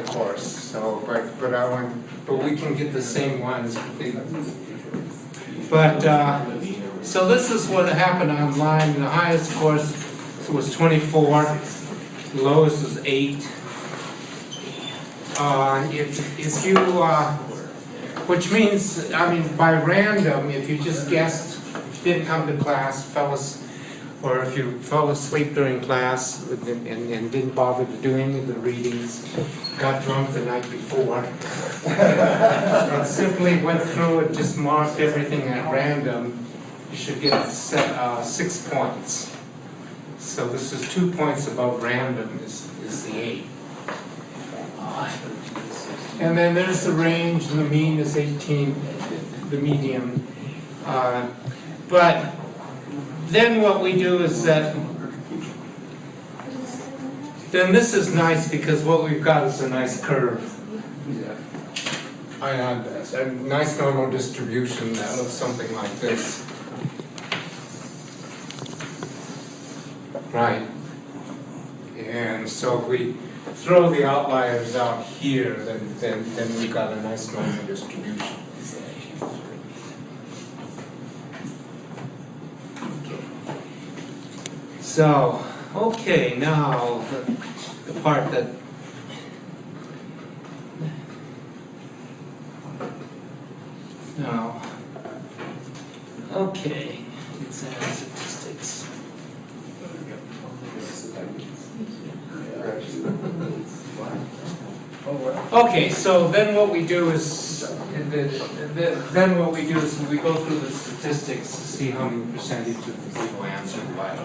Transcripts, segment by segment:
course. So, but we can get the same ones. But so this is what happened online. The highest course was 24. The lowest was 8. If you which means, I mean, by random, if you just guessed, didn't come to class, or if you fell asleep during class and didn't bother to do any of the readings, got drunk the night before, and simply went through it, just marked everything at random, you should get 6 points. So this is 2 points above random is the 8. And then there's the range, and the mean is 18, the median. But then what we do is that, then this is nice because what we've got is a nice curve. A nice normal distribution that looks something like this. Right. And so if we throw the outliers out here, then we've got a nice normal distribution. So, okay, now the part that okay, exam statistics. Okay, so then what we do is we go through the statistics to see how many percentage of the people answered right.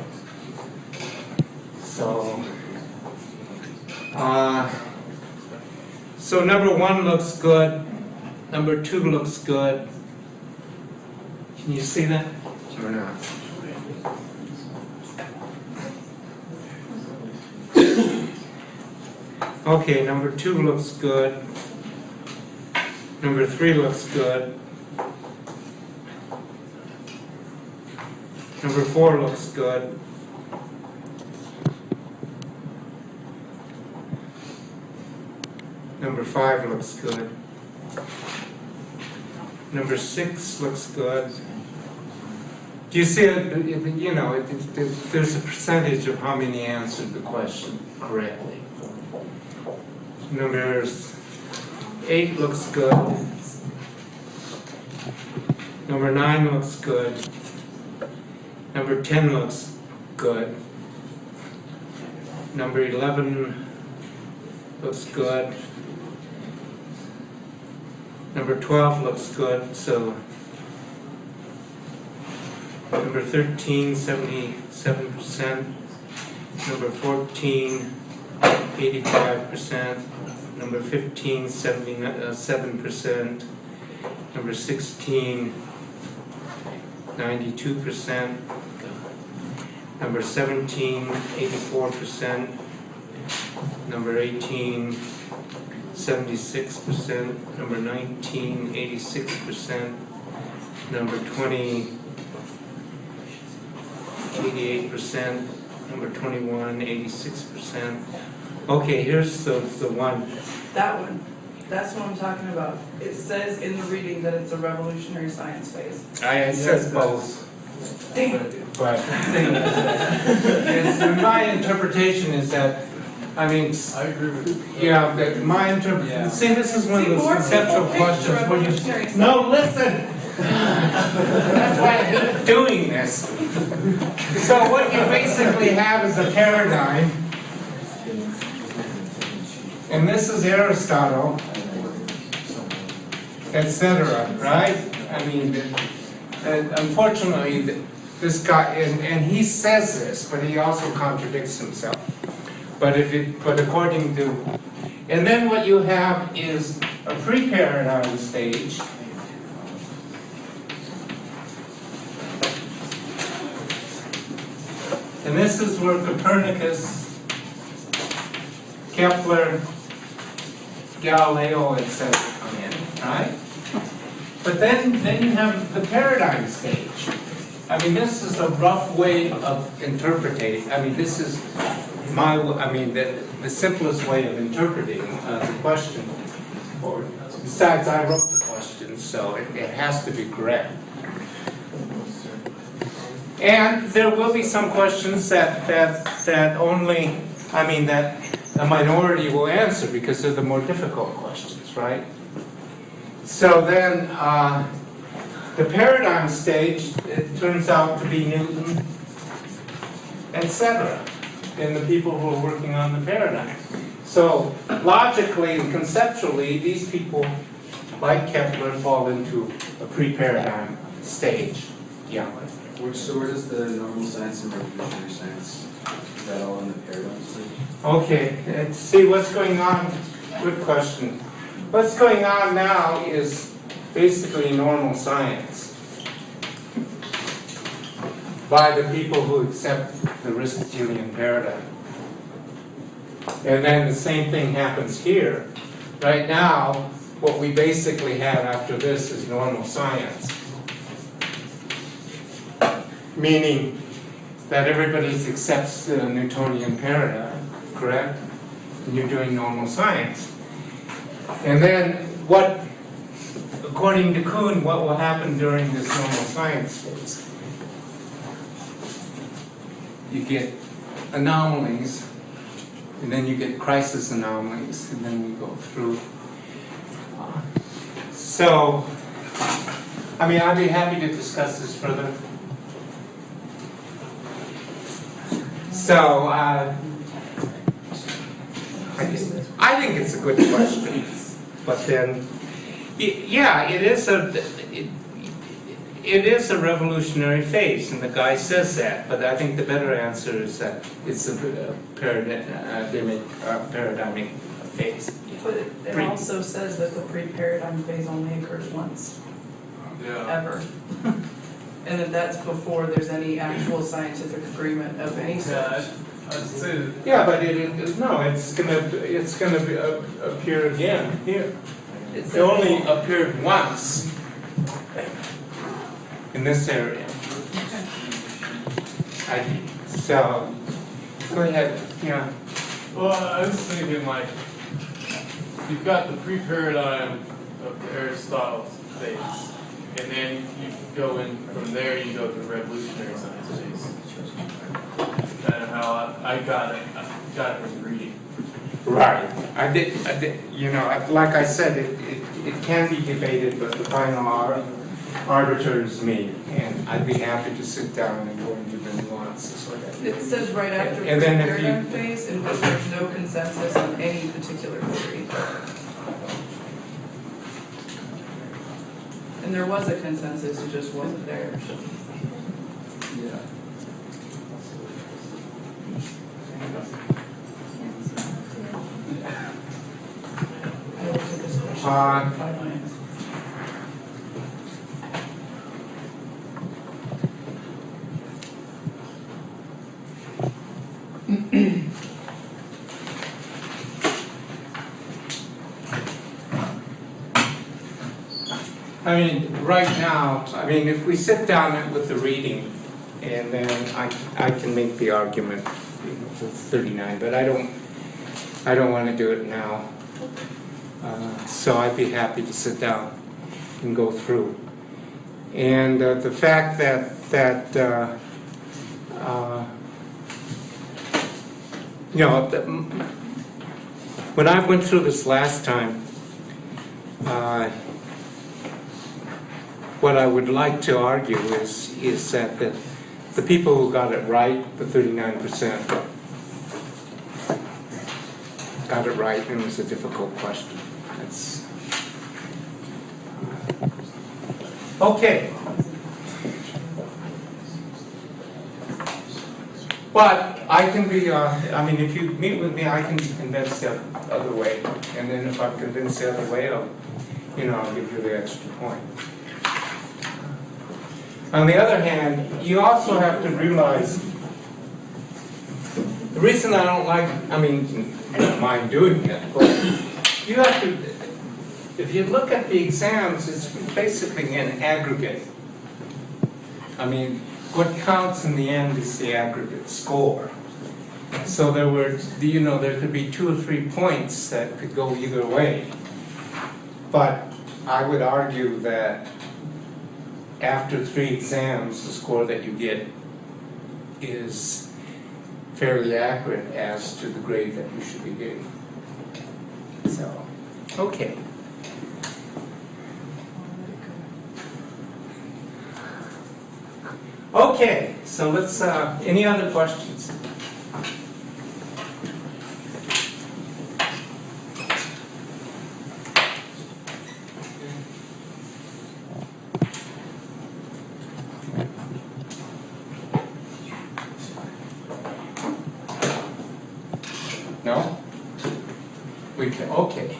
So number 1 looks good. Number 2 looks good. Can you see that or not? Okay, number 2 looks good. Number 3 looks good. Number 4 looks good. Number 5 looks good. Number 6 looks good. Do you see it? You know, there's a percentage of how many answered the question correctly. Number 8 looks good. Number 9 looks good. Number 10 looks good. Number 11 looks good. Number 12 looks good, so number 13, 77%. Number 14, 85%. Number 15, 77%. Number 16, 92%. Number 17, 84%. Number 18, 76%. Number 19, 86%. Number 20, 88%. Number 21, 86%. Okay, here's the one. That one. That's what I'm talking about. It says in the reading that it's a revolutionary science phase. It says both. But my interpretation is that, I mean, I agree with you. yeah, but my interpretation, see, this is one of those conceptual questions where you, no, listen! That's why I hate doing this. So what you basically have is a paradigm, and this is Aristotle, etc., right? I mean, unfortunately, this guy, and he says this, but he also contradicts himself. But according to, and then what you have is a pre-paradigm stage. And this is where Copernicus, Kepler, Galileo, etc. come in, right? But then you have the paradigm stage. I mean, this is a rough way of interpreting. I mean, this is the simplest way of interpreting the question, or besides I wrote the question, so it has to be correct. And there will be some questions that only, that a minority will answer because they're the more difficult questions, right? So then, the paradigm stage, it turns out to be Newton, etc., and the people who are working on the paradigm. So logically and conceptually, these people, like Kepler, fall into a pre-paradigm stage. Yeah. So where does the normal science and revolutionary science, is that all in the paradigm stage? Okay, let's see what's going on. Good question. What's going on now is basically normal science by the people who accept the Aristotelian paradigm. And then the same thing happens here. Right now, what we basically have after this is normal science. Meaning that everybody accepts the Newtonian paradigm, correct? And you're doing normal science. And then what, according to Kuhn, what will happen during this normal science phase? You get anomalies, and then you get crisis anomalies, and then we go through. So, I'd be happy to discuss this further. So, I think it's a good question, but then, yeah, it is a revolutionary phase, and the guy says that. But I think the better answer is that it's a paradigmic phase. But it also says that the pre-paradigm phase only occurs once, ever. And that that's before there's any actual scientific agreement of any sort. Yeah, but it's gonna appear again here. It only appeared once in this area. So, go ahead. Yeah. Well, I was thinking you've got the pre-paradigm of Aristotle's phase, and then you go in from there. You go to the revolutionary science phase. That's kind of how I got it. I got it from reading. Right. I did. Like I said, it can be debated, but the final arbiter is me, and I'd be happy to sit down and go into the nuances of it. It says right after And then if you- paradigm phase in which there's no consensus on any particular theory. And there was a consensus, it just wasn't there. Yeah. I looked at this question for 5 minutes. Right now, if we sit down with the reading, and then I can make the argument for 39, but I don't want to do it now. So I'd be happy to sit down and go through. And the fact that when I went through this last time, what I would like to argue is that the people who got it right, the 39%, got it right, and it was a difficult question. Okay. But I can be, if you meet with me, I can be convinced the other way. And then if I'm convinced the other way, I'll give you the extra point. On the other hand, you also have to realize, the reason I don't I don't mind doing it, but you have to, if you look at the exams, it's basically an aggregate. What counts in the end is the aggregate score. So there were, there could be 2 or 3 points that could go either way. But I would argue that after 3 exams, the score that you get is fairly accurate as to the grade that you should be getting. So, okay. Okay, so let's, any other questions? No? We can, okay.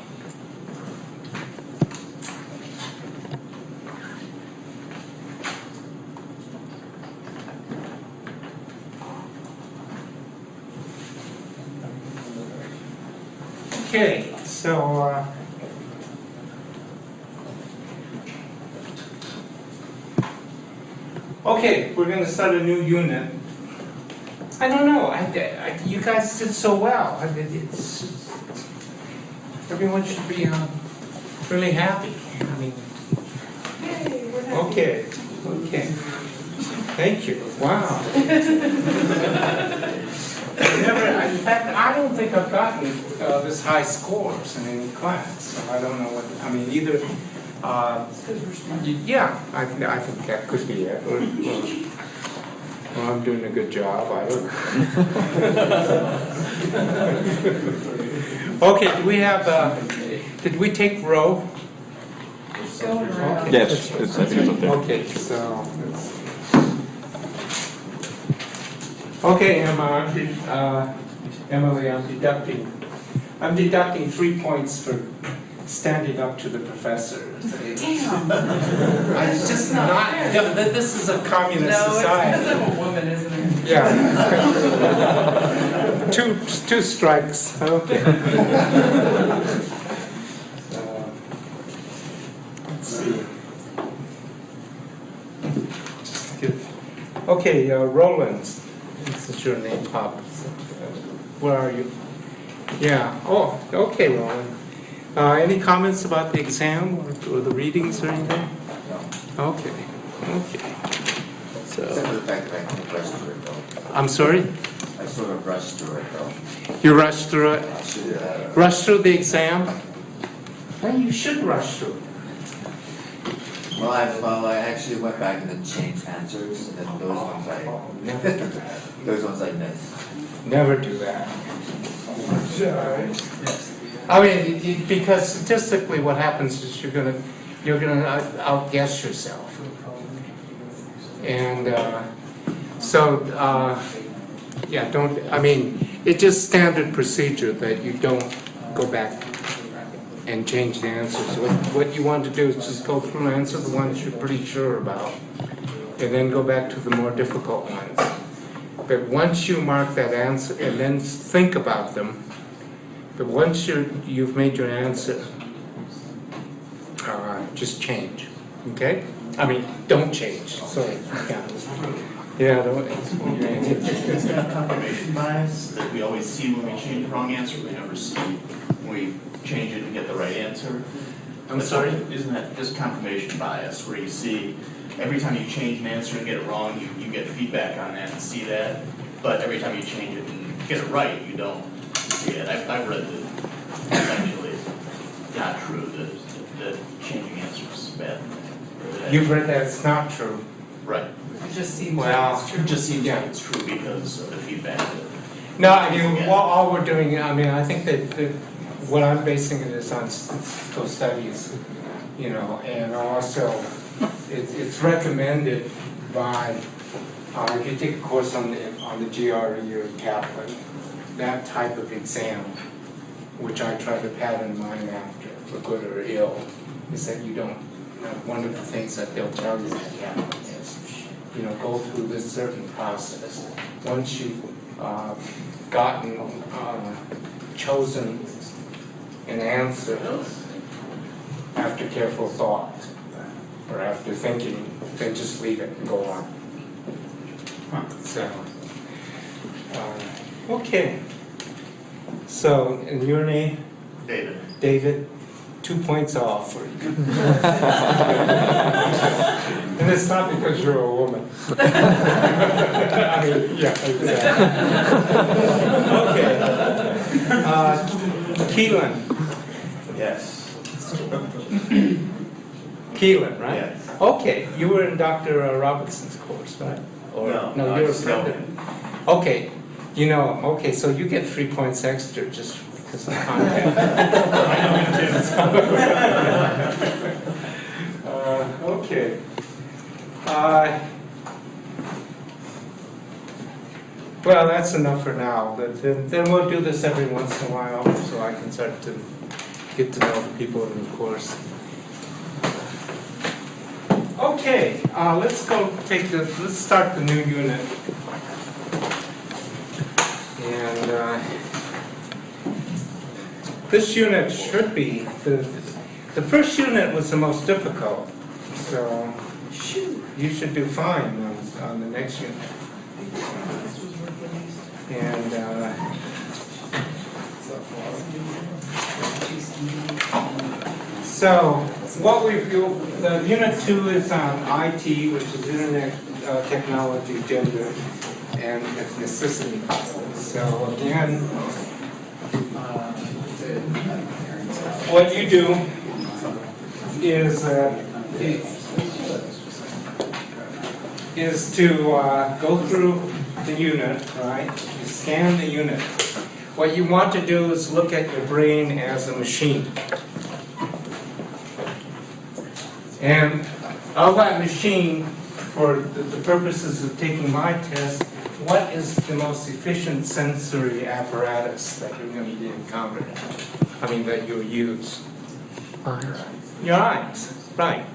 Okay, so, okay, we're going to start a new unit. I don't know, you guys did so well. Everyone should be really happy. I mean, Yay, we're happy. okay. Thank you. Wow. In fact, I don't think I've gotten this high scores in any class. So I don't know what, I mean, either, It's 'cause we're smart. yeah, I think that could be it. Or, well, I'm doing a good job, I don't know. Okay, do we have, did we take row? It's going around. Yes, I think it's up there. Okay, so, okay, Emily, I'm deducting 3 points for standing up to the professor. Damn. It's just not, this is a communist No, it's society. because I'm a woman, isn't it? Yeah. Two strikes, okay. Let's see. Just give, okay, Roland, this is your name, Pop. Where are you? Yeah, oh, okay, Roland. Any comments about the exam or the readings or anything? Okay. So, Except for the fact that I can rush through it though. I'm sorry? I sort of rushed through it though. You rushed through it? I should, Rush through the exam? Well, you should rush through it. well, I actually went back and then changed answers, and then those ones I missed. Never do that. I mean, because statistically what happens is you're gonna outguess yourself. And yeah, it's just standard procedure that you don't go back and change the answers. What you want to do is just go through and answer the ones you're pretty sure about, and then go back to the more difficult ones. But once you mark that answer and then think about them, but once you've made your answer, just change, okay? I mean, don't change, sorry. Yeah, don't. It's got confirmation bias that we always see when we change the wrong answer, we never see when we change it and get the right answer. I'm sorry? Isn't that just confirmation bias, where you see every time you change an answer and get it wrong, you get feedback on that and see that, but every time you change it and get it right, you don't see it. I've read that it's actually not true, that changing answers is bad. You've read that it's not true. Right. It just seems Well, like it's true. It just seems Yeah. like it's true because of the feedback that. No, I mean, all we're doing, I think that what I'm basing it is on those studies, and also it's recommended by, if you take a course on the GRE or Kaplan, that type of exam, which I try to pattern mine after, for good or ill, is that you don't, one of the things that they'll tell you that Kaplan is, go through this certain process. Once you've chosen an answer after careful thought, or after thinking, then just leave it and go on. So, Okay. So, and your name? David. David, 2 points off for you. And it's not because you're a woman. I mean, yeah, exactly. Okay. Keelan. Yes. Keelan, right? Yes. Okay, you were in Dr. Robinson's course, right? Or, No, I you're a just know friend of. Okay, you know him. Okay, so you get 3 points extra just because of contact. Okay. Well, that's enough for now, but then we'll do this every once in a while so I can start to get to know the people in the course. Okay, let's start the new unit. And this unit should be, the first unit was the most difficult, so you should do fine on the next unit. And so what we've the unit 2 is on IT, which is Internet Technology, Gender, and Ethnicity. So again, what you do is to go through the unit, right? You scan the unit. What you want to do is look at your brain as a machine. And of that machine, for the purposes of taking my test, what is the most efficient sensory apparatus that you're going to be encountering? I mean, that you'll use? Your eyes, right.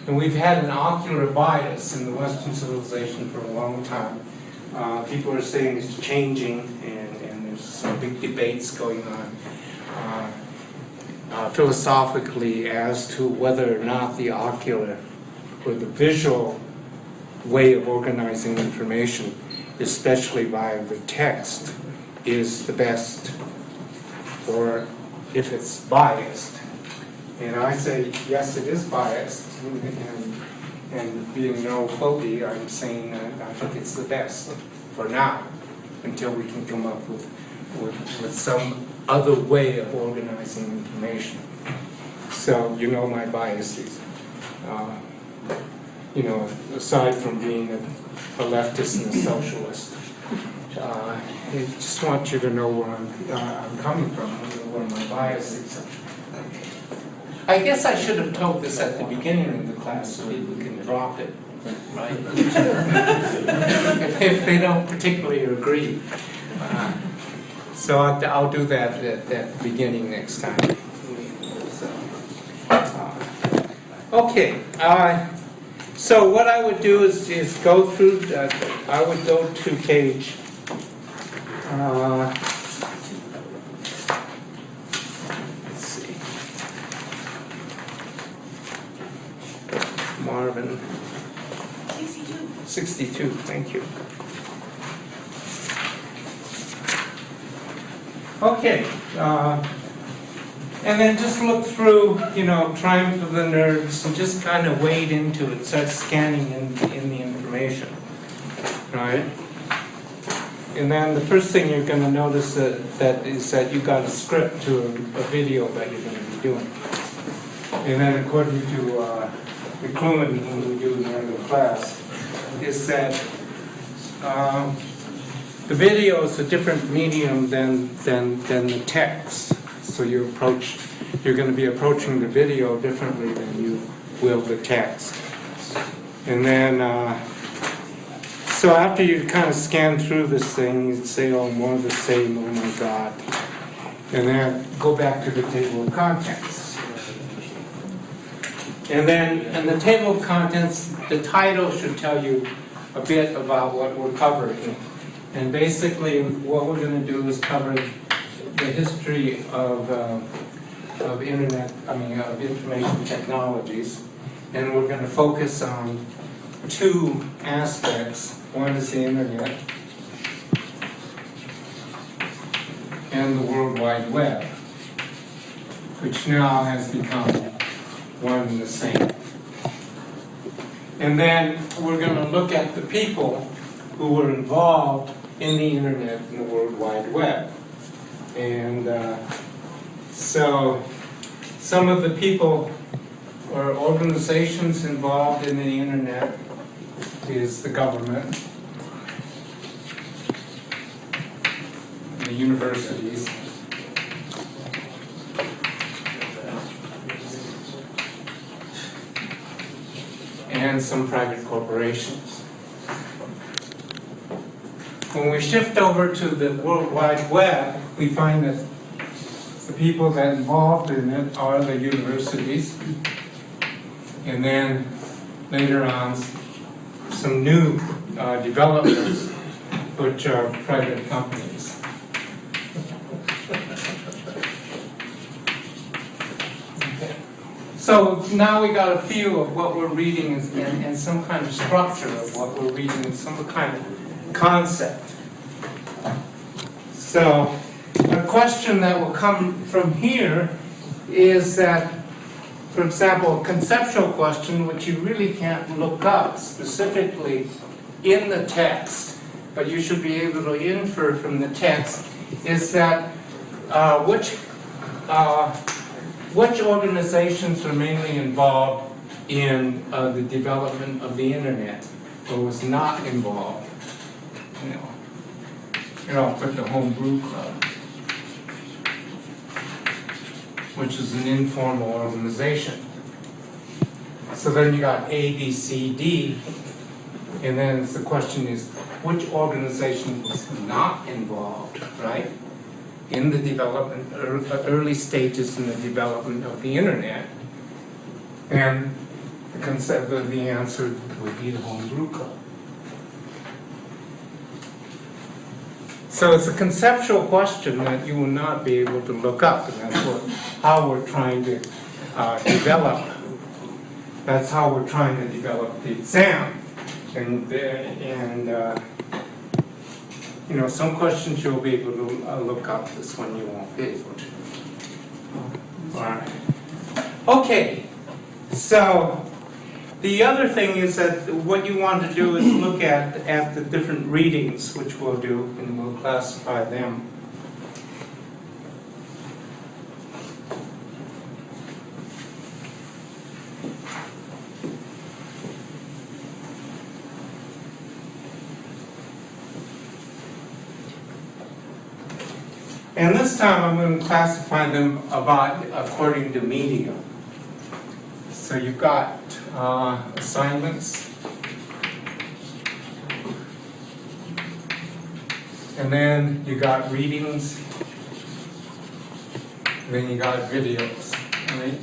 And we've had an ocular bias in the Western civilization for a long time. People are saying it's changing, and there's some big debates going on philosophically as to whether or not the ocular or the visual way of organizing information, especially via the text, is the best, or if it's biased. And I say, yes, it is biased, and being no phobia, I'm saying that I think it's the best for now, until we can come up with some other way of organizing information. So, you know my biases. Aside from being a leftist and a socialist, I just want you to know where I'm coming from, where my biases are. I guess I should have told this at the beginning of the class so people can drop it, right? if they don't particularly agree. So I'll do that at the beginning next time. Okay. So what I would do is go through, I would go to page let's see. Marvin. 62, thank you. Okay, and then just look through, Triumph of the Nerds, and just kind of wade into it, start scanning in the information, right? And then the first thing you're going to notice is that you got a script to a video that you're going to be doing. And then according to McLuhan, when we do in the end of the class, is that the video is a different medium than the text. So you're going to be approaching the video differently than you will the text. And then, so after you kind of scan through this thing, you'd say, oh, more of the same, oh my God. And then go back to the table of contents. And then in the table of contents, the title should tell you a bit about what we're covering. And basically, what we're going to do is cover the history of information technologies, and we're going to focus on two aspects. One is the internet, and the World Wide Web, which now has become one and the same. And then we're going to look at the people who were involved in the internet and the World Wide Web. And so some of the people or organizations involved in the internet is the government, the universities, and some private corporations. When we shift over to the World Wide Web, we find that the people that are involved in it are the universities, and then later on some new developers, which are private companies. So now we got a feel of what we're reading and some kind of structure of what we're reading, and some kind of concept. So a question that will come from here is that, for example, a conceptual question which you really can't look up specifically in the text, but you should be able to infer from the text, is that which organizations are mainly involved in the development of the internet, or was not involved? Here I'll put the Home Brew Club, which is an informal organization. So then you got A, B, C, D, and then the question is, which organization was not involved, right, in the development, early stages in the development of the internet? And the concept of the answer would be the Home Brew Club. So it's a conceptual question that you will not be able to look up, and that's how we're trying to develop. That's how we're trying to develop the exam. And you know, some questions you'll be able to look up. This one you won't be able to. All right. Okay. So the other thing is that what you want to do is look at the different readings, which we'll do, and we'll classify them. And this time I'm going to classify them according to medium. So you've got assignments, and then you got readings, and then you got videos, right?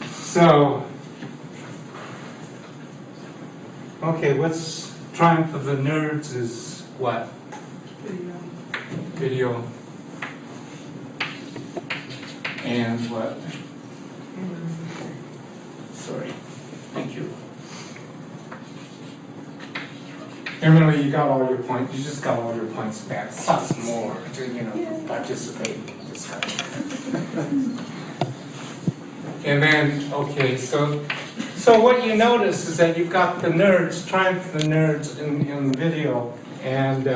So, okay, what's Triumph of the Nerds is what? Video. And what? Sorry. Thank you. Emily, you got all your points. You just got all your points back. Plus more to, participate in the discussion. And then, okay, so what you notice is that you've got the nerds, Triumph of the Nerds in the video, and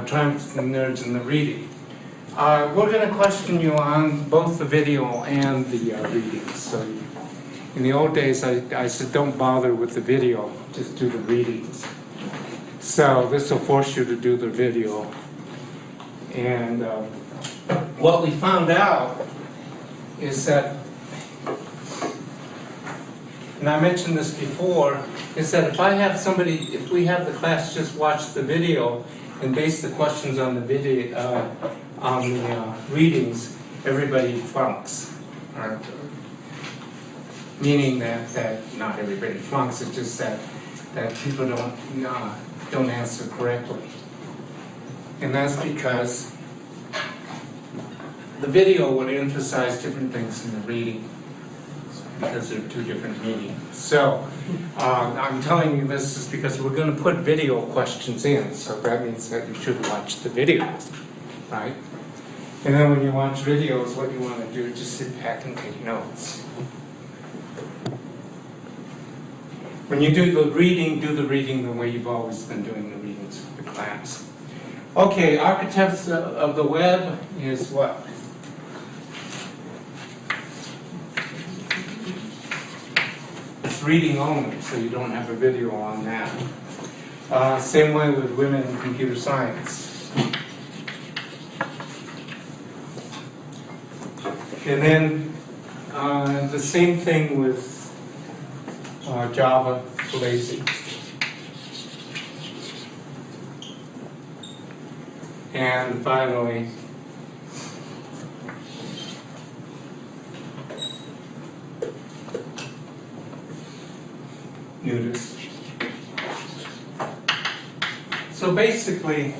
Triumph of the Nerds in the reading. We're going to question you on both the video and the readings. So in the old days, I said don't bother with the video, just do the readings. So this will force you to do the video. And what we found out is that, and I mentioned this before, is that if we have the class just watch the video and base the questions on the video, on the readings, everybody flunks. Meaning that not everybody flunks, it's just that people don't answer correctly. And that's because the video would emphasize different things in the reading. because they're two different meanings. So I'm telling you this is because we're going to put video questions in, so that means that you should watch the videos, right? And then when you watch videos, what you want to do is just sit back and take notes. When you do the reading the way you've always been doing the readings for the class. Okay, architects of the web is what? It's reading only, so you don't have a video on that. Same way with women in computer science. And then the same thing with Java, Polese. And finally, nudist. So basically,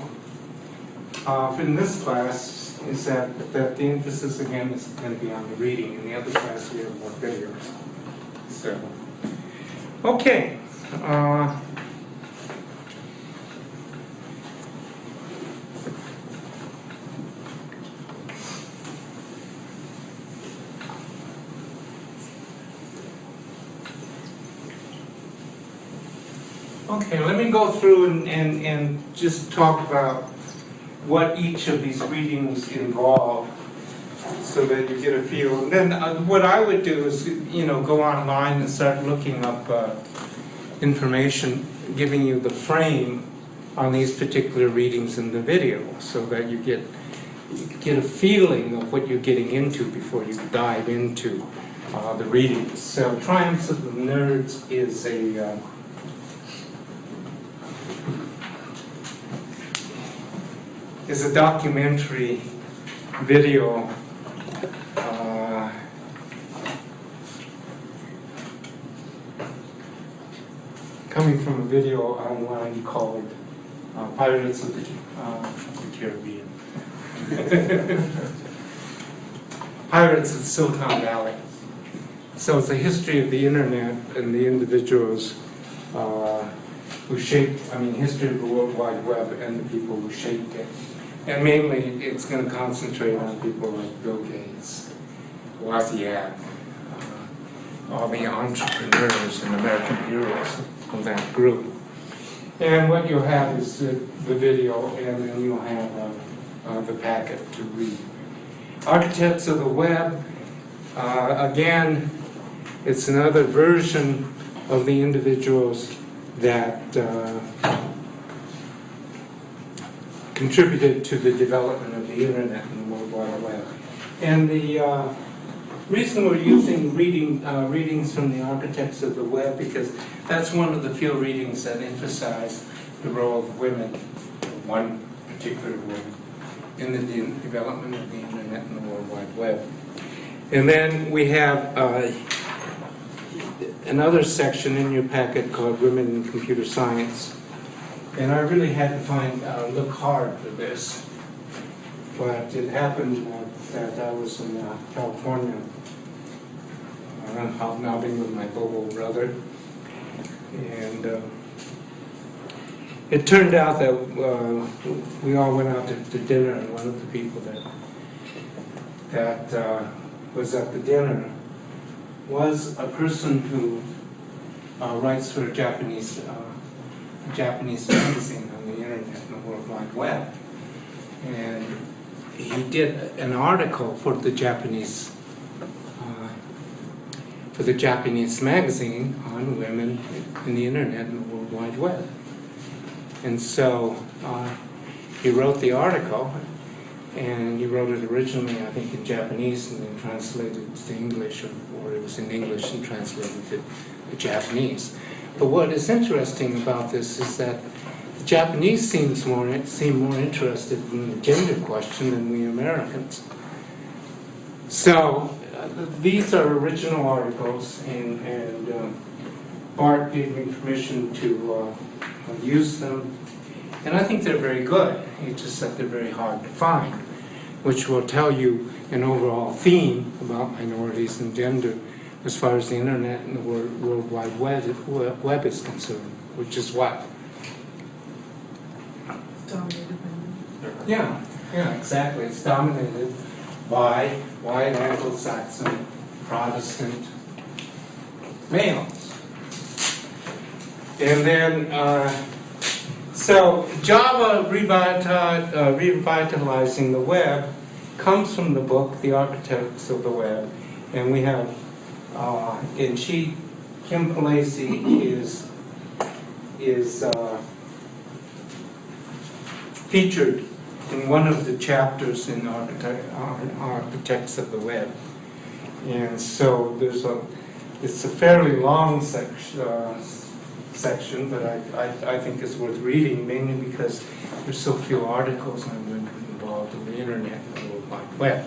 in this class, is that the emphasis again is going to be on the reading. In the other class, we have more videos. So, okay. Okay, let me go through and just talk about what each of these readings involve so that you get a feel. And then what I would do is, go online and start looking up information, giving you the frame on these particular readings in the video so that you get a feeling of what you're getting into before you dive into the readings. So Triumphs of the Nerds is a documentary video coming from a video online called Pirates of the Caribbean. Pirates of Silicon Valley. So it's a history of the internet and the individuals who shaped, history of the World Wide Web and the people who shaped it. And mainly, it's going to concentrate on people like Bill Gates, Wozniak, all the entrepreneurs and American heroes of that group. And what you'll have is the video, and then you'll have the packet to read. Architects of the Web, again, it's another version of the individuals that contributed to the development of the internet and the World Wide Web. And the reason we're using readings from the architects of the web, because that's one of the few readings that emphasize the role of women, one particular woman, in the development of the internet and the World Wide Web. And then we have another section in your packet called Women in Computer Science. And I really had to look hard for this. But it happened that I was in California, hobnobbing with my Bobo brother. And it turned out that we all went out to dinner, and one of the people that was at the dinner was a person who writes for a Japanese magazine on the internet and the World Wide Web. And he did an article for the Japanese magazine on women in the internet and the World Wide Web. And so he wrote the article, and he wrote it originally, I think, in Japanese, and then translated it to English, or it was in English and translated to Japanese. But what is interesting about this is that the Japanese seem more interested in the gender question than we Americans. So these are original articles, and Bart gave me permission to use them. And I think they're very good. It's just that they're very hard to find, which will tell you an overall theme about minorities and gender as far as the internet and the World Wide Web is concerned, which is what? Dominated Yeah, exactly. It's dominated by white Anglo-Saxon Protestant males. And then, so Java Revitalizing the Web comes from the book, The Architects of the Web. And we have, and Kim Polese is featured in one of the chapters in Architects of the Web. And so it's a fairly long section, but I think it's worth reading, mainly because there's so few articles on women involved in the internet and the World Wide Web.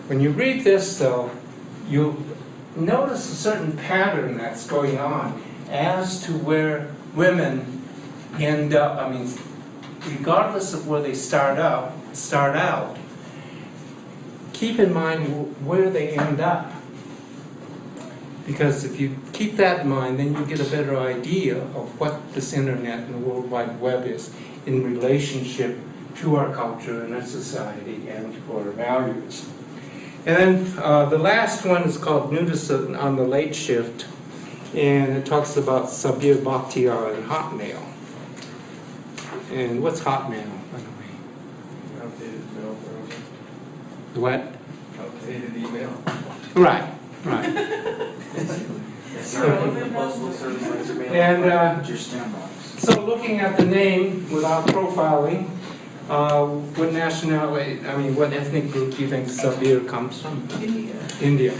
When you read this, though, you'll notice a certain pattern that's going on as to where women end up. I mean, regardless of where they start out, keep in mind where they end up. Because if you keep that in mind, then you get a better idea of what this internet and the World Wide Web is in relationship to our culture and our society and to our values. And then the last one is called Nudist on the Late Shift, and it talks about Sabir Bakhtiar and Hotmail. And what's Hotmail, by the way? Outdated mail browser. What? Outdated email. Right. And so looking at the name without profiling, what nationality, I mean, what ethnic group do you think Sabir comes from? India.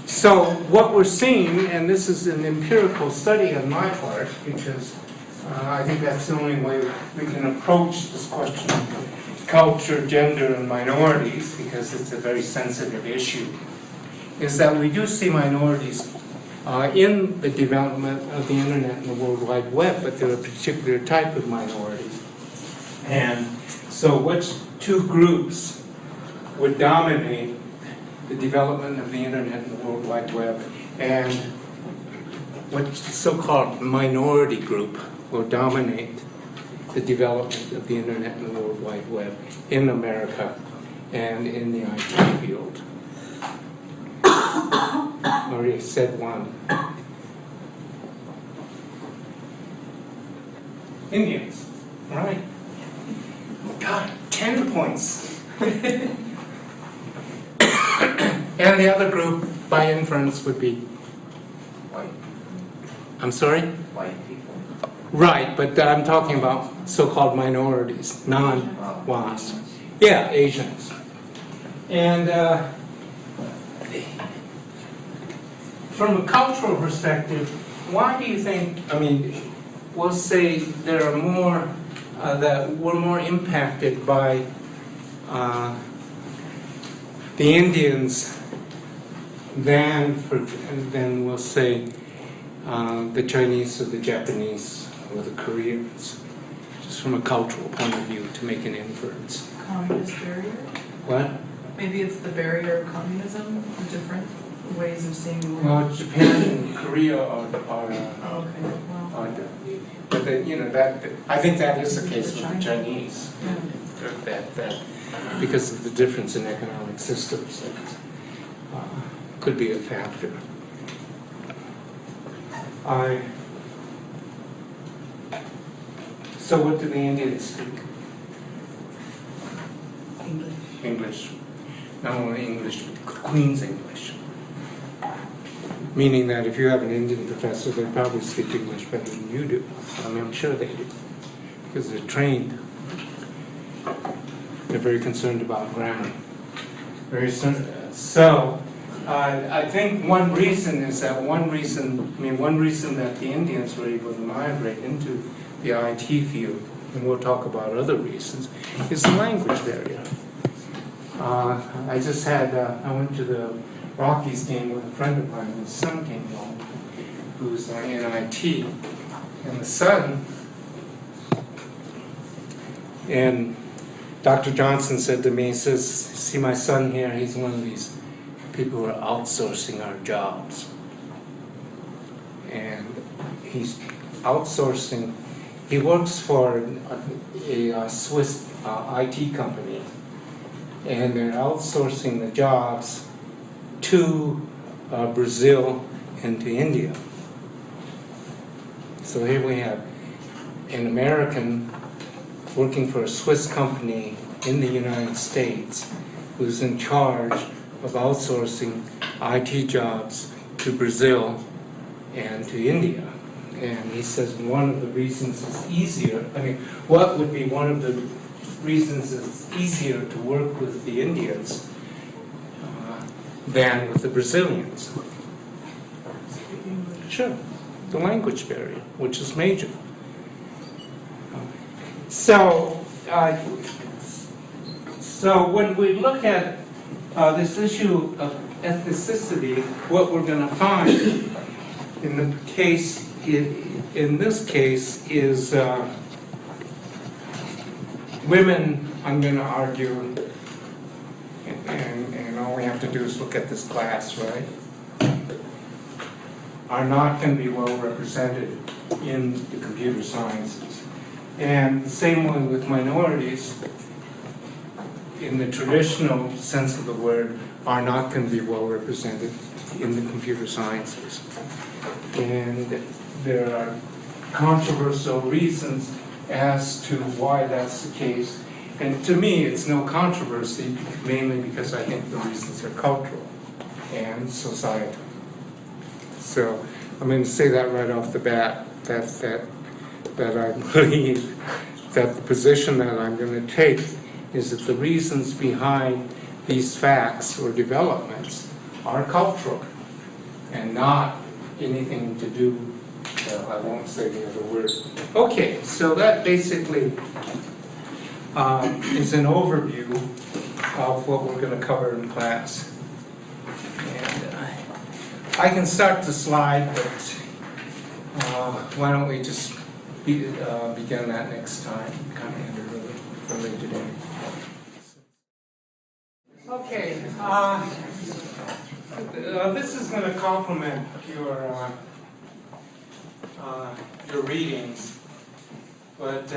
So what we're seeing, and this is an empirical study on my part, because I think that's the only way we can approach this question of culture, gender, and minorities, because it's a very sensitive issue, is that we do see minorities in the development of the internet and the World Wide Web, but they're a particular type of minorities. And so which two groups would dominate the development of the internet and the World Wide Web, and what so-called minority group will dominate the development of the internet and the World Wide Web in America and in the IT field? Maria said one. Indians, right? God, 10 points. And the other group, by inference, would be White. I'm sorry? White people. Right, but I'm talking about so-called minorities, non-WASP. Yeah, Asians. And from a cultural perspective, why do you think, I mean, we'll say there are more, that we're more impacted by the Indians than we'll say the Chinese or the Japanese or the Koreans, just from a cultural point of view, to make an inference. Communist barrier? What? Maybe it's the barrier of communism, the different ways of seeing the world. Well, Japan and Korea are Oh, okay, well, but then, you know, that I think that is the case with the Chinese. yeah. That because of the difference in economic systems, that could be a factor. So what do the Indians speak? English. English. Not only English, but Queen's English. Meaning that if you have an Indian professor, they probably speak English better than you do. I mean, I'm sure they do, because they're trained. They're very concerned about grammar. So, I think one reason that the Indians were able to migrate into the IT field, and we'll talk about other reasons, is the language barrier. I went to the Rockies game with a friend of mine, and his son came home, who's in IT, and the son, and Dr. Johnson said to me, he says, see my son here, he's one of these people who are outsourcing our jobs. And he's outsourcing, he works for a Swiss IT company, and they're outsourcing the jobs to Brazil and to India. So here we have an American working for a Swiss company in the United States who's in charge of outsourcing IT jobs to Brazil and to India. And he says one of the reasons it's easier, what would be one of the reasons it's easier to work with the Indians than with the Brazilians? Sure, the language barrier, which is major. So when we look at this issue of ethnicity, what we're going to find in this case is women, I'm going to argue, and all we have to do is look at this class, right, are not going to be well represented in the computer sciences. And the same way with minorities, in the traditional sense of the word, are not going to be well represented in the computer sciences. And there are controversial reasons as to why that's the case. And to me, it's no controversy, mainly because I think the reasons are cultural and societal. So I'm going to say that right off the bat, that I believe that the position that I'm going to take is that the reasons behind these facts or developments are cultural and not anything to do, I won't say the other word. Okay, so that basically is an overview of what we're going to cover in class. And I can start the slide, but why don't we just begin that next time, kind of end it early today. Okay, this is going to complement your readings, but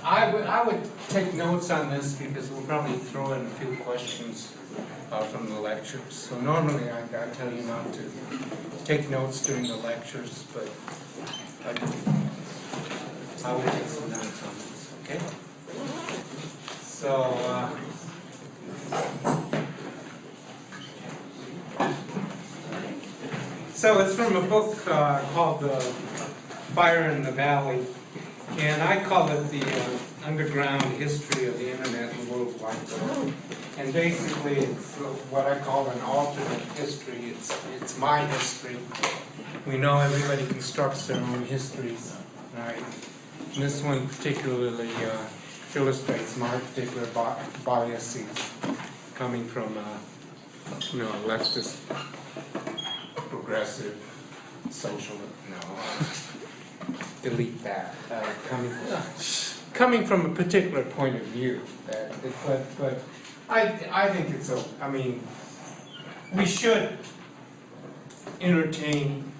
I would take notes on this because we'll probably throw in a few questions from the lectures. So normally I tell you not to take notes during the lectures, but I will take some notes on this, okay? So it's from a book called Fire in the Valley, and I call it the underground history of the internet and World Wide Web. And basically it's what I call an alternate history. It's my history. We know everybody constructs their own histories, right? And this one particularly illustrates my particular biases coming from leftist, progressive, social, delete that. Coming from a particular point of view, but I think it's we should entertain.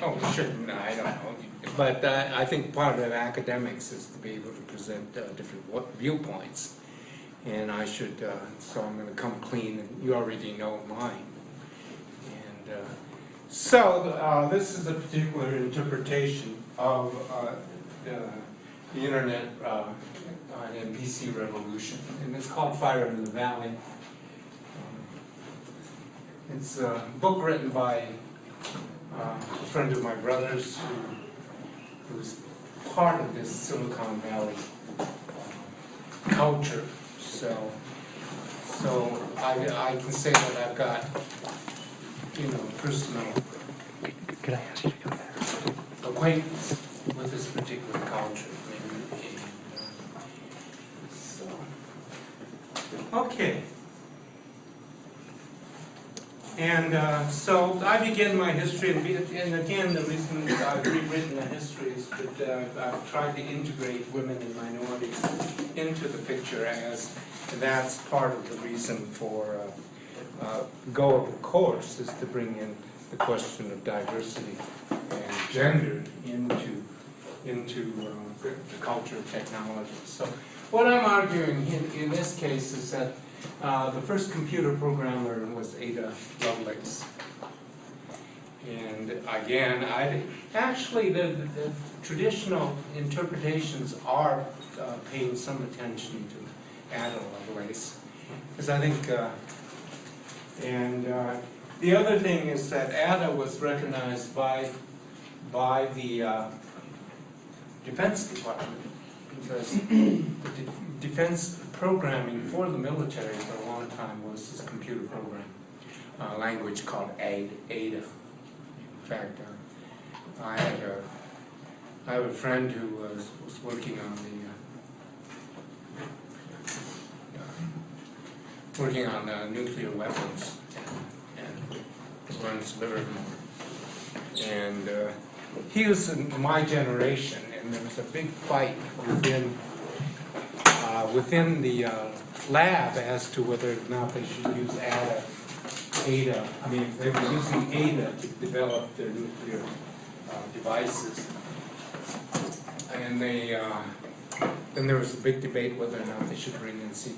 Oh, we shouldn't. I don't know. But I think part of academics is to be able to present different viewpoints, and I should. So I'm going to come clean, and you already know mine. And so this is a particular interpretation of the internet and PC revolution, and it's called Fire in the Valley. It's a book written by a friend of my brother's who's part of this Silicon Valley culture. So I can say that I've got personal acquaintance with this particular culture. Okay. And so I begin my history, and again, the reason I've rewritten the history is that I've tried to integrate women and minorities into the picture, as that's part of the reason for go of the course, is to bring in the question of diversity and gender into the culture of technology. So what I'm arguing in this case is that the first computer programmer was Ada Lovelace. And again, actually the traditional interpretations are paying some attention to Ada Lovelace. Because I think, the other thing is that Ada was recognized by the Defense Department, because the defense programming for the military for a long time was this computer program language called Ada. In fact, I have a friend who was working on nuclear weapons and runs Livermore, and he was in my generation, and there was a big fight within the lab as to whether or not they should use Ada. I mean, if they were using Ada to develop their nuclear devices, and then there was a big debate whether or not they should bring in C++.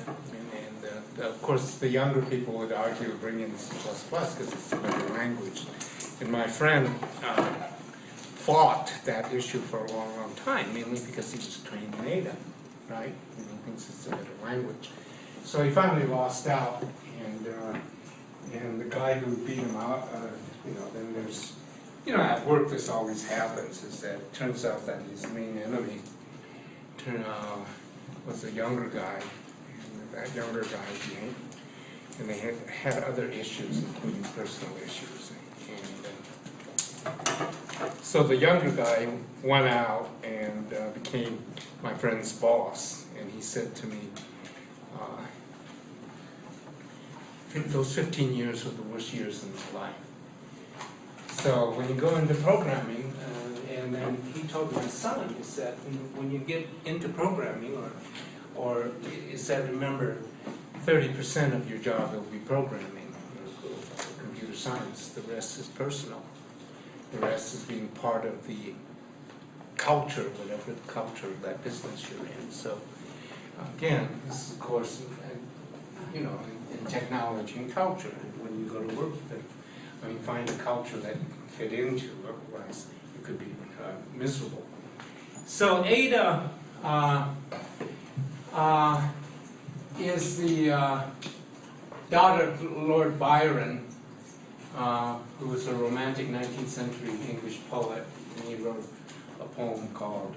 And of course, the younger people would argue bring in C++ because it's a better language. And my friend fought that issue for a long, long time, mainly because he was trained in Ada, right? And he thinks it's a better language. So he finally lost out, and the guy who beat him out, then there's, at work this always happens, is that it turns out that his main enemy was a younger guy, and that younger guy, and they had other issues, including personal issues. So the younger guy went out and became my friend's boss, and he said to me, those 15 years were the worst years in his life. So when you go into programming, and then he told my son, he said, when you get into programming, or he said, remember, 30% of your job will be programming, computer science, the rest is personal. The rest is being part of the culture, whatever the culture of that business you're in. So, again, this is, of course, in technology and culture. When you go to work with it, find a culture that you can fit into, otherwise you could be miserable. So Ada is the daughter of Lord Byron, who was a romantic 19th century English poet, and he wrote a poem called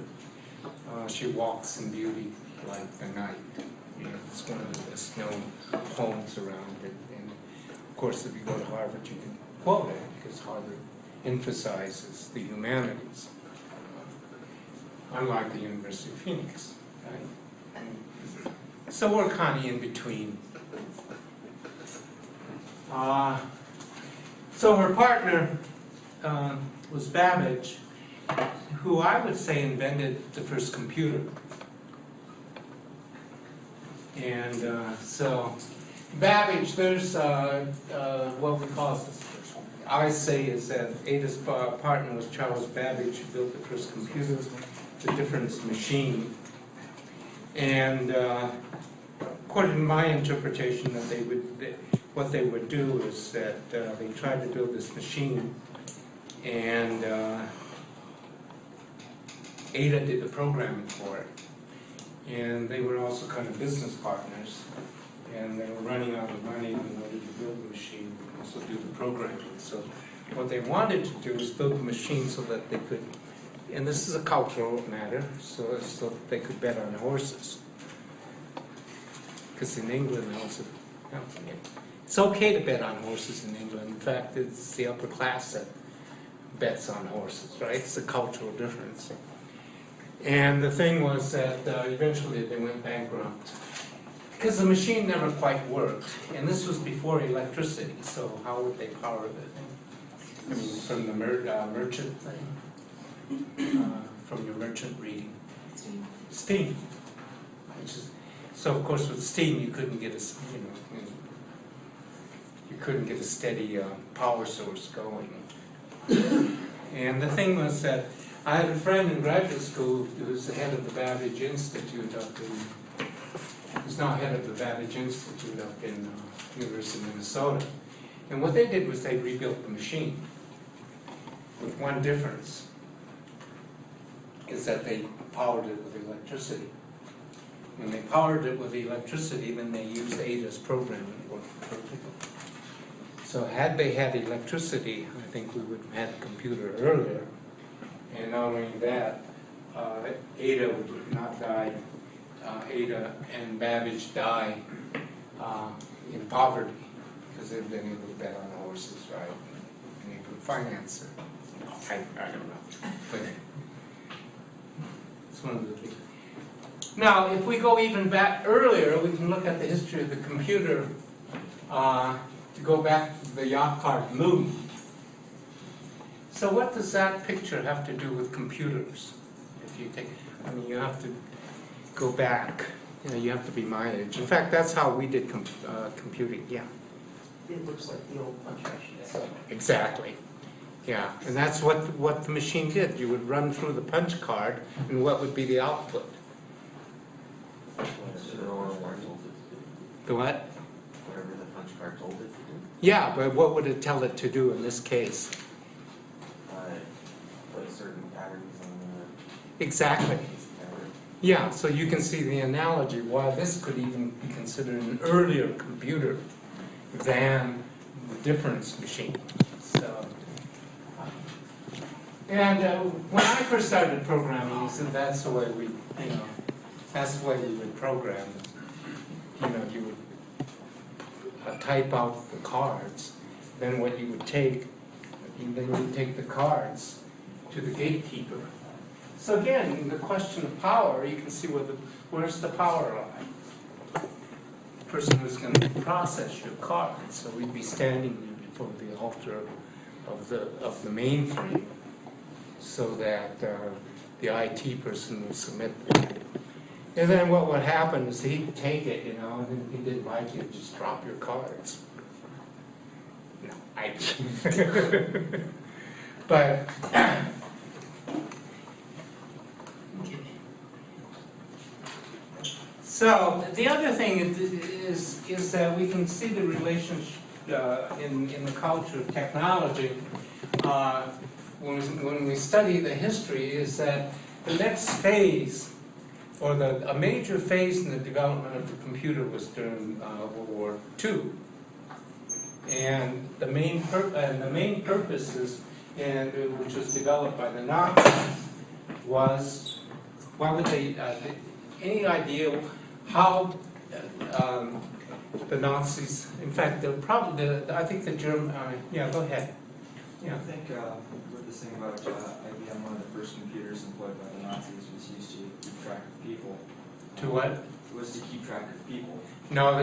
She Walks in Beauty Like the Night. It's one of the best known poems around it. And of course, if you go to Harvard, you can quote it, because Harvard emphasizes the humanities, unlike the University of Phoenix. Right? So we're kind of in between. So her partner was Babbage, who I would say invented the first computer. And so Babbage, there's what we call, I say is that Ada's partner was Charles Babbage, who built the first computer, the difference machine. And according to my interpretation, that what they would do is that they tried to build this machine, and Ada did the programming for it. And they were also kind of business partners, and they were running out of money in order to build the machine and also do the programming. So what they wanted to do is build the machine so that they could, and this is a cultural matter, so that they could bet on horses. Because in England, also, it's okay to bet on horses in England. In fact, it's the upper class that bets on horses, right? It's a cultural difference. And the thing was that eventually they went bankrupt, because the machine never quite worked, and this was before electricity, so how would they power it? I mean, from the merchant thing, from your merchant reading. Steam. Which is, so of course with steam you couldn't get you couldn't get a steady power source going. And the thing was that I had a friend in graduate school who was the head of the Babbage Institute up in, who's now head of the Babbage Institute up in University of Minnesota. And what they did was they rebuilt the machine with one difference, is that they powered it with electricity. When they powered it with electricity, then they used Ada's programming, it worked perfectly. So had they had electricity, I think we would have had a computer earlier. And not only that, Ada would not die, Ada and Babbage die in poverty, because they've been able to bet on horses, right? And they could finance it. I don't know. But it's one of the things. Now, if we go even back earlier, we can look at the history of the computer to go back to the yacht card movement. So what does that picture have to do with computers? If you take, I mean, you have to go back. You know, you have to be my age. In fact, that's how we did computing. Yeah. It looks like the old punch machine. Exactly. Yeah, and that's what the machine did. You would run through the punch card, and what would be the output? The what? Whatever the punch card told it to do. Yeah, but what would it tell it to do in this case? Put certain patterns on the Exactly. pattern. Yeah, so you can see the analogy why this could even be considered an earlier computer than the difference machine. So, and when I first started programming, so that's the way we, that's the way we would program. You would type out the cards. Then what you would take, the cards to the gatekeeper. So again, the question of power, you can see where's the power line? The person who's going to process your cards. So we'd be standing before the altar of the mainframe, so that the IT person would submit them. And then what would happen is he'd take it, and if he didn't like it, just drop your cards. No, I but so the other thing is that we can see the relationship in the culture of technology when we study the history, is that the next phase, or a major phase in the development of the computer, was during World War II. And the main purpose is, which was developed by the Nazis, was, why would they, any idea how the Nazis, in fact, I think the German, yeah, go ahead. Yeah. I think with this thing about IBM, one of the first computers employed by the Nazis was used to keep track of people. To what? It was to keep track of people. No,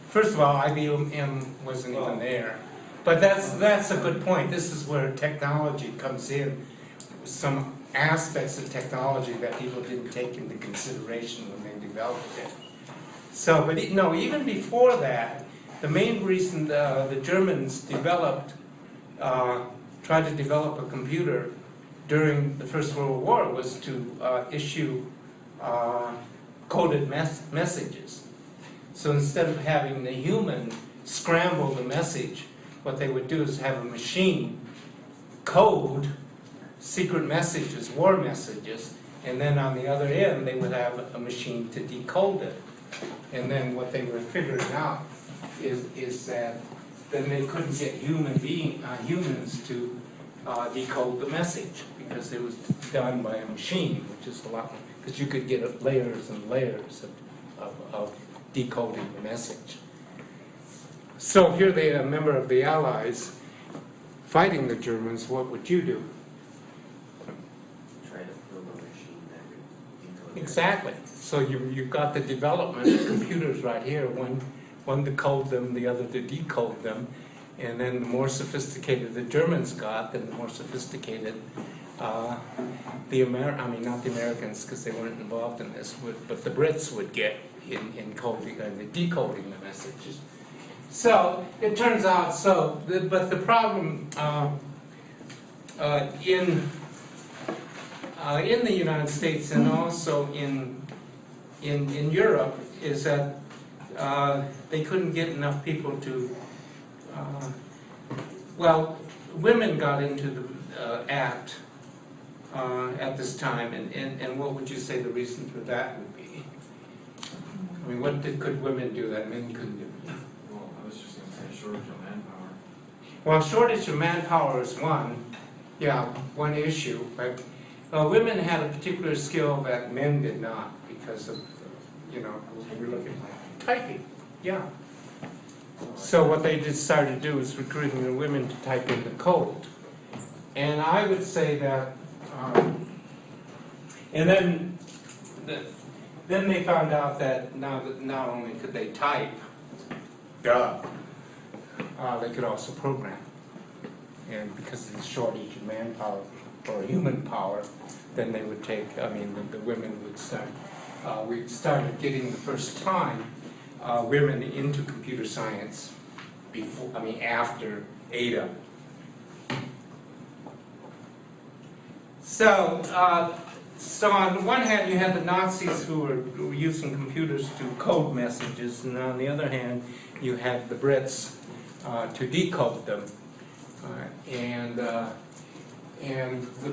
first of all, IBM wasn't even there. But that's a good point. This is where technology comes in. Some aspects of technology that people didn't take into consideration when they developed it. So, but no, even before that, the main reason the Germans tried to develop a computer during the First World War was to issue coded messages. So instead of having the human scramble the message, what they would do is have a machine code secret messages, war messages, and then on the other end they would have a machine to decode it. And then what they were figuring out is that then they couldn't get humans to decode the message, because it was done by a machine, which is a lot, because you could get layers and layers of decoding the message. So here they are, a member of the Allies fighting the Germans. What would you do? Try to build a machine that could decode Exactly. So you've got the development of computers right here, one to code them, the other to decode them. And then the more sophisticated the Germans got, then the more sophisticated not the Americans, because they weren't involved in this, but the Brits would get in coding and decoding the messages. So it turns out but the problem in the United States and also in Europe is that they couldn't get enough people to. Well, women got into the act at this time, and what would you say the reason for that would be? I mean, what could women do that men couldn't do? Well, I was just gonna say shortage of manpower. Well, shortage of manpower is one issue, but women had a particular skill that men did not because of, we're looking at typing, yeah. So what they decided to do is recruiting the women to type in the code. And I would say that, and then they found out that not only could they type, they could also program. And because of the shortage of manpower or human power, then they would take, the women would start, we started getting the first time women into computer science after Ada. So on the one hand, you had the Nazis who were using computers to code messages, and on the other hand, you had the Brits to decode them. And the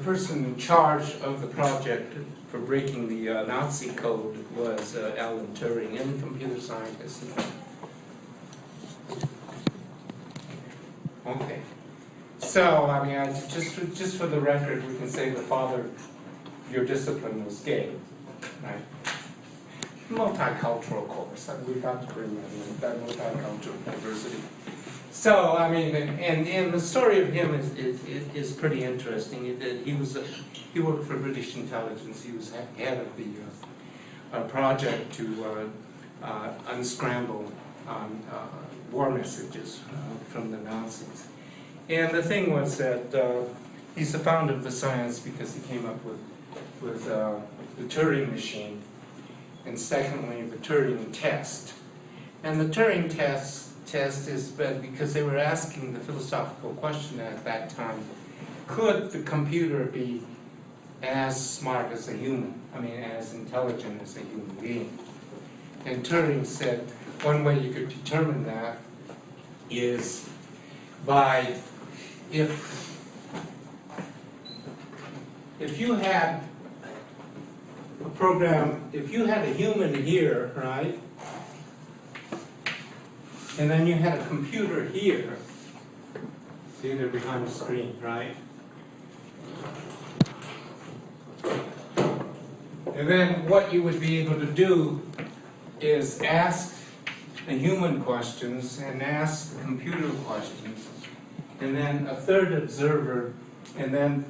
person in charge of the project for breaking the Nazi code was Alan Turing, and a computer scientist. Okay. So, just for the record, we can say the father of your discipline was gay, right? Multicultural course. We've got to bring that in, that multicultural diversity. So, and the story of him is pretty interesting. He worked for British intelligence. He was head of the project to unscramble war messages from the Nazis. And the thing was that he's the founder of the science because he came up with the Turing machine, and secondly, the Turing test. And the Turing test is because they were asking the philosophical question at that time, could the computer be as smart as a human? As intelligent as a human being? And Turing said one way you could determine that is by if you had a program, if you had a human here, right? And then you had a computer here, see, they're behind the screen, right? And then what you would be able to do is ask the human questions and ask the computer questions, and then a third observer, and then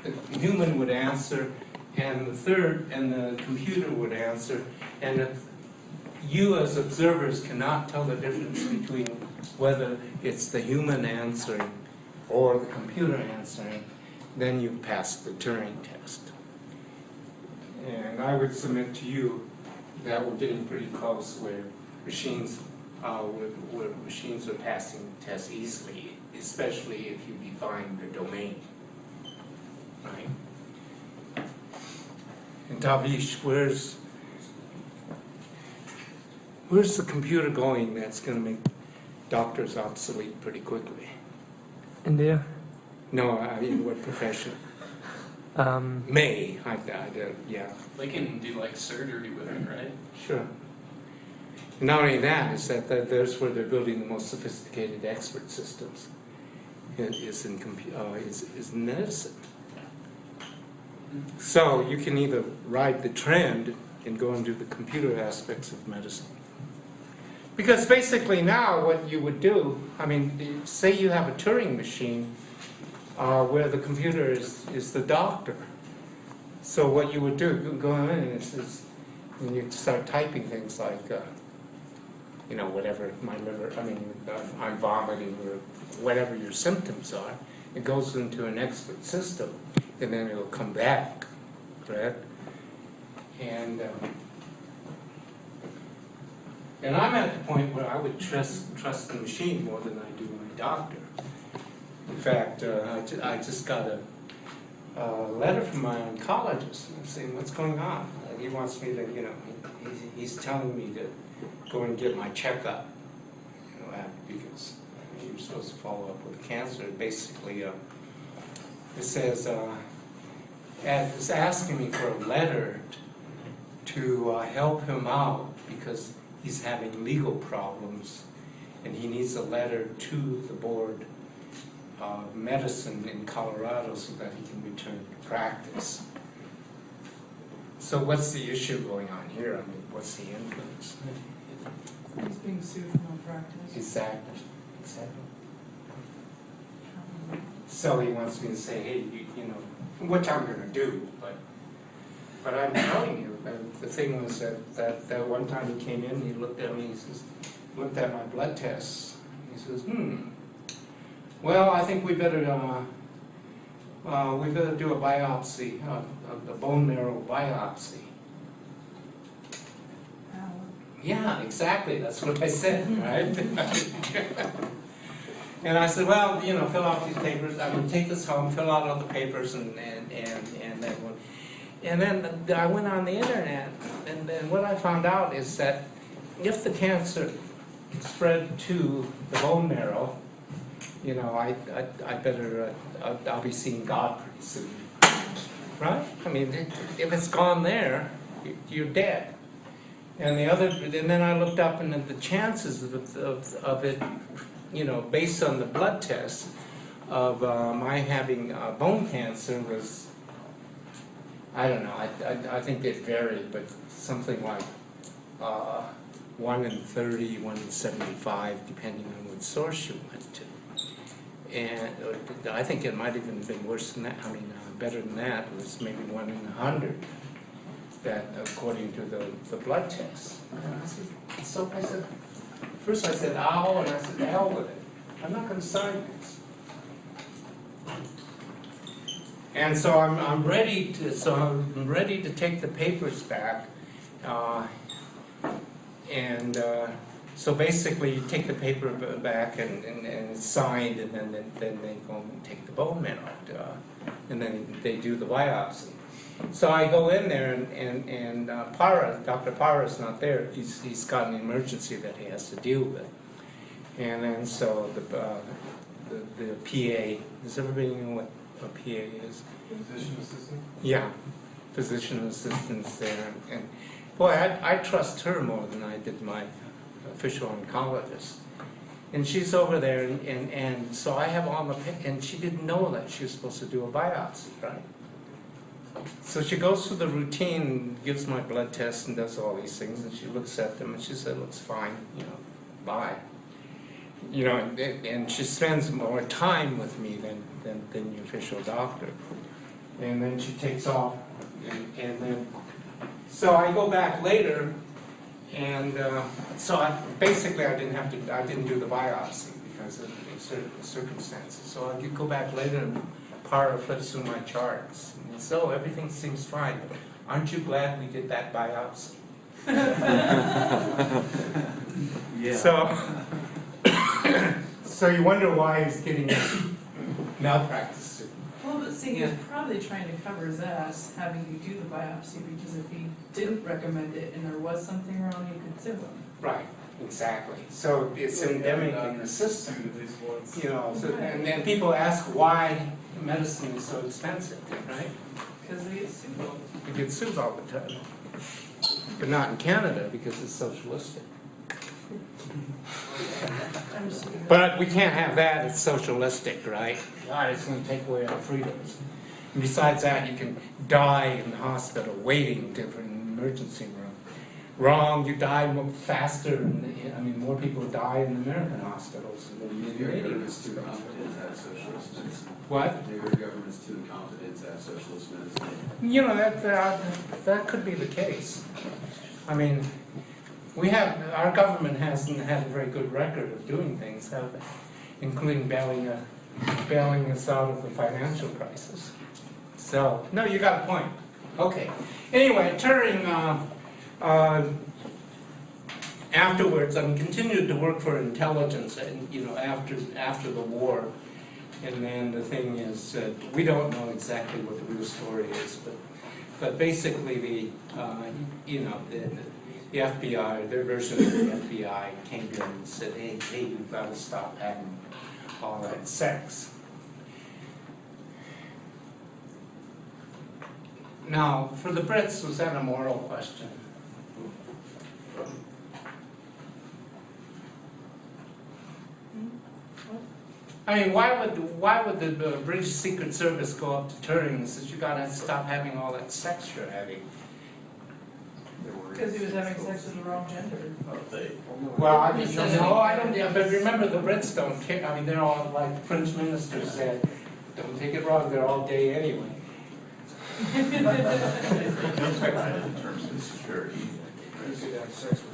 the human would answer, and the computer would answer, and you as observers cannot tell the difference between whether it's the human answering or the computer answering, then you pass the Turing test. And I would submit to you that we're getting pretty close where machines are passing tests easily, especially if you define the domain, right? And Tavish, where's the computer going that's going to make doctors obsolete pretty quickly? India? No, what profession? Yeah. They can do like surgery with it, right? Sure. Not only that, is that there's where they're building the most sophisticated expert systems. Is in medicine. So you can either ride the trend and go and do the computer aspects of medicine. Because basically now what you would do, say you have a Turing machine where the computer is the doctor. So what you would do, go in is when you start typing things like, you know, whatever my liver, I'm vomiting or whatever your symptoms are, it goes into an expert system, and then it'll come back, correct? And I'm at the point where I would trust the machine more than I do my doctor. In fact, I just got a letter from my oncologist saying, what's going on? He wants me to, you know, he's telling me to go and get my checkup, you know, because you're supposed to follow up with cancer. Basically, it says, it's asking me for a letter to help him out because he's having legal problems and he needs a letter to the board of medicine in Colorado so that he can return to practice. So what's the issue going on here? I mean, what's the influence? He's being sued for malpractice. Exactly. So he wants me to say, hey, you know, which I'm going to do, but I'm telling you, the thing was that one time he came in, he looked at me, he says, looked at my blood tests, he says, well, I think we better do a biopsy, a bone marrow biopsy. Yeah, exactly, that's what I said, right? And I said, well, you know, fill out these papers, I'm going to take this home, fill out all the papers, and then one. And then I went on the internet, and then what I found out is that if the cancer spread to the bone marrow, you know, I better, I'll be seeing God pretty soon, right? I mean, if it's gone there, you're dead. And then I looked up, and the chances of it, you know, based on the blood test of my having bone cancer was, I don't know, I think it varied, but something like 1 in 30, 1 in 75, depending on what source you went to. And I think it might even have been worse than that, better than that, it was maybe 1 in 100, that according to the blood test. And I said, first I said, ow, and I said, the hell with it. I'm not going to sign this. And so I'm ready to take the papers back, so basically you take the paper back and it's signed, and then they go and take the bone marrow, and then they do the biopsy. So I go in there and Dr. Parra's not there. He's got an emergency that he has to deal with, and then so the PA. Does everybody know what a PA is? Physician assistant? Yeah, physician assistants there, and boy, I trust her more than I did my official oncologist. And she's over there, and so I have all the, and she didn't know that she was supposed to do a biopsy, right? So she goes through the routine, gives my blood test, and does all these things, and she looks at them, and she said, looks fine, you know, bye. You know, and she spends more time with me than the official doctor. And then she takes off, and then, so I go back later, and so basically I didn't do the biopsy because of certain circumstances. So I go back later, and Para flips through my charts, and so everything seems fine. Aren't you glad we did that biopsy? Yeah. So you wonder why he's getting malpractice suit. Well, but see, he was probably trying to cover his ass having you do the biopsy, because if he didn't recommend it and there was something wrong, you could sue him. Right, exactly. So it's endemic in the system, you know. So, and then people ask why medicine is so expensive, right? Because they get sued. You get sued all the time, but not in Canada because it's socialistic. But we can't have that, it's socialistic, right? God, it's going to take away our freedoms. And besides that, you can die in the hospital waiting for an emergency room. Wrong, you die more faster. More people die in American hospitals than in Your Canadian government's too hospitals. competent at socialism. What? Your government's too competent socialist is. You know, that could be the case. I mean, our government hasn't had a very good record of doing things, have they? Including bailing us out of the financial crisis. So, no, you got a point. Okay. Anyway, Turing, afterwards, continued to work for intelligence, and after the war. And then the thing is, we don't know exactly what the real story is, but basically the FBI, their version of the FBI came to them and said, hey, you've got to stop having all that sex. Now, for the Brits, was that a moral question? I mean, why would the British Secret Service go up to Turing and says, you gotta stop having all that sex you're having? Because he was having sex with the wrong gender. Well, I don't, yeah, but remember the Brits don't care. I mean, they're all, like French ministers said, don't take it wrong, they're all gay anyway. In terms of security.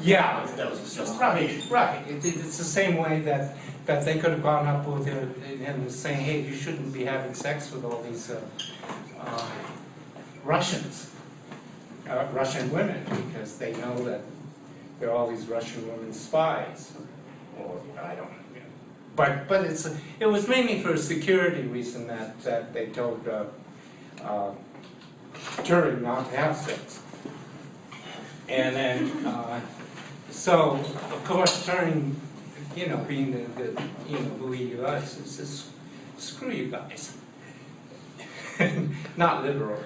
Yeah, That was just. right. It's the same way that they could have gone up with him and saying, hey, you shouldn't be having sex with all these Russian women, because they know that there are all these Russian women spies. Or I don't know. But it was mainly for a security reason that they told Turing not to have sex. And then, so of course Turing, being the who he was, says, screw you guys. Not literal.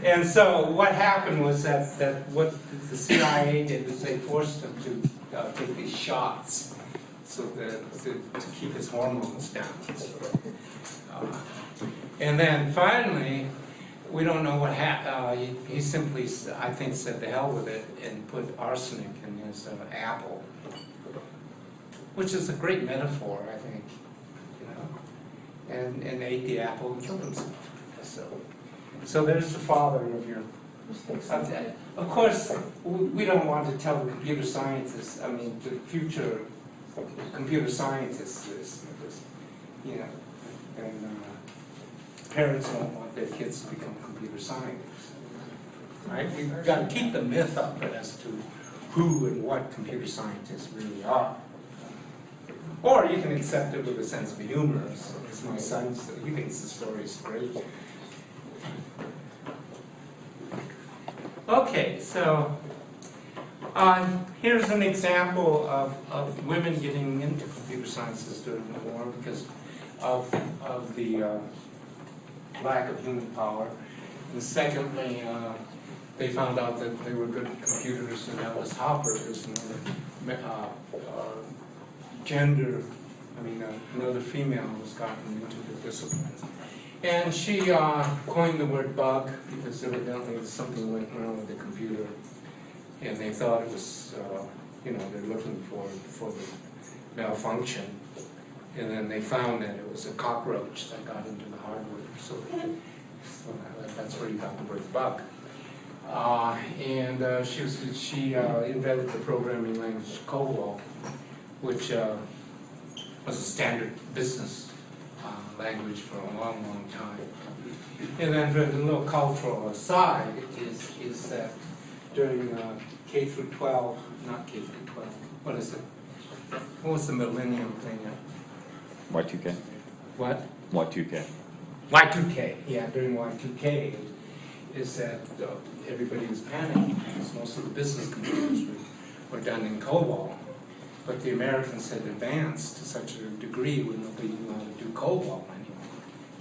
And so what happened was that what the CIA did was they forced him to take these shots so that to keep his hormones down. And then finally, we don't know what happened. He simply, I think, said the hell with it and put arsenic in his apple, which is a great metaphor, I think, and ate the apple and killed himself. So there's the father of your. Of course, we don't want to tell the computer scientists, the future computer scientists this, and parents don't want their kids to become computer scientists. Right? You've got to keep the myth up as to who and what computer scientists really are. Or you can accept it with a sense of humor, as my son said. He thinks the story is great. Okay, so here's an example of women getting into computer sciences during the war because of the lack of human power. And secondly, they found out that they were good at computers, and that was Hopper, who's another female was gotten into the discipline. And she coined the word bug because evidently something went wrong with the computer. And they thought it was, they're looking for the malfunction. And then they found that it was a cockroach that got into the hardware. So that's where you got the word bug. She invented the programming language COBOL, which was a standard business language for a long, long time. And then for the little cultural aside is that during K through 12, not K through 12, what is it? What was the millennium thing? Y2K. What? Y2K. Y2K, yeah, during Y2K is that everybody was panicking because most of the business computers were done in COBOL. But the Americans had advanced to such a degree where nobody knew how to do COBOL anymore.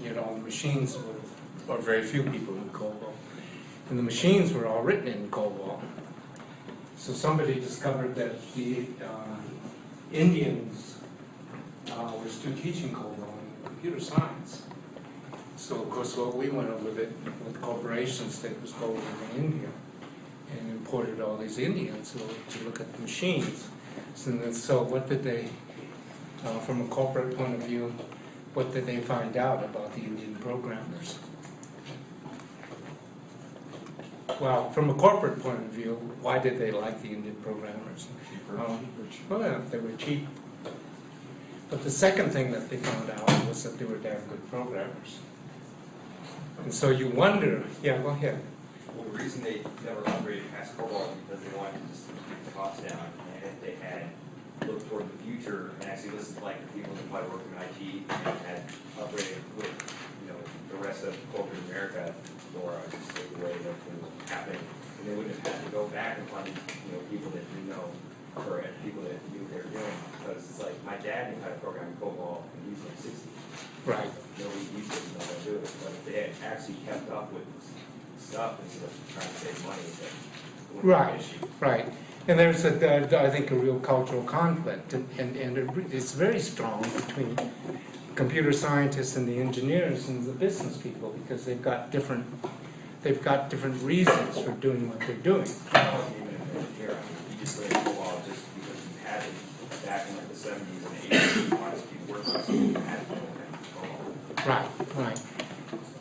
Yet all the machines or very few people knew COBOL. And the machines were all written in COBOL. So somebody discovered that the Indians were still teaching COBOL in computer science. So of course what we went over with corporations that was going to India and imported all these Indians to look at the machines. So what did they, from a corporate point of view, what did they find out about the Indian programmers? Well, from a corporate point of view, why did they like the Indian programmers? Well, they were cheap. But the second thing that they found out was that they were damn good programmers. And so you wonder, yeah, go ahead. Well, the reason they never upgraded past COBOL is because they wanted to just keep the costs down. And if they had looked toward the future and actually listened to like the people that might work in IT and had upgraded with, you know, the rest of corporate America, or just the way that things were happening, and they wouldn't have had to go back and find, you know, people that you know, or people that knew what they were doing. Because it's like my dad knew how to program COBOL, and he's like 60. Right. Nobody used to know how to do it. But if they had actually kept up with stuff instead of trying to save money, that wouldn't be an issue. Right. And there's, I think, a real cultural conflict, and it's very strong between computer scientists and the engineers and the business people, because they've got different reasons for doing what they're doing. I wasn't even an engineer. I mean, he just learned COBOL just because he had it back in like the 70s and 80s. He wanted to be working on something that had to know COBOL. Right.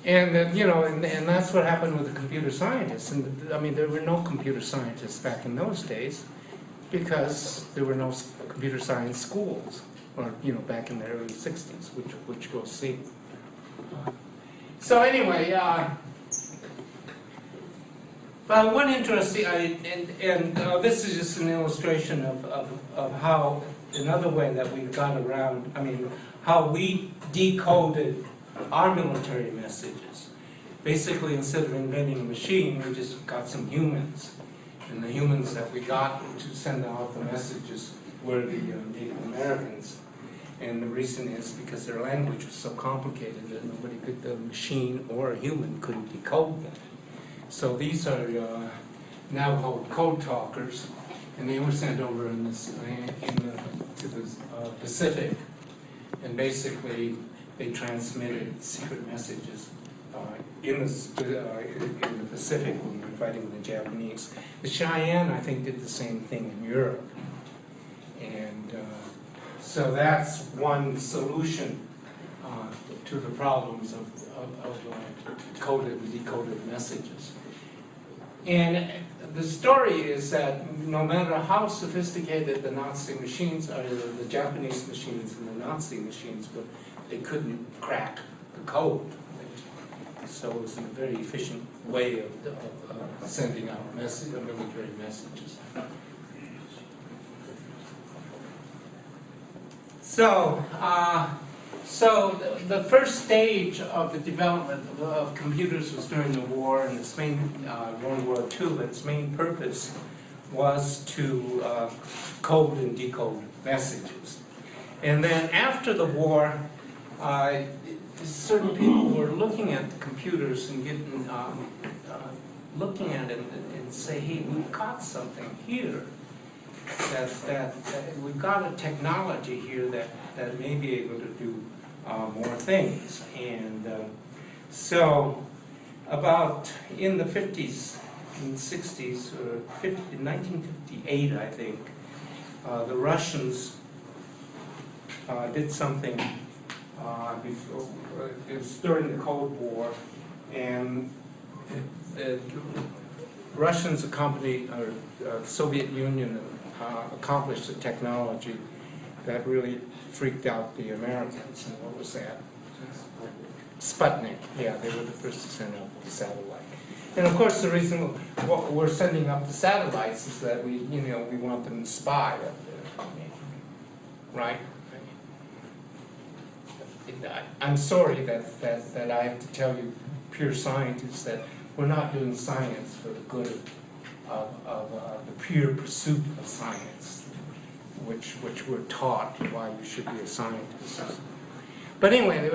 And you know, and that's what happened with the computer scientists. And I mean, there were no computer scientists back in those days because there were no computer science schools, or you know, back in the early '60s, which we'll see. So anyway, well, one interesting, this is just an illustration of how another way that we got around. I mean, how we decoded our military messages. Basically, instead of inventing a machine, we just got some humans. And the humans that we got to send out the messages were the Native Americans. And the reason is because their language was so complicated that nobody could, the machine or a human couldn't decode them. So these are now called code talkers, and they were sent over to the Pacific. And basically, they transmitted secret messages in the Pacific when we were fighting with the Japanese. The Cheyenne, I think, did the same thing in Europe. And so that's one solution to the problems of coded and decoded messages. And the story is that no matter how sophisticated the Nazi machines are, the Japanese machines and the Nazi machines, but they couldn't crack the code. So it was a very efficient way of sending out military messages. So the first stage of the development of computers was during the war, and its main World War II. Its main purpose was to code and decode messages. And then after the war, certain people were looking at the computers and getting looking at it and say, hey, we've got something here. That we've got a technology here that may be able to do more things. And so about in the 50s and 60s, or in 1958, I think, the Russians did something before, it was during the Cold War, and the Russians accompanied, or the Soviet Union accomplished a technology that really freaked out the Americans. And what was that? Sputnik. Yeah, they were the first to send out the satellite. And of course, the reason we're sending up the satellites is that we want them to spy up there, right? I'm sorry that I have to tell you, pure scientists, that we're not doing science for the good of the pure pursuit of science, which we're taught why you should be a scientist. But anyway,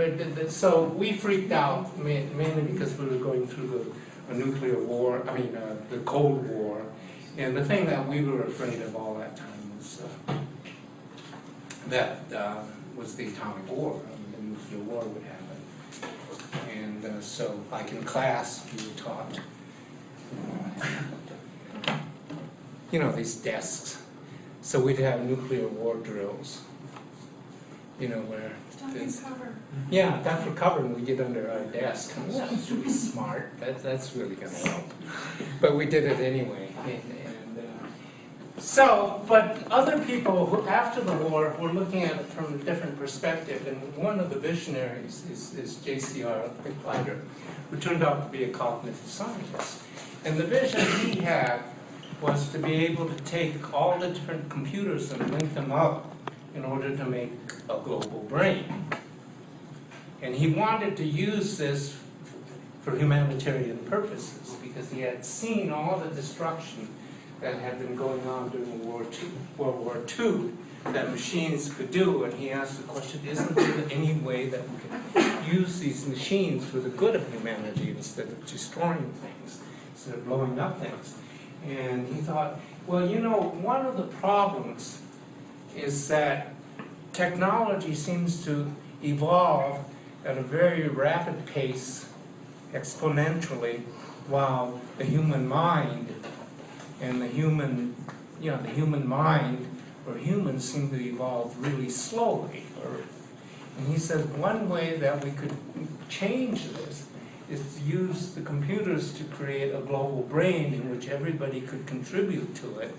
so we freaked out mainly because we were going through a nuclear war, the Cold War, and the thing that we were afraid of all that time was the atomic war. The nuclear war would happen. And so, like in class, we were taught, these desks. So we'd have nuclear war drills. you know, where this, cover. yeah, that's for covering we get under our desk. Well, that's really smart. That's really gonna help. But we did it anyway. But other people who, after the war, were looking at it from a different perspective. And one of the visionaries is J.C.R. Reid, who turned out to be a cognitive scientist. And the vision he had was to be able to take all the different computers and link them up in order to make a global brain. And he wanted to use this for humanitarian purposes because he had seen all the destruction that had been going on during World War II that machines could do. And he asked the question, isn't there any way that we could use these machines for the good of humanity instead of destroying things, instead of blowing up things? And he thought, well, you know, one of the problems is that technology seems to evolve at a very rapid pace, exponentially, while the human mind and the human mind or humans seem to evolve really slowly. And he said one way that we could change this is to use the computers to create a global brain in which everybody could contribute to it.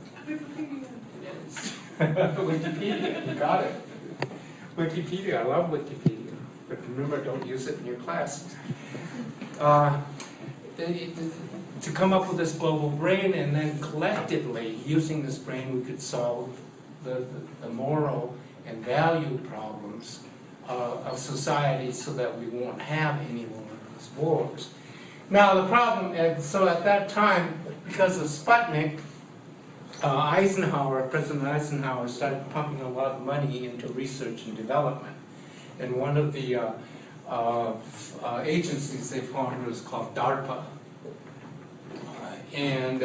Wikipedia, you got it. Wikipedia, I love Wikipedia. But remember, don't use it in your classes. To come up with this global brain, and then collectively, using this brain, we could solve the moral and value problems of society so that we won't have any more of these wars. Now the problem, so at that time, because of Sputnik, President Eisenhower started pumping a lot of money into research and development. And one of the agencies they formed was called DARPA. And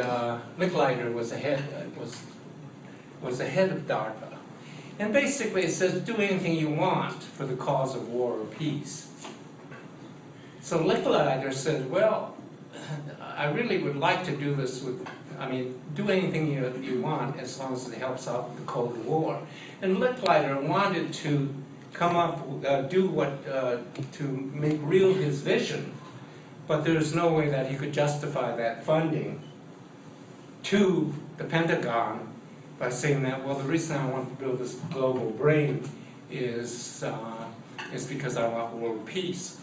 Licklider was the head of DARPA. And basically it says, do anything you want for the cause of war or peace. So Licklider said, well, I really would like to do this do anything you want as long as it helps out with the Cold War. And Licklider wanted to come up, to make real his vision, but there's no way that he could justify that funding to the Pentagon by saying that, well, the reason I want to build this global brain is because I want world peace,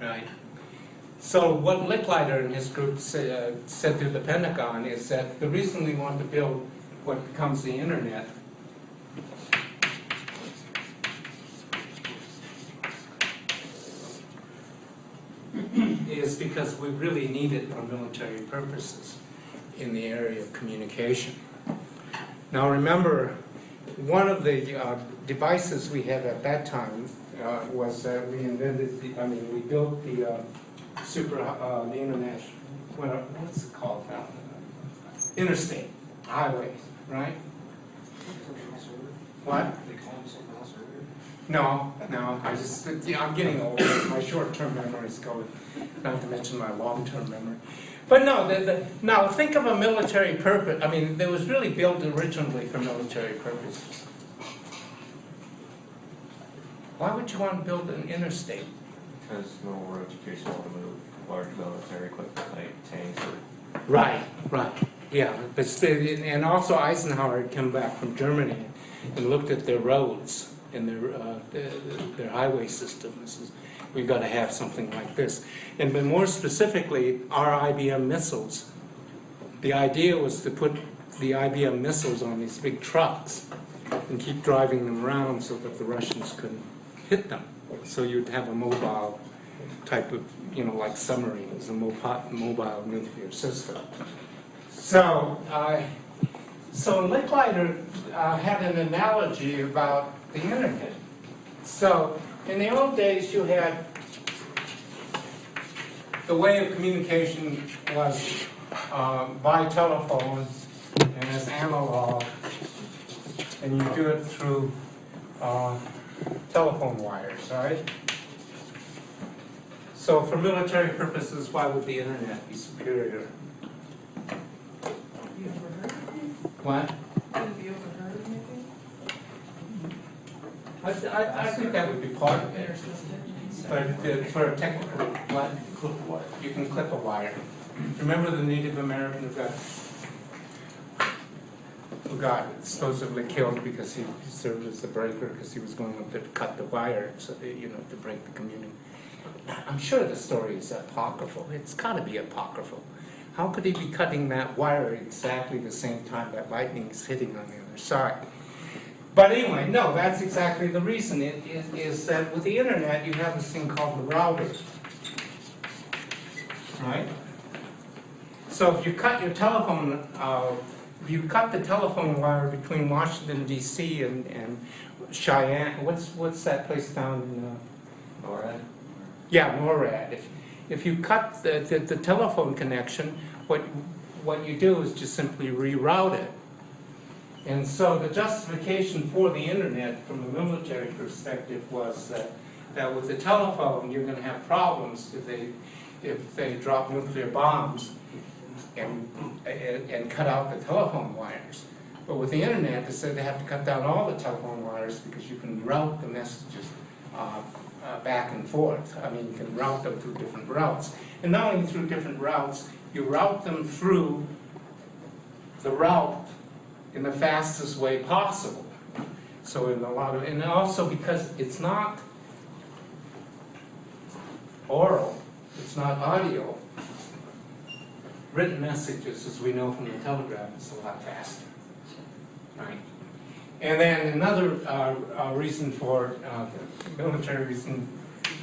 right? So what Licklider and his group said to the Pentagon is that the reason we want to build what becomes the internet is because we really need it for military purposes in the area of communication. Now remember, one of the devices we had at that time was that we built the the international, what's it called now? Interstate highway, right? What? No, I'm getting older. My short-term memory is going, not to mention my long-term memory. But no, now think of a military purpose. It was really built originally for military purposes. Why would you want to build an interstate? Because no roads are too small to move large military equipment like tanks or... Right, Yeah, and also Eisenhower had come back from Germany and looked at their roads and their highway systems. We've got to have something like this. And but more specifically, our IBM missiles. The idea was to put the IBM missiles on these big trucks and keep driving them around so that the Russians couldn't hit them. So you'd have a mobile type of, like submarines, a mobile nuclear system. So Licklider had an analogy about the internet. So in the old days, you had the way of communication was by telephone and as analog, and you do it through telephone wires, right? So for military purposes, why would the internet be superior? You ever heard of it? What? Have you ever heard of anything? I think that would be part of it. But for a technical, what? You can clip a wire. Remember the Native American who got supposedly killed because he served as a breaker because he was going up there to cut the wire, so that, you know, to break the community. I'm sure the story is apocryphal. It's got to be apocryphal. How could he be cutting that wire exactly the same time that lightning is hitting on the other side? But anyway, no, that's exactly the reason. It is that with the internet, you have this thing called the router, right? So if you cut your telephone, if you cut the telephone wire between Washington D.C. and Cheyenne, what's that place down in? NORAD? Yeah, NORAD. If you cut the telephone connection, what you do is just simply reroute it. And so the justification for the internet from a military perspective was that with the telephone you're going to have problems if they drop nuclear bombs and cut out the telephone wires. But with the internet, they said they have to cut down all the telephone wires because you can route the messages back and forth. I mean, you can route them through different routes. And not only through different routes, you route them through the route in the fastest way possible. So in a lot of, and also because it's not oral, it's not audio, written messages, as we know from the telegraph, is a lot faster, right? And then another reason for, military reason,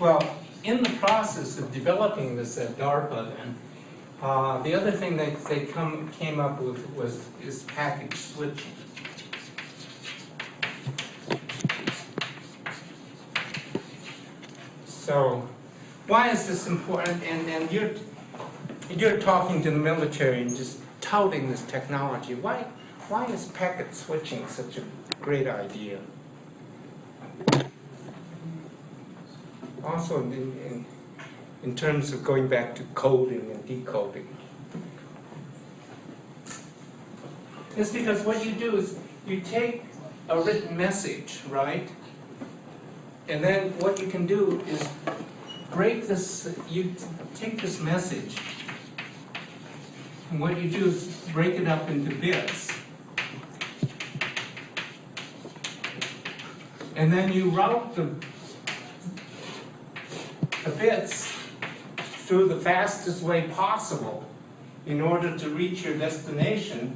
well, in the process of developing this at DARPA then, the other thing that they came up with is package switching. So, why is this important? And you're talking to the military and just touting this technology. Why is packet switching such a great idea? Also, in terms of going back to coding and decoding. It's because what you do is you take a written message, right? And then what you can do is break this, you take this message, and what you do is break it up into bits. And then you route the bits through the fastest way possible in order to reach your destination.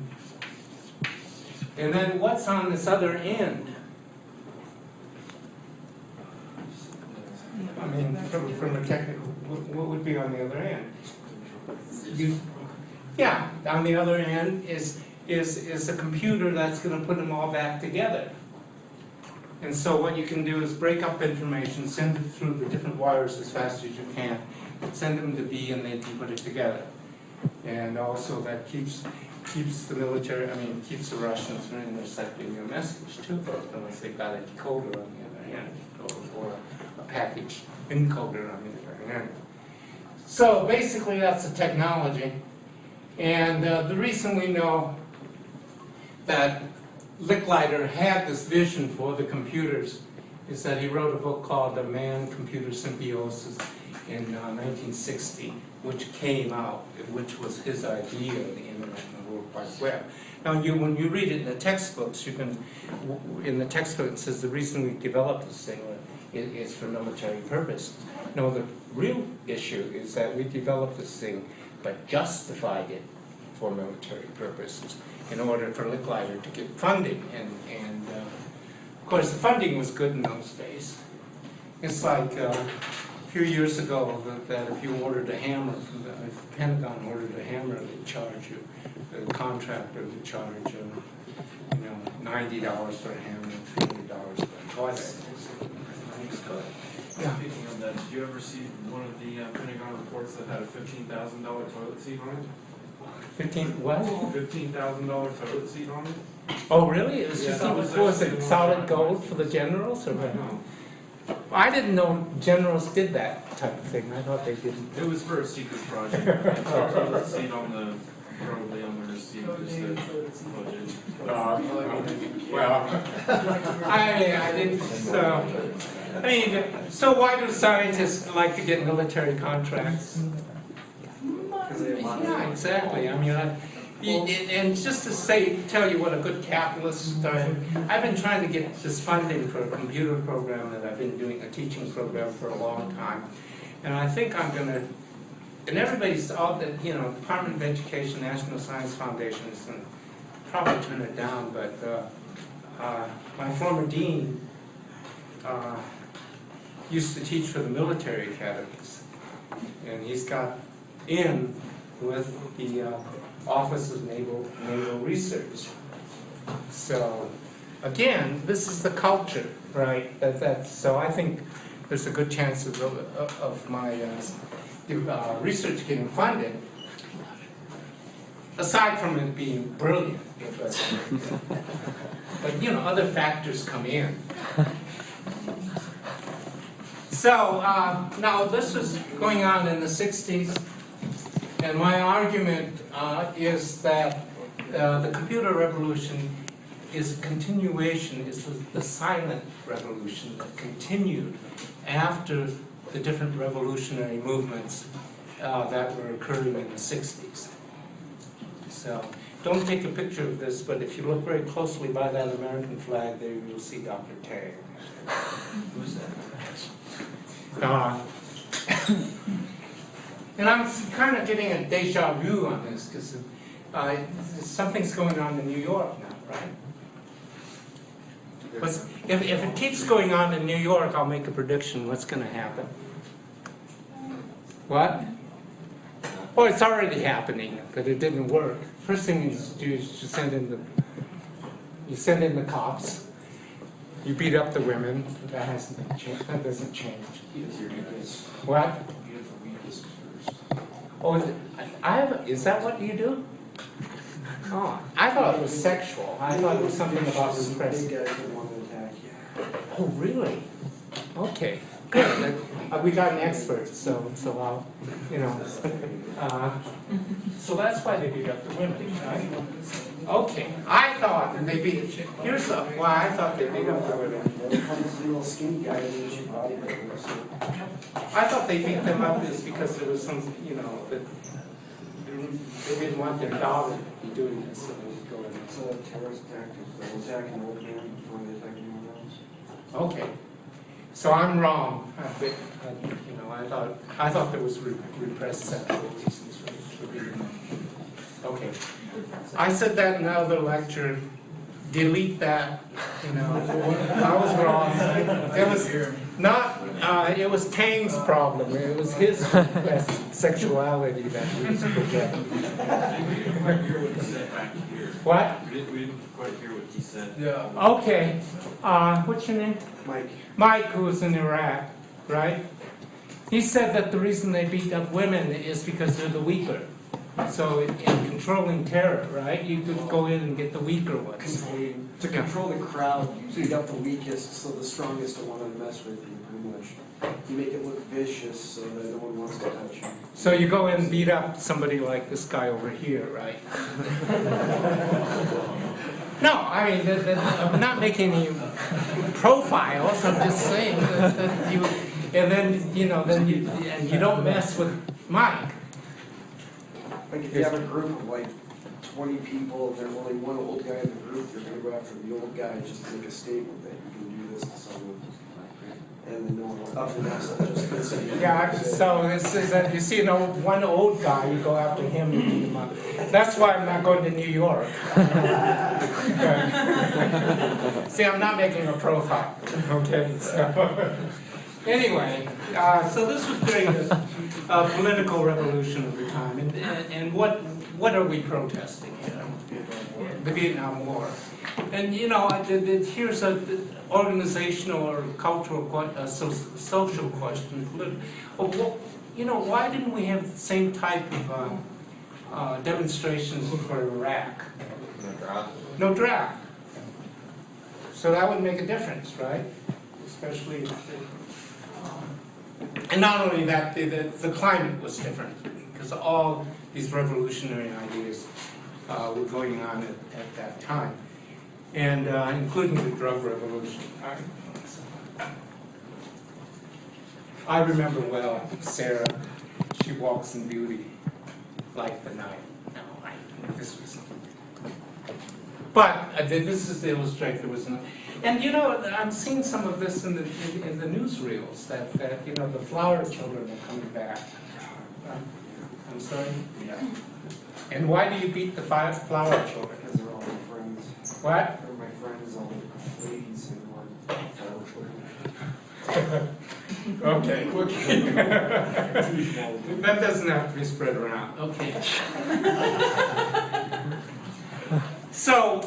And then what's on this other end? I mean, from a technical, what would be on the other end? Yeah, on the other end is a computer that's going to put them all back together. And so what you can do is break up information, send it through the different wires as fast as you can, send them to B, and they can put it together. And also that keeps the military, I mean, keeps the Russians from intercepting your message too, unless they've got a decoder on the other end, or a package encoder on the other end. So basically that's the technology. And the reason we know that Licklider had this vision for the computers is that he wrote a book called The Man-Computer Symbiosis in 1960, which came out, which was his idea of the Internet and the World Wide Web. Now, when you read it in the textbooks, you can, in the textbook it says the reason we developed this thing is for military purposes. No, the real issue is that we developed this thing but justified it for military purposes in order for Licklider to get funding. And of course, the funding was good in those days. It's like a few years ago that if you ordered a hammer, if the Pentagon ordered a hammer, they'd charge you, the contractor would charge you, $90 for a hammer, $300 for a toilet. Yeah. Speaking of that, did you ever see one of the Pentagon reports that had a $15,000 toilet seat on it? 15 what? $15,000 toilet seat on it? Oh, really? It was Yeah, 15, that was it solid gold for the generals, or what? I didn't know generals did that type of thing. I thought they didn't. It was for a secret project. A toilet seat on the probably on the receipt, just a budget. Well, I didn't, I mean, so why do scientists like to get military contracts? Yeah, exactly, I mean, and just to tell you what a good capitalist I am, I've been trying to get this funding for a computer program that I've been doing, a teaching program for a long time. And I think I'm gonna, and everybody's, all the, Department of Education, National Science Foundation is gonna probably turn it down, but my former dean used to teach for the military academies. And he's got in with the Office of Naval Research. So, again, this is the culture, right? So I think there's a good chance of my research getting funded, aside from it being brilliant. But other factors come in. So, now this was going on in the 60s. And my argument is that the computer revolution is a continuation, is the silent revolution that continued after the different revolutionary movements that were occurring in the 60s. So, don't take a picture of this, but if you look very closely by that American flag there, you'll see Dr. Tang. Who's that? And I'm kind of getting a deja vu on this, because something's going on in New York now, right? But if it keeps going on in New York, I'll make a prediction. What's going to happen? What? Oh, it's already happening, but it didn't work. First thing you do is you send in the cops. You beat up the women. That hasn't been changed. That doesn't change. What? Oh, is that what you do? Oh, I thought it was sexual. I thought it was something about repressing. Oh, really? Okay, good. We got an expert, so I'll, so that's why they beat up the women, right? Okay, I thought that they beat. Here's why I thought they beat up the women. I thought they beat them up is because there was some, that they didn't want their daughter to be doing this, so they would go in. It's a terrorist tactic, they're attacking old men before they attack anyone else. Okay, so I'm wrong. I thought there was repressed sexual reasons for beating them. Okay, I said that in another lecture. Delete that. I was wrong. It was not. It was Tang's problem. It was his sexuality that he was projecting. What? We didn't quite hear what he said. Yeah. Okay. What's your name? Mike. Mike, who was in Iraq, right? He said that the reason they beat up women is because they're the weaker. So in controlling terror, right, you could go in and get the weaker ones. To control the crowd, you beat up the weakest, so the strongest don't want to mess with you, pretty much. You make it look vicious so that no one wants to touch you. So you go in and beat up somebody like this guy over here, right? No, I mean, I'm not making any profiles, I'm just saying that you, and then, you don't mess with Mike. Like if you have a group of like 20 people and there's only one old guy in the group, you're going to go after the old guy just to make a statement that you can do this to someone. And then no one up and just yeah, so this is that you see one old guy, you go after him and beat him up. That's why I'm not going to New York. See, I'm not making a profile. Okay. So, anyway, so this was during the political revolution of the time, and what are we protesting here? The Vietnam War. And here's an organizational or cultural, social question. Why didn't we have the same type of demonstrations for Iraq? No draft. So that would make a difference, right? Especially, and not only that, the climate was different because all these revolutionary ideas were going on at that time, and including the drug revolution. I remember well Sarah. She walks in beauty like the night. No, this was. But this is to illustrate there was no. And you know, I'm seeing some of this in the newsreels that you know the flower children are coming back. I'm sorry. Yeah. And why do you beat the flower children? Because they're all my friends. What? They're my friends, all the ladies who want flower children. Okay. That doesn't have to be spread around. Okay. So,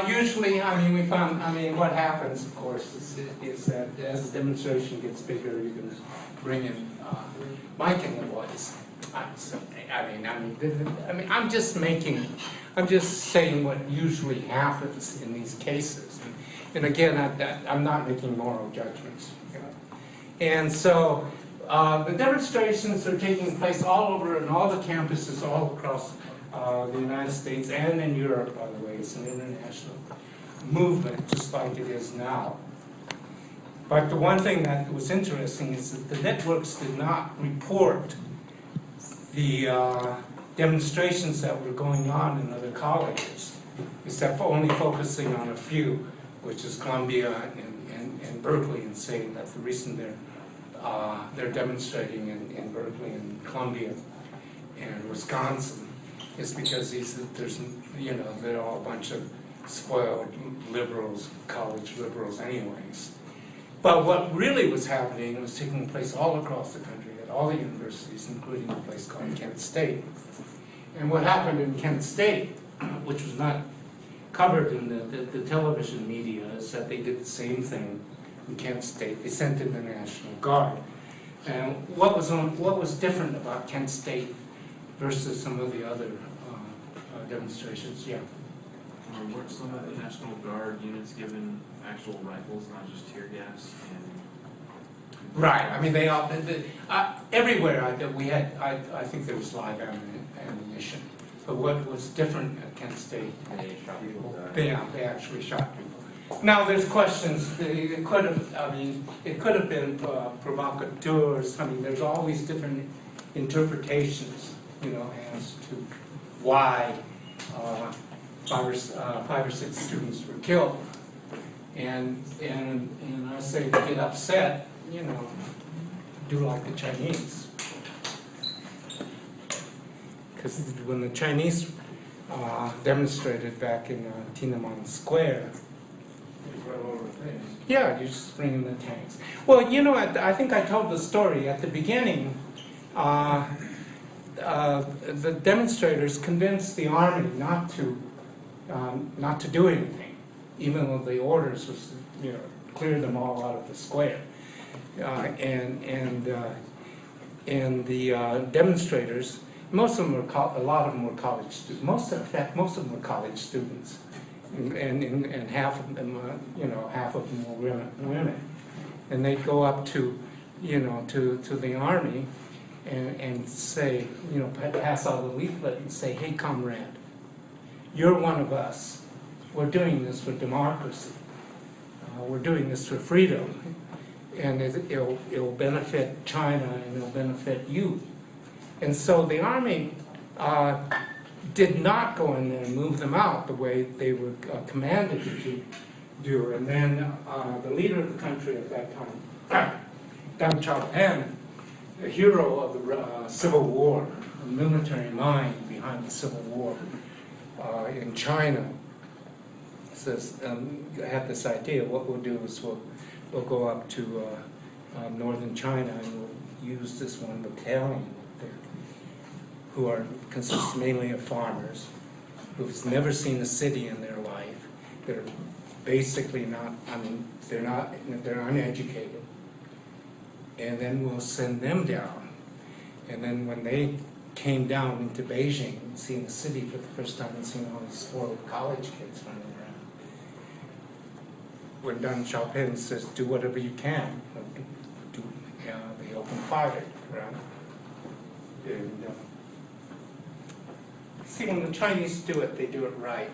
usually, I mean, we found, I mean, what happens, of course, is that as the demonstration gets bigger, you can bring in Mike and the boys. I'm just saying what usually happens in these cases. And again, I'm not making moral judgments. You know? And so, the demonstrations are taking place all over in all the campuses all across the United States and in Europe, by the way. It's an international movement, just like it is now. But the one thing that was interesting is that the networks did not report the demonstrations that were going on in other colleges, except for only focusing on a few, which is Columbia and Berkeley, and saying that the reason they're demonstrating in Berkeley and Columbia and Wisconsin is because they're all a bunch of spoiled liberals, college liberals anyways. But what really was happening was taking place all across the country at all the universities, including a place called Kent State. And what happened in Kent State, which was not covered in the television media, is that they did the same thing in Kent State. They sent in the National Guard. And what was different about Kent State versus some of the other demonstrations? Yeah. Weren't some of the National Guard units given actual rifles, not just tear gas? Right. I mean, they all everywhere we had. I think there was live ammunition. But what was different at Kent State? They shot people. They actually shot people. Now there's questions. It could have. I mean, it could have been provocateurs. I mean, there's always different interpretations, you know, as to why 5 or 6 students were killed. And I say, to get upset, you know, do like the Chinese. Because when the Chinese demonstrated back in Tiananmen Square, yeah, you just bring in the tanks. Well, you know, I think I told the story at the beginning. The demonstrators convinced the army not to do anything, even though the orders was, you know, clear them all out of the square. And the demonstrators, most of them were a lot of them were college students. In fact, most of them were college students, and half of them, you know, half of them were women. And they'd go up to, you know, to the army, and say, you know, pass out a leaflet and say, hey, comrade, you're one of us. We're doing this for democracy. We're doing this for freedom. And it'll benefit China and it'll benefit you. And so the army did not go in there and move them out the way they were commanded to do. And then the leader of the country at that time, Deng Xiaoping, the hero of the Civil War, the military mind behind the Civil War in China, says, had this idea. What we'll do is we'll go up to northern China and we'll use this one battalion there, who consists mainly of farmers, who've never seen a city in their life. They're basically not. I mean, they're uneducated. And then we'll send them down. And then when they came down into Beijing and seen the city for the first time and seen all these spoiled college kids running around, when Deng Xiaoping says, do whatever you can, they open fire, right? And See, when the Chinese do it, they do it right.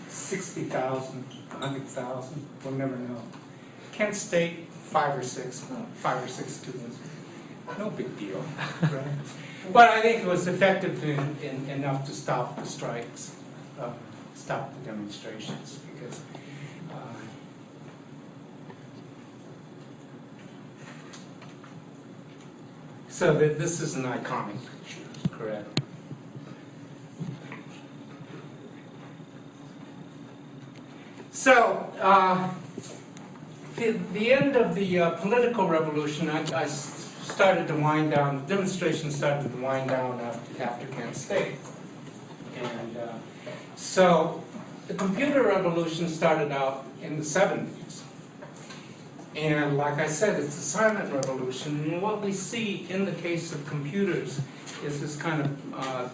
60,000, 100,000, we'll never know. Kent State, 5 or 6 students. No big deal, right? But I think it was effective enough to stop the strikes, stop the demonstrations, because so that this is an iconic picture, correct? So, the end of the political revolution, I started to wind down, the demonstration started to wind down after Kent State. And so, the computer revolution started out in the 70s. And like I said, it's a silent revolution. And what we see in the case of computers is this kind of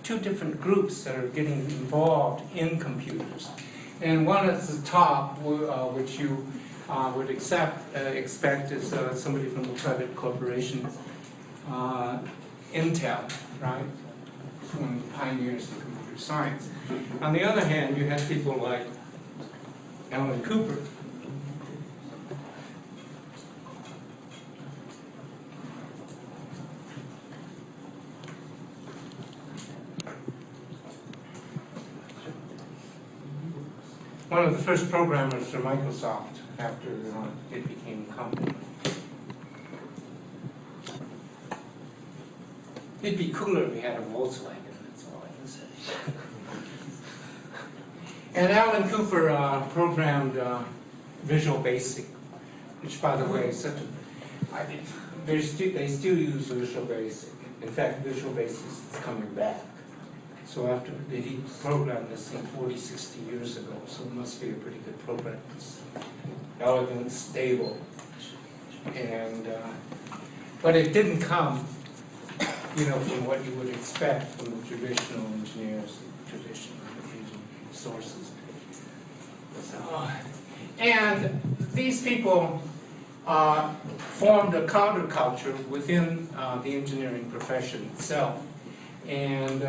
two different groups that are getting involved in computers. And one at the top, which you would expect is somebody from the private corporation, Intel, right? One of the pioneers in computer science. On the other hand, you had people like Alan Cooper. One of the first programmers for Microsoft after it became a company. It'd be cooler if we had a Volkswagen, that's all I can say. And Alan Cooper programmed Visual Basic, which by the way is such a, they still use Visual Basic. In fact, Visual Basic is coming back. So after he programmed this thing 40, 60 years ago, so it must be a pretty good program. It's elegant, stable, and but it didn't come, from what you would expect from the traditional engineers, traditional sources. So, and these people formed a counterculture within the engineering profession itself, and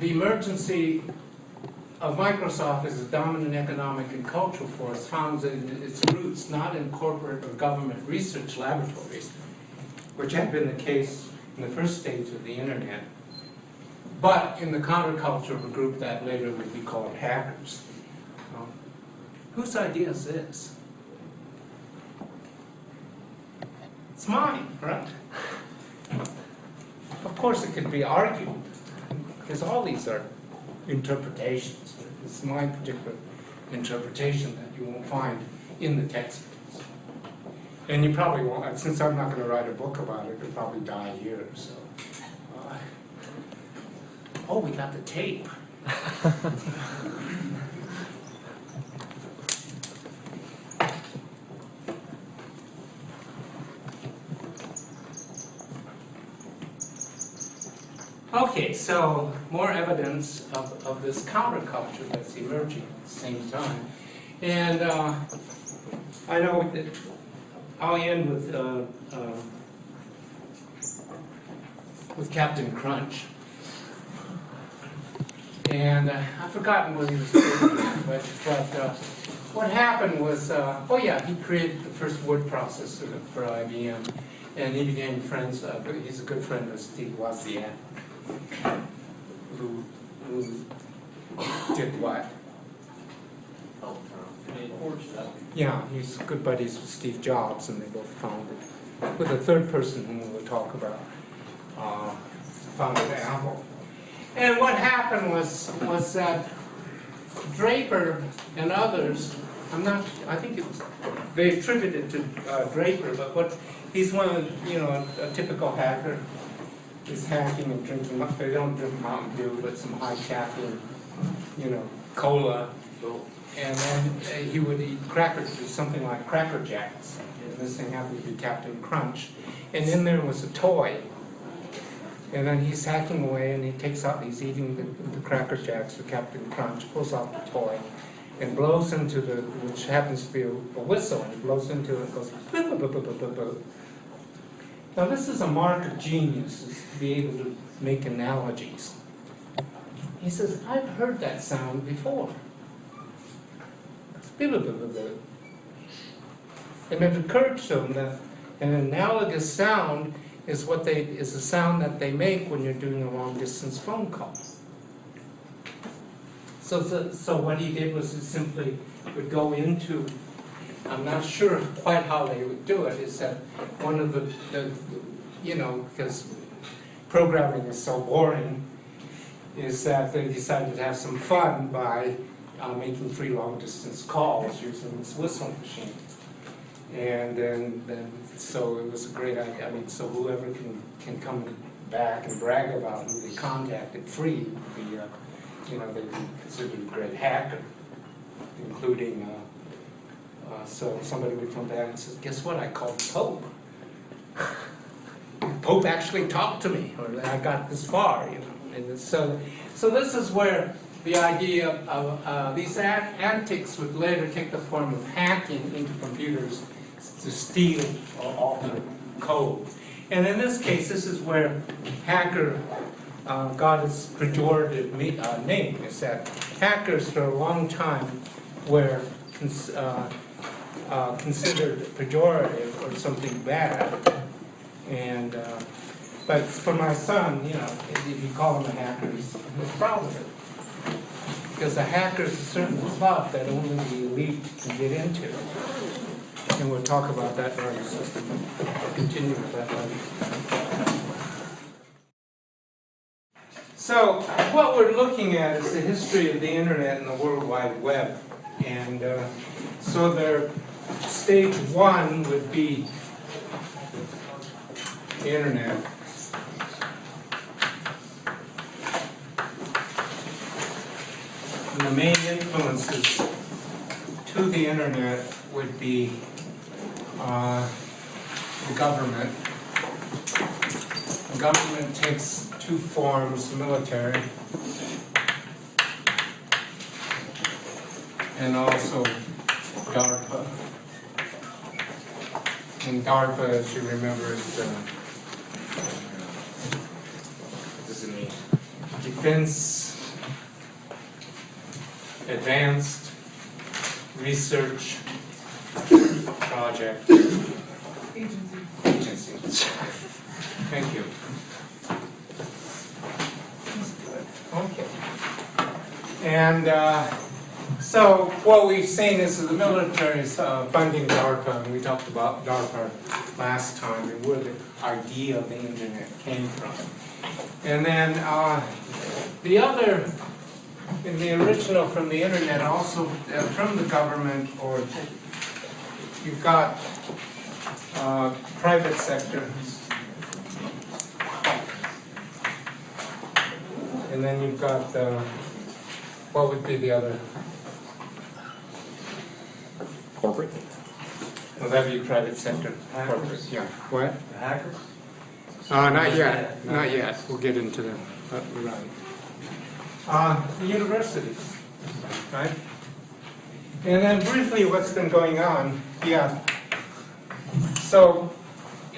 the emergency of Microsoft as a dominant economic and cultural force found its roots not in corporate or government research laboratories, which had been the case in the first stage of the internet, but in the counterculture of a group that later would be called hackers. Whose idea is this? It's mine, right? Of course it could be argued, because all these are interpretations. It's my particular interpretation that you won't find in the textbooks. And you probably won't, since I'm not going to write a book about it, it'll probably die here, so. Oh, we got the tape. Okay, so more evidence of this counterculture that's emerging at the same time. And I know that I'll end with Captain Crunch. And I've forgotten what he was doing, but what happened was, he created the first word processor for IBM, and he became friends, he's a good friend of Steve Wozniak, who did what? Yeah, he's good buddies with Steve Jobs, and they both founded, with a third person whom we'll talk about, founded Apple. And what happened was that Draper and others, I think they attributed to Draper, but he's one of a typical hacker. Is hacking and drinking, they don't drink Mountain Dew, but some high caffeine, cola. And then he would eat crackers, something like Cracker Jacks. And this thing happened to be Captain Crunch. And in there was a toy. And then he's hacking away and he takes out, he's eating the Cracker Jacks for Captain Crunch, pulls out the toy, and blows into which happens to be a whistle, and he blows into it and goes, Now this is a mark of genius, is to be able to make analogies. He says, I've heard that sound before. And it occurred to him that an analogous sound is a sound that they make when you're doing a long distance phone call. So what he did was he simply would go into, I'm not sure quite how they would do it, is that one of the because programming is so boring, is that they decided to have some fun by making 3 long distance calls using this whistle machine. And then so it was a great idea. I mean, so whoever can come back and brag about who they contacted free would be, they'd be considered a great hacker, including, so somebody would come back and says, guess what, I called Pope. Pope actually talked to me, or I got this far, And so this is where the idea of these antics would later take the form of hacking into computers to steal all the code. And in this case, this is where hacker got its pejorative name, is that hackers for a long time were considered pejorative or something bad. And but for my son, if you call him a hacker, he's proud of it. Because a hacker is a certain club that only the elite can get into. And we'll talk about that in our system. Continue with that later. So what we're looking at is the history of the internet and the World Wide Web. And so their stage 1 would be the internet. And the main influences to the internet would be the government. The government takes 2 forms, military and also DARPA. And DARPA, as you remember, is Defense Advanced Research Project Agency. Thank you. Okay. And so what we've seen is that the military is funding DARPA, and we talked about DARPA last time and where the idea of the internet came from. And then the other, in the original from the internet, also from the government, or you've got private sector, and then you've got what would be the other? Corporate? Well, that'd be private sector. Corporate, yeah. What? The hackers? Not yet. Not yet. We'll get into them. The universities, right? And then briefly, what's been going on? Yeah. So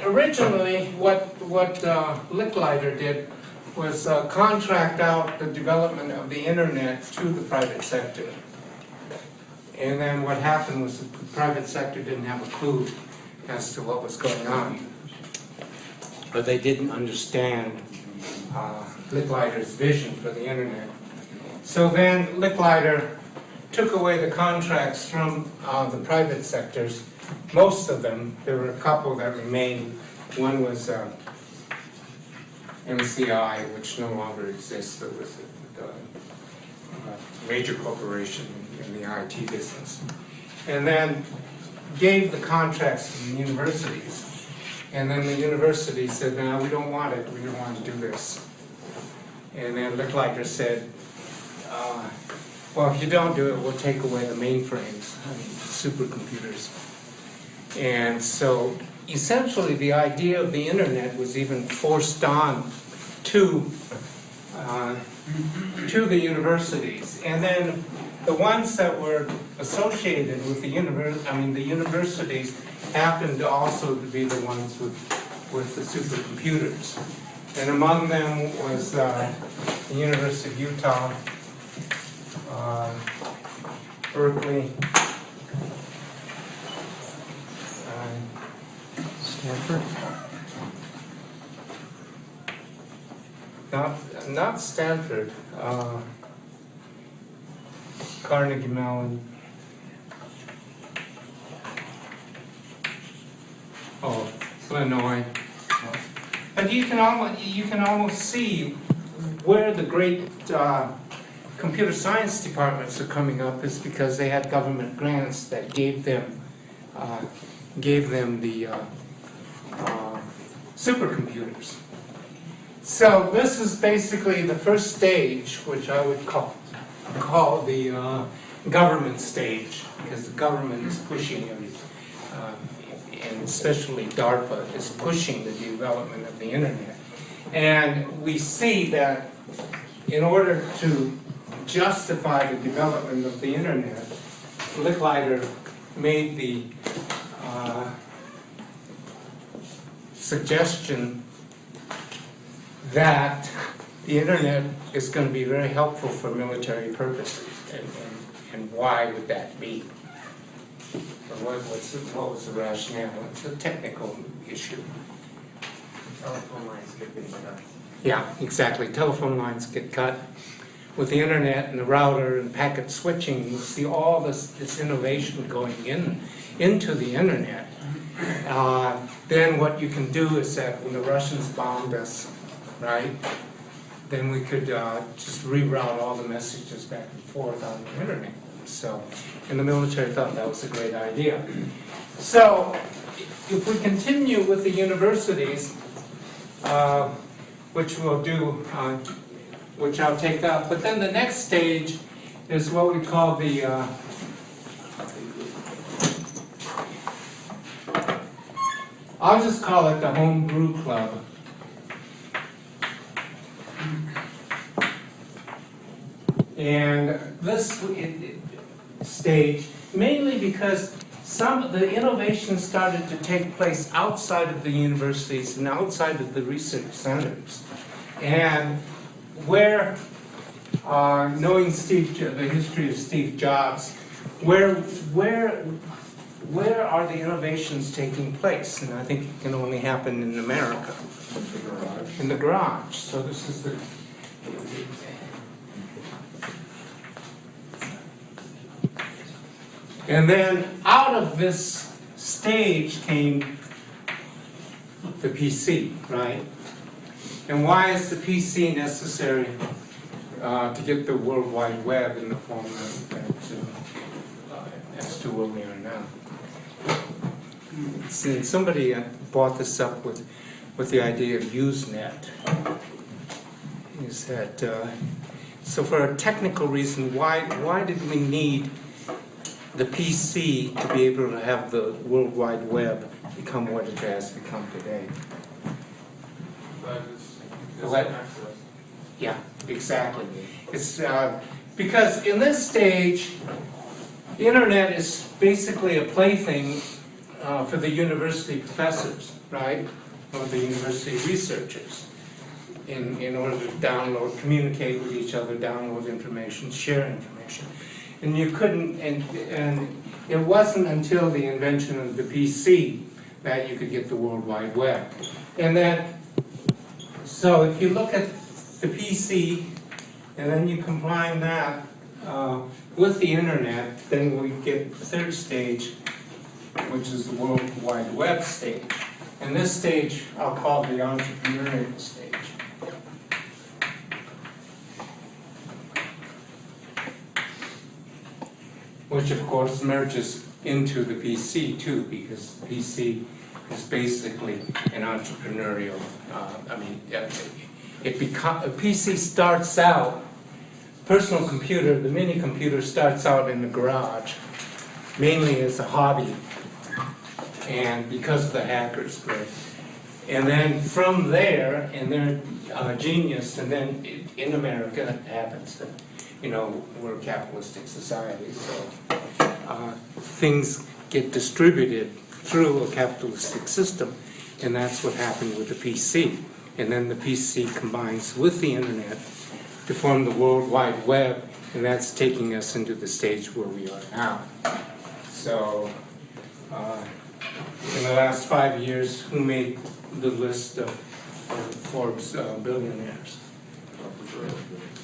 originally, what Licklider did was contract out the development of the internet to the private sector. And then what happened was the private sector didn't have a clue as to what was going on. But they didn't understand Licklider's vision for the internet. So then Licklider took away the contracts from the private sectors, most of them. There were a couple that remained. One was MCI, which no longer exists, but was a major corporation in the IT business. And then gave the contracts to the universities. And then the university said, no, we don't want it. We don't want to do this. And then Licklider said, well, if you don't do it, we'll take away the mainframes, supercomputers. And so essentially the idea of the internet was even forced on to the universities. And then the ones that were associated with the universities happened to also be the ones with with the supercomputers. And among them was the University of Utah, Berkeley, Stanford? Not Stanford, Carnegie Mellon. Oh, Illinois. But you can almost see where the great computer science departments are coming up is because they had government grants that gave them the supercomputers. So this is basically the first stage, which I would call the government stage, because the government is pushing everything. And especially DARPA is pushing the development of the internet. And we see that in order to justify the development of the internet, Licklider made the suggestion that the internet is going to be very helpful for military purposes. And why would that be? What was the rationale? It's a technical issue. Telephone lines get cut. Yeah, exactly. Telephone lines get cut. With the internet and the router and packet switching, you see all this innovation going into the internet. Then what you can do is that when the Russians bombed us, right, then we could just reroute all the messages back and forth on the internet. So, and the military thought that was a great idea. So, if we continue with the universities, which we'll do, which I'll take up, but then the next stage is what we call the I'll just call it the Home Brew Club. And this stage, mainly because some of the innovations started to take place outside of the universities and outside of the research centers. And where, knowing the history of Steve Jobs, where are the innovations taking place? And I think it can only happen in America. In the garage. So this is the and then out of this stage came the PC, right? And why is the PC necessary to get the World Wide Web in the form as to where we are now? See, somebody brought this up with the idea of Usenet. Is that so? For a technical reason, why did we need the PC to be able to have the World Wide Web become what it has become today? Access. Yeah, exactly. It's because in this stage, the internet is basically a plaything for the university professors, right? Or the university researchers, in order to download, communicate with each other, download information, share information. And you couldn't, and it wasn't until the invention of the PC that you could get the World Wide Web. And then, so if you look at the PC, and then you combine that with the internet, then we get the third stage, which is the World Wide Web stage. And this stage I'll call the entrepreneurial stage. Which of course merges into the PC too, because the PC is basically an entrepreneurial, a PC starts out, personal computer, the mini computer starts out in the garage, mainly as a hobby, and because of the hackers group. And then from there, and they're genius, and then in America it happens that, we're a capitalistic society, so things get distributed through a capitalistic system. And that's what happened with the PC. And then the PC combines with the internet to form the World Wide Web, and that's taking us into the stage where we are now. So, in the last 5 years, who made the list of Forbes billionaires?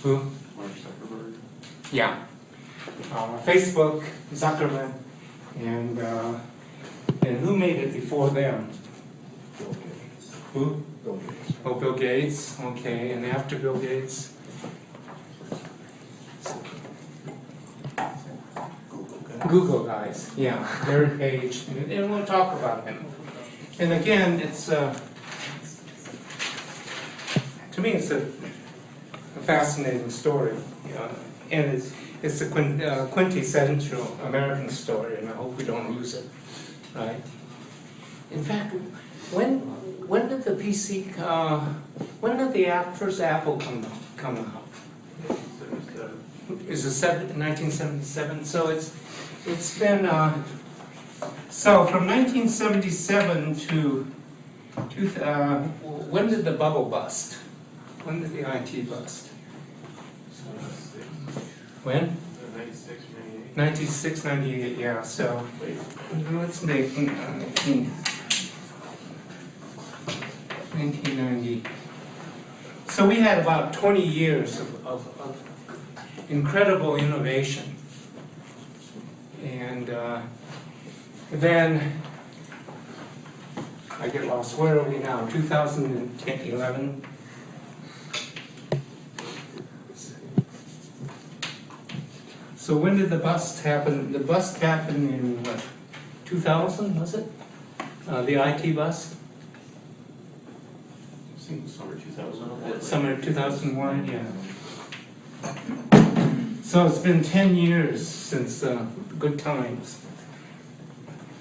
Who? Mark Zuckerberg. Yeah. Facebook, Zuckerberg, and who made it before them? Bill Gates. Who? Bill Gates. Oh, Bill Gates, okay, and after Bill Gates? Google guys, yeah, Larry Page, and we'll talk about him. And again, it's, to me, it's a fascinating story, you know, and it's a quintessential American story, and I hope we don't lose it, right? In fact, when did the PC, when did the first Apple come out? Is it 1977? So it's been, so from 1977 to, when did the bubble bust? When did the IT bust? When? 96, 98. 96, 98, yeah, so, let's make, 1990. So we had about 20 years of incredible innovation. And then, I get lost, where are we now? 2010, 11? So when did the bust happen? The bust happened in what, 2000, was it? The IT bust? Summer 2001. Summer of 2001, yeah. So it's been 10 years since good times.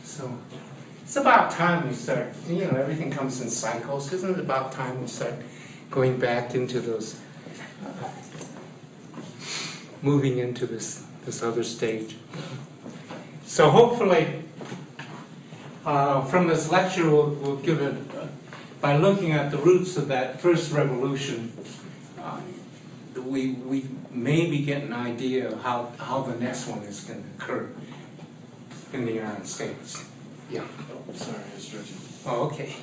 So it's about time we start, you know, everything comes in cycles. Isn't it about time we start going back into those, moving into this other stage? So hopefully, from this lecture, we'll give it, by looking at the roots of that first revolution, we maybe get an idea of how the next one is going to occur in the United States. Yeah. Oh, sorry, I was stretching. Oh, okay.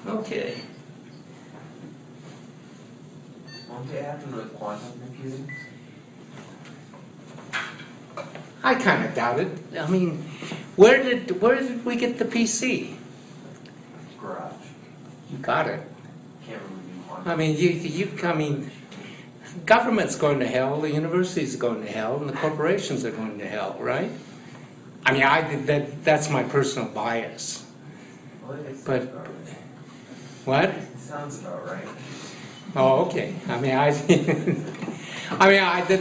Okay. Want to add with quantum computing? I kind of doubt it. I mean, where did we get the PC? Garage. You got it. Can't remember quantum. I mean, government's going to hell, the university's going to hell, and the corporations are going to hell, right? I mean, that's my personal bias. Well, it But, sounds about right. what? It sounds about right. Oh, okay. I mean,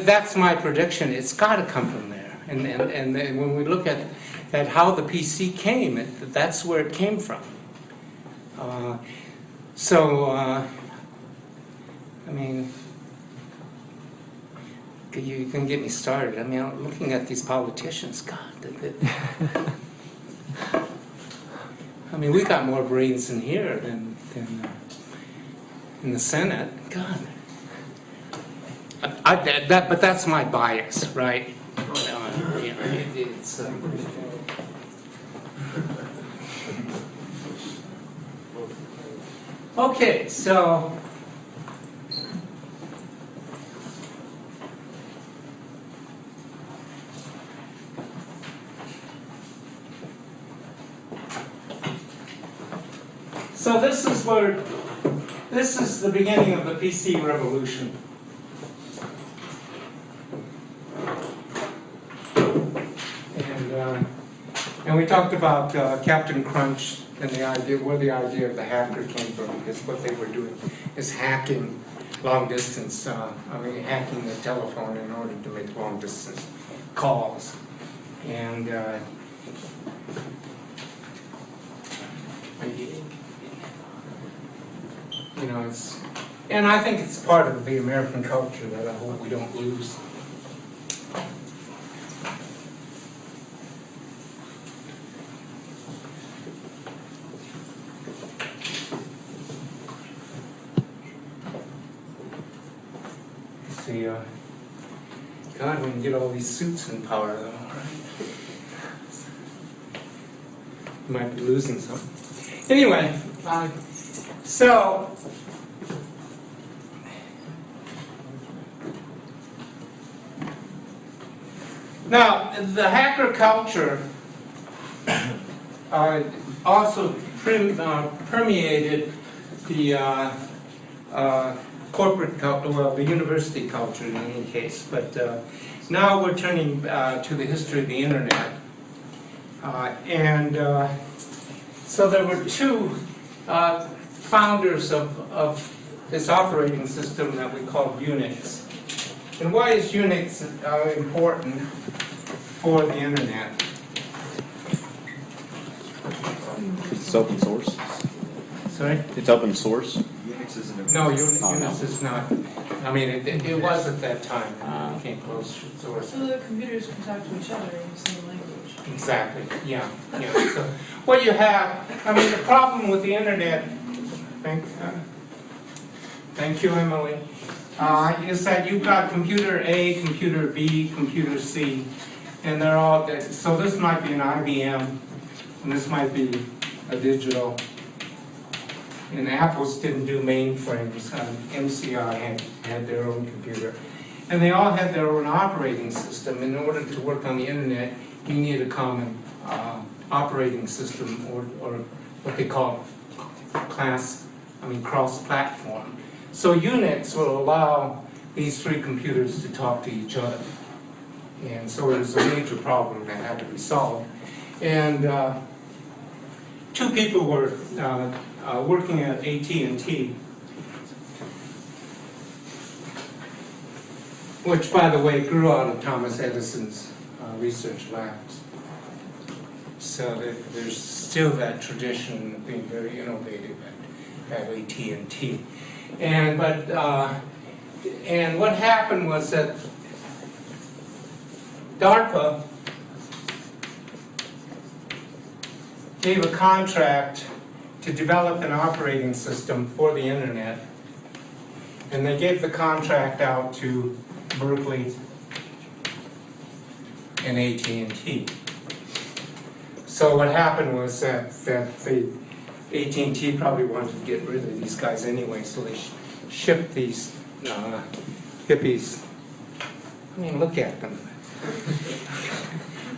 that's my prediction. It's got to come from there. And then when we look at how the PC came, that's where it came from. I mean, you can get me started. I mean, I'm looking at these politicians, God. I mean, we got more brains in here than in the Senate. God. But that's my bias, right? It's, okay, so this is the beginning of the PC revolution. And we talked about Captain Crunch and where the idea of the hacker came from, because what they were doing is hacking long distance, hacking the telephone in order to make long distance calls. And you know, and I think it's part of the American culture that I hope we don't lose. the, God, we can get all these suits in power though, right? Might be losing some. Anyway, so now the hacker culture also permeated the corporate culture, well, the university culture in any case. But now we're turning to the history of the internet. So there were two founders of this operating system that we call Unix. And why is Unix important for the internet? It's open source. Sorry? It's open source. Unix isn't a. No, Unix, Oh, no. Unix is not. I mean, it was at that time. It became closed source. So the computers can talk to each other in the same language. Exactly, yeah. So what you have, I mean, the problem with the internet, thank you, Emily, is that you've got computer A, computer B, computer C, and they're all, so this might be an IBM, and this might be a digital. And Apple's didn't do mainframes, MCI had their own computer. And they all had their own operating system. In order to work on the internet, you need a common operating system, or what they call cross-platform. So Unix will allow these three computers to talk to each other. And so it was a major problem that had to be solved. And two people were working at AT&T, which, by the way, grew out of Thomas Edison's research labs. So there's still that tradition of being very innovative at AT&T. And what happened was that DARPA gave a contract to develop an operating system for the internet, and they gave the contract out to Berkeley and AT&T. So what happened was that AT&T probably wanted to get rid of these guys anyway, so they shipped these hippies. I mean, look at them.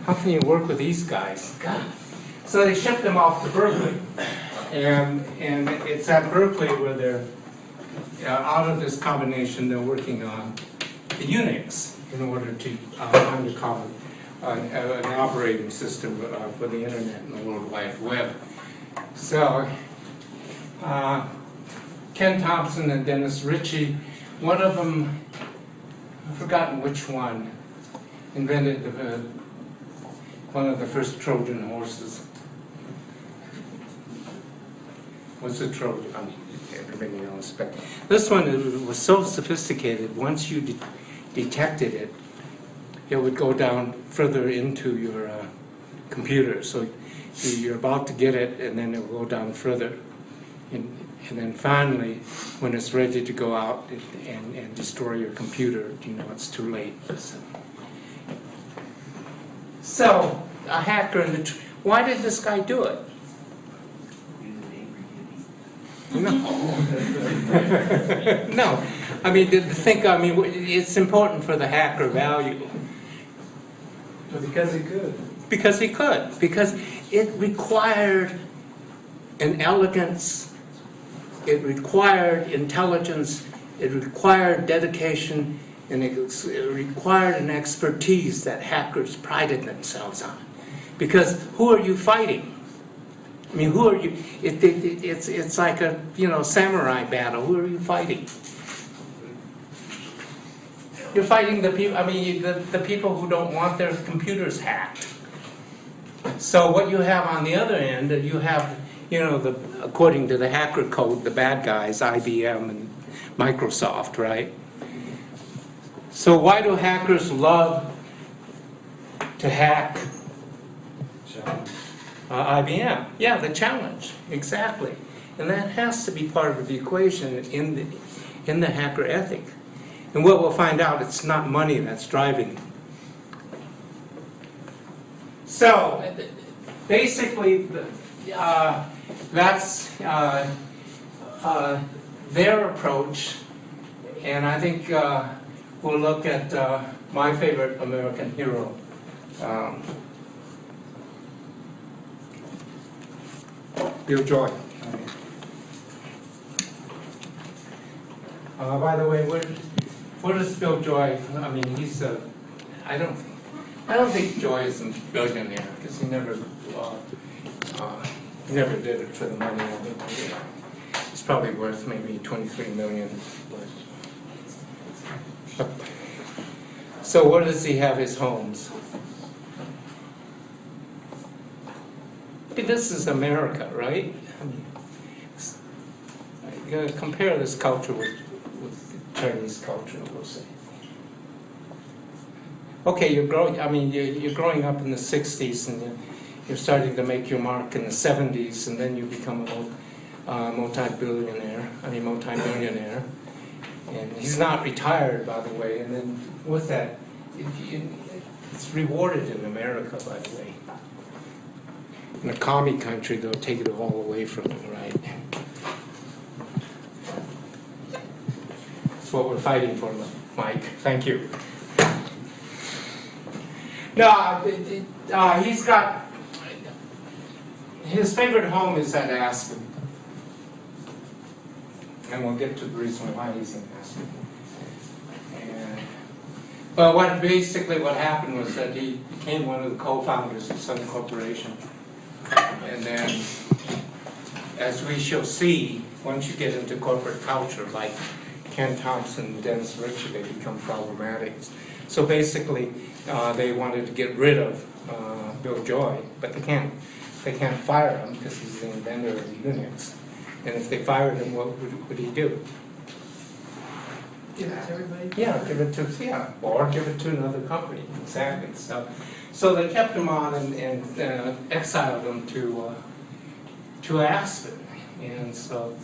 How can you work with these guys? God. So they shipped them off to Berkeley, and it's at Berkeley where they're, out of this combination, they're working on the Unix in order to find a common an operating system for the internet and the World Wide Web. So Ken Thompson and Dennis Ritchie, one of them, I've forgotten which one, invented one of the first Trojan horses. What's a Trojan? I mean, everybody knows, but this one was so sophisticated. Once you detected it, it would go down further into your computer. So you're about to get it, and then it will go down further. And then finally, when it's ready to go out and destroy your computer, you know it's too late. So a hacker, why did this guy do it? No. No. I mean, it's important for the hacker value. Because he could. Because he could. Because it required an elegance, it required intelligence, it required dedication, and it required an expertise that hackers prided themselves on. Because who are you fighting? I mean, who are you? It's like a samurai battle. Who are you fighting? You're fighting the people. I mean, the people who don't want their computers hacked. So what you have on the other end, you have according to the hacker code, the bad guys, IBM and Microsoft, right? So why do hackers love to hack? IBM, yeah, the challenge, exactly, and that has to be part of the equation in the hacker ethic. And what we'll find out, it's not money that's driving. So, basically, that's their approach, and I think we'll look at my favorite American hero. Bill Joy. By the way, what is Bill Joy? I mean, he's I don't think Joy is a billionaire because he never did it for the money. I think it's probably worth maybe 23 million. So where does he have his homes? This is America, right? I mean, you gotta compare this culture with Chinese culture, we'll say. Okay, you're growing up in the 60s, and you're starting to make your mark in the 70s, and then you become a multi-millionaire. And he's not retired, by the way, and then with that, it's rewarded in America, by the way. In a commie country, they'll take it all away from you, right? That's what we're fighting for, Mike. Thank you. No, he's got, his favorite home is at Aspen. And we'll get to the reason why he's in Aspen. But what happened was that he became one of the co-founders of Sun Corporation. And then, as we shall see, once you get into corporate culture, like Ken Thompson and Dennis Ritchie, they become problematic. So basically, they wanted to get rid of Bill Joy, but they can't fire him because he's the inventor of Unix. And if they fired him, what would he do? Give it to everybody? Yeah, or give it to another company. Exactly. So they kept him on and exiled him to Aspen. And so,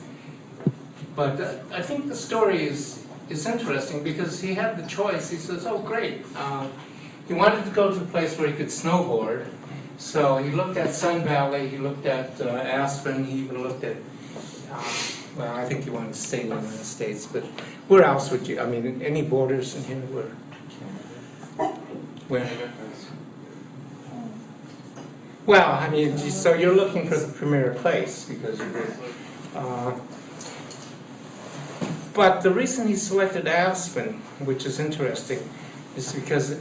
but I think the story is interesting because he had the choice. He says, "Oh, great." He wanted to go to a place where he could snowboard. So he looked at Sun Valley. He looked at Aspen. He even looked at. Well, I think he wanted to stay in the United States, but where else would you? I mean, any borders in here? Where? Well, I mean, so you're looking for the premier place because you're. But the reason he selected Aspen, which is interesting, is because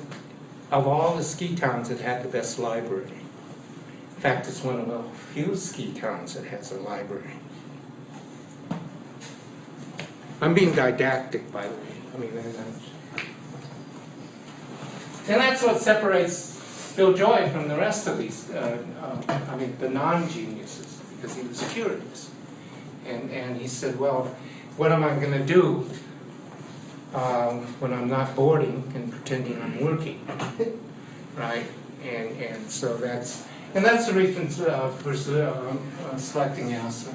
of all the ski towns, it had the best library. In fact, it's one of the few ski towns that has a library. I'm being didactic, by the way. I mean, and that's what separates Bill Joy from the rest of these, the non-geniuses, because he was curious. And he said, well, what am I going to do when I'm not boarding and pretending I'm working, right? And so that's the reason for selecting Aspen.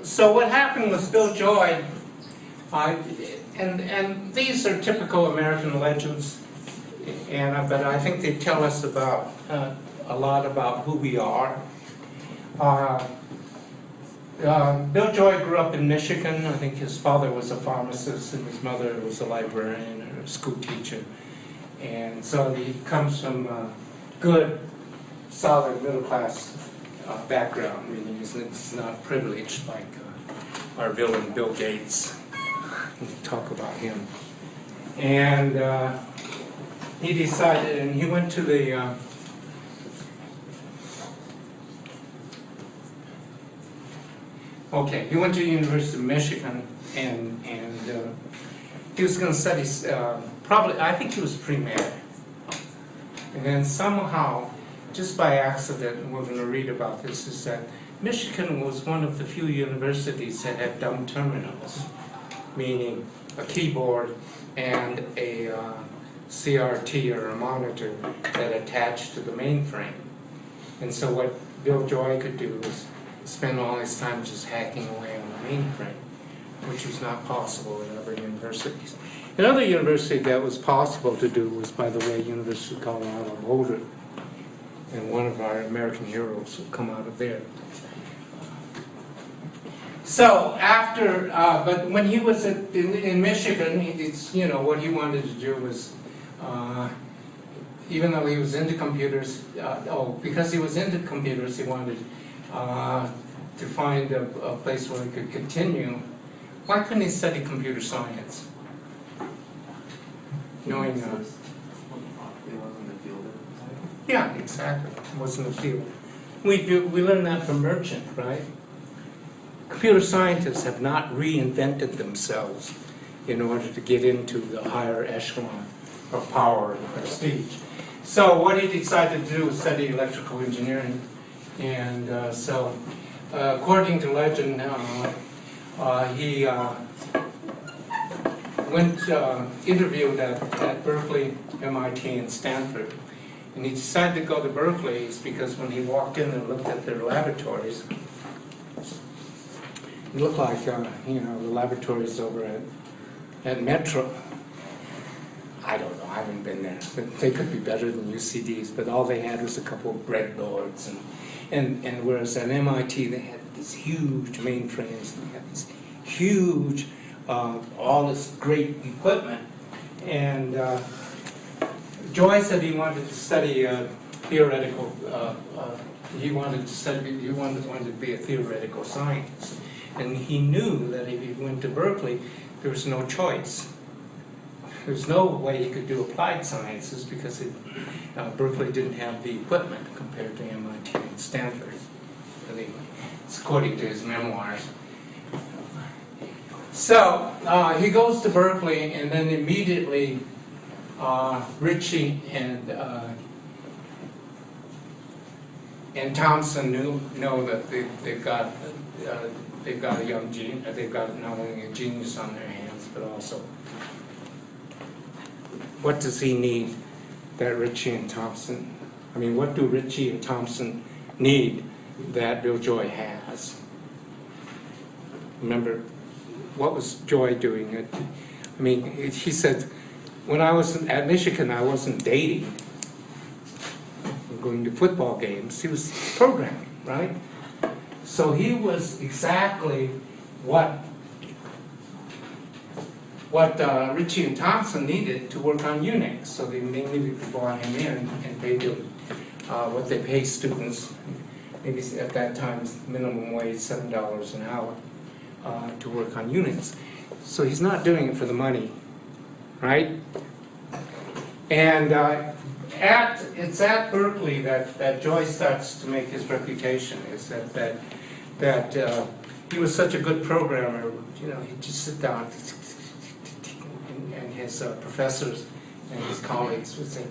So what happened with Bill Joy, and these are typical American legends, but I think they tell us about a lot about who we are. Bill Joy grew up in Michigan. I think his father was a pharmacist and his mother was a librarian or a school teacher. And so he comes from a good, solid, middle-class background, meaning it's not privileged like our villain Bill Gates. We'll talk about him. And he decided, and he went to the he went to the University of Michigan, and he was going to study, probably, I think he was pre-med. And then somehow, just by accident, and we're going to read about this, is that Michigan was one of the few universities that had dumb terminals, meaning a keyboard and a CRT or a monitor that attached to the mainframe. And so what Bill Joy could do was spend all his time just hacking away on the mainframe, which was not possible at other universities. Another university that was possible to do was, by the way, University of Colorado Boulder, and one of our American heroes will come out of there. So after, but when he was in Michigan, it's, you know, what he wanted to do was, even though he was into computers, because he was into computers, he wanted to find a place where he could continue. Why couldn't he study computer science? Knowing, It wasn't the field at the time. yeah, exactly, it wasn't the field. We learned that from Merchant, right? Computer scientists have not reinvented themselves in order to get into the higher echelon of power and prestige. So what he decided to do was study electrical engineering, and so according to legend, he went interviewed at Berkeley, MIT, and Stanford. And he decided to go to Berkeley because when he walked in and looked at their laboratories, it looked like, you know, the laboratories over at Metro. I don't know, I haven't been there. But they could be better than UCD's, but all they had was a couple of breadboards. And whereas at MIT they had these huge mainframes, and they had this huge, all this great equipment. And Joy said he wanted to study theoretical, he wanted to be a theoretical scientist. And he knew that if he went to Berkeley, there was no choice. There was no way he could do applied sciences because Berkeley didn't have the equipment compared to MIT and Stanford. It's according to his memoirs. So he goes to Berkeley, and then immediately Ritchie and Thompson know that they've got a young genius. They've got not only a genius on their hands, but also what does he need that Ritchie and Thompson? I mean, what do Ritchie and Thompson need that Bill Joy has? Remember, what was Joy doing? I mean, he said, when I was at Michigan, I wasn't dating, going to football games. He was programming, right? So he was exactly what Ritchie and Thompson needed to work on Unix. So they mainly brought him in and paid him what they pay students, maybe at that time minimum wage $7 an hour, to work on Unix. So he's not doing it for the money, right? And it's at Berkeley that Joy starts to make his reputation. Is that he was such a good programmer. You know, he'd just sit down, and his professors and his colleagues would say,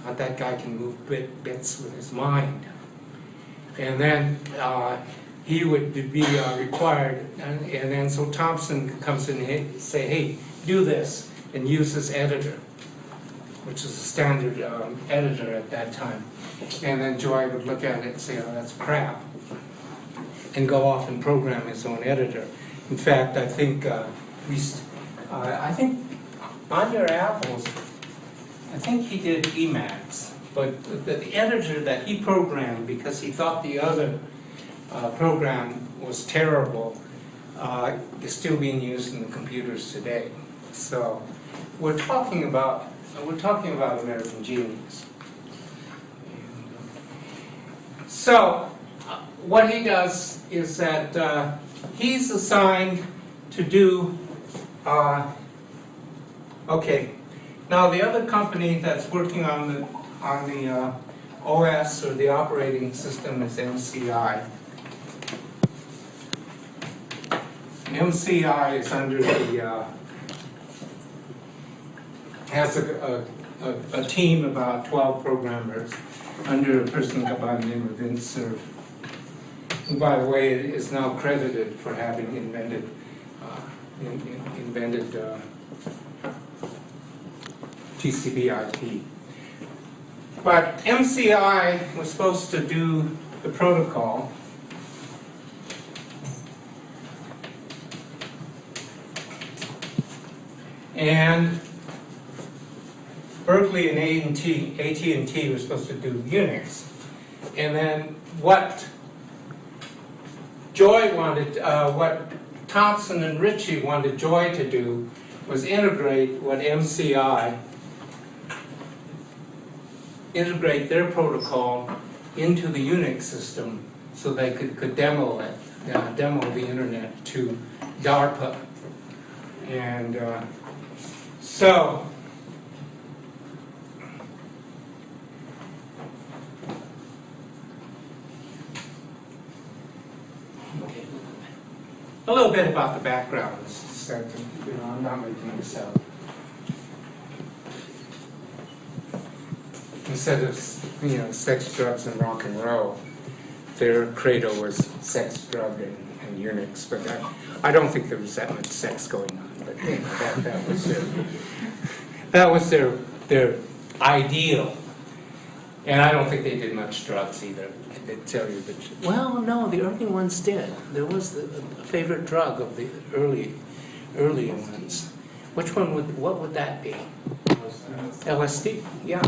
"Oh, that guy can move bits with his mind." And then he would be required, and then so Thompson comes in and say, "Hey, do this," and use his editor, which is a standard editor at that time. And then Joy would look at it and say, "Oh, that's crap," and go off and program his own editor. In fact, I think under Apple's, I think he did Emacs, but the editor that he programmed, because he thought the other program was terrible, is still being used in the computers today. So we're talking about American genius. So what he does is that he's assigned to do, okay, now the other company that's working on the OS, or the operating system, is MCI. MCI is under the, has a team of about 12 programmers under a person by the name of Vince Cerf, who, by the way, is now credited for having invented TCP/IP. But MCI was supposed to do the protocol, And Berkeley and AT&T were supposed to do Unix. And then what what Thompson and Ritchie wanted Joy to do was integrate what MCI, integrate their protocol into the Unix system so they could demo it, demo the internet to DARPA. And so, a little bit about the background. I'm not making this up. Instead of sex, drugs, and rock and roll, their credo was sex, drug, and Unix. But I don't think there was that much sex going on. But that was their ideal. And I don't think they did much drugs either. They tell you that. Well, no, the early ones did. There was a favorite drug of the early ones. What would that be? LSD. Yeah.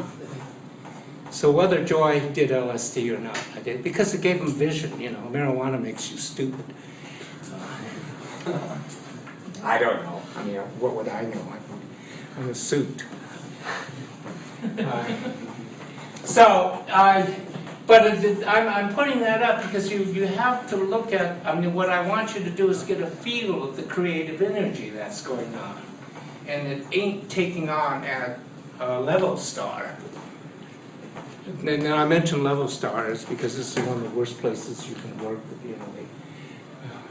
So whether Joy did LSD or not, I did, because it gave them vision. Marijuana makes you stupid. I don't know. I mean, what would I know? I'm a suit. I'm putting that up because you have to look at, what I want you to do is get a feel of the creative energy that's going on. And it ain't taking on at level star. Now I mention level stars because this is one of the worst places you can work. They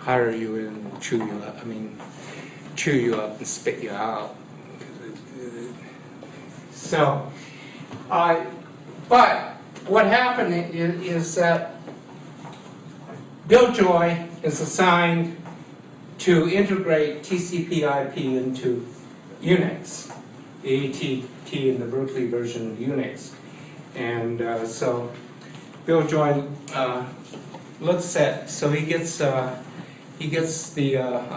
hire you in and chew you up. Chew you up and spit you out. So, but what happened is that Bill Joy is assigned to integrate TCP/IP into Unix, the AT&T and the Berkeley version of Unix. And so Bill Joy looks at, so he gets a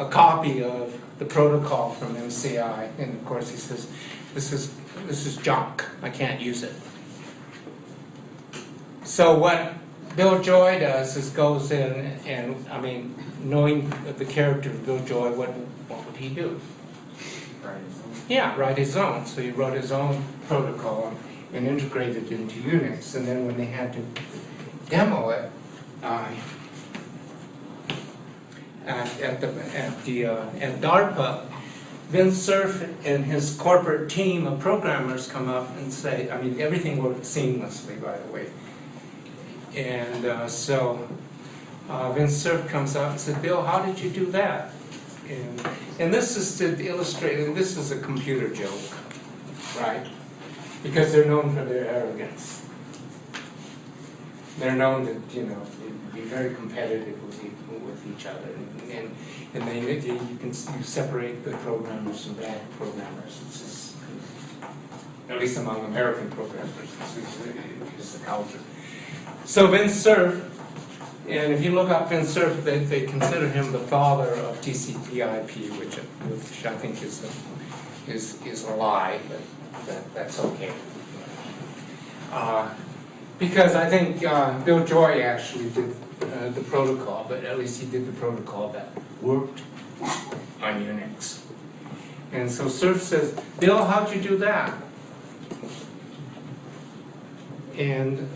copy of the protocol from MCI, and of course he says, this is junk, I can't use it. So what Bill Joy does is goes in and, knowing the character of Bill Joy, what would he do? Write his own. So he wrote his own protocol and integrated it into Unix. And then when they had to demo it at DARPA, Vince Cerf and his corporate team of programmers come up and say, everything worked seamlessly, by the way. And so Vince Cerf comes up and said, Bill, how did you do that? And this is to illustrate, and this is a computer joke, right? Because they're known for their arrogance. They're known to, be very competitive with each other. And you separate good programmers from bad programmers. It's just, at least among American programmers, it's the culture. So Vince Cerf, and if you look up Vince Cerf, they consider him the father of TCP/IP, which I think is a lie, but that's okay. Because I think Bill Joy actually did the protocol, but at least he did the protocol that worked on Unix. And so Cerf says, Bill, how'd you do that? And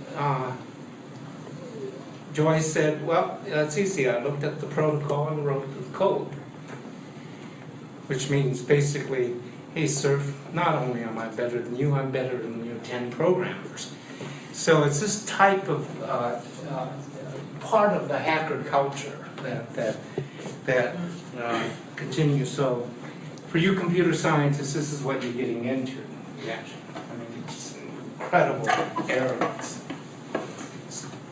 Joy said, well, that's easy. I looked at the protocol and wrote the code. Which means basically, hey, Cerf, not only am I better than you, I'm better than your 10 programmers. So it's this type of part of the hacker culture that continues. So for you computer scientists, this is what you're getting into. It's incredible arrogance.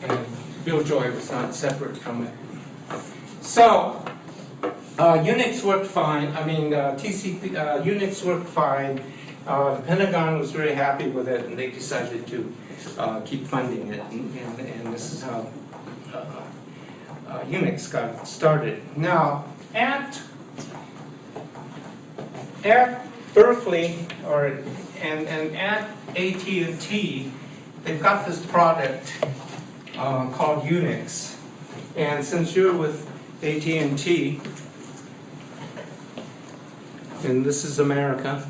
And Bill Joy was not separate from it. So Unix worked fine. Unix worked fine. The Pentagon was very happy with it, and they decided to keep funding it. And this is how Unix got started. Now, at Berkeley, and at AT&T, they've got this product called Unix. And since you're with AT&T, and this is America,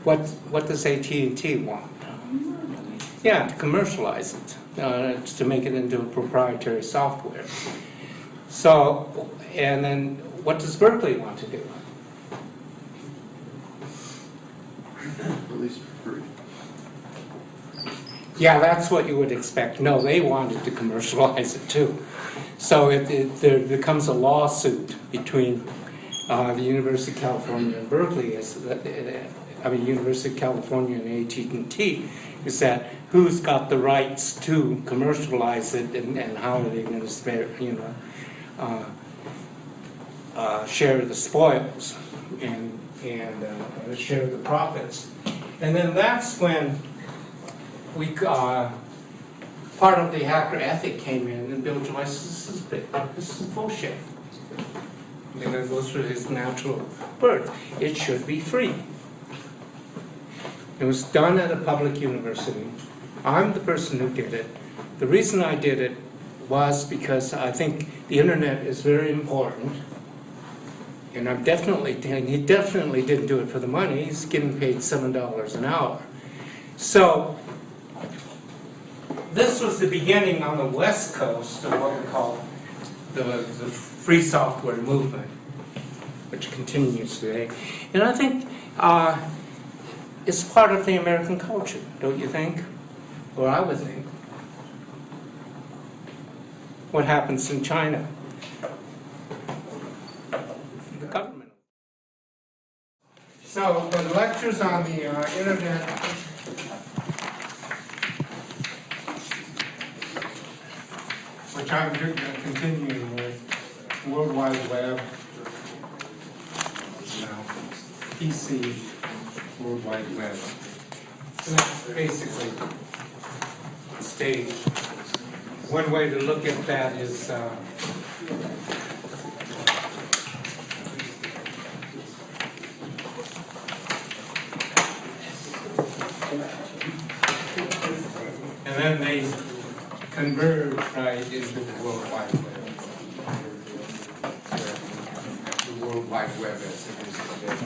what does AT&T want? Yeah, to commercialize it, to make it into a proprietary software. So, and then what does Berkeley want to do? Release for free. Yeah, that's what you would expect. No, they wanted to commercialize it too. So there becomes a lawsuit between the University of California and Berkeley, University of California and AT&T, is that who's got the rights to commercialize it and how are they going to share the spoils and share the profits. And then that's when we part of the hacker ethic came in, and Bill Joyce says, this is bullshit. And it goes through his natural birth. It should be free. It was done at a public university. I'm the person who did it. The reason I did it was because I think the internet is very important. And he definitely didn't do it for the money. He's getting paid $7 an hour. So this was the beginning on the West Coast of what we call the free software movement, which continues today. And I think it's part of the American culture, don't you think? Or I would think. What happens in China? The government. So the lectures on the internet, which I'm continuing with, World Wide Web, PC, World Wide Web. So that's basically the stage. One way to look at that is and then they converge right into the World Wide Web. The World Wide Web as it is today.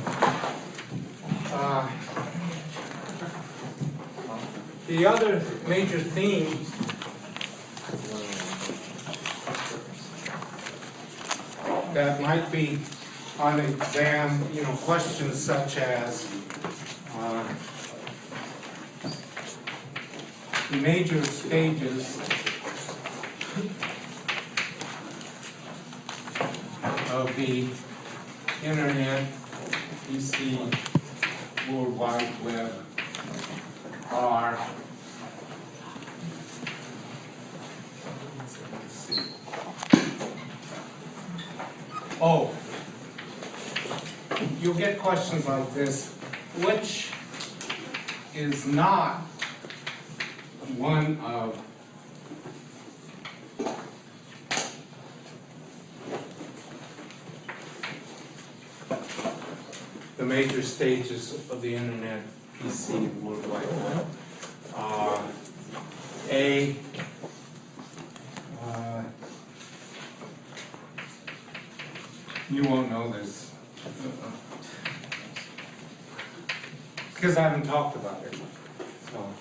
The other major theme that might be on exam, questions such as the major stages of the internet, PC, World Wide Web are you'll get questions like this, which is not one of the major stages of the internet, PC, World Wide Web. You won't know this because I haven't talked about it. So,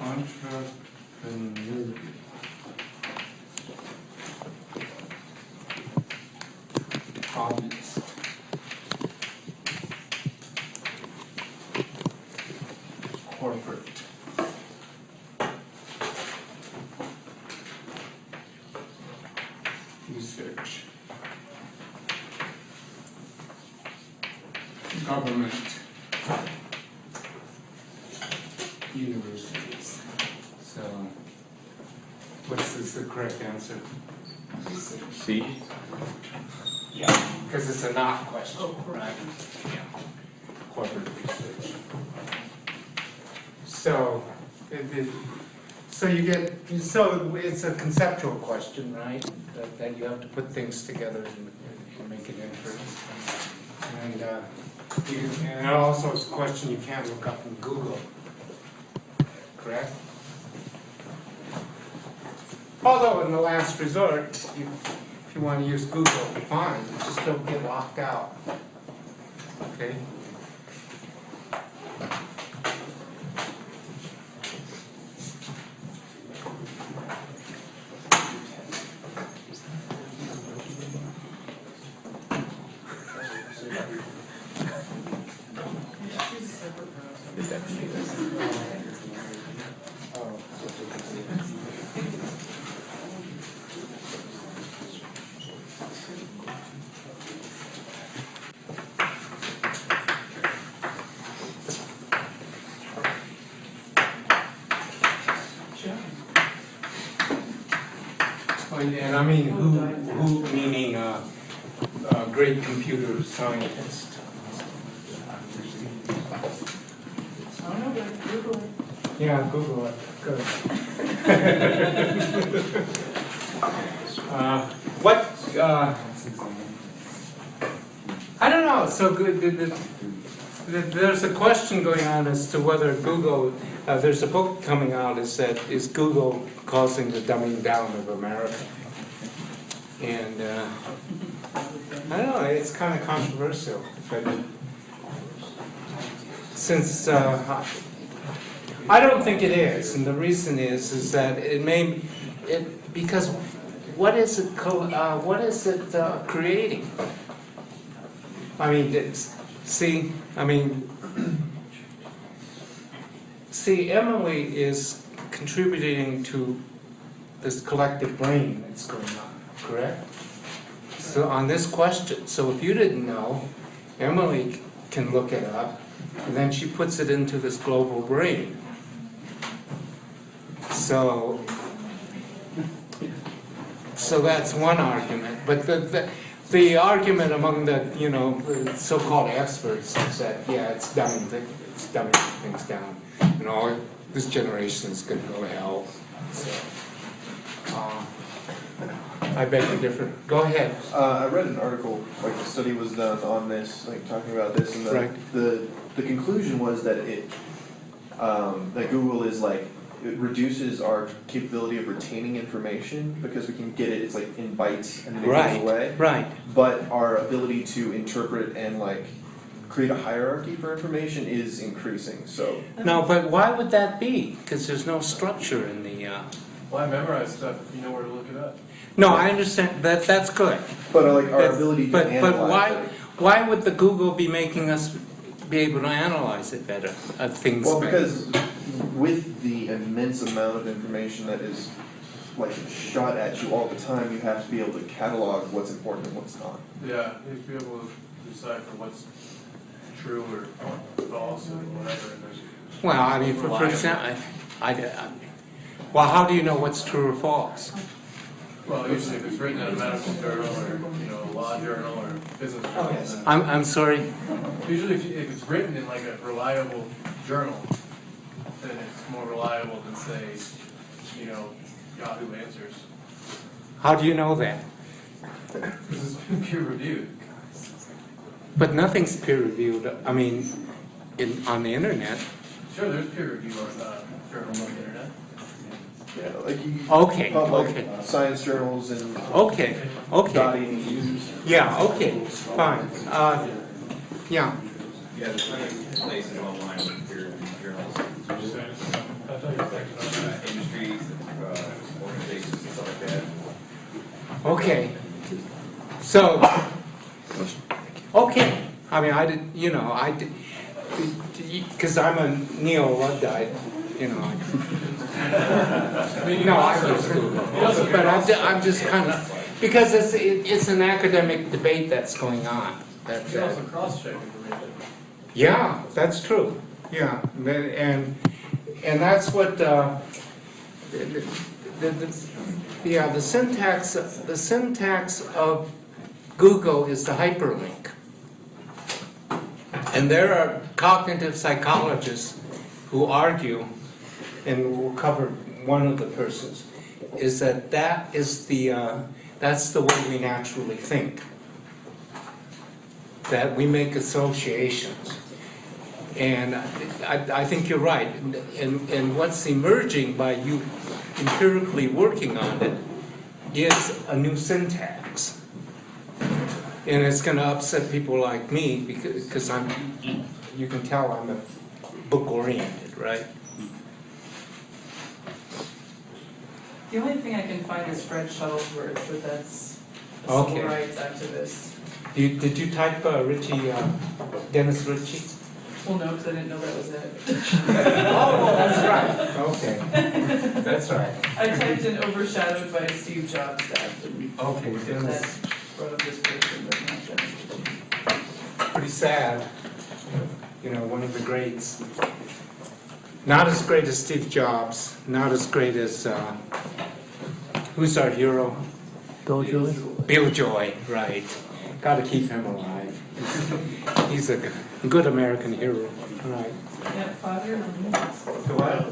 entrepreneur. Hobbies. Corporate. Research. Government. Universities. So, what's the correct answer? C. Yeah, because it's a not question. Oh, right. Yeah. Corporate research. So, So it's a conceptual question, right? That you have to put things together and make an inference. And also it's a question you can't look up in Google, correct? Although in the last resort, if you want to use Google, fine, just don't get locked out, okay? And I mean, who meaning great computer scientist. I don't know, but Google it. Yeah, Google it, good. I don't know, so good, there's a question going on as to whether Google, there's a book coming out, is Google causing the dumbing down of America? And I don't know, it's kind of controversial. But since I don't think it is, and the reason is that because what is it creating? I mean, see, Emily is contributing to this collective brain that's going on, correct? So on this question, so if you didn't know, Emily can look it up, and then she puts it into this global brain. So that's one argument, but the argument among the so-called experts is that it's dumbing things down. This generation is going to go to hell. So I beg to differ. Go ahead. I read an article, like a study was done on this, like talking about this, and the conclusion was that that Google is it reduces our capability of retaining information because we can get it, it's like in bytes and it goes away. Right. But our ability to interpret and create a hierarchy for information is increasing. So No, but why would that be? Because there's no structure in the. Well, I memorize stuff if you know where to look it up. No, I understand that. That's good. But our ability to analyze. But why would the Google be making us be able to analyze it better? Things. Well, because with the immense amount of information that is shot at you all the time, you have to be able to catalog what's important and what's not. Yeah, you have to be able to decipher what's true or false or whatever. Well, I mean, for example, well, how do you know what's true or false? Well, usually if it's written in a medical journal or a law journal or business journal. Then I'm sorry. usually if it's written in a reliable journal, then it's more reliable than say, Yahoo Answers. How do you know that? Because it's been peer reviewed. But nothing's peer reviewed. I mean, on the internet. Sure, there's peer review on journals on the internet. Yeah, Okay. Science journals and Okay. .edu. Yeah. Okay. Fine. Yeah. Yeah, there's plenty of places online with peer reviewed journals, industries, organizations and stuff like that. Okay. So. Okay. I mean, I did, because I'm a neo-Luddite, No, I use Google. But I'm just kind of, because it's an academic debate that's going on. You can also cross-check information. Yeah, that's true. Yeah, and that's what the syntax of Google is the hyperlink. And there are cognitive psychologists who argue, and we'll cover one of the persons, is that that's the way we naturally think. That we make associations. And I think you're right. And what's emerging by you empirically working on it is a new syntax. And it's going to upset people like me because you can tell I'm a book-oriented, right? The only thing I can find is Fred Shuttlesworth, but that's a Okay. civil rights activist. Did you type Dennis Ritchie? Well, no, because I didn't know that was it. Oh, that's right. Okay. That's right. I typed in overshadowed by Steve Jobs death. Okay, That Dennis. brought up this person, but not Dennis Ritchie. Pretty sad. You know, one of the greats. Not as great as Steve Jobs. Not as great as, who's our hero? Bill Joy? Bill Joy, right. Gotta keep him alive. He's a good American hero, right. Yeah, father of Unix. What?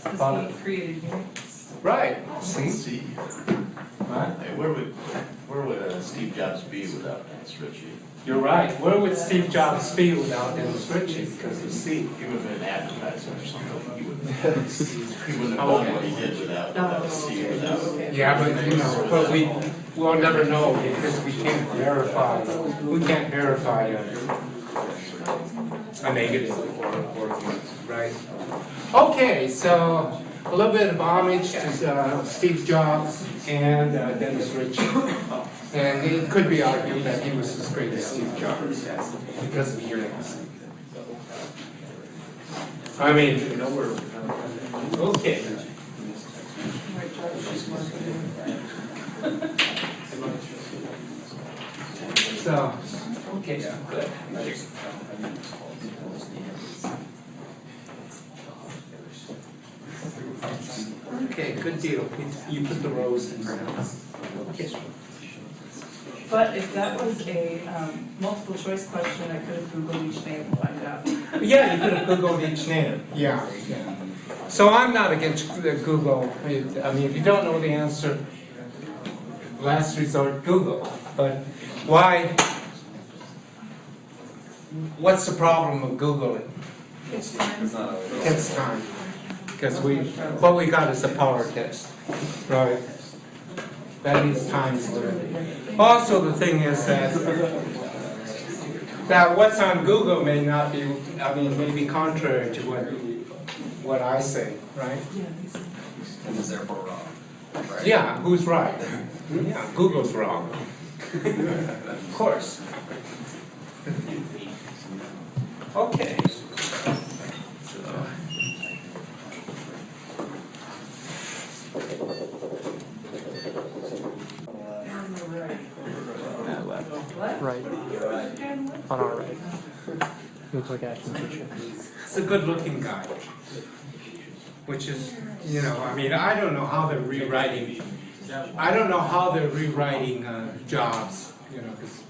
Because he created Unix. Right, See? see? Hey, where would Steve Jobs be without Dennis Ritchie? You're right. Where would Steve Jobs be without Dennis Ritchie? Because you see. He would have been an advertiser or something. He wouldn't have done what he did without Steve, without. Yeah, but but we'll never know because we can't verify. We can't verify a negative or right. Okay, so a little bit of homage to Steve Jobs and Dennis Ritchie. And it could be argued that he was as great as Steve Jobs because of Unix. I mean, okay. So, okay, good. Okay, good deal. You put the rows in. Okay. But if that was a multiple choice question, I could have Googled each name and find out. Yeah, you could have Googled each name. Yeah. So I'm not against Google. I mean, if you don't know the answer, last resort, Google. But why? What's the problem with Googling? It's time. Takes time. Because what we got is a power test. Right. That needs time. Also, the thing is that what's on Google may not be, may be contrary to what I say, right? And is therefore wrong. Right? Yeah, who's right? Yeah, Google's wrong. Of course. Okay. Right. On our right. Looks like acting teacher. It's a good-looking guy. Which is, I don't know how they're rewriting. I don't know how they're rewriting Jobs, because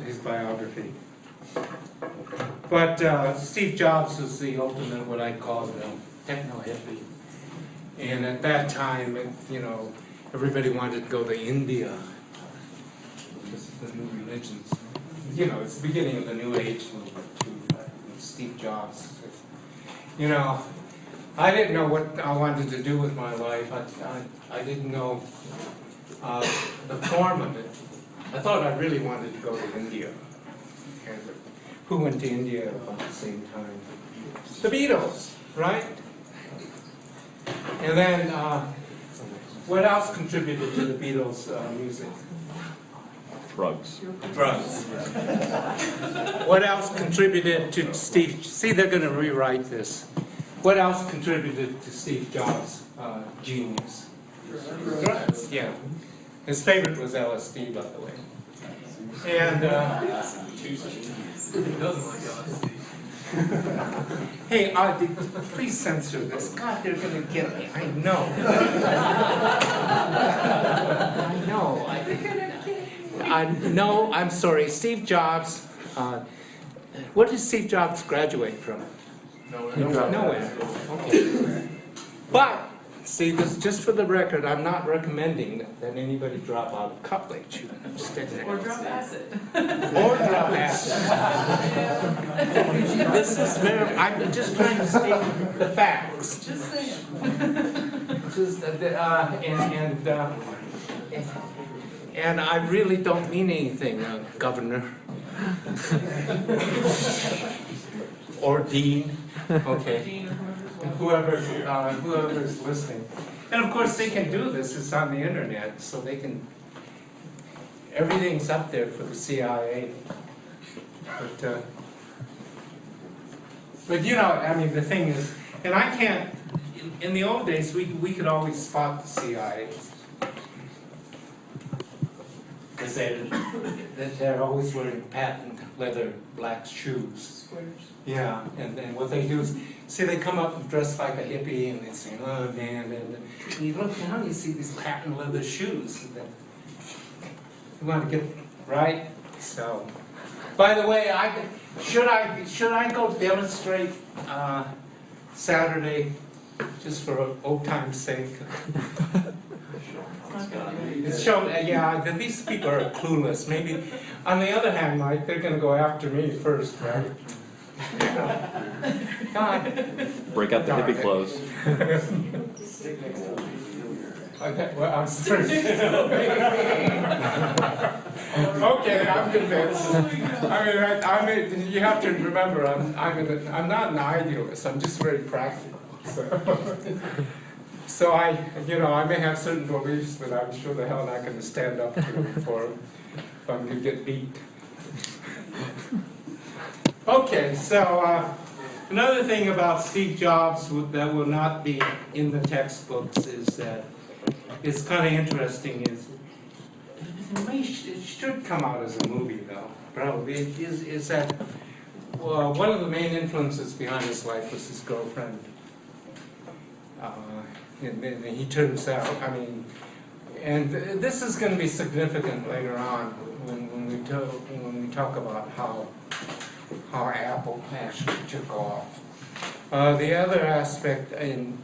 his biography. But Steve Jobs was the ultimate, what I call the techno-hippie. And at that time, everybody wanted to go to India. Because of the new religions. It's the beginning of the New Age movement too. Steve Jobs. I didn't know what I wanted to do with my life. I didn't know the form of it. I thought I really wanted to go to India. And who went to India about the same time? The Beatles, right? And then, what else contributed to the Beatles' music? Drugs. Drugs. What else contributed to Steve? See, they're going to rewrite this. What else contributed to Steve Jobs' genius? Drugs. Yeah. His favorite was LSD, by the way. And He doesn't like LSD. hey, please censor this. God, they're going to get me. I know. I know. No, I'm sorry. Steve Jobs. What did Steve Jobs graduate from? Nowhere. Okay. But See, this, just for the record, I'm not recommending that anybody drop out of college. You understand? Or drop acid. Or drop acid. This is very, I'm just trying to state the facts. Just saying. Just, and I really don't mean anything, Governor. Or Dean, okay. Whoever's listening. And of course, they can do this, it's on the internet, so they can, everything's up there for the CIA. But you know, I mean, the thing is, and I can't, in the old days, we could always spot the CIA. Because they're always wearing patent leather black shoes. Squares. Yeah, and what they do is, see, they come up and dress like a hippie, and they say, oh man, and you look down, you see these patent leather shoes. And you want to get right. So, by the way, should I go demonstrate Saturday, just for old time's sake? It's shown, yeah, these people are clueless. Maybe, on the other hand, Mike, they're going to go after me first, right? God. Break out the hippie clothes. Okay, well, I'm sorry. Okay, I'm convinced. I mean, you have to remember, I'm not an idealist. I'm just very practical. So I may have certain beliefs, but I'm sure the hell not going to stand up to them for them if I'm going to get beat. Okay, so another thing about Steve Jobs that will not be in the textbooks is that it's kind of interesting. It should come out as a movie, though. Probably is that one of the main influences behind his life was his girlfriend. And he turns out, I mean, and this is going to be significant later on when we talk about how Apple actually took off. The other aspect, and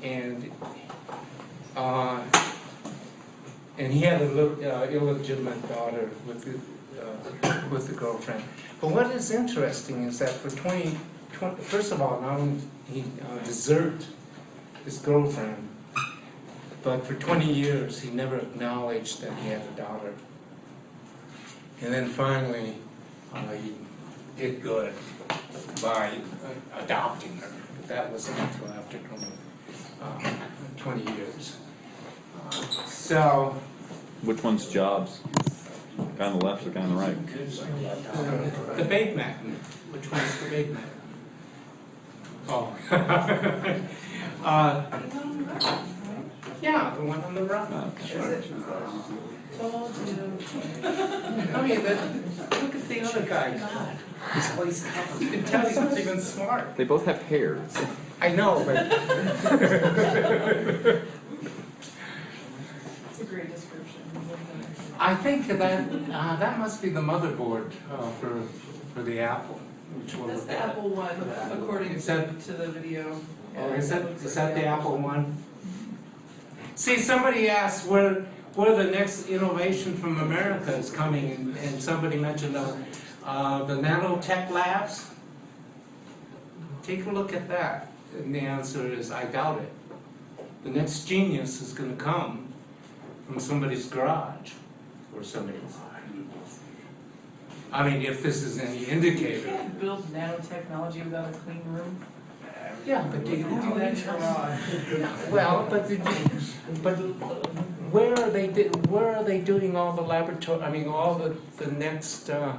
he had a illegitimate daughter with the girlfriend. But what is interesting is that for 20 first of all, not only he deserted his girlfriend, but for 20 years he never acknowledged that he had a daughter. And then finally, he did good by adopting her. But that wasn't until after 20 years. So. Which one's Jobs? Guy on the left or guy on the right? The big man. Which one's the big man? Oh. Yeah, the one on the right. Told you. I mean, look at the other guy. You can tell he's not even smart. They both have hair. I know, but. It's a great description. I think that must be the motherboard for the Apple. Which one? That's the Apple one, according to the video. Oh, is that the Apple one? See, somebody asked where the next innovation from America is coming, and somebody mentioned the nanotech labs. Take a look at that, and the answer is, I doubt it. The next genius is going to come from somebody's garage, or somebody's. I mean, if this is any indicator. You can't build nanotechnology without a clean room. Yeah, but do you do that in garage? Well, but where are they doing all the laboratory? I mean, all the next. The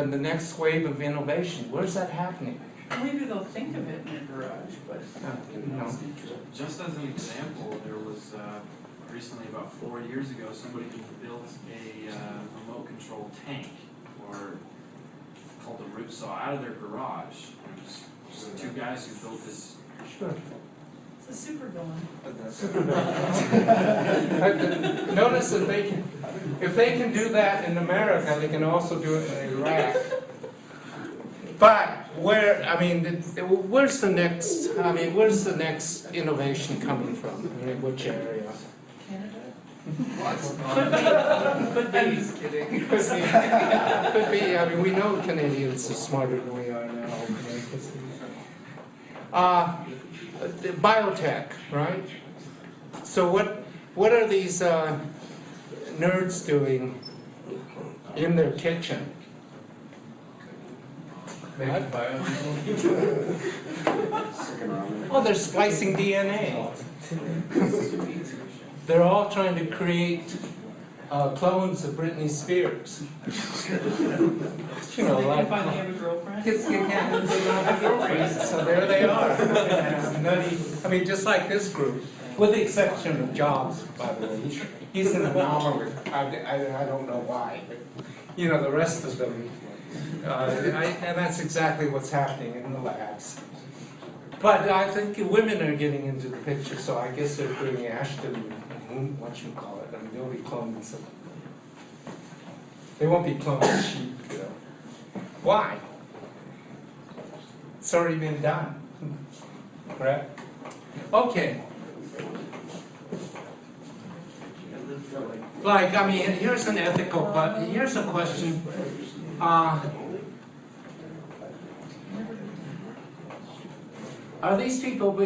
next wave of innovation. Where's that happening? Maybe they'll think of it in a garage, but. No. Just as an example, there was recently, about 4 years ago, somebody who built a remote control tank, or called a ripsaw, out of their garage. And it was just two guys who built this. Sure. It's a super villain. Notice that if they can do that in America, they can also do it in Iraq. But where's the next innovation coming from? I mean, which area? Could be. He's kidding. Could be, I mean, we know Canadians are smarter than we are now. The biotech, right? So what are these nerds doing in their kitchen? Oh, they're splicing DNA. They're all trying to create clones of Britney Spears. You know, like finally have a girlfriend? kids can't have girlfriends, so there they are. Nutty. I mean, just like this group, with the exception of Jobs, by the way. He's an anomaly. I don't know why, but you know, the rest of them. And that's exactly what's happening in the labs. But I think women are getting into the picture, so I guess they're doing Ashton, whatchamacallit, I mean, they'll be cloning some. They won't be cloning sheep, you know. Why? It's already been done. Correct? Okay. Like, I mean, here's an ethical, but here's a question. Are these people,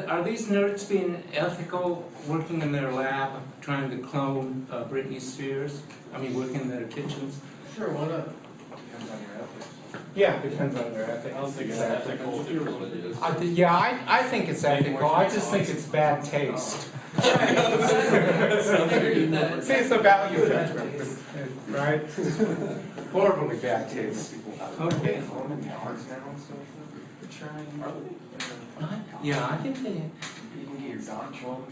are these nerds being ethical, working in their lab, trying to clone Britney Spears? I mean, working in their kitchens? Sure, why not? Depends on your ethics. Yeah, depends on their ethics. I don't think it's ethical. I think it's ethical. I just think it's bad taste. See, it's a value judgment, right? Horribly bad taste. Okay. Yeah, I think they. You can get your dog cloned.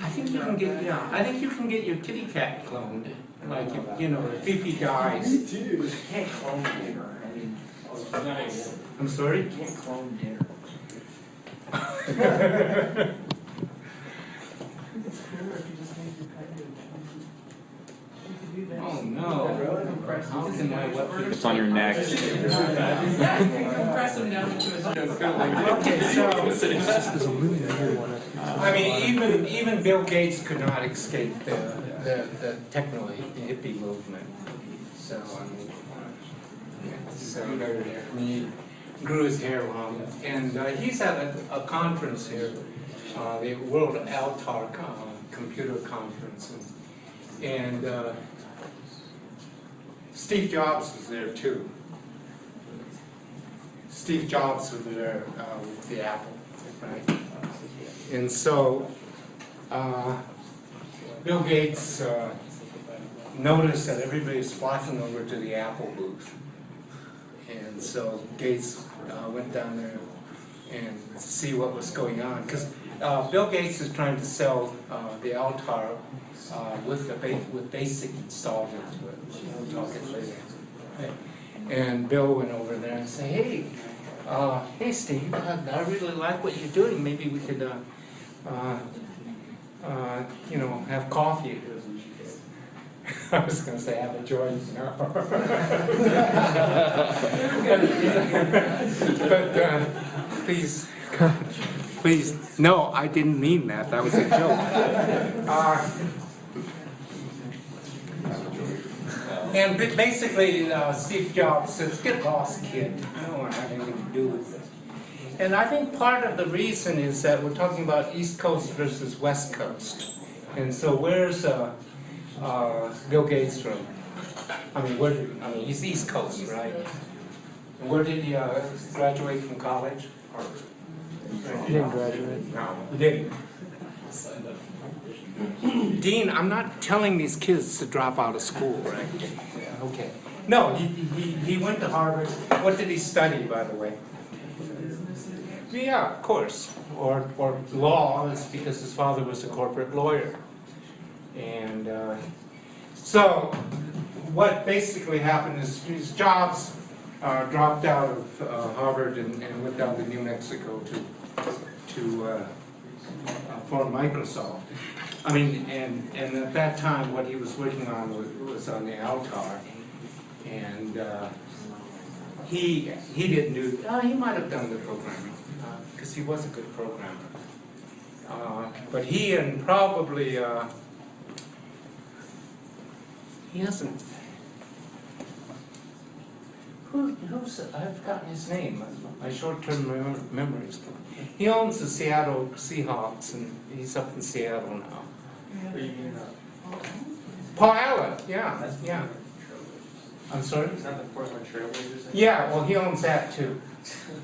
I think you can get, yeah, I think you can get your kitty cat cloned. Like, if, you know, if Fifi dies. You can't clone dinner. I mean, Nice. I'm sorry? you can't clone dinner. Oh no. How can I let It's on your neck. Yeah, you can compress them down into a. Okay, so. I mean, even Bill Gates could not escape the techno hippie movement. So, I mean, he grew his hair long. And he's at a conference here, the World Altar Computer Conference. And Steve Jobs was there too. Steve Jobs was there with the Apple, right? And so Bill Gates noticed that everybody's flocking over to the Apple booth. And so Gates went down there and see what was going on. Because Bill Gates is trying to sell the Altar with BASIC installed into it. We'll talk it later. And Bill went over there and said, hey Steve, I really like what you're doing. Maybe we could, you know, have coffee. I was going to say have a joint. No. But please, please, no, I didn't mean that. That was a joke. And basically, Steve Jobs says, "Get lost, kid. I don't want to have anything to do with this." And I think part of the reason is that we're talking about East Coast versus West Coast. And so where's Bill Gates from? I mean, he's East Coast, right? And where did he graduate from college? He didn't graduate. No, he didn't. Dean, I'm not telling these kids to drop out of school, right? Okay. No, he went to Harvard. What did he study, by the way? Yeah, of course. Or law, is because his father was a corporate lawyer. And so what basically happened is his Jobs dropped out of Harvard and went down to New Mexico to form Microsoft. I mean, and at that time, what he was working on was on the Altar, and he didn't do, he might have done the programming, because he was a good programmer. But he and probably, he hasn't, who's, I've forgotten his name, my short-term memory is gone. He owns the Seattle Seahawks, and he's up in Seattle now. Paul Allen, yeah, yeah. I'm sorry? Is that the Portland Trailblazers? Yeah, well, he owns that too.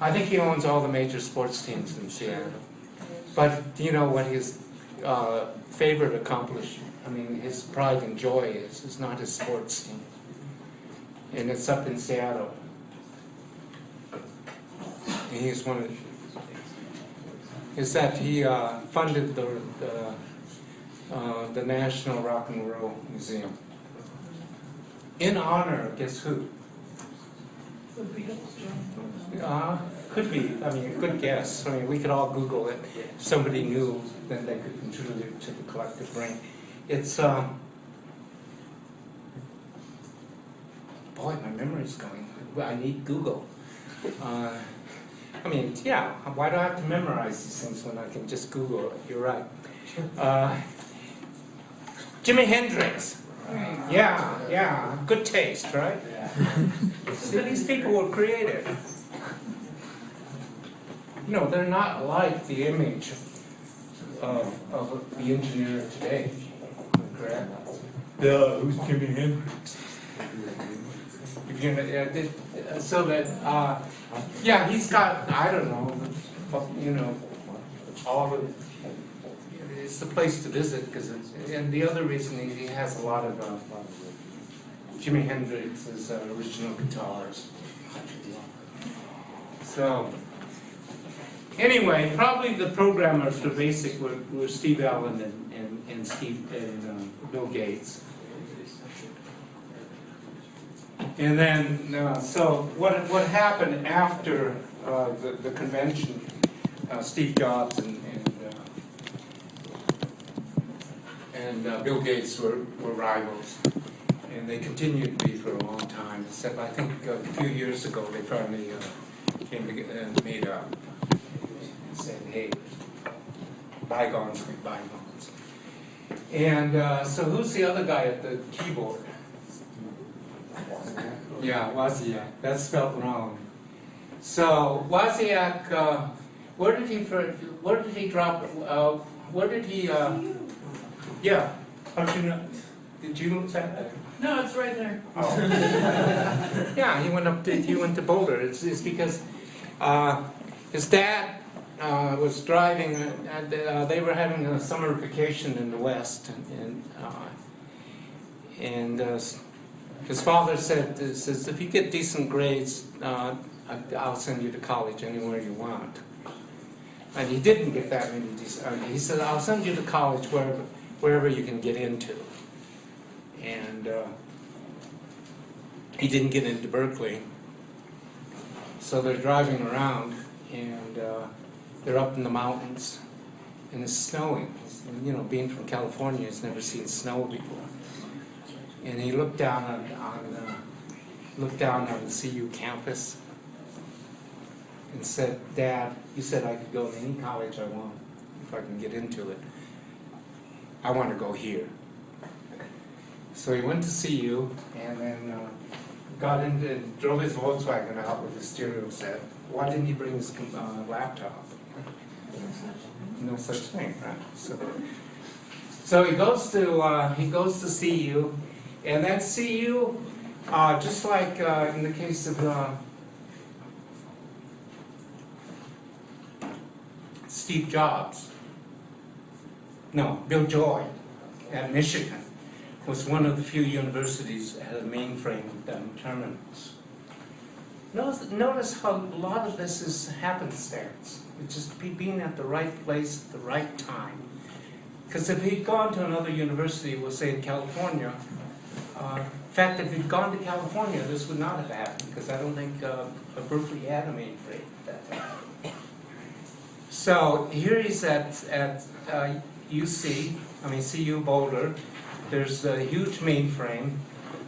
I think he owns all the major sports teams in Seattle. But do you know what his favorite accomplishment, I mean, his pride and joy is not his sports team. And it's up in Seattle. And he's one of the, is that he funded the National Rock and Roll Museum. In honor of guess who? Could be, I mean, good guess. I mean, we could all Google it. If somebody knew, then they could contribute to the collective brain. It's, boy, my memory's going. I need Google. I mean, yeah, why do I have to memorize these things when I can just Google it? You're right. Jimi Hendrix. Yeah, yeah, good taste, right? See, these people were creative. You know, they're not like the image of the engineer today, correct? Who's Jimi Hendrix? If you so that, yeah, he's got, I don't know, you know, all of, it's the place to visit, because and the other reason he has a lot of Jimi Hendrix's original guitars. So, anyway, probably the programmers for BASIC were Steve Allen and Bill Gates. And then, so what happened after the convention? Steve Jobs and Bill Gates were rivals, and they continued to be for a long time. Except I think a few years ago they finally came together and made up and said, "Hey, bygones be bygones." And so, who's the other guy at the keyboard? Yeah, Wozniak. That's spelled wrong. So Wozniak, where did he drop? Where did he? Yeah. How'd you know? Did you look at that? No, it's right there. Oh. Yeah, he went to Boulder. It's because his dad was driving. They were having a summer vacation in the West, and his father says, if you get decent grades, I'll send you to college anywhere you want. And he didn't get that many decent. He said, I'll send you to college wherever you can get into. And he didn't get into Berkeley. So they're driving around, and they're up in the mountains, and it's snowing. You know, being from California, he's never seen snow before. And he looked down on the CU campus and said, "Dad, you said I could go to any college I want if I can get into it. I want to go here." So he went to CU, and then got into and drove his Volkswagen out with his stereo set. Why didn't he bring his laptop? No such thing, right? So he goes to CU, and that CU, just like in the case of Steve Jobs, Bill Joy at Michigan, was one of the few universities that had a mainframe terminals. Notice how a lot of this is happenstance. It's just being at the right place at the right time. Because if he'd gone to another university, we'll say in California, in fact, if he'd gone to California, this would not have happened, because I don't think Berkeley had a mainframe at that time. So here he's at CU Boulder. There's a huge mainframe,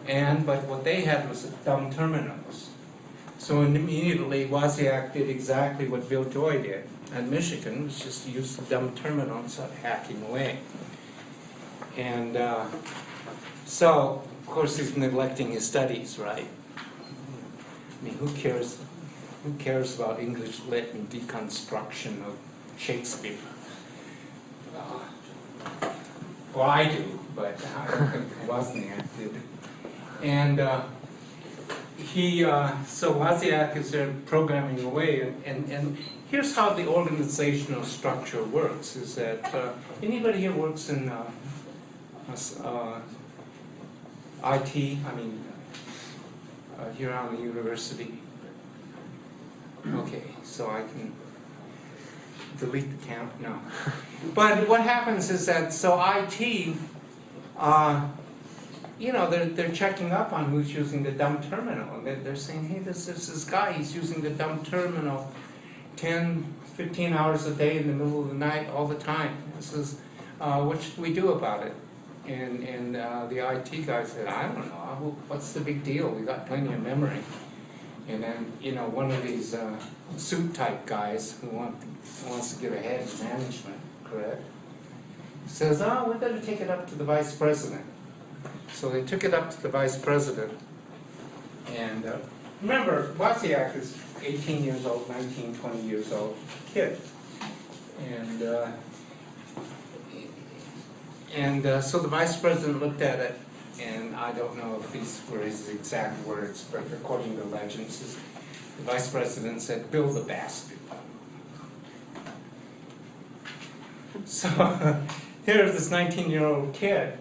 but what they had was dumb terminals. So immediately Wozniak did exactly what Bill Joy did at Michigan, was just use the dumb terminal and start hacking away. And so, of course, he's neglecting his studies, right? I mean, who cares about English lit and deconstruction of Shakespeare? Well, I do, but I don't think Wozniak did. And so Wozniak is there programming away, and here's how the organizational structure works, is that anybody here works in IT, here on the university? Okay, so I can delete the camp, no. But what happens is that, so IT, they're checking up on who's using the dumb terminal. And they're saying, hey, this guy, he's using the dumb terminal 10, 15 hours a day in the middle of the night all the time. This is, what should we do about it? And the IT guy said, I don't know, what's the big deal? We got plenty of memory. And then, one of these suit type guys who wants to get ahead in management, correct? Says, we better take it up to the vice president. So they took it up to the vice president. And remember, Wozniak is 18 years old, 19, 20 years old kid. And so the vice president looked at it, and I don't know if these were his exact words, but according to legends, the vice president said, "Bill the bastard." So here this 19-year-old kid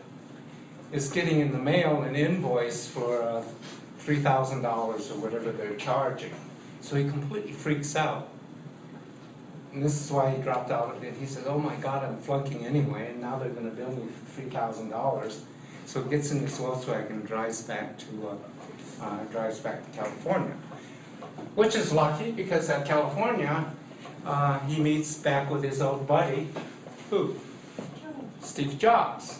is getting in the mail an invoice for $3,000 or whatever they're charging. So he completely freaks out. And this is why he dropped out of it. He said, oh my God, I'm flunking anyway, and now they're going to bill me for $3,000. So he gets in his Volkswagen and drives back to California. Which is lucky, because at California, he meets back with his old buddy, who? Steve Jobs.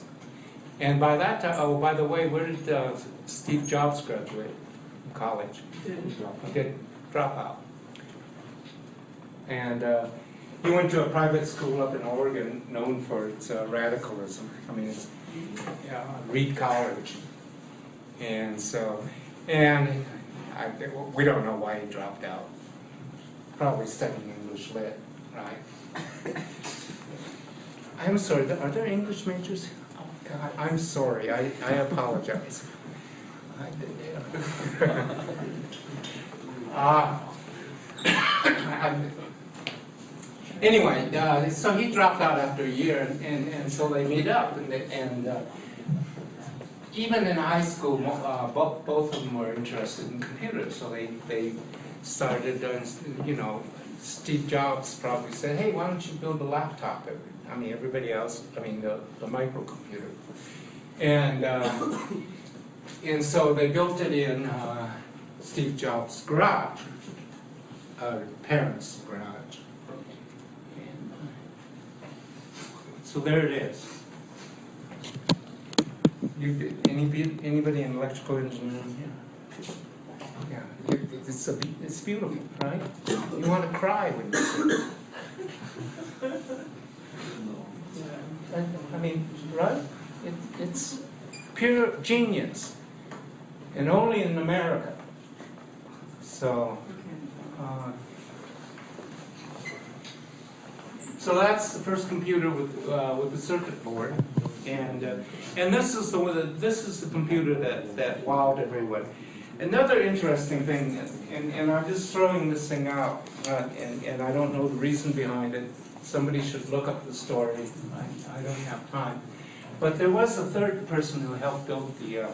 And by that time, oh, by the way, where did Steve Jobs graduate? College. He did drop out. And he went to a private school up in Oregon known for its radicalism. It's Reid College. And so, we don't know why he dropped out. Probably studying English lit, right? I'm sorry, are there English majors? Oh God, I'm sorry, I apologize. Anyway, so he dropped out after a year, and so they meet up, and even in high school, both of them were interested in computers, so they started, Steve Jobs probably said, hey, why don't you build a laptop? Everybody else, the microcomputer. And so they built it in Steve Jobs' garage, parents' garage. So there it is. Anybody in electrical engineering here? Yeah, it's beautiful, right? You want to cry when you see it. Right? It's pure genius, and only in America. So, so that's the first computer with the circuit board, and this is the computer that wowed everyone. Another interesting thing, and I'm just throwing this thing out, and I don't know the reason behind it. Somebody should look up the story. I don't have time. But there was a third person who helped build the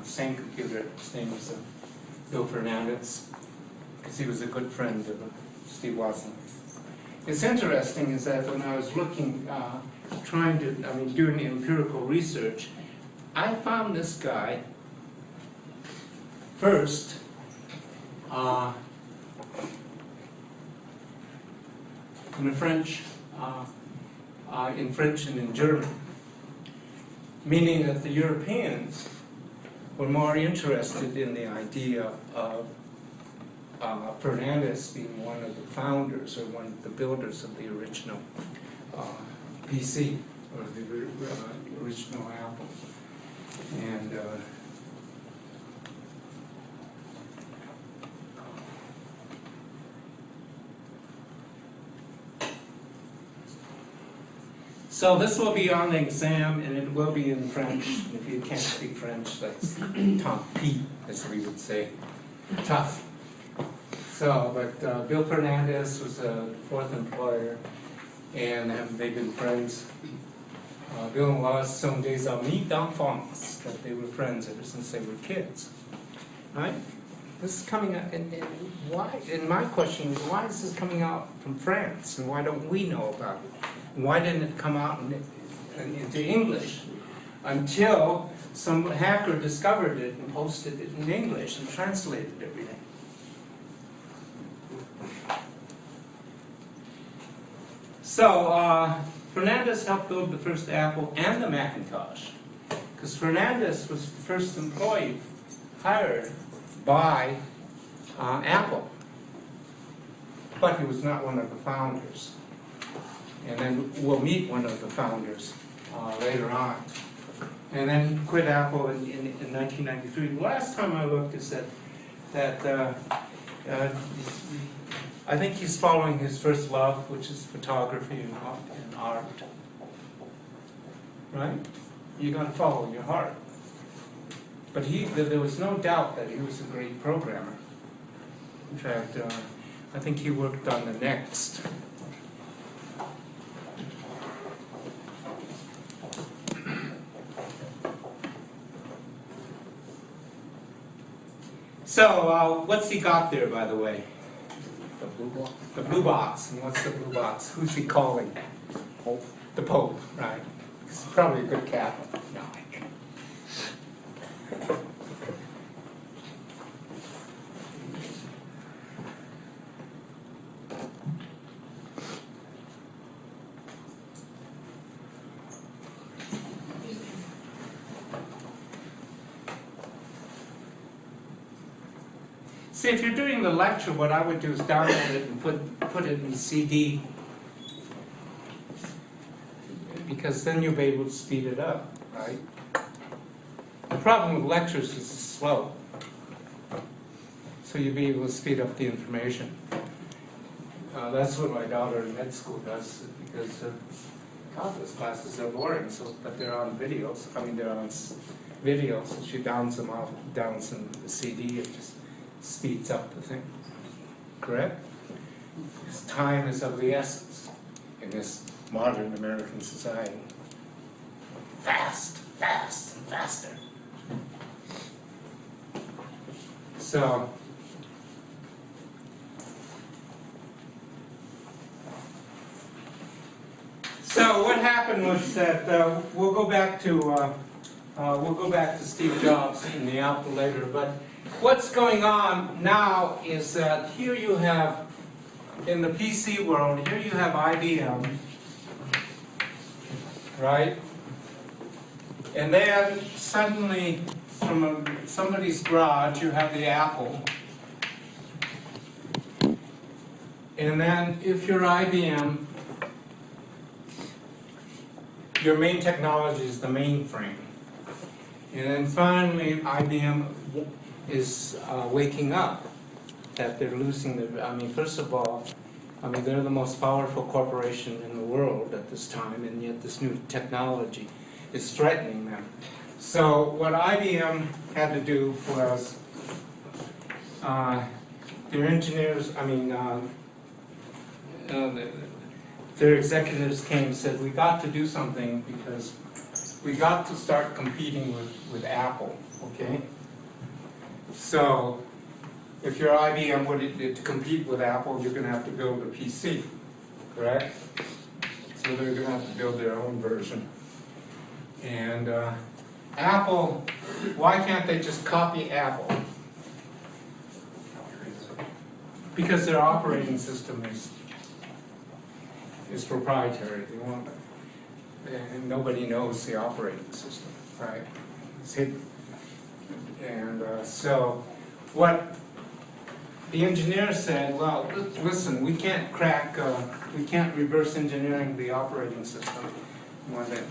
same computer. His name was Bill Fernandez, because he was a good friend of Steve Watson. It's interesting is that when I was looking, trying to, doing empirical research, I found this guy first in French and in German, meaning that the Europeans were more interested in the idea of Fernandez being one of the founders or one of the builders of the original PC, or the original Apple. And so this will be on the exam, and it will be in French. If you can't speak French, that's tant pis, as we would say. Tough. So, but Bill Fernandez was a fourth employer, and they've been friends. Bill and Lois sont des amis d'enfance, that they were friends ever since they were kids. Right? This is coming out, and why? And my question is, why is this coming out from France, and why don't we know about it? And why didn't it come out into English until some hacker discovered it and posted it in English and translated everything? So Fernandez helped build the first Apple and the Macintosh, because Fernandez was the first employee hired by Apple, but he was not one of the founders. And then we'll meet one of the founders later on. And then quit Apple in 1993. The last time I looked, it said that I think he's following his first love, which is photography and art. Right? You got to follow your heart. But there was no doubt that he was a great programmer. In fact, I think he worked on the next. So, what's he got there, by the way? The blue box. The blue box. And what's the blue box? Who's he calling? Pope. The Pope, right. He's probably a good Catholic. No. See, if you're doing the lecture, what I would do is download it and put it in CD, because then you'll be able to speed it up, right? The problem with lectures is it's slow, so you'll be able to speed up the information. That's what my daughter in med school does, because God, those classes are boring. So, but they're on videos. I mean, they're on videos. So she downs them off, downs them the CD. It just speeds up the thing. Correct? Because time is of the essence in this modern American society. Fast, fast, and faster. So what happened was that we'll go back to Steve Jobs in the Apple later, but what's going on now is that here you have, in the PC world, here you have IBM, right? And then suddenly, from somebody's garage, you have the Apple. And then, if you're IBM, your main technology is the mainframe. And then finally, IBM is waking up that they're losing their, I mean, first of all, I mean, they're the most powerful corporation in the world at this time, and yet this new technology is threatening them. So what IBM had to do was, their engineers, I mean, their executives came and said, we got to do something because we got to start competing with Apple, okay? So, if you're IBM, to compete with Apple, you're going to have to build a PC, correct? So they're going to have to build their own version. And Apple, why can't they just copy Apple? Because their operating system is proprietary. They want, and nobody knows the operating system, right? It's hidden. And so what the engineer said, well, listen, we can't we can't reverse engineering the operating system.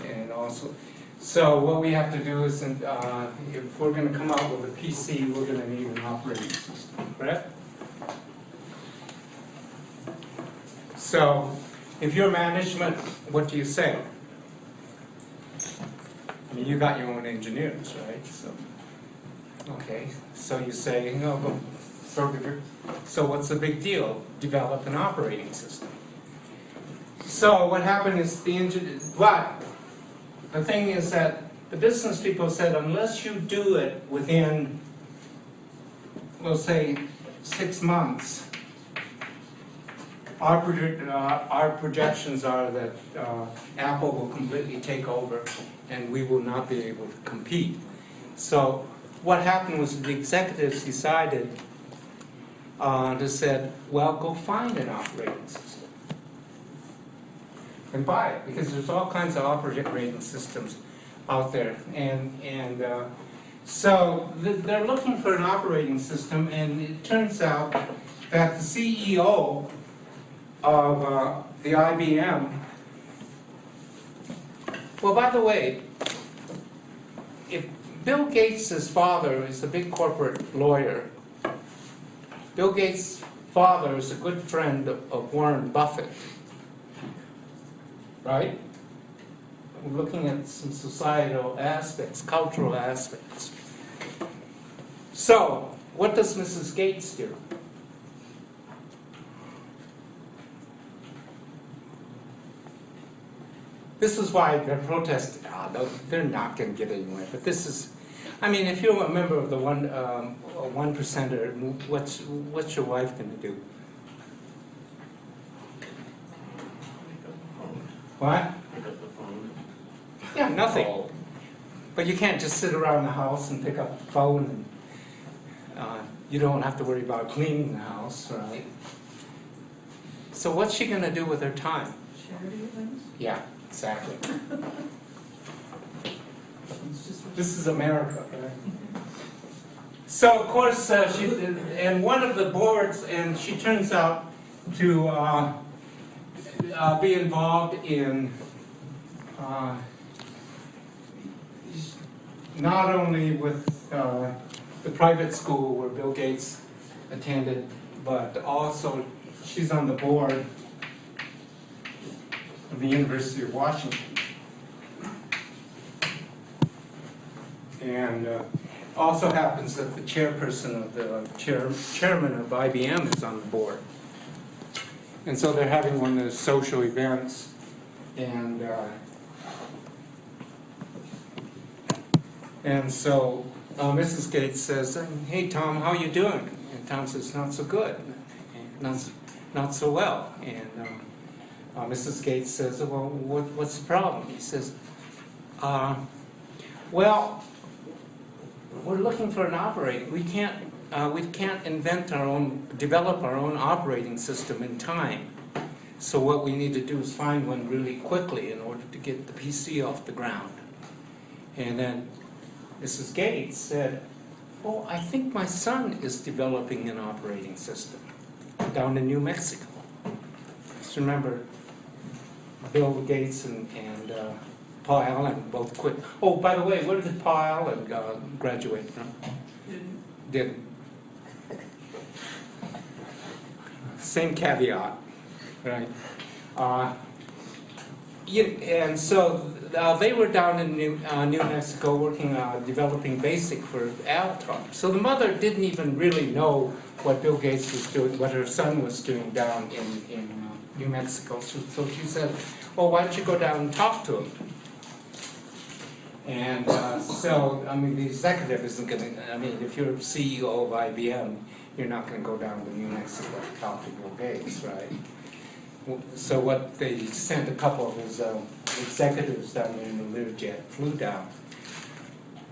And also, so what we have to do is, if we're gonna come out with a PC, we're gonna need an operating system, correct? So, if you're management, what do you say? I mean, you got your own engineers, right? So, okay, so you say, so what's the big deal? Develop an operating system. So what happened is but the thing is that the business people said, unless you do it within, we'll say, 6 months, our projections are that Apple will completely take over and we will not be able to compete. So what happened was the executives decided they said, well, go find an operating system and buy it, because there's all kinds of operating systems out there. So they're looking for an operating system, and it turns out that the CEO of the IBM, well, by the way, if Bill Gates' father is a big corporate lawyer, Bill Gates' father is a good friend of Warren Buffett, right? We're looking at some societal aspects, cultural aspects. So, what does Mrs. Gates do? This is why they're protesting. They're not going to get anywhere. But this is, I mean, if you're a member of the 1%er, what's your wife going to do? What? Pick up the phone. Yeah, nothing. But you can't just sit around the house and pick up the phone, and you don't have to worry about cleaning the house, right? So what's she going to do with her time? Charity things? Yeah, exactly. This is America, right? So, of course, and one of the boards, and she turns out to be involved in not only with the private school where Bill Gates attended, but also she's on the board of the University of Washington. And also happens that the chairperson of the chairman of IBM is on the board. And so they're having one of those social events, and so Mrs. Gates says, "Hey Tom, how you doing?" And Tom says, "Not so good, not so well." And Mrs. Gates says, "Well, what's the problem?" He says, "Well, we're looking for an operating. We can't develop our own operating system in time. So what we need to do is find one really quickly in order to get the PC off the ground." And then Mrs. Gates said, "Oh, I think my son is developing an operating system down in New Mexico." Just remember, Bill Gates and Paul Allen both quit. Oh, by the way, where did Paul Allen graduate from? Didn't. Same caveat, right? And so they were down in New Mexico working on developing BASIC for Altar. So the mother didn't even really know what Bill Gates was doing, what her son was doing down in New Mexico. So she said, "Well, why don't you go down and talk to him?" And so, I mean, the executive isn't going to, I mean, if you're CEO of IBM, you're not going to go down to New Mexico to talk to Bill Gates, right? So what they sent a couple of his executives down there in the Learjet, flew down,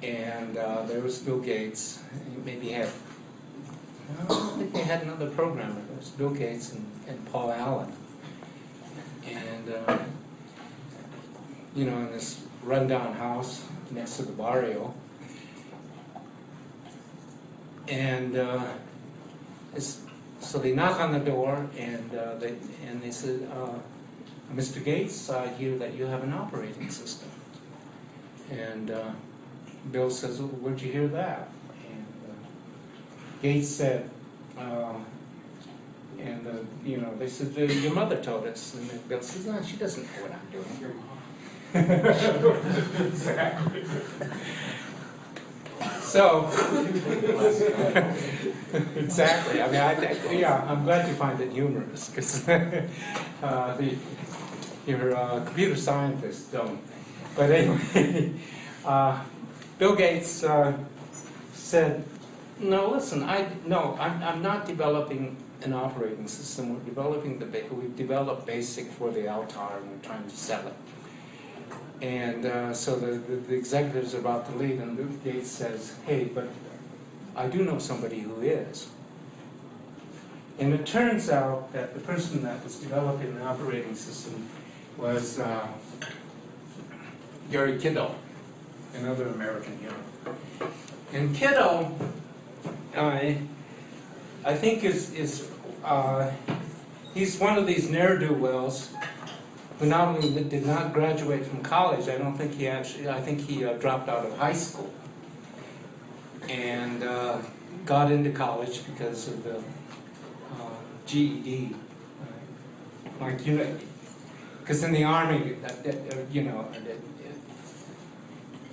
and there was Bill Gates. Maybe had, I don't think they had another programmer. There was Bill Gates and Paul Allen, and you know, in this rundown house next to the barrio, and So they knock on the door, and they said, Mr. Gates, I hear that you have an operating system. And Bill says, well, where'd you hear that? And Gates said, they said, your mother told us. And then Bill says, no, she doesn't know what I'm doing. Your mom. Exactly. So, exactly. I mean, I'm glad you find it humorous, because your computer scientists don't. But anyway, Bill Gates said, no, listen, I'm not developing an operating system. We've developed BASIC for the Altar, and we're trying to sell it. And so the executives are about to leave, and Bill Gates says, hey, but I do know somebody who is. And it turns out that the person that was developing the operating system was Gary Kiddo, another American hero. And Kiddo, I think he's one of these ne'er-do-wells who not only did not graduate from college, I think he dropped out of high school and got into college because of the GED. Like, because in the Army,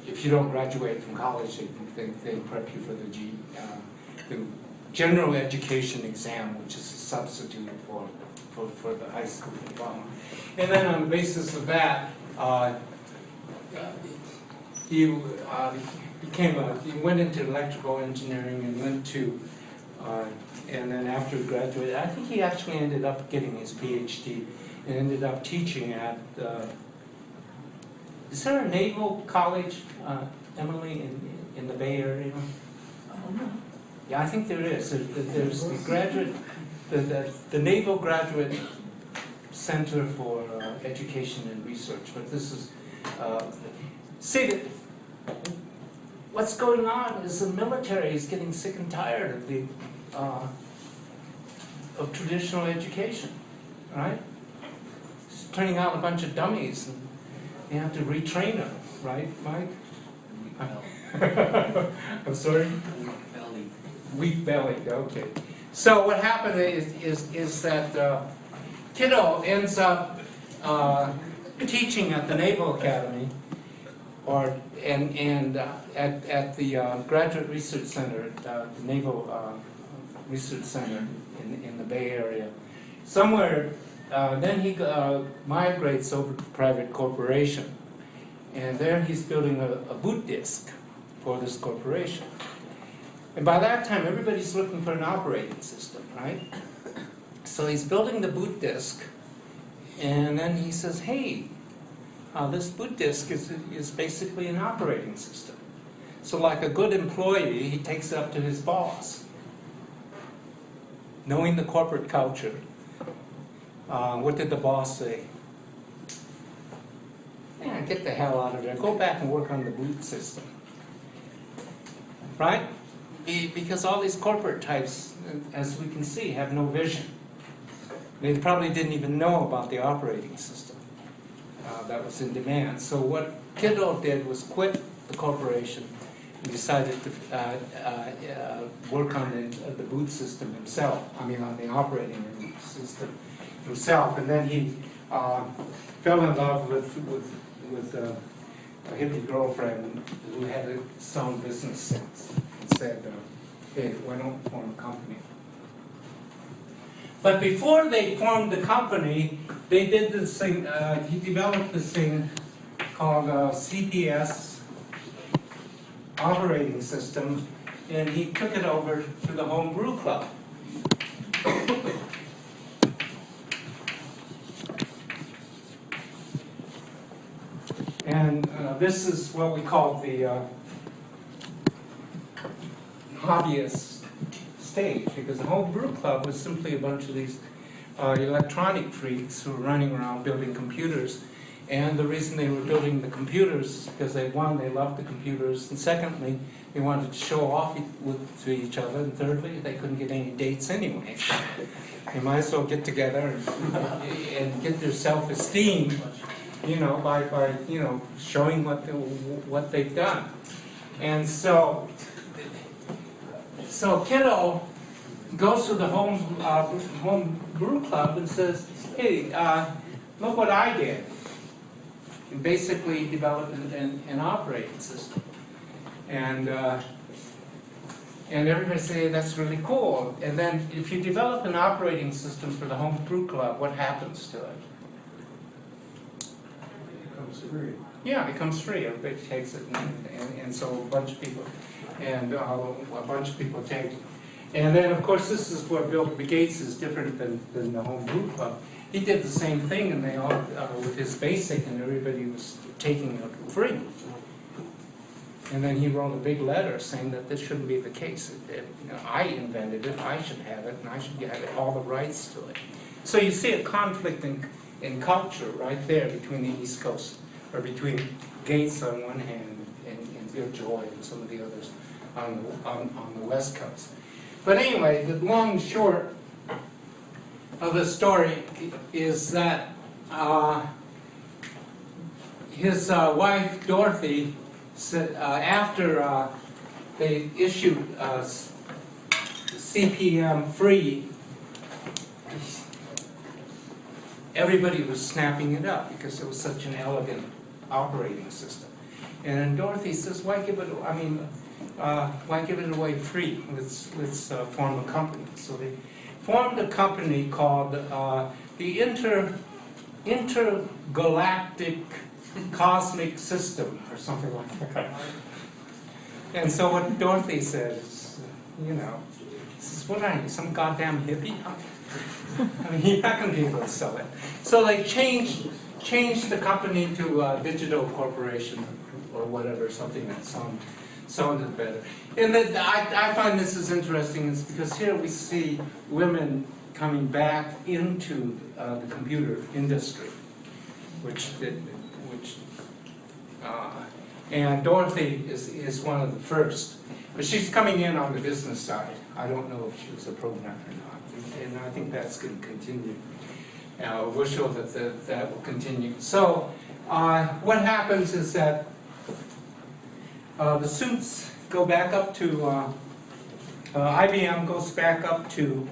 if you don't graduate from college, they prep you for the general education exam, which is a substitute for the high school diploma. And then on the basis of that, he went into electrical engineering and went to, and then after he graduated, I think he actually ended up getting his PhD and ended up teaching at, is there a naval college, Emily, in the Bay Area? Yeah, I think there is. There's the graduate, the Naval Graduate Center for Education and Research. But this is, see, what's going on is the military is getting sick and tired of traditional education, right? It's turning out a bunch of dummies, and you have to retrain them, right, Mike? I'm sorry? Weak-bellied, okay. So what happened is that Kiddo ends up teaching at the Naval Academy, and at the Graduate Research Center, the Naval Research Center in the Bay Area. Somewhere, then he migrates over to private corporation, and there he's building a boot disk for this corporation. And by that time, everybody's looking for an operating system, right? So he's building the boot disk, and then he says, hey, this boot disk is basically an operating system. So like a good employee, he takes it up to his boss. Knowing the corporate culture, what did the boss say? Yeah, get the hell out of there. Go back and work on the boot system. Right? Because all these corporate types, as we can see, have no vision. They probably didn't even know about the operating system that was in demand. So what Kiddo did was quit the corporation and decided to work on the boot system himself, on the operating system himself. And then he fell in love with a hippie girlfriend who had a sound business sense. Said, hey, why don't we form a company? But before they formed the company, they did this thing, he developed this thing called CPS operating system, and he took it over to the Home Brew Club. And this is what we call the hobbyist stage, because the Home Brew Club was simply a bunch of these electronic freaks who were running around building computers And the reason they were building the computers is because they loved the computers, and secondly, they wanted to show off to each other, and thirdly, they couldn't get any dates anyway. So they might as well get together and get their self-esteem, by showing what they've done. And so Kiddo goes to the home brew club and says, hey, look what I did. And basically developed an operating system. And everybody say, that's really cool. And then if you develop an operating system for the home brew club, what happens to it? It comes free. Yeah, it comes free. Everybody takes it, and so a bunch of people take it. And then, of course, this is where Bill Gates is different than the home brew club. He did the same thing, and they all with his basic, and everybody was taking it free. And then he wrote a big letter saying that this shouldn't be the case. I invented it, I should have it, and I should have all the rights to it. So you see a conflict in culture right there between the East Coast, or between Gates on one hand and Bill Joy and some of the others on the West Coast. But anyway, the long and short of the story is that his wife Dorothy said after they issued CPM free, everybody was snapping it up because it was such an elegant operating system. And then Dorothy says, why give it away free? Let's form a company. So they formed a company called the Intergalactic Cosmic System, or something like that. And so what Dorothy says, says, what are you, some goddamn hippie? I mean, you're not going to be able to sell it. So they changed the company to Digital Corporation or whatever, something that sounded better. And then I find this is interesting is because here we see women coming back into the computer industry, and Dorothy is one of the first, but she's coming in on the business side. I don't know if she was a programmer or not, and I think that's going to continue. We're sure that will continue. So what happens is that the suits go back up to, IBM goes back up to,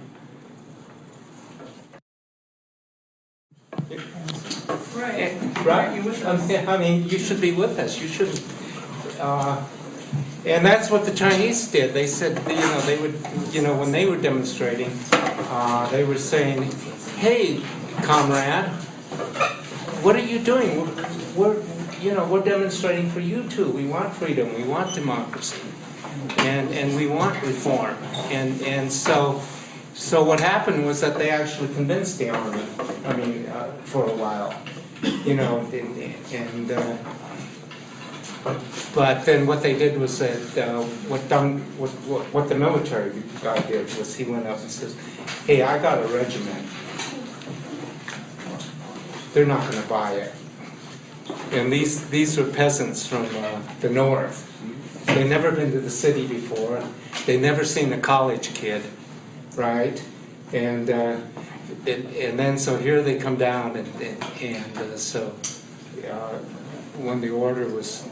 right? You with us? I mean, you should be with us. You should. And that's what the Chinese did. They said, they would, when they were demonstrating, they were saying, "Hey, comrade, what are you doing? We're demonstrating for you too. We want freedom. We want democracy, and we want reform." And so what happened was that they actually convinced the army. I mean, for a while, but then what they did was that what the military guy did was he went up and says, "Hey, I got a regiment. They're not going to buy it." And these were peasants from the north. They'd never been to the city before. They'd never seen a college kid, right? And then so here they come down, and so when the order was,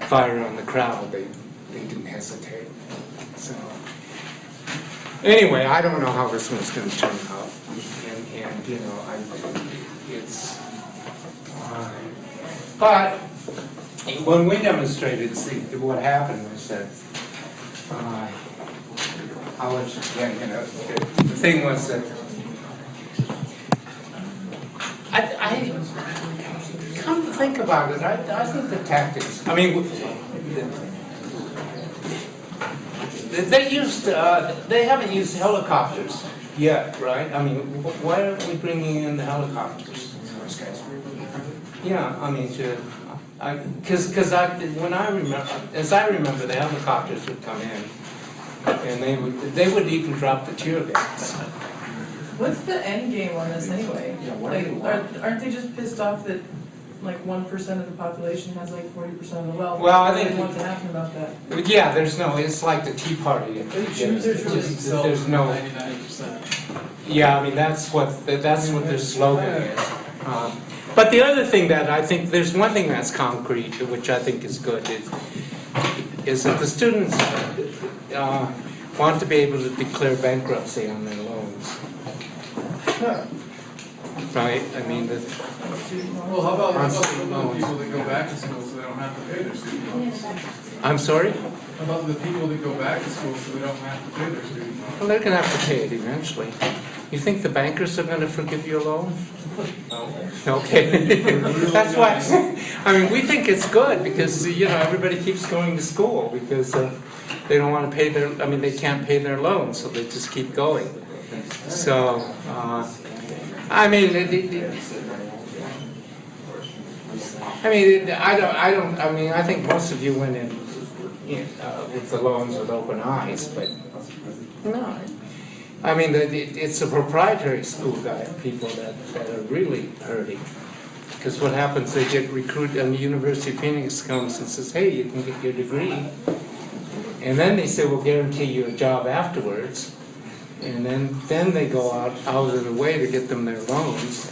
fire on the crowd, they didn't hesitate. So anyway, I don't know how this one's going to turn out, and it's. But when we demonstrated, see, what happened was that the thing was that I come to think about it, I think the tactics. I mean, they haven't used helicopters yet, right? I mean, why aren't we bringing in the helicopters? Yeah, I mean, because as I remember, the helicopters would come in, and they would even drop the tear gas. What's the end game on this anyway? Yeah, what do Like, you want? aren't they just pissed off that like 1% of the population has like 40% of the wealth? Well, I think- What's to happen about that? Yeah, there's no, it's like the Tea Party. There's no, 99%. yeah, I mean, that's what their slogan is. But the other thing that I think, there's one thing that's concrete, which I think is good, is that the students want to be able to declare bankruptcy on their loans. Right, I mean, Well, how about the people that go back to school so they don't have to pay their student loans? I'm sorry? How about the people that go back to school so they don't have to pay their student loans? Well, they're gonna have to pay it eventually. You think the bankers are gonna forgive your loan? Okay. That's why, I mean, we think it's good because, everybody keeps going to school because they don't wanna pay they can't pay their loans, so they just keep going. So, I mean, I think most of you went in, with the loans with open eyes, but no. I mean, it's the proprietary school people that are really hurting. Because what happens, they get recruited, and the University of Phoenix comes and says, hey, you can get your degree. And then they say, we'll guarantee you a job afterwards. And then they go out of the way to get them their loans.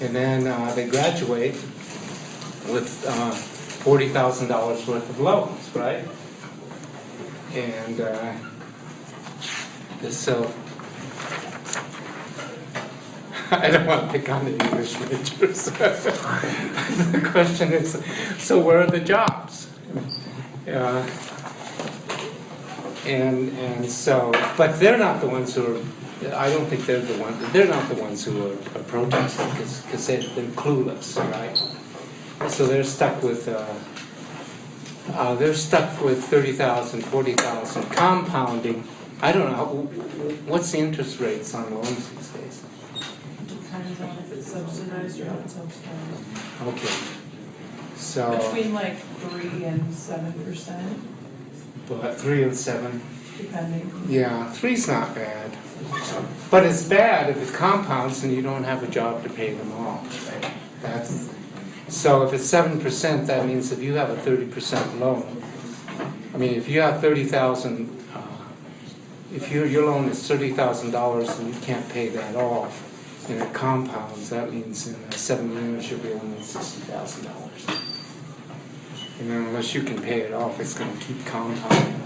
And then they graduate with $40,000 worth of loans, right? And so, I don't want to pick on the English majors. The question is, so where are the jobs? And so, but they're not the ones who are, I don't think they're not the ones who are protesting because they're clueless, right? So they're stuck with 30,000, 40,000 compounding. I don't know, what's the interest rates on loans these days? Depends on if it's subsidized or unsubsidized. Okay, so, Between like 3 and 7%, but 3 and 7, depending. yeah, 3's not bad. But it's bad if it compounds and you don't have a job to pay them off. So if it's 7%, that means if you have a 30% loan, I mean, if you have 30,000, if your loan is $30,000 and you can't pay that off, and it compounds, that means in 7 years you'll be owing $60,000. And then unless you can pay it off, it's going to keep compounding.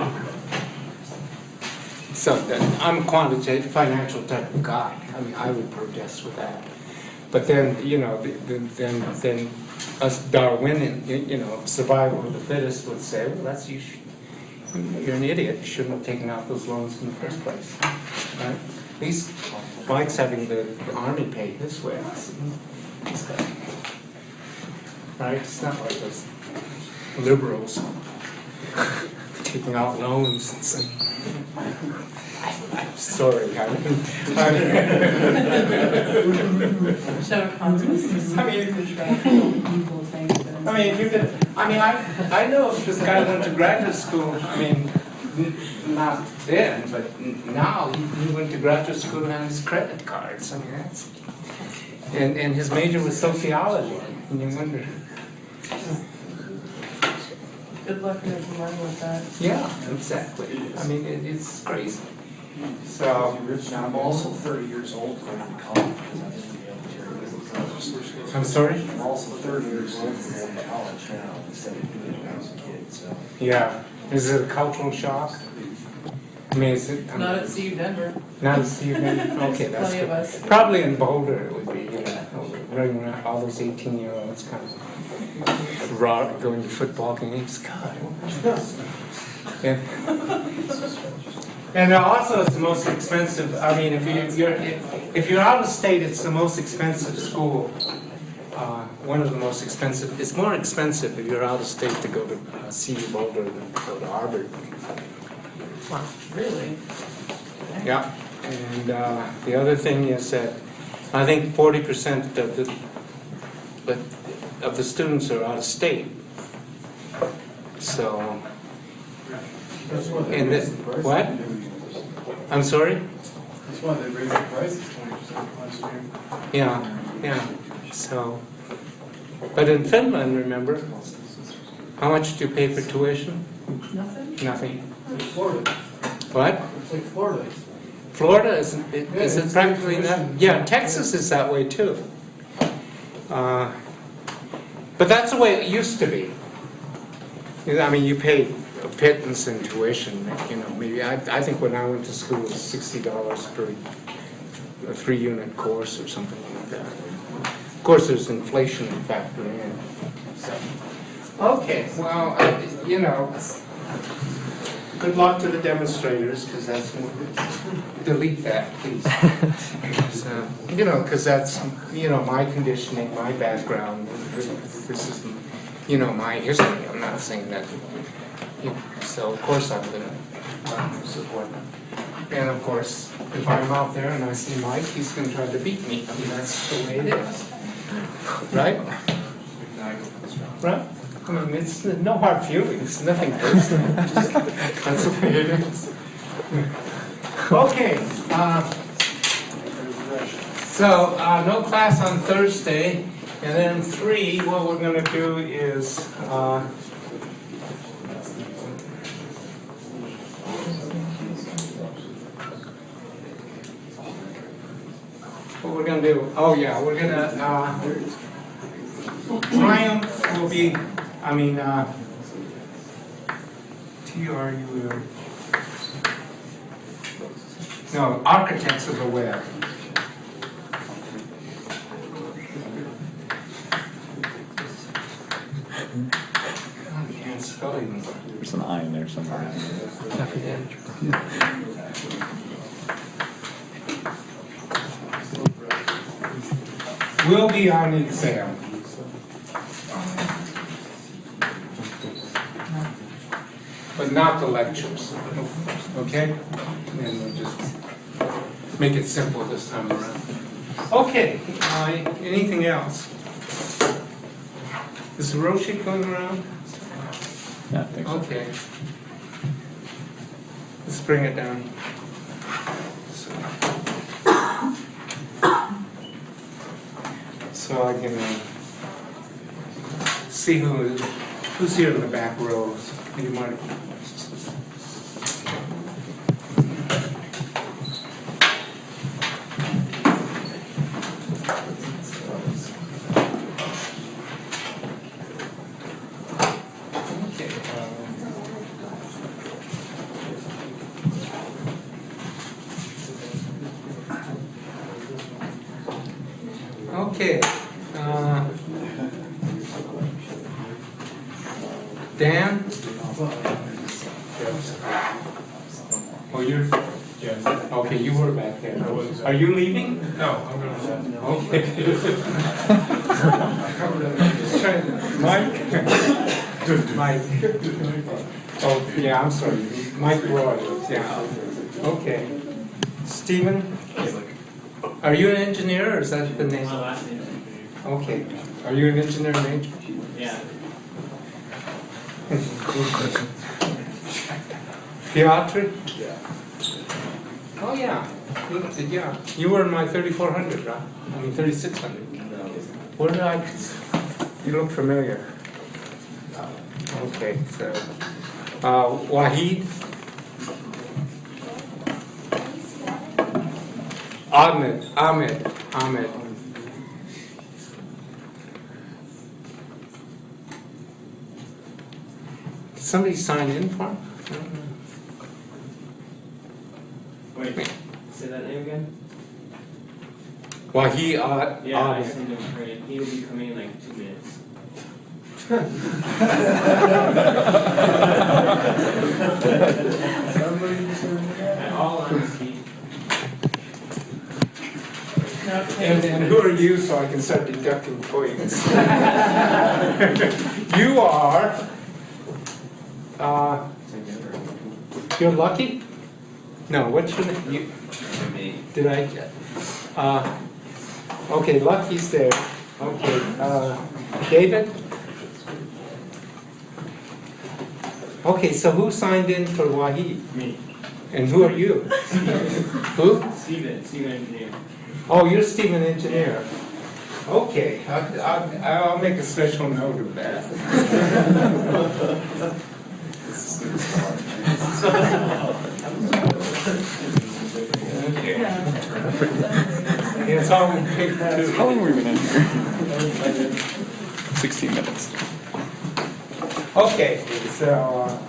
So I'm a quantitative financial type of guy. I mean, I would protest with that. But then, then us Darwinian, survival of the fittest would say, well, you're an idiot. You shouldn't have taken out those loans in the first place, right? At least Mike's having the army pay this way. Right? It's not like those liberals taking out loans and saying, I'm sorry, I know if this guy went to graduate school, not then, but now he went to graduate school and has credit cards. And his major was sociology, and you wonder. Good luck making money with that. Yeah, exactly. It's crazy. So, I'm also 30 years old going to college. I'm sorry? I'm also 30 years old and going to college now instead of doing it when I was a kid, so. Yeah. Is it a cultural shock? Is it? Not at CU Denver. Not at CU Denver? Okay, that's Plenty of us. good. Probably in Boulder it would be, running around all those 18-year-olds kind of raw, going to football games. God. And also it's the most expensive, if you're out of state, it's the most expensive school. One of the most expensive. It's more expensive if you're out of state to go to CU Boulder than to go to Harvard. Wow, really? Yeah, and the other thing is that I think 40% of the students are out of state. So, and what? I'm sorry? That's why they raised the prices 20% last year. Yeah, so, but in Finland, remember, how much do you pay for tuition? Nothing? Nothing. It's like Florida. What? It's like Florida. Florida isn't, is it practically not? Yeah, Texas is that way too. But that's the way it used to be. I mean, you pay a pittance in tuition, maybe, I think when I went to school, it was $60 per a 3-unit course or something like that. Of course, there's inflation factoring in. So. Okay, well, good luck to the demonstrators, because that's, delete that, please. So, because that's, my conditioning, my background, this is, my history. I'm not saying that, so of course I'm going to support them. And of course, if I'm out there and I see Mike, he's going to try to beat me. I mean, that's the way it is. Right? Right? I mean, it's no hard feelings, nothing personal. That's the way it is. Okay. So, no class on Thursday. And then 3, what we're going to do is what we're going to do, we're going to Triumph will be, TRU, no, Architects of the Web. I can't spell even. There's an I in there somewhere. Will be on the exam. But not the lectures. Okay? And we'll just make it simple this time around. Okay, anything else? Is the row sheet going around? Yeah, I think so. Okay. Let's bring it down. So I can see who's here in the back rows. You might. Okay. Dan? Oh, you're? Yes. Okay, you were back there. I was. Are you leaving? No, I'm going to. Okay. Mike? Oh, yeah, I'm sorry. Mike Roy, yeah. Okay. Stephen? Are you an engineer, or is that the name? My last name. Okay. Are you an engineer major? Yeah. Piotr? Yeah. Oh, yeah. Yeah. You were in my 3400, right? I mean, 3600. Where did I? You look familiar. Okay, so. Wahid? Ahmed. Did somebody sign in for him? Wait, say that name again? Wahid Yeah, I Ahmed. sent him a train. He'll be coming in like 2 minutes. All honesty. And who are you, so I can start deducting points? You are, you're Lucky? No, what's your name? Did I? Okay, Lucky's there. Okay, David? Okay, so who signed in for Wahid? Me. And who are you? Who? Steven Engineer. Oh, you're Stephen Engineer. Okay, I'll make a special note of that. Okay. It's all in paper too. How long have we been in here? 16 minutes. Okay, so,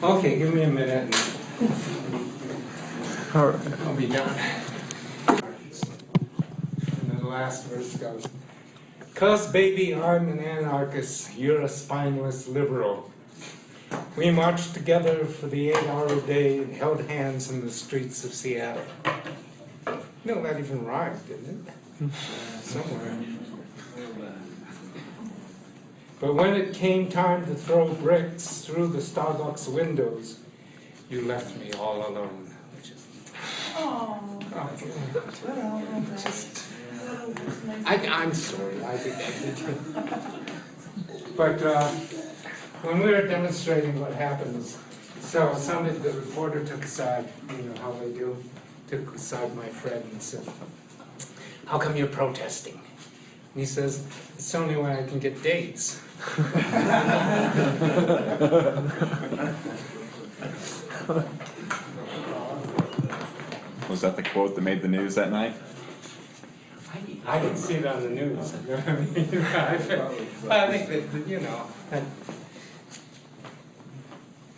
okay, give me a minute All right. and I'll be done. And then the last verse goes, "'Cause baby, I'm an anarchist, you're a spineless liberal. We marched together for the 8-hour day and held hands in the streets of Seattle." No, that even rhymed, didn't it? Somewhere. "But when it came time to throw bricks through the Starbucks windows, you left me all alone." I'm sorry, I did that. But when we were demonstrating what happens, so the reporter took aside, you know how they do, took aside my friend and said, "How come you're protesting?" And he says, "It's the only way I can get dates." Was that the quote that made the news that night? I didn't see it on the news. I think that, you know,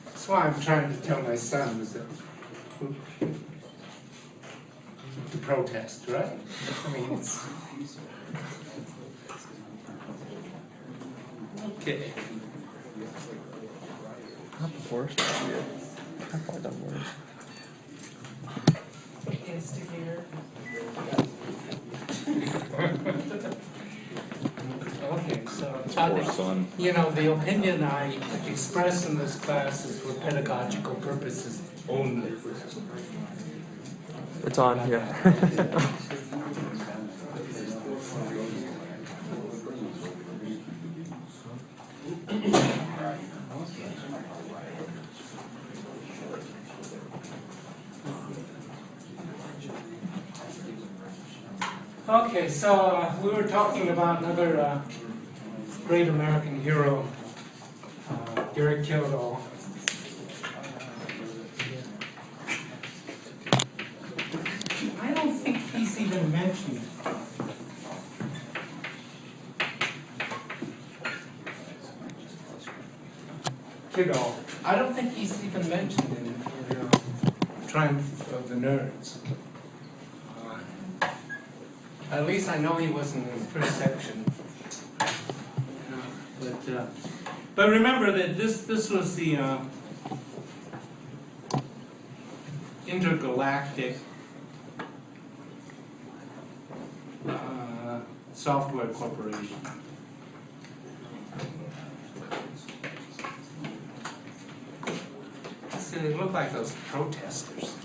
that's why I'm trying to tell my son is that to protest, right? I mean, it's okay. Not the worst idea. I've probably done worse. Instigator. Okay, so Poor son. you know, the opinion I express in this class is for pedagogical purposes only. It's on here. Okay, so we were talking about another great American hero, Gary Kildall. I don't think he's even mentioned. Kildall. I don't think he's even mentioned in Triumph of the Nerds. At least I know he wasn't in the first section. But remember that this was the intergalactic software corporation. See, they look like those protesters.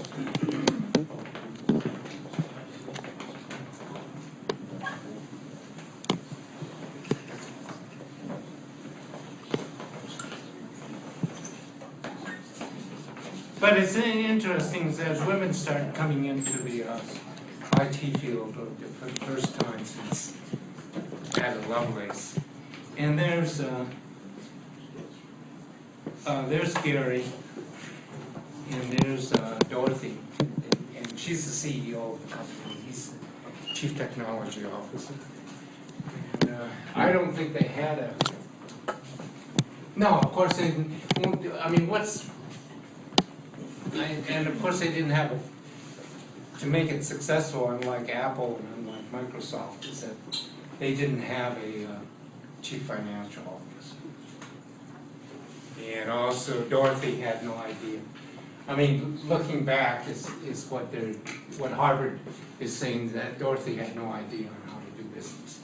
But it's interesting is as women start coming into the IT field for the first time since Ada Lovelace. And there's Gary, and there's Dorothy, and she's the CEO of the company. He's the Chief Technology Officer. And I don't think they had a... No, of course they didn't. I mean, and of course they didn't have to make it successful, unlike Apple and unlike Microsoft, is that they didn't have a chief financial officer. And also Dorothy had no idea. I mean, looking back is what Harvard is saying, that Dorothy had no idea on how to do business.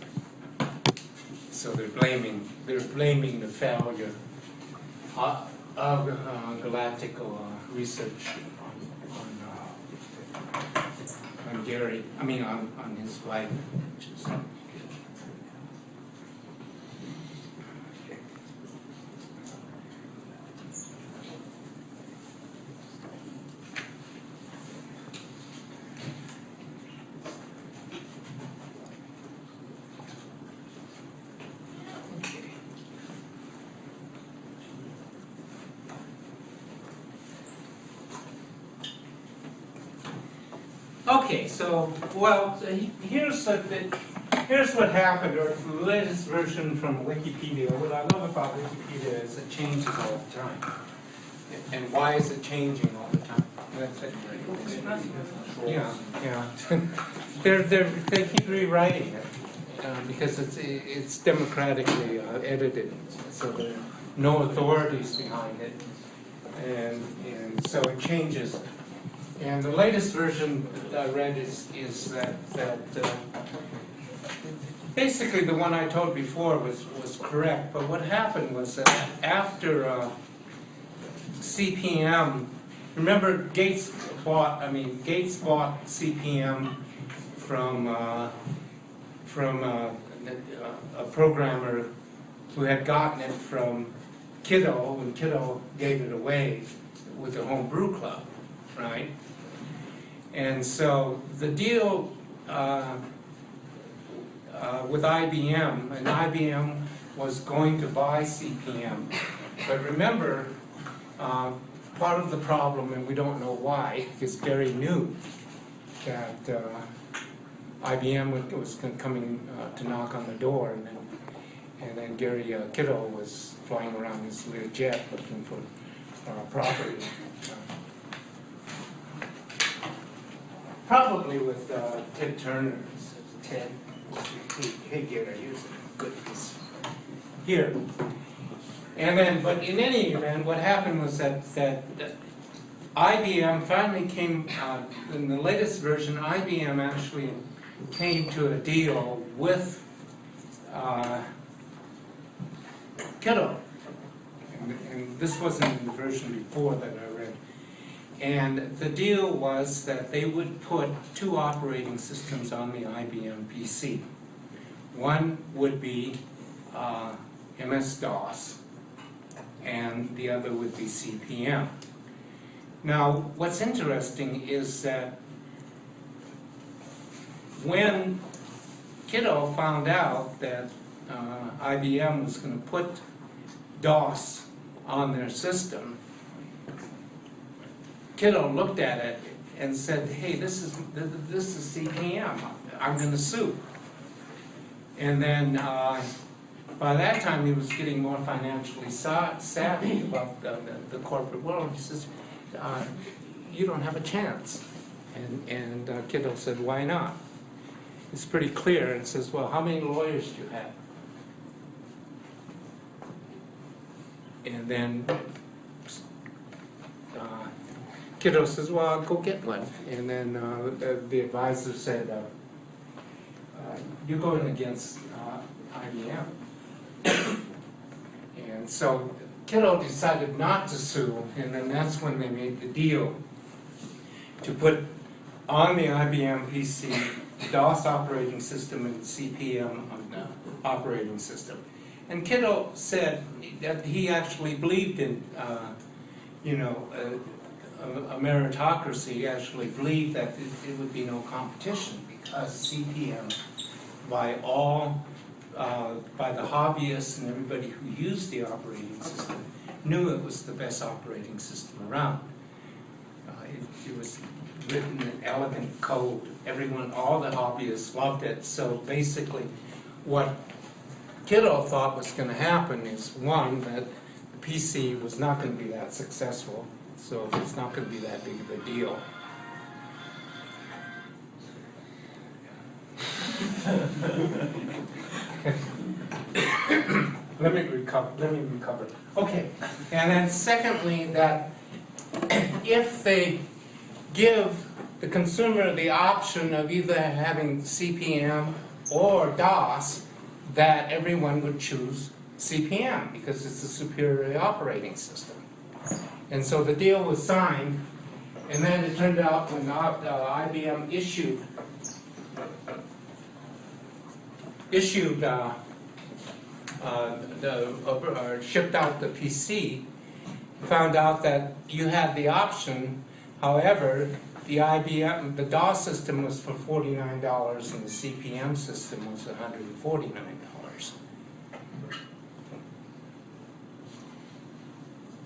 So they're blaming the failure of galactical research on Gary, I mean on his wife. Okay, so, well, here's what happened, or the latest version from Wikipedia. What I love about Wikipedia is it changes all the time. And why is it changing all the time? That's it. Yeah, yeah. They keep rewriting it because it's democratically edited, so there are no authorities behind it, and so it changes. And the latest version that I read is that basically the one I told before was correct, but what happened was that after CPM, remember Gates bought CPM from a programmer who had gotten it from Kiddo, and Kiddo gave it away with the home brew club, right? And so the deal with IBM, and IBM was going to buy CPM, but remember, part of the problem, and we don't know why, because Gary knew that IBM was coming to knock on the door, and then Gary Kiddo was flying around his little jet looking for property. Probably with Ted Turner. Ted, hey Gary, here's a good piece. Here. And then, but in any event, what happened was that IBM finally came, in the latest version, IBM actually came to a deal with Kiddo. And this wasn't in the version before that I read. And the deal was that they would put two operating systems on the IBM PC. One would be MS-DOS, and the other would be CPM. Now, what's interesting is that when Kiddo found out that IBM was going to put DOS on their system, Kiddo looked at it and said, "Hey, this is CPM. I'm going to sue." And then by that time, he was getting more financially savvy about the corporate world. He says, "You don't have a chance." And Kiddo said, "Why not?" It's pretty clear. It says, "Well, how many lawyers do you have?" And then Kiddo says, "Well, I'll go get one." And then the advisor said, "You're going against IBM." And so Kiddo decided not to sue, and then that's when they made the deal to put on the IBM PC the DOS operating system and CPM operating system. And Kiddo said that he actually believed in, a meritocracy. He actually believed that it would be no competition because CPM, by the hobbyists and everybody who used the operating system, knew it was the best operating system around. It was written in elegant code. Everyone, all the hobbyists loved it. So basically, what Kiddo thought was going to happen is, one, that the PC was not going to be that successful, so it's not going to be that big of a deal. Let me recover. Okay, and then secondly, that if they give the consumer the option of either having CPM or DOS, that everyone would choose CPM because it's a superior operating system. And so the deal was signed, and then it turned out when IBM shipped out the PC, found out that you had the option. However, the DOS system was for $49 and the CPM system was $149.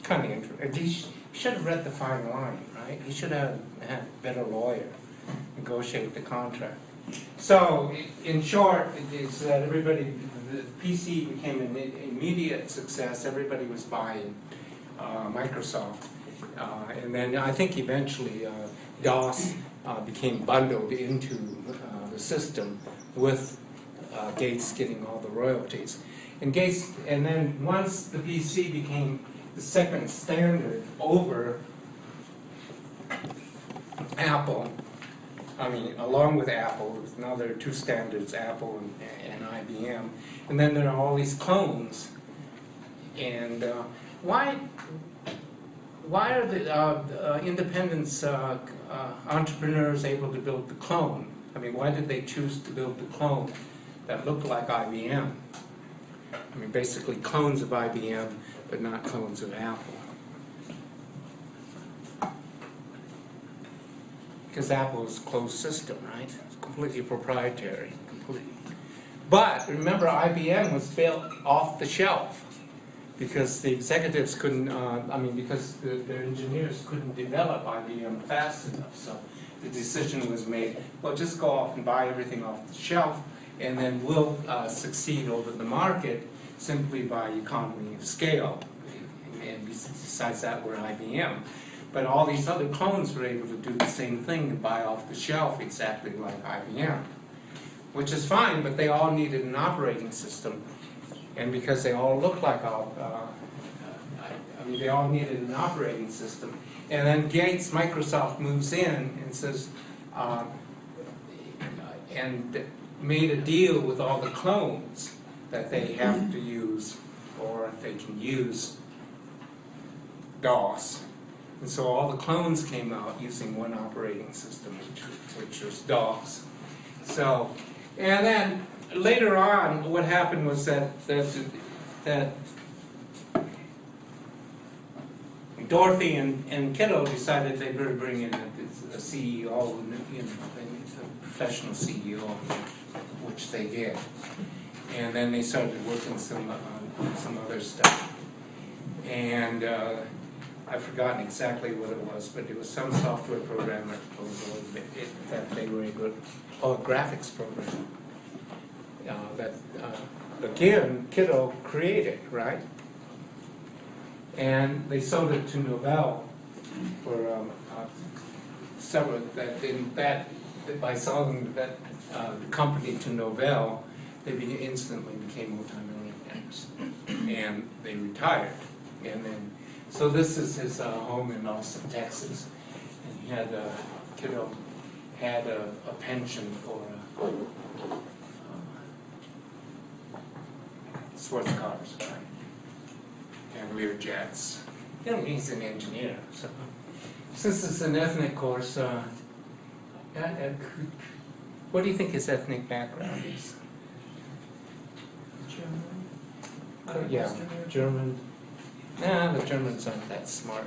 Kind of interesting. He should have read the fine line, right? He should have had a better lawyer. negotiate the contract. So, in short, it is that everybody, the PC became an immediate success. Everybody was buying Microsoft. And then I think eventually DOS became bundled into the system with Gates getting all the royalties. And then once the PC became the second standard over Apple, I mean, along with Apple, now there are two standards, Apple and IBM, and then there are all these clones. And why are the independent entrepreneurs able to build the clone? I mean, why did they choose to build the clone that looked like IBM? I mean, basically clones of IBM, but not clones of Apple. Because Apple is a closed system, right? It's completely proprietary, completely. But remember, IBM was built off the shelf because the executives couldn't, because their engineers couldn't develop IBM fast enough. So the decision was made, well, just go off and buy everything off the shelf, and then we'll succeed over the market simply by economy of scale. And besides that, we're IBM. But all these other clones were able to do the same thing and buy off the shelf exactly like IBM. Which is fine, but they all needed an operating system. And because they all look like they all needed an operating system. And then Gates, Microsoft moves in and says, and made a deal with all the clones that they have to use, or they can use DOS. And so all the clones came out using one operating system, which was DOS. So, and then later on, what happened was that Dorothy and Kiddo decided they better bring in a CEO, a professional CEO, which they did. And then they started working on some other stuff. And I've forgotten exactly what it was, but it was some software programmer that they were able to, a graphics program that again Kiddo created, right? And they sold it to Novell for several. By selling that company to Novell, they instantly became multi-millionaires, and they retired, and then. So this is his home in Austin, Texas, and he had Kiddo had a pension for sports cars, right? And Lear jets. You know, he's an engineer. So since it's an ethnic course, what do you think his ethnic background is? German. Yeah, German. Nah, the Germans aren't that smart.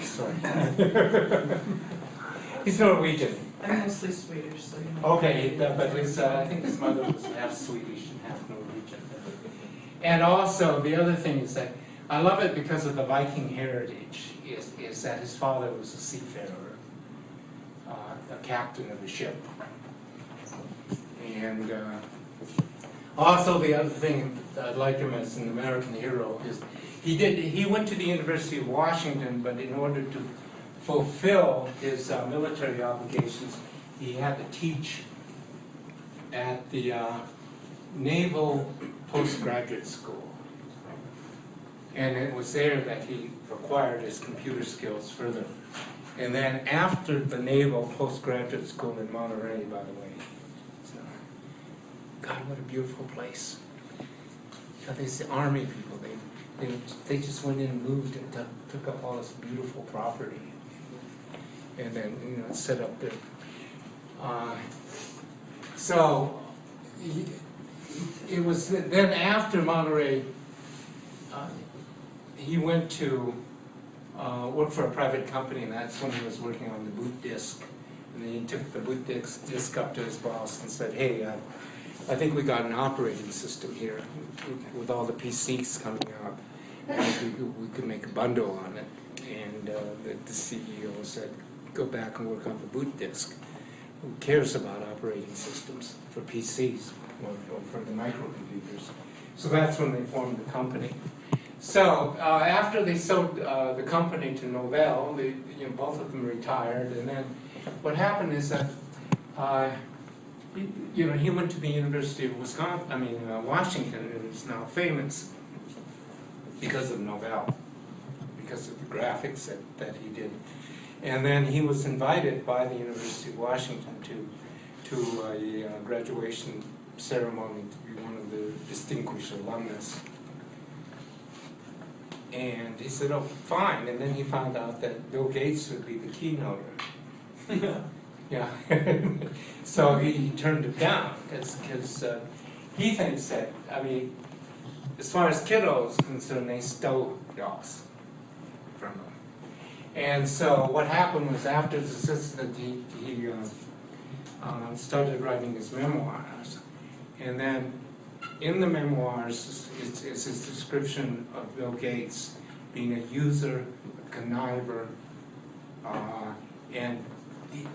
Sorry. He's Norwegian. I'm mostly Swedish, so you know. Okay, but I think his mother was half Swedish and half Norwegian. And also, the other thing is that I love it because of the Viking heritage, is that his father was a seafarer, a captain of a ship. And also the other thing that I like him as an American hero is he went to the University of Washington, but in order to fulfill his military obligations, he had to teach at the Naval Postgraduate School. And it was there that he acquired his computer skills further. And then after the Naval Postgraduate School in Monterey, by the way. So, God, what a beautiful place. You know, these Army people, they just went in and moved and took up all this beautiful property. And then, you know, set up there. So, it was then after Monterey, he went to work for a private company, and that's when he was working on the boot disk. And then he took the boot disk up to his boss and said, hey, I think we got an operating system here with all the PCs coming out. We could make a bundle on it. And the CEO said, go back and work on the boot disk. who cares about operating systems for PCs or for the microcomputers. So that's when they formed the company. So after they sold the company to Novell, both of them retired, and then what happened is that he went to the University of Washington, and is now famous because of Novell, because of the graphics that he did. And then he was invited by the University of Washington to a graduation ceremony to be one of the distinguished alumnus. And he said, oh, fine. And then he found out that Bill Gates would be the keynoter. Yeah. So he turned it down because he thinks that, as far as kiddos is concerned, they stole DOS from him. And so what happened was after this incident, he started writing his memoirs. And then in the memoirs is his description of Bill Gates being a user, a conniver,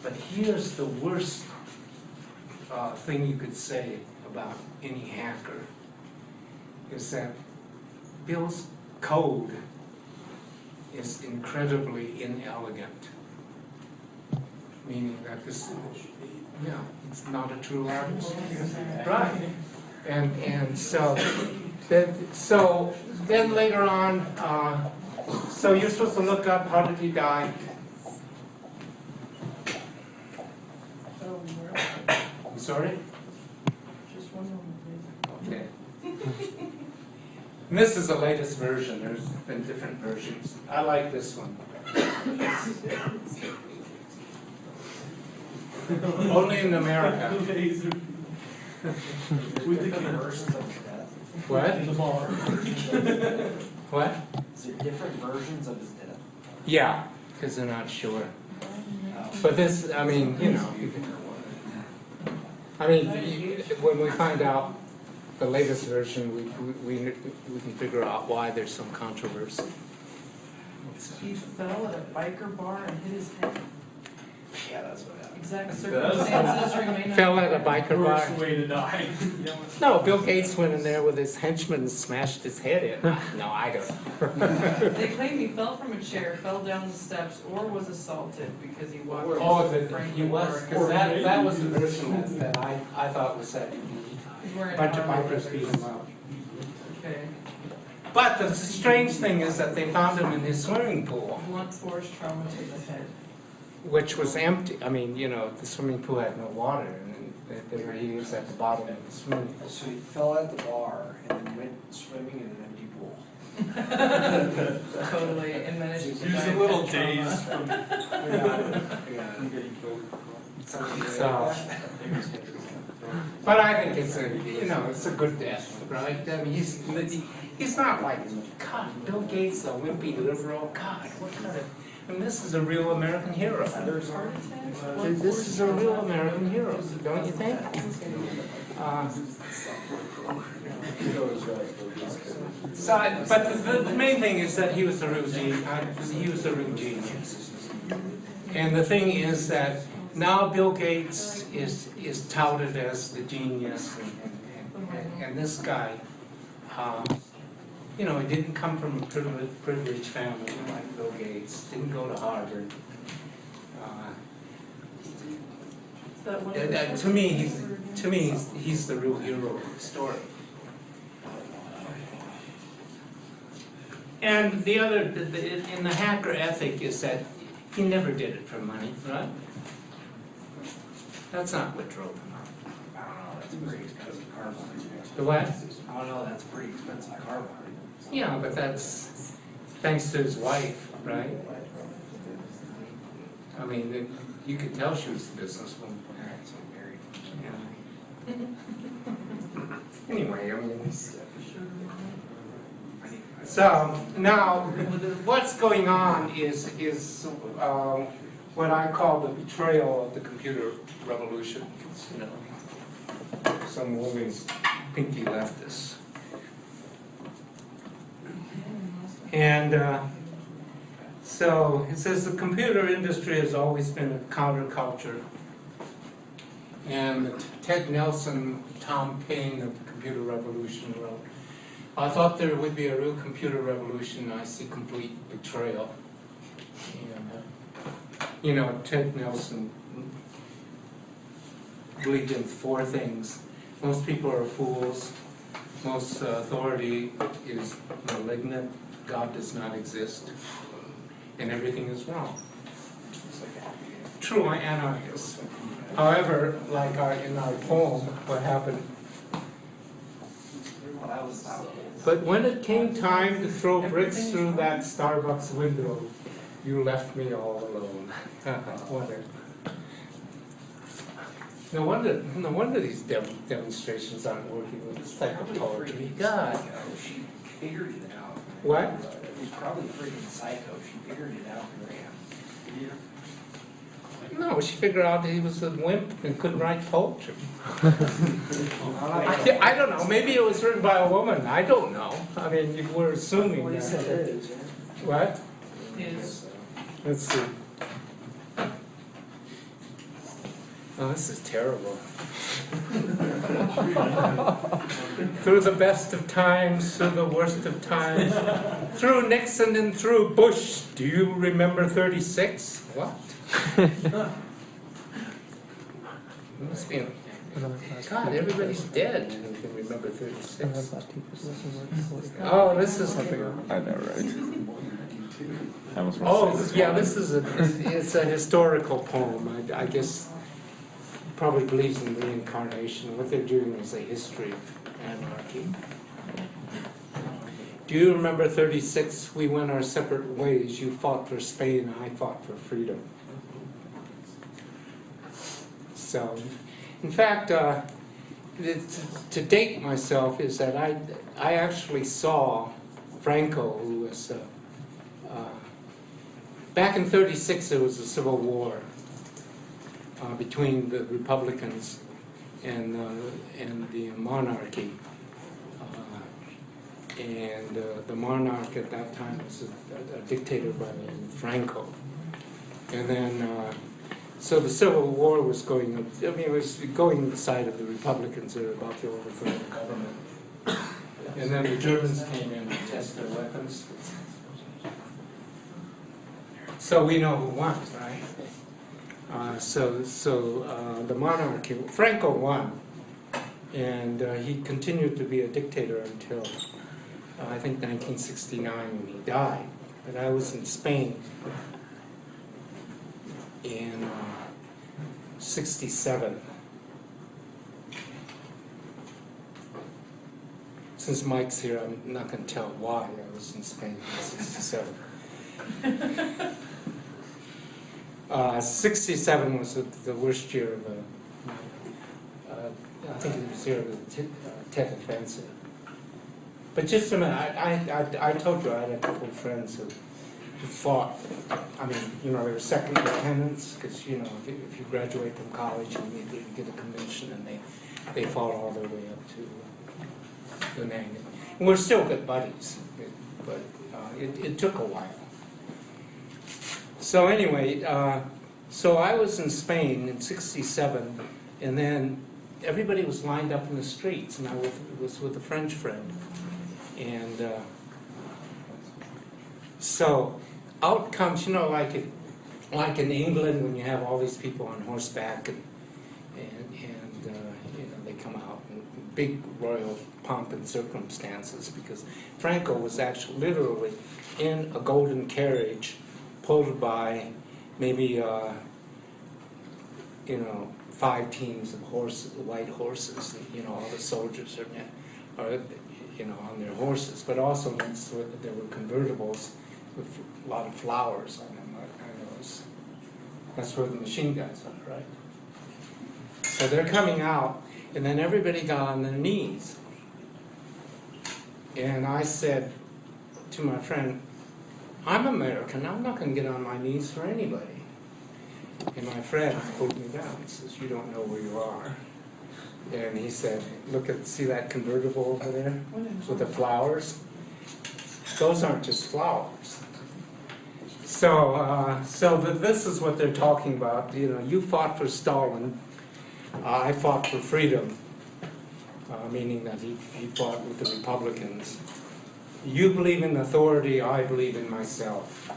but here's the worst thing you could say about any hacker, is that Bill's code is incredibly inelegant, meaning that it's not a true artist. Right. And so then later on, so you're supposed to look up how did he die. I'm sorry? Just one moment, please. Okay. And this is the latest version. There's been different versions. I like this one. Only in America. With the conversions of his death. What? The bar. What? Is there different versions of his death? Yeah, because they're not sure. But this, when we find out the latest version, we can figure out why there's some controversy. He fell at a biker bar and hit his head. Yeah, that's what happened. Exact circumstances remain. Fell at a biker bar. Worst way to die. No, Bill Gates went in there with his henchman and smashed his head in. No, I don't. They claim he fell from a chair, fell down the steps, or was assaulted because he walked. Oh, he was, because that was the version that I thought was that a bunch of bikers beat him up. Okay. But the strange thing is that they found him in his swimming pool, Blunt force trauma to the head. which was empty. The swimming pool had no water, and he was at the bottom of the swimming pool. So he fell at the bar and then went swimming in an empty pool. Totally, and managed to He was die a little of head dazed trauma. So, but I think it's a good death, right? He's not like, God, Bill Gates, the wimpy liberal. God, what kind of... this is a real American hero. This is a real American hero, don't you think? But the main thing is that he was a real genius. And the thing is that now Bill Gates is touted as the genius, and this guy, he didn't come from a privileged family like Bill Gates, didn't go to Harvard. To me, he's the real hero of the story. And the other, in the hacker ethic, is that he never did it for money, right? That's not what drove him. I don't know, that's pretty expensive car buying. The what? I don't know, that's pretty expensive car buying. Yeah, but that's thanks to his wife, right? You could tell she was a businesswoman. Yeah. Anyway, so now what's going on is what I call the betrayal of the computer revolution. Some woman's pinky leftists. And so it says the computer industry has always been a counterculture and Ted Nelson, Tom Paine of the Computer Revolution wrote, I thought there would be a real computer revolution, I see complete betrayal. And, Ted Nelson believed in 4 things. Most people are fools, most authority is malignant, God does not exist, and everything is wrong. True anarchist. However, like in our poem, what happened? But when it came time to throw bricks through that Starbucks window, you left me all alone. No wonder these demonstrations aren't working with this type of poetry. God. She figured it out. What? It was probably freaking psycho. She figured it out and ran. No, she figured out that he was a wimp and couldn't write poetry. I don't know. Maybe it was written by a woman. I don't know. I mean, we're assuming Well, he said that. it is, yeah. What? Is, Let's see. Oh, this is terrible. Through the best of times, through the worst of times, through Nixon and through Bush. Do you remember 36? What? Must be God, everybody's dead. You can remember 36. Oh, this is. I know, right? I almost want to Oh, say this yeah, one. this is it's a historical poem. I guess probably believes in reincarnation. What they're doing is a history of anarchy. Do you remember 36? We went our separate ways. You fought for Spain, I fought for freedom. So, in fact, to date myself is that I actually saw Franco, who was back in 36. There was a civil war between the Republicans and the monarchy, and the monarch at that time was a dictator by the name of Franco, and then. So the Civil War was going, it was going the side of the Republicans that were about to overthrow the government. And then the Germans came in and tested their weapons. So we know who won, right? So the monarchy, Franco won. And he continued to be a dictator until, I think, 1969 when he died. But I was in Spain in 67. Since Mike's here, I'm not going to tell why I was in Spain in 67. 67 was the worst year of I think it was the year of the Tet Offensive. But just a minute, I told you I had a couple of friends who fought. I mean, they were second lieutenants, because, if you graduate from college, you immediately get a commission, and they fought all their way up to the Nang. And we're still good buddies, but it took a while. So anyway, so I was in Spain in 67, and then everybody was lined up in the streets, and I was with a French friend. And so out comes, like in England when you have all these people on horseback and they come out in big royal pomp and circumstances, because Franco was actually literally in a golden carriage pulled by maybe 5 teams of horses, white horses, all the soldiers are on their horses, but also there were convertibles with a lot of flowers on them. That's where the machine guns are, right? So they're coming out, and then everybody got on their knees. And I said to my friend, I'm American, I'm not going to get on my knees for anybody. And my friend pulled me down. He says, you don't know where you are. And he said, see that convertible over there with the flowers? Those aren't just flowers. So this is what they're talking about. You fought for Stalin, I fought for freedom, meaning that he fought with the Republicans. You believe in authority, I believe in myself.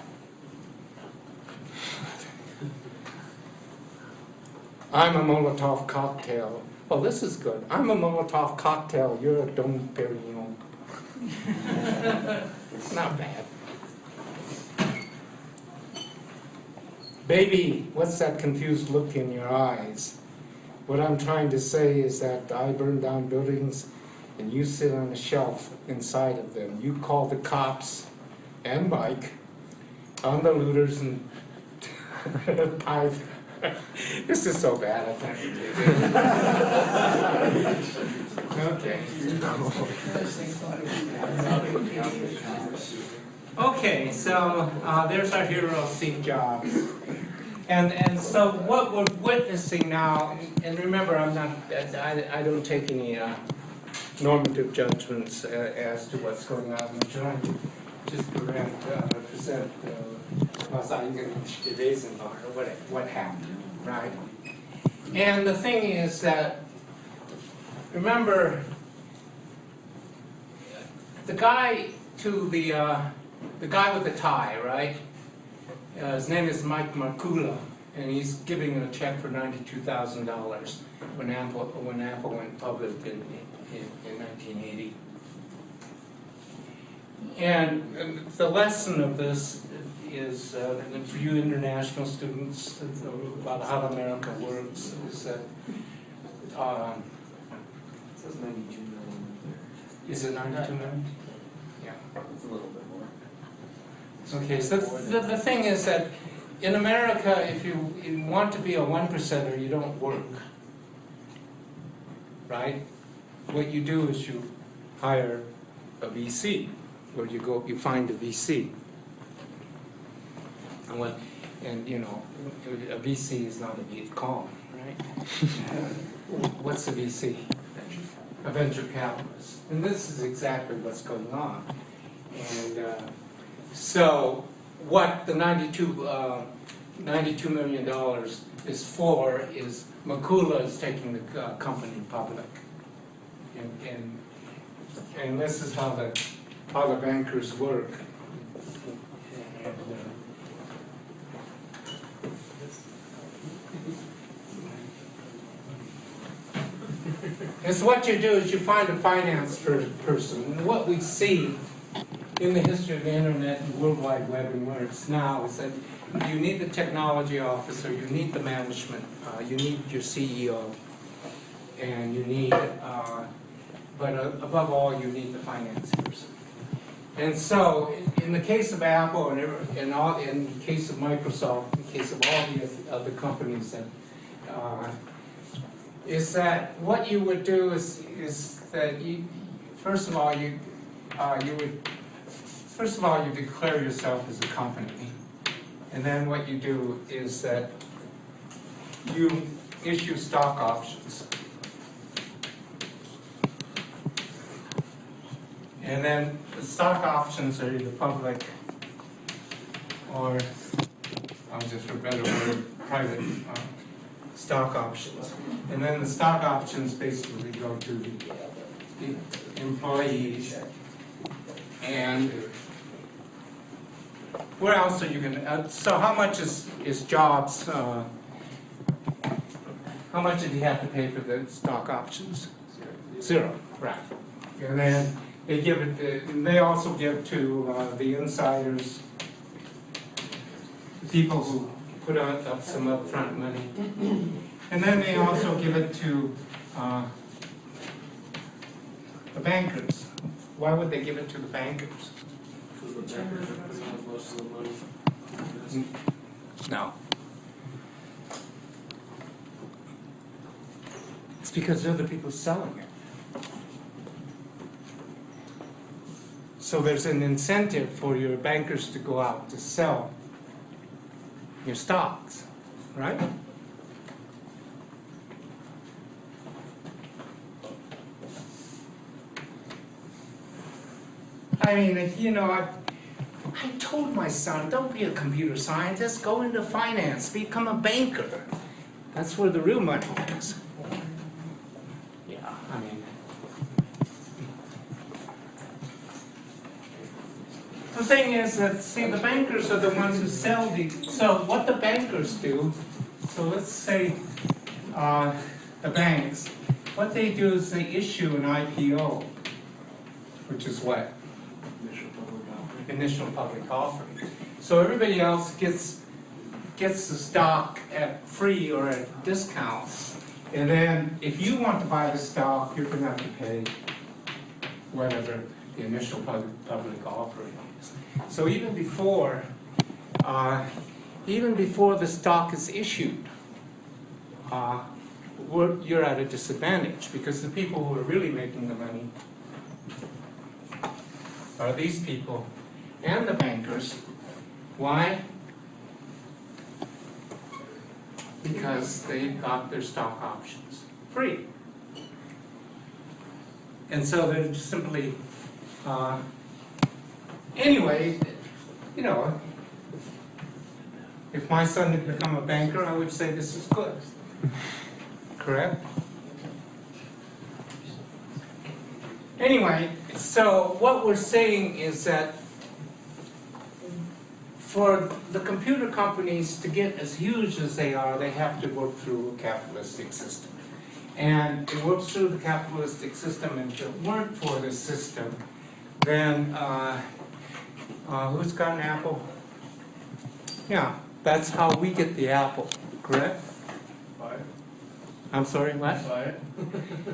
I'm a Molotov cocktail. Oh, this is good. I'm a Molotov cocktail, you're a Dom Perignon. It's not bad. Baby, what's that confused look in your eyes? What I'm trying to say is that I burn down buildings and you sit on a shelf inside of them. You call the cops and Mike on the looters and pipe. This is so bad, I can't Okay. Okay, so there's our hero, Steve Jobs. And so what we're witnessing now, and remember, I don't take any normative judgments as to what's going on. I'm trying to just present was Eisenberg or what happened, right? And the thing is that, remember, the guy with the tie, right? His name is Mike Markula, and he's giving a check for $92,000 when Apple went public in 1980. And the lesson of this is, for you international students, about how America works, is that, It says 92 million there. is it 92 million? Yeah. It's a little bit more. Okay, so the thing is that in America, if you want to be a 1%er, you don't work, right? What you do is you hire a VC, or you find a VC. And you know, a VC is not a Viet Cong, right? What's a VC? A venture capitalist. And this is exactly what's going on. And so what the $92 million is for is Makula is taking the company public. And this is how the bankers work. And so what you do is you find a finance person. And what we see in the history of the internet and World Wide Web and where it's now is that you need the technology officer, you need the management, you need your CEO, and you need, but above all, you need the finance person. And so, in the case of Apple and in the case of Microsoft, in the case of all the other companies that, is that what you would do is that you, first of all, you declare yourself as a company, and then what you do is that you issue stock options. And then the stock options are either public or, just for a better word, private stock options. And then the stock options basically go to the employees. And where else are you going to, so how much is Jobs, how much did he have to pay for the stock options? Zero, right. And then they give it, and they also give to the insiders, the people who put up some upfront money. And then they also give it to the bankers. Why would they give it to the bankers? Because the bankers are putting out most of the money. No. It's because they're the people selling it. So there's an incentive for your bankers to go out to sell your stocks, right? I mean, you know, I told my son, don't be a computer scientist, go into finance, become a banker. That's where the real money is. I mean, the thing is that, see, the bankers are the ones who sell so what the bankers do, so let's say the banks, what they do is they issue an IPO, which is what? Initial public offering. So everybody else gets the stock at free or at discount. And then if you want to buy the stock, you're gonna have to pay whatever the initial public offering is. So even before the stock is issued, you're at a disadvantage because the people who are really making the money are these people and the bankers. Why? Because they got their stock options free. And so they're just simply, anyway, you know, if my son had become a banker, I would say this is good. Correct? Anyway, so what we're saying is that for the computer companies to get as huge as they are, they have to work through a capitalistic system. And it works through the capitalistic system, and if it weren't for this system, then who's got an apple? Yeah, that's how we get the apple, correct? Buy it. I'm sorry, what? Buy it.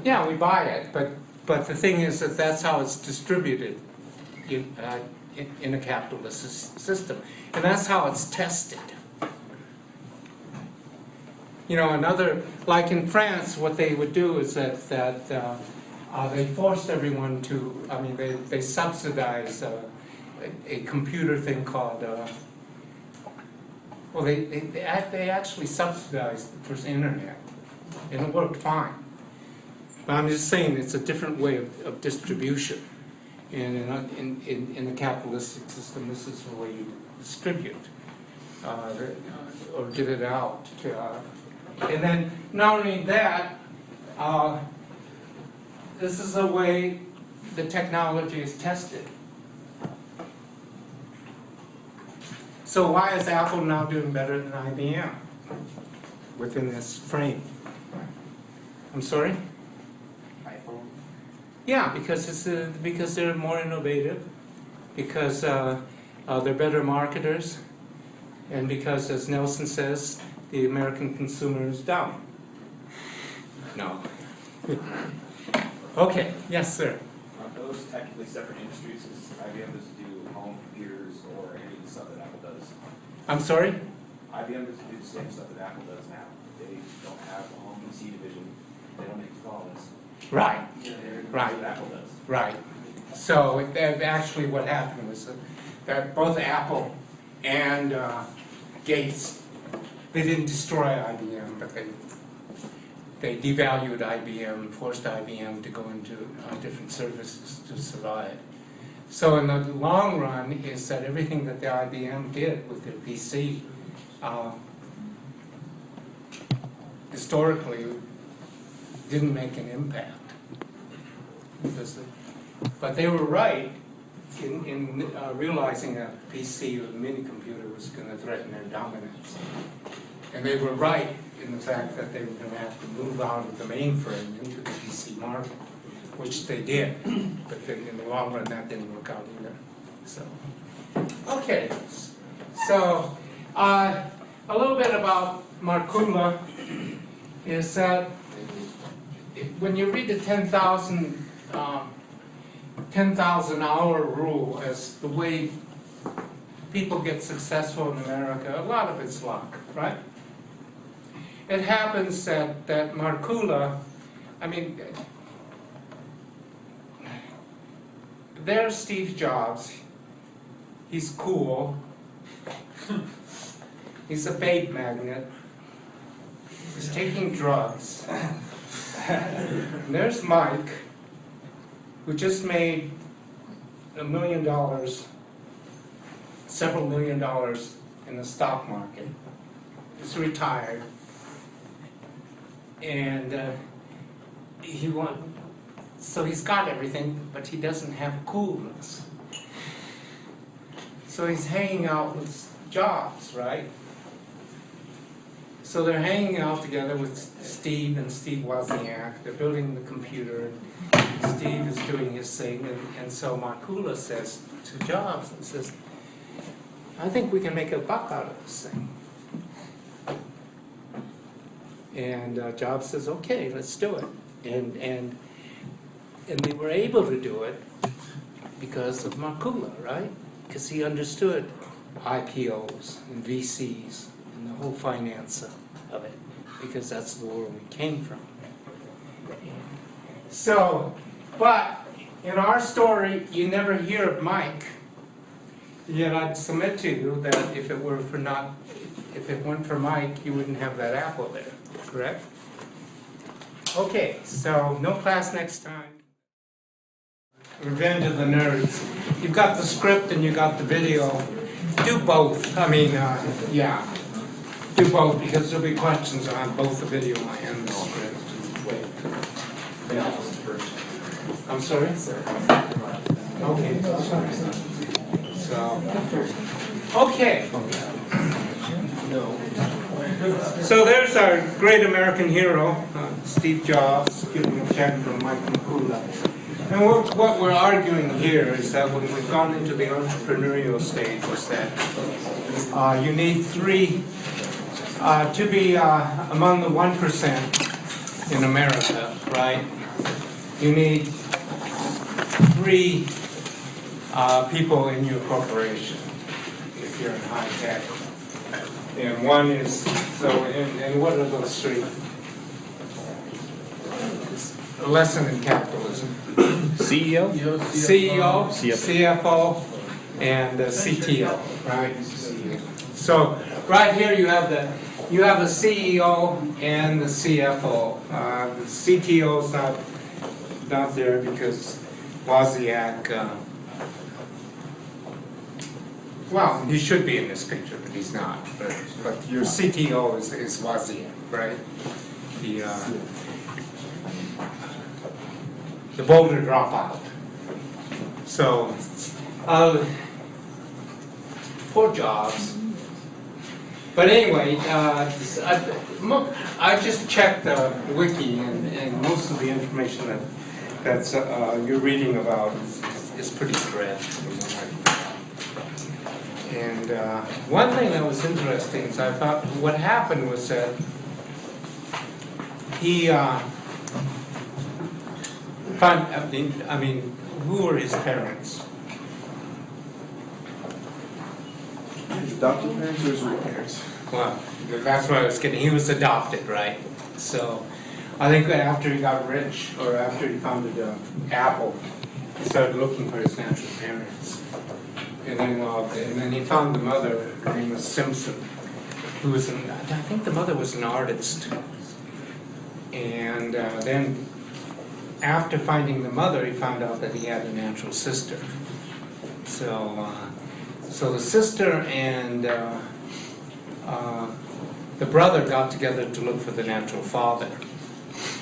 Yeah, we buy it, but the thing is that that's how it's distributed in a capitalist system. And that's how it's tested. You know, like in France, what they would do is that they forced everyone to, I mean, they subsidize a computer thing called, well, they actually subsidized the first internet, and it worked fine. But I'm just saying it's a different way of distribution. And in the capitalistic system, this is the way you distribute or get it out. And then not only that, this is the way the technology is tested. So why is Apple now doing better than IBM within this frame? I'm sorry? iPhone. Yeah, because they're more innovative, because they're better marketers, and because, as Nelson says, the American consumer is down. No. Okay. Yes, sir. Are those technically separate industries? Because IBM doesn't do home computers or any of the stuff that Apple does. I'm sorry? IBM doesn't do the same stuff that Apple does now. They don't have a home PC division. They don't make phones. Right. That's what Apple does. Right. So actually what happened was that both Apple and Gates, they didn't destroy IBM, but they devalued IBM, forced IBM to go into different services to survive. So in the long run is that everything that the IBM did with their PC historically didn't make an impact. But they were right in realizing that PC or the mini computer was going to threaten their dominance. And they were right in the fact that they were going to have to move out of the mainframe into the PC market, which they did. But then in the long run, that didn't work out either. So, okay. So, a little bit about Markula is that when you read the 10,000 hour rule as the way people get successful in America, a lot of it's luck, right? It happens that Markula, I mean, there's Steve Jobs. He's cool. He's a babe magnet. He's taking drugs. And there's Mike, who just made $1 million, several $1 million in the stock market. He's retired. And so he's got everything, but he doesn't have coolness. So he's hanging out with Jobs, right? So they're hanging out together with Steve and Steve Wozniak. They're building the computer, and Steve is doing his thing, and so Markula says to Jobs, and says, I think we can make a buck out of this thing. And Jobs says, okay, let's do it. And they were able to do it because of Markula, right? Because he understood IPOs and VCs and the whole finance of it, because that's the world we came from. So, but in our story, you never hear of Mike. Yet I'd submit to you that if it weren't for Mike, you wouldn't have that apple there, correct? Okay, so no class next time. Revenge of the Nerds. You've got the script and you got the video. Do both. I mean, yeah. Do both, because there'll be questions on both the video and the script. Wait. I'm sorry? Okay. So, okay. So there's our great American hero, Steve Jobs, giving a check from Mike Markula. And what we're arguing here is that when we've gone into the entrepreneurial stage, is that you need three, to be among the 1% in America, right? You need three people in your corporation if you're in high tech. And one is, so, and what are those three? A lesson in capitalism. CEO? CEO, CFO, and CTO, right? So right here you have the CEO and the CFO. The CTO's not there because Wozniak. Well, he should be in this picture, but he's not. But your CTO is Wozniak, right? The Boulder dropout. So, poor Jobs. But anyway, I just checked the wiki, and most of the information that's you're reading about is pretty correct. And one thing that was interesting is I thought what happened was that he I mean, who were his parents? His adopted parents or his real parents? Well, that's what I was getting. He was adopted, right? So I think that after he got rich, or after he founded Apple, he started looking for his natural parents. And then he found the mother, her name was Simpson, who was I think the mother was an artist. And then after finding the mother, he found out that he had a natural sister. So the sister and the brother got together to look for the natural father.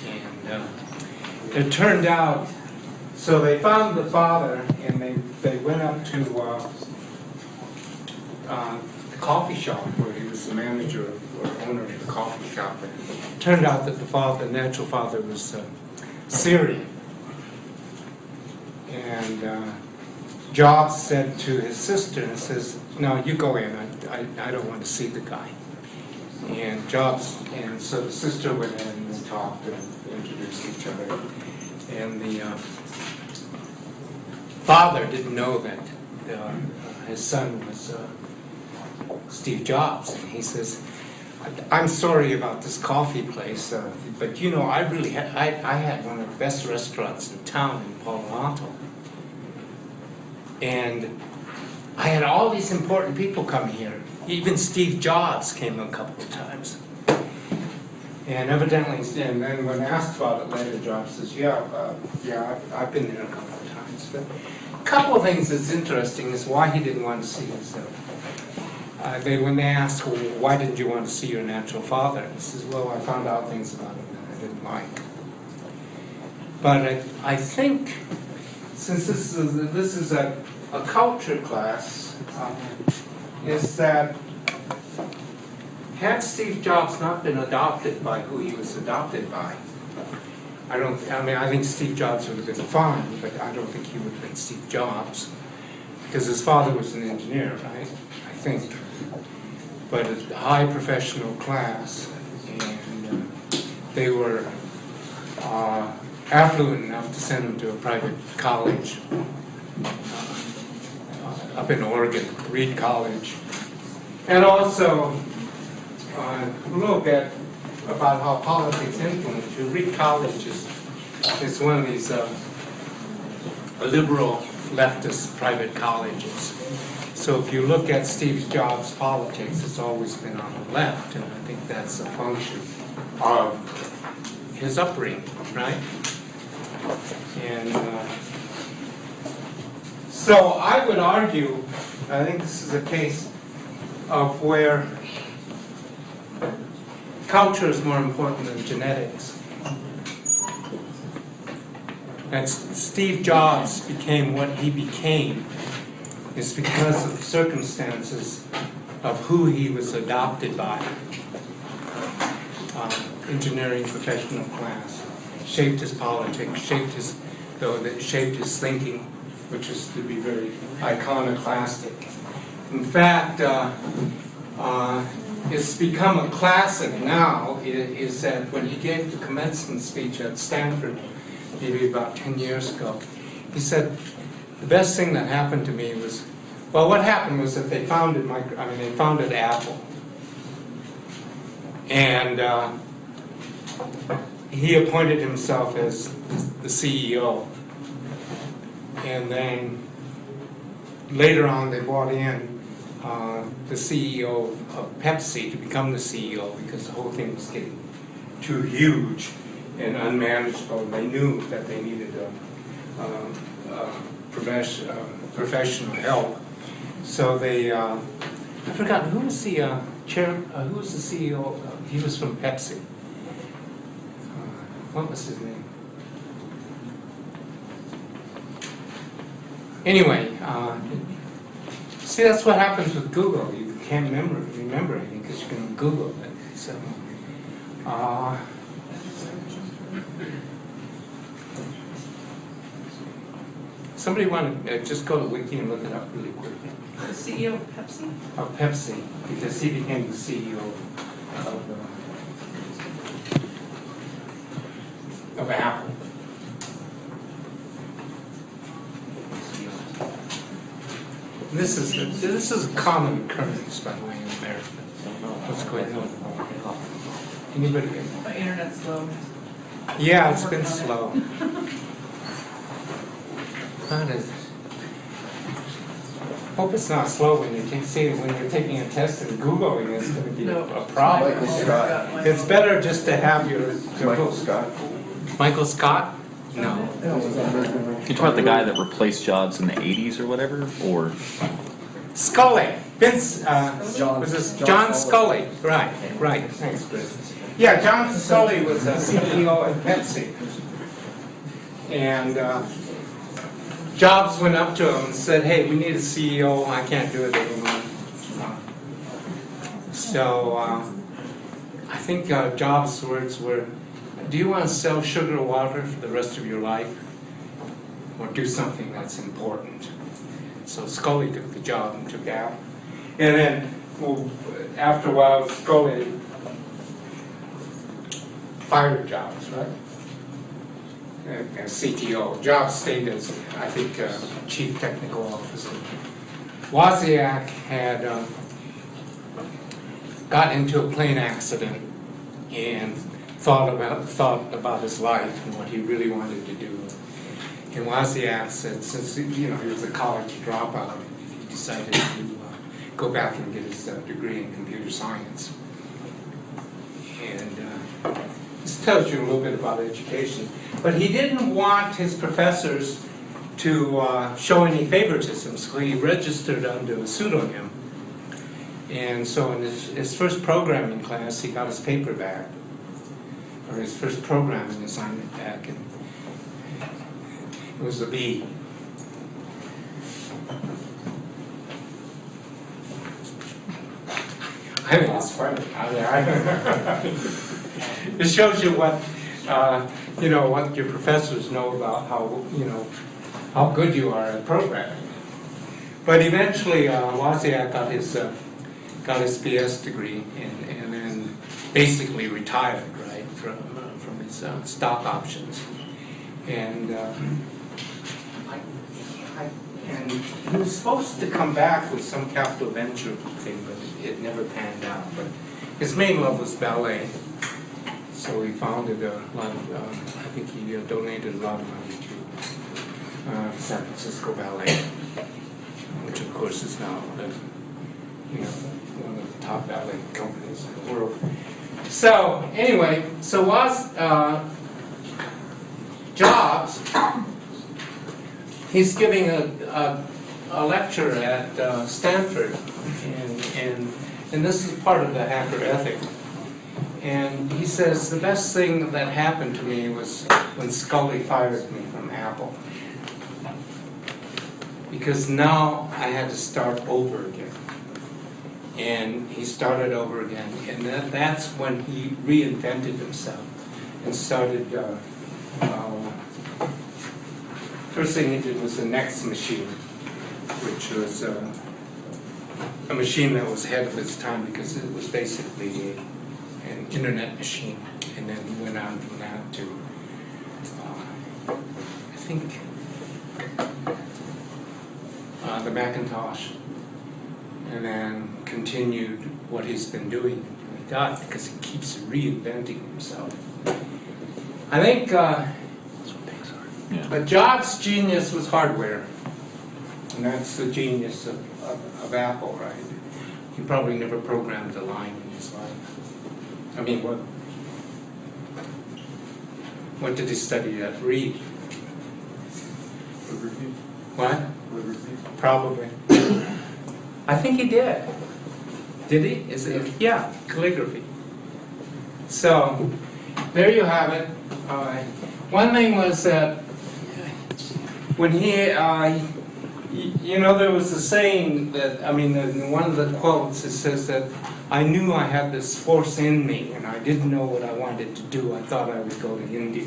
And it turned out, so they found the father, and they went up to the coffee shop where he was the manager or owner of the coffee shop. And it turned out that the natural father was Syrian. And Jobs said to his sister, and says, no, you go in, I don't want to see the guy. And so the sister went in and talked and introduced each other. And the father didn't know that his son was Steve Jobs. And he says, I'm sorry about this coffee place, but you know, I had one of the best restaurants in town in Palo Alto. And I had all these important people come here. Even Steve Jobs came a couple of times. And evidently, and then when asked about it later, Jobs says, yeah, I've been there a couple of times. But a couple of things that's interesting is why he didn't want to see himself. When they asked, well, why didn't you want to see your natural father? He says, well, I found out things about him that I didn't like. But I think, since this is a culture class, is that had Steve Jobs not been adopted by who he was adopted by, I think Steve Jobs would have been fine, but I don't think he would have been Steve Jobs, because his father was an engineer, right? I think. But a high professional class, and they were affluent enough to send him to a private college up in Oregon, Reid College. And also a little bit about how politics influence you. Reid College is one of these liberal leftist private colleges. So if you look at Steve Jobs' politics, it's always been on the left, and I think that's a function of his upbringing, right? And so I would argue, I think this is a case of where culture is more important than genetics. And Steve Jobs became what he became is because of the circumstances of who he was adopted by. Engineering professional class shaped his politics, shaped his thinking, which is to be very iconoclastic. In fact, it's become a classic now, is that when he gave the commencement speech at Stanford, maybe about 10 years ago, he said, the best thing that happened to me was, well, what happened was that they founded Apple. And he appointed himself as the CEO. And then later on they brought in the CEO of Pepsi to become the CEO because the whole thing was getting too huge and unmanageable. They knew that they needed professional help. So they, I forgot, who was the who was the CEO? He was from Pepsi. What was his name? Anyway, see, that's what happens with Google. You can't remember anything because you can Google it. So, somebody want to just go to Wiki and look it up really quickly. The CEO of Pepsi? Of Pepsi, because he became the CEO of Apple. This is a common occurrence, by the way, in America. What's going on? Anybody? My internet's slow. Yeah, it's been slow. Hope it's not slow when you're taking a test and Googling. It's going to be a problem. Michael Scott. It's better just to have your Michael Scott. Michael Scott? No. You talking about the guy that replaced Jobs in the 80s or whatever? Or Scully. John Scully. Right. Thanks, Chris. Yeah, John Scully was a CEO at Pepsi. And Jobs went up to him and said, hey, we need a CEO. I can't do it anymore. So I think Jobs' words were, do you want to sell sugar water for the rest of your life? Or do something that's important? So Scully took the job and took Apple. And then, after a while, Scully fired Jobs, right? As CTO. Jobs stayed as, I think, Chief Technical Officer. Wozniak had gotten into a plane accident and thought about his life and what he really wanted to do. And Wozniak said, since he was a college dropout, he decided to go back and get his degree in computer science. And this tells you a little bit about education. But he didn't want his professors to show any favoritism, so he registered under a pseudonym. And so in his first programming class, he got his paper back, or his first programming assignment back. It was a bee. I think it's funny. It shows you what, what your professors know about how good you are at programming. But eventually, Wozniak got his BS degree and then basically retired, right, from his stock options. And and he was supposed to come back with some capital venture thing, but it never panned out. But his main love was ballet, so he founded a lot of, I think he donated a lot of money to San Francisco Ballet, which of course is now one of the top ballet companies in the world. So anyway, Jobs, he's giving a lecture at Stanford, and this is part of the hacker ethic. And he says, the best thing that happened to me was when Scully fired me from Apple. Because now I had to start over again. And he started over again. And that's when he reinvented himself and started, first thing he did was the Next machine, which was a machine that was ahead of its time because it was basically an internet machine. And then he went on from that to, I think, the Macintosh, and then continued what he's been doing. He got because he keeps reinventing himself. I think, but Jobs' genius was hardware, and that's the genius of Apple, right? He probably never programmed a line in his life. I mean, what did he study at Reid? What? Probably. I think he did. Did he? Is it? Yeah, calligraphy. So, there you have it. One thing was that when there was a saying that, in one of the quotes, it says that I knew I had this force in me and I didn't know what I wanted to do. I thought I would go to India.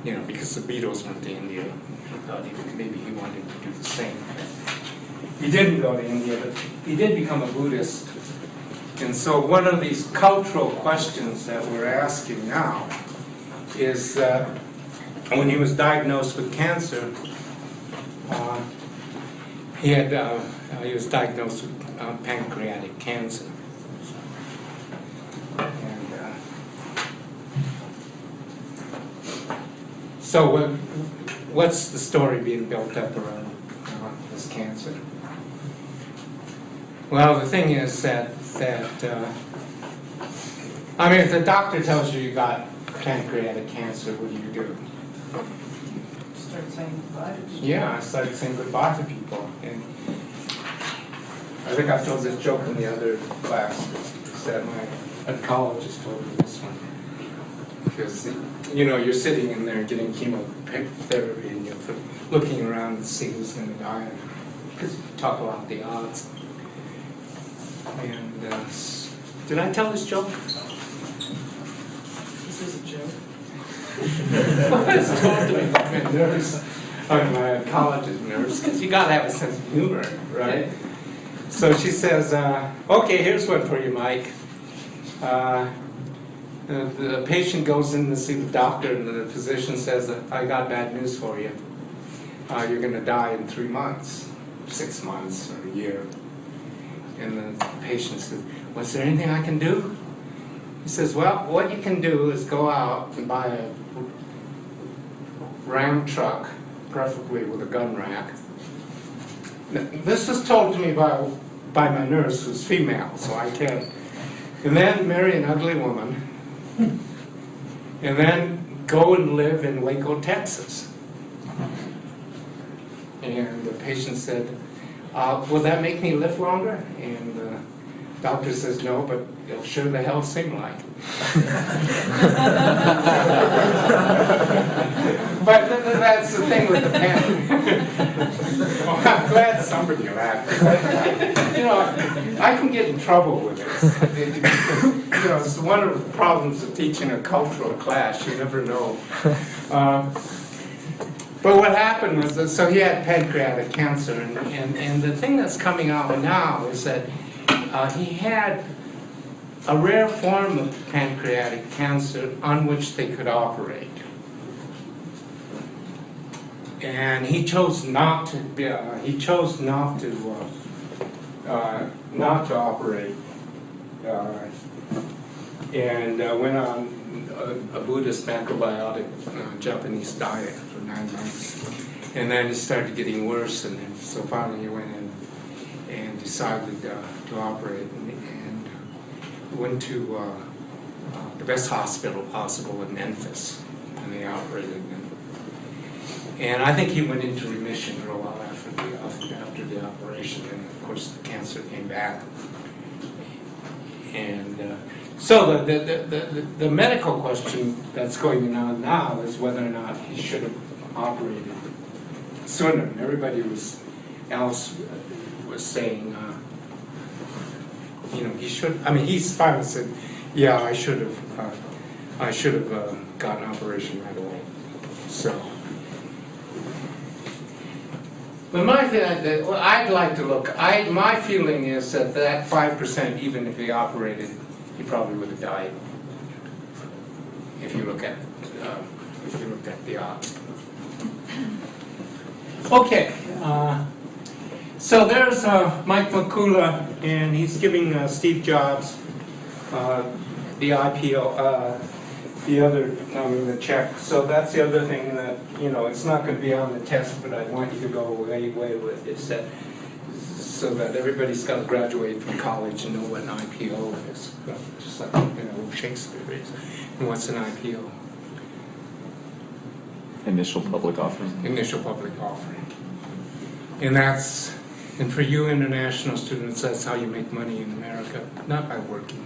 Because the Beatles went to India. I thought maybe he wanted to do the same. He didn't go to India, but he did become a Buddhist. And so one of these cultural questions that we're asking now is that when he was diagnosed with cancer, he was diagnosed with pancreatic cancer. So what's the story being built up around this cancer? Well, the thing is that if the doctor tells you got pancreatic cancer, what do? Start saying goodbye to people. Yeah, I started saying goodbye to people. And I think I told this joke in the other class, that my oncologist told me this one. Because, you're sitting in there getting chemotherapy and you're looking around to see who's going to die. Because you talk about the odds. And did I tell this joke? This is a joke. It's totally like a nurse. My oncologist nurse, because you got to have a sense of humor, right? So she says, okay, here's one for you, Mike. The patient goes in to see the doctor, and the physician says, I got bad news for you. You're going to die in 3 months, 6 months, or a year. And the patient says, was there anything I can do? He says, well, what you can do is go out and buy a Ram truck, preferably with a gun rack. This was told to me by my nurse, who's female, so I can't. And then marry an ugly woman. And then go and live in Waco, Texas. And the patient said, will that make me live longer? And the doctor says, no, but it'll sure the hell seem like it. But that's the thing with the pen. Well, I'm glad somebody laughed. You know, I can get in trouble with this. You know, it's one of the problems of teaching a cultural class, you never know. But what happened was, that, so he had pancreatic cancer, and the thing that's coming out now is that he had a rare form of pancreatic cancer on which they could operate. And he chose not to operate, and went on a Buddhist macrobiotic Japanese diet for 9 months, and then it started getting worse, and then, so finally he went in and decided to operate, and went to the best hospital possible in Memphis, and they operated him. And I think he went into remission for a while after the operation, and of course the cancer came back. And so the medical question that's going on now is whether or not he should have operated sooner. And everybody else was saying, you know, he should. I mean, he's finally said, yeah, I should have gotten an operation right away. So. But my thing, I'd like to look. My feeling is that 5%, even if he operated, he probably would have died. If you look at the odds. Okay, so there's Mike McCullough, and he's giving Steve Jobs the IPO, the check. So that's the other thing that, you know, it's not going to be on the test, but I want you to go way with is that, so that everybody's got to graduate from college and know what an IPO is, just like, you know, Shakespeare is. And what's an IPO? Initial public offering. Initial public offering. And for you international students, that's how you make money in America, not by working.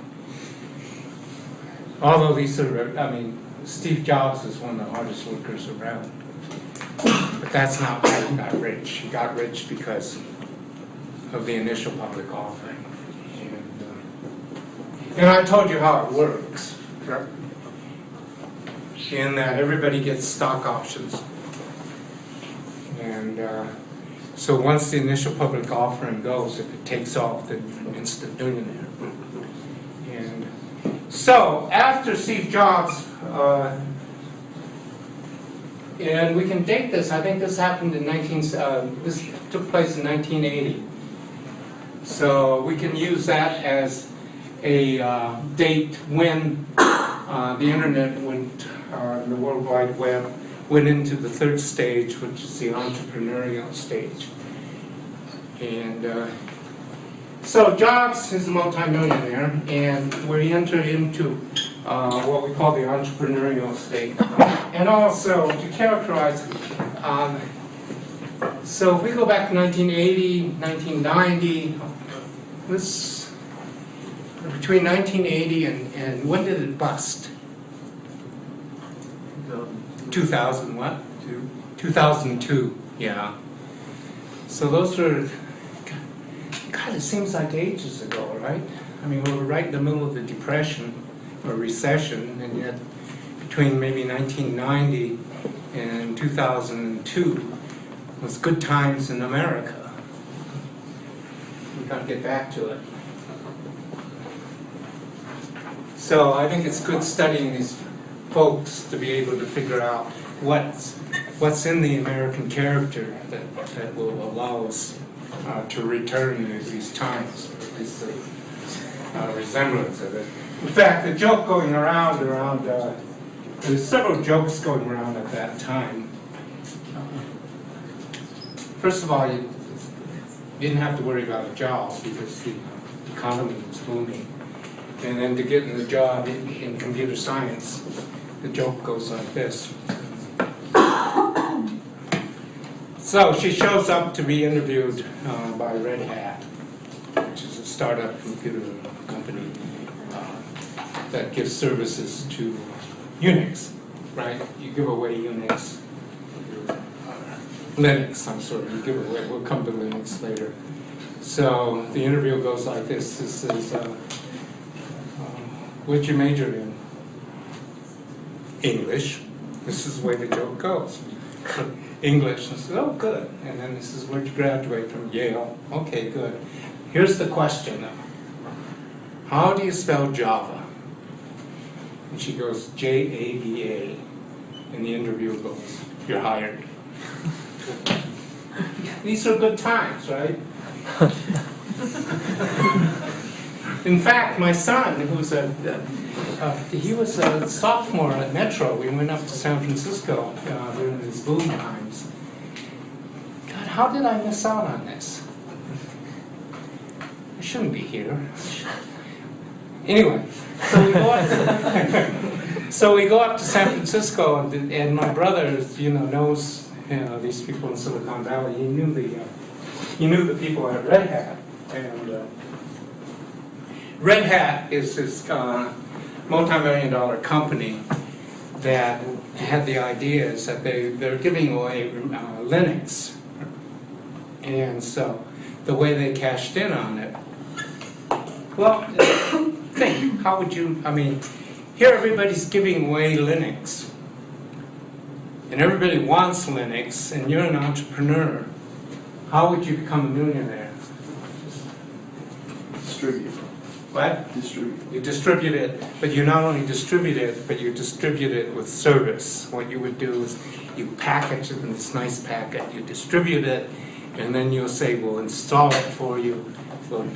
Although these are, I mean, Steve Jobs is one of the hardest workers around. But that's not why he got rich. He got rich because of the initial public offering. And I told you how it works. Right? In that everybody gets stock options. And so once the initial public offering goes, if it takes off, then you're an instant millionaire. And so after Steve Jobs, and we can date this, I think this happened in this took place in 1980. So we can use that as a date when the internet went, the World Wide Web went into the third stage, which is the entrepreneurial stage. And so Jobs is a multimillionaire, and we enter into what we call the entrepreneurial state. And also, to characterize, so if we go back to 1980, 1990, between 1980 and when did it bust? 2000 what? 2002, yeah. So those were, God, it seems like ages ago, right? I mean, we were right in the middle of the Depression, or recession, and yet between maybe 1990 and 2002 was good times in America. We've got to get back to it. So I think it's good studying these folks to be able to figure out what's in the American character that will allow us to return to these times, or at least a resemblance of it. In fact, the joke going around there's several jokes going around at that time. First of all, you didn't have to worry about a job because the economy was booming. And then to get in the job in computer science, the joke goes like this. So she shows up to be interviewed by Red Hat, which is a startup computer company that gives services to Unix, right? You give away Unix Linux, I'm sorry, we'll come to Linux later. So the interview goes like this. This is, what'd you major in? English. This is the way the joke goes. English. I said, oh, good. And then this is where'd you graduate from? Yale. Okay, good. Here's the question though. How do you spell Java? And she goes, J-A-V-A. And the interview goes, you're hired. These are good times, right? In fact, my son, he was a sophomore at Metro. We went up to San Francisco during these boom times. God, how did I miss out on this? I shouldn't be here. Anyway, so we go up to San Francisco, and my brother, knows these people in Silicon Valley. He knew the people at Red Hat, and Red Hat is this multi-million-dollar company that had the ideas that they're giving away Linux, and so the way they cashed in on it. Well, think, how would you? I mean, here everybody's giving away Linux. And everybody wants Linux, and you're an entrepreneur. How would you become a millionaire? Distribute. What? Distribute. You distribute it, but you not only distribute it, but you distribute it with service. What you would do is you package it in this nice packet, you distribute it, and then you'll say, we'll install it for you. We'll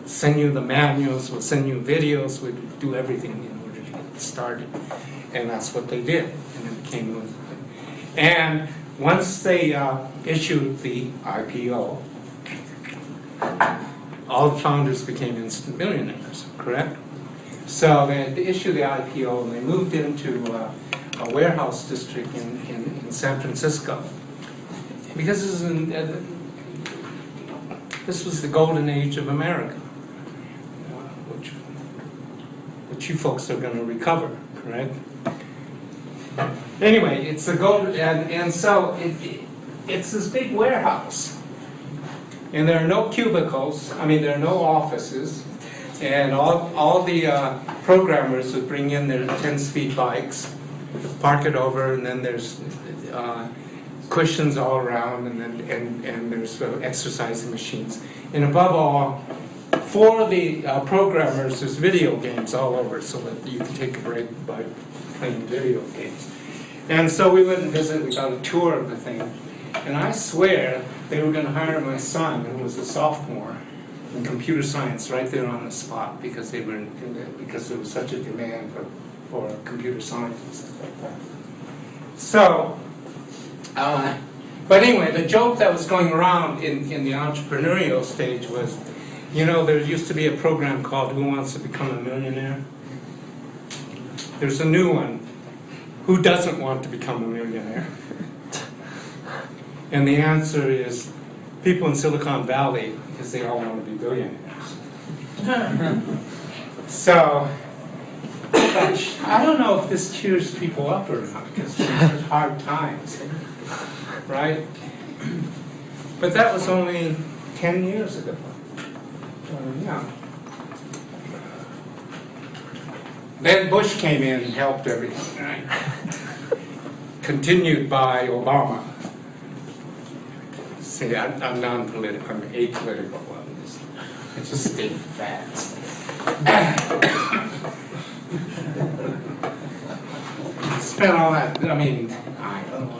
send you the manuals, we'll send you videos, we'll do everything in order to get it started. And that's what they did. And it became, and once they issued the IPO, all the founders became instant millionaires, correct? So they issued the IPO and they moved into a warehouse district in San Francisco. Because this was the golden age of America, which you folks are going to recover, correct? Anyway, it's the gold, and so it's this big warehouse, and there are no cubicles. I mean, there are no offices, and all the programmers would bring in their 10-speed bikes, park it over, and then there's cushions all around, and there's exercising machines, and above all, for the programmers, there's video games all over, so that you can take a break by playing video games. And so we went and visited, we got a tour of the thing, and I swear they were going to hire my son, who was a sophomore in computer science, right there on the spot, because there was such a demand for computer scientists like that. So, but anyway, the joke that was going around in the entrepreneurial stage was, there used to be a program called Who Wants to Become a Millionaire? There's a new one. Who doesn't want to become a millionaire? And the answer is people in Silicon Valley, because they all want to be billionaires. So, I don't know if this cheers people up or not, because these are hard times, right? But that was only 10 years ago. Yeah. Then Bush came in and helped everything, right? Continued by Obama. See, I'm non-political, I'm apolitical. I just state facts. Spent all that, I don't know.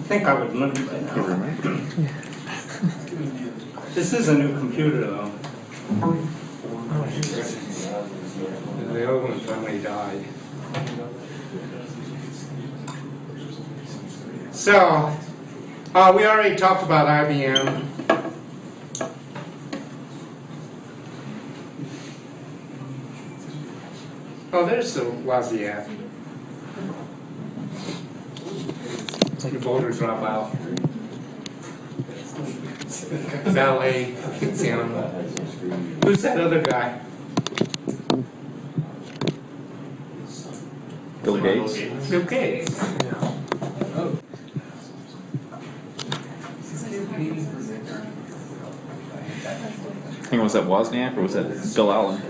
I think I would learn by now. This is a new computer, though. The other one finally died. So, we already talked about IBM. Oh, there's the Wozniak. Your voters drop out. Ballet, Tiziano. Who's that other guy? Bill Gates. Bill Gates. I think, was that Wozniak or was that Bill Allen?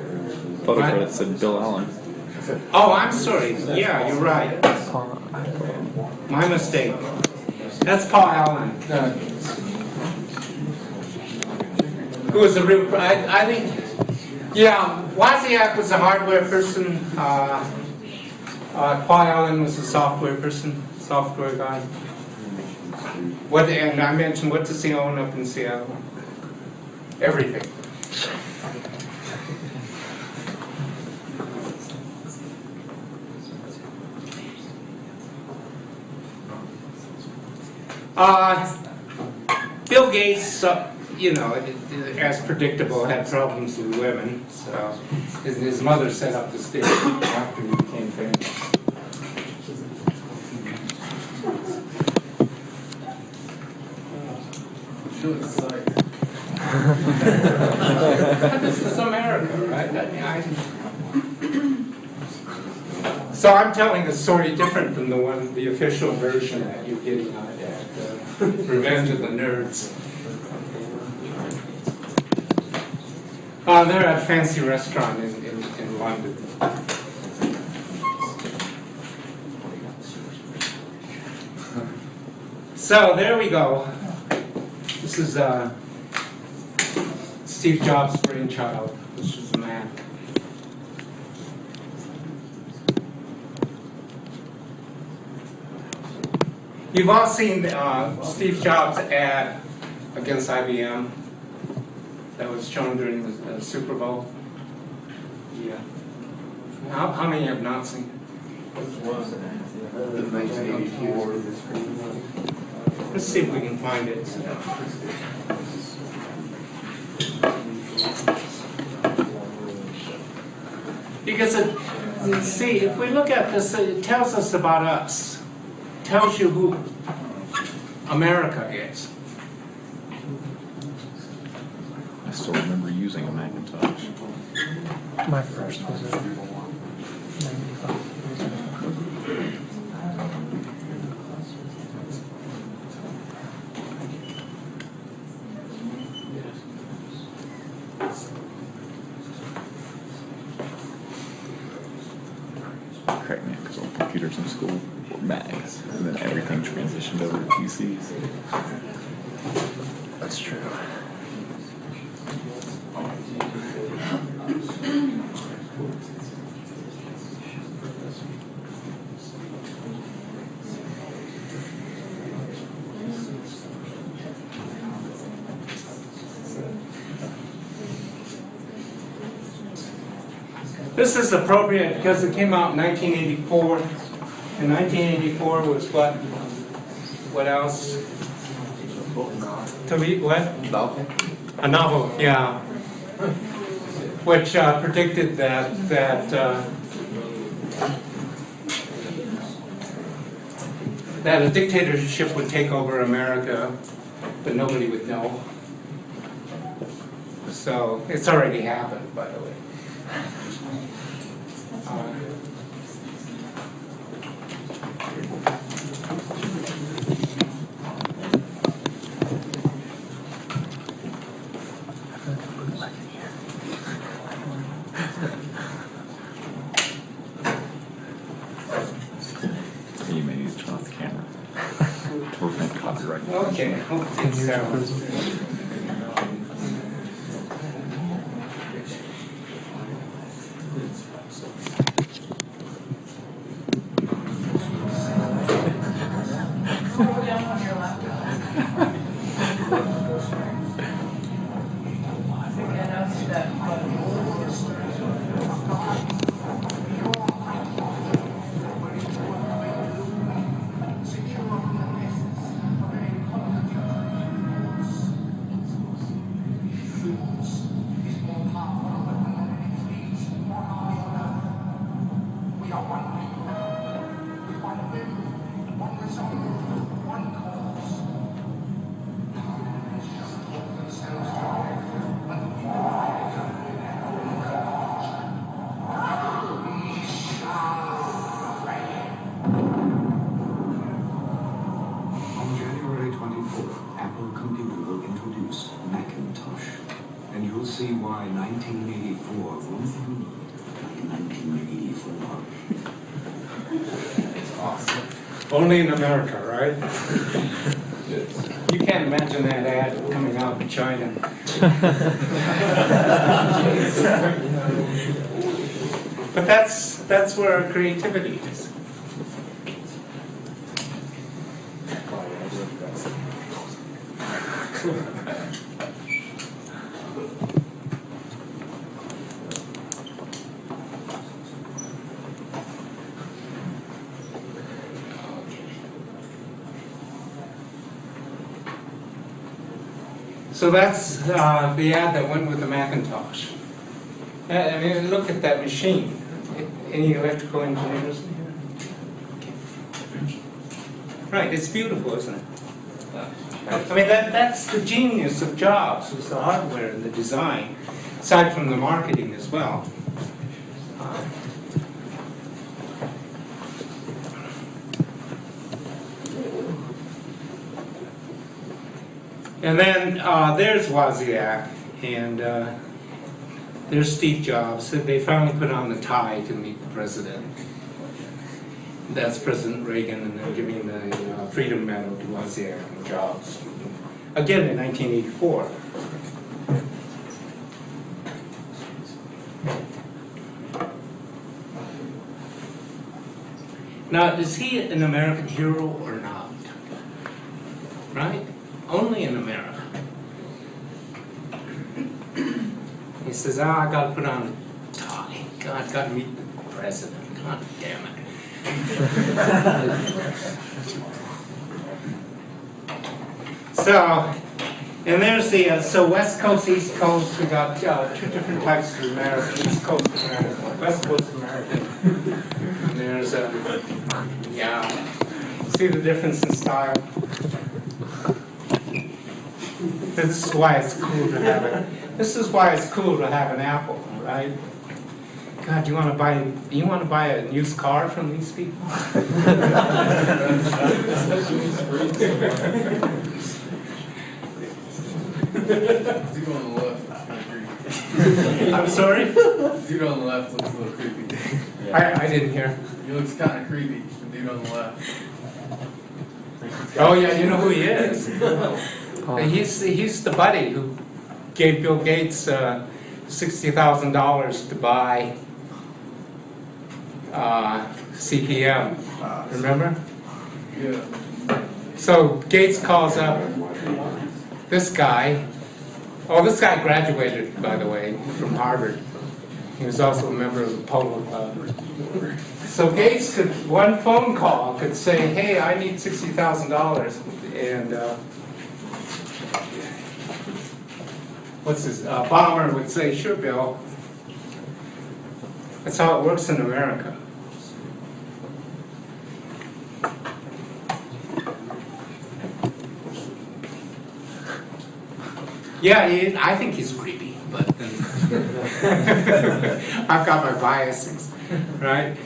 Photo credit said Bill Allen. Oh, I'm sorry. Yeah, you're right. My mistake. That's Paul Allen. Who was a real, I think, yeah, Wozniak was a hardware person. Paul Allen was a software person, software guy. What, and I mentioned, what does he own up in Seattle? Everything. Bill Gates, you know, as predictable, had problems with women, so his mother set up the stage after he became famous. This is America, right? So I'm telling a story different than the official version that you're getting on at Revenge of the Nerds. They're at a fancy restaurant in London. So there we go. This is Steve Jobs' brainchild. This is the man. You've all seen Steve Jobs' ad against IBM that was shown during the Super Bowl. Yeah. How many have not seen it? The 1984. Let's see if we can find it. Because see, if we look at this, it tells us about us. It tells you who America is. I still remember using a Macintosh. My first was a 95. Correct me, because all computers in school were Macs, and then everything transitioned over to PCs. That's true. This is appropriate because it came out in 1984. And 1984 was what? What else? To be what? A novel, yeah. Which predicted that a dictatorship would take over America, but nobody would know. So it's already happened, by the way. You may need to turn off the camera. To prevent copyright. Okay. and you'll see why 1984 won't be 1984. It's awesome. Only in America, right? You can't imagine that ad coming out of China. But that's where our creativity is. So that's the ad that went with the Macintosh. I mean, look at that machine. Any electrical engineers in here? Right, it's beautiful, isn't it? I mean, that's the genius of Jobs, was the hardware and the design, aside from the marketing as well. And then there's Wozniak, and there's Steve Jobs. They finally put on the tie to meet the president. That's President Reagan, and they're giving the Freedom Medal to Wozniak and Jobs. Again in 1984. Now, is he an American hero or not? Right? Only in America. He says, I gotta put on a tie. God, gotta meet the president. God damn it. So, and there's the, so West Coast, East Coast, we got two different types of American. East Coast American, West Coast American. And there's yeah. See the difference in style? This is why it's cool to have it. This is why it's cool to have an Apple, right? God, you want to buy a used car from these people? Dude on the left looks kind of creepy. I'm sorry? Dude on the left looks a little creepy. I didn't hear. He looks kind of creepy, the dude on the left. Oh yeah, you know who he is. He's the buddy who gave Bill Gates $60,000 to buy CPM. Remember? Yeah. So Gates calls up this guy. Oh, this guy graduated, by the way, from Harvard. He was also a member of the Polo Club. So Gates could, one phone call could say, hey, I need $60,000. And what's his, Bomber would say, sure, Bill. That's how it works in America. Yeah, I think he's creepy, but I've got my biases, right?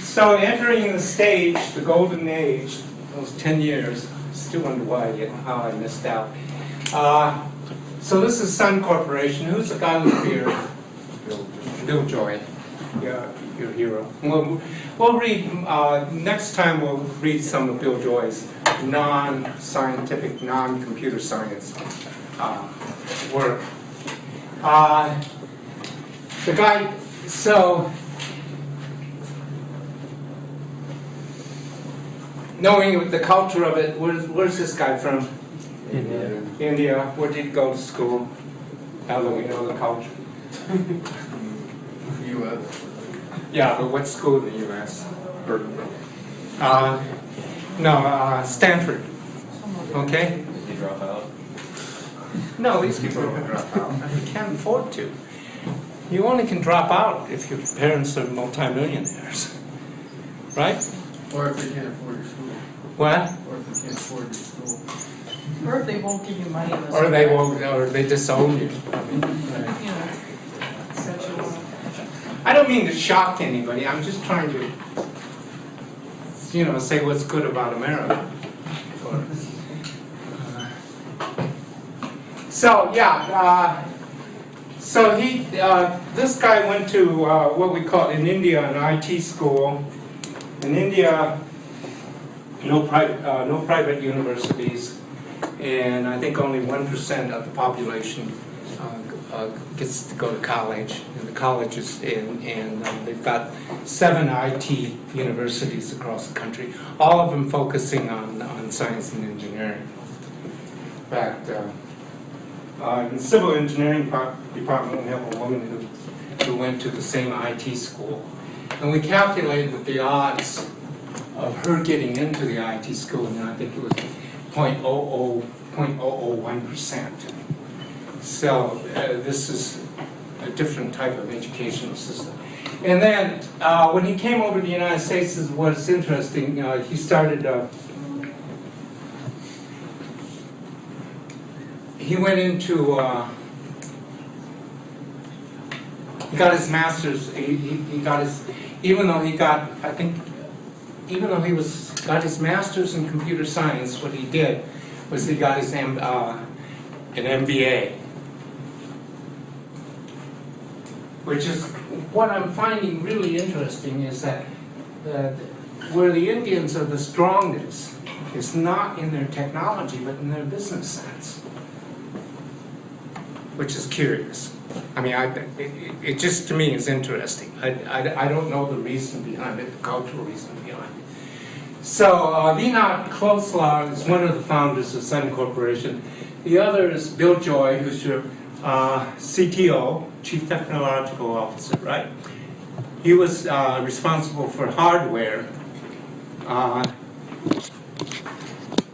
So entering the stage, the golden age, those 10 years, still wonder how I missed out. So this is Sun Corporation. Who's the guy with the beard? Bill Joy. Yeah, your hero. We'll read, next time we'll read some of Bill Joy's non-scientific, non-computer science work. The guy, so, knowing the culture of it, where's this guy from? India. India. Where did he go to school? Now that we know the culture. U.S. Yeah, but what school in the U.S.? Stanford. Okay? Did he drop out? No, these people don't drop out. You can't afford to. You only can drop out if your parents are multimillionaires. Right? Or if they can't afford your school. What? Or if they can't afford your school. Or if they won't give you money in the Or they won't, or they disown you. I don't mean to shock anybody, I'm just trying to say what's good about America. So yeah, so this guy went to what we call in India an IT school. In India, no private universities, and I think only 1% of the population gets to go to college. And the colleges and they've got 7 IT universities across the country, all of them focusing on science and engineering. In fact, in the civil engineering department, we have a woman who went to the same IT school. And we calculated that the odds of her getting into the IT school, and I think it was 0.001%. So this is a different type of educational system. And then when he came over to the United States, is what's interesting, he started, he went into, he got his master's, he got his, even though he got, I think, even though he got his master's in computer science, what he did was he got his an MBA. Which is, what I'm finding really interesting is that where the Indians are the strongest is not in their technology, but in their business sense. Which is curious. I mean, it just to me is interesting. I don't know the reason behind it, the cultural reason behind it. So, Vinod Khosla is one of the founders of Sun Corporation. The other is Bill Joy, who's your CTO, Chief Technological Officer, right? He was responsible for hardware.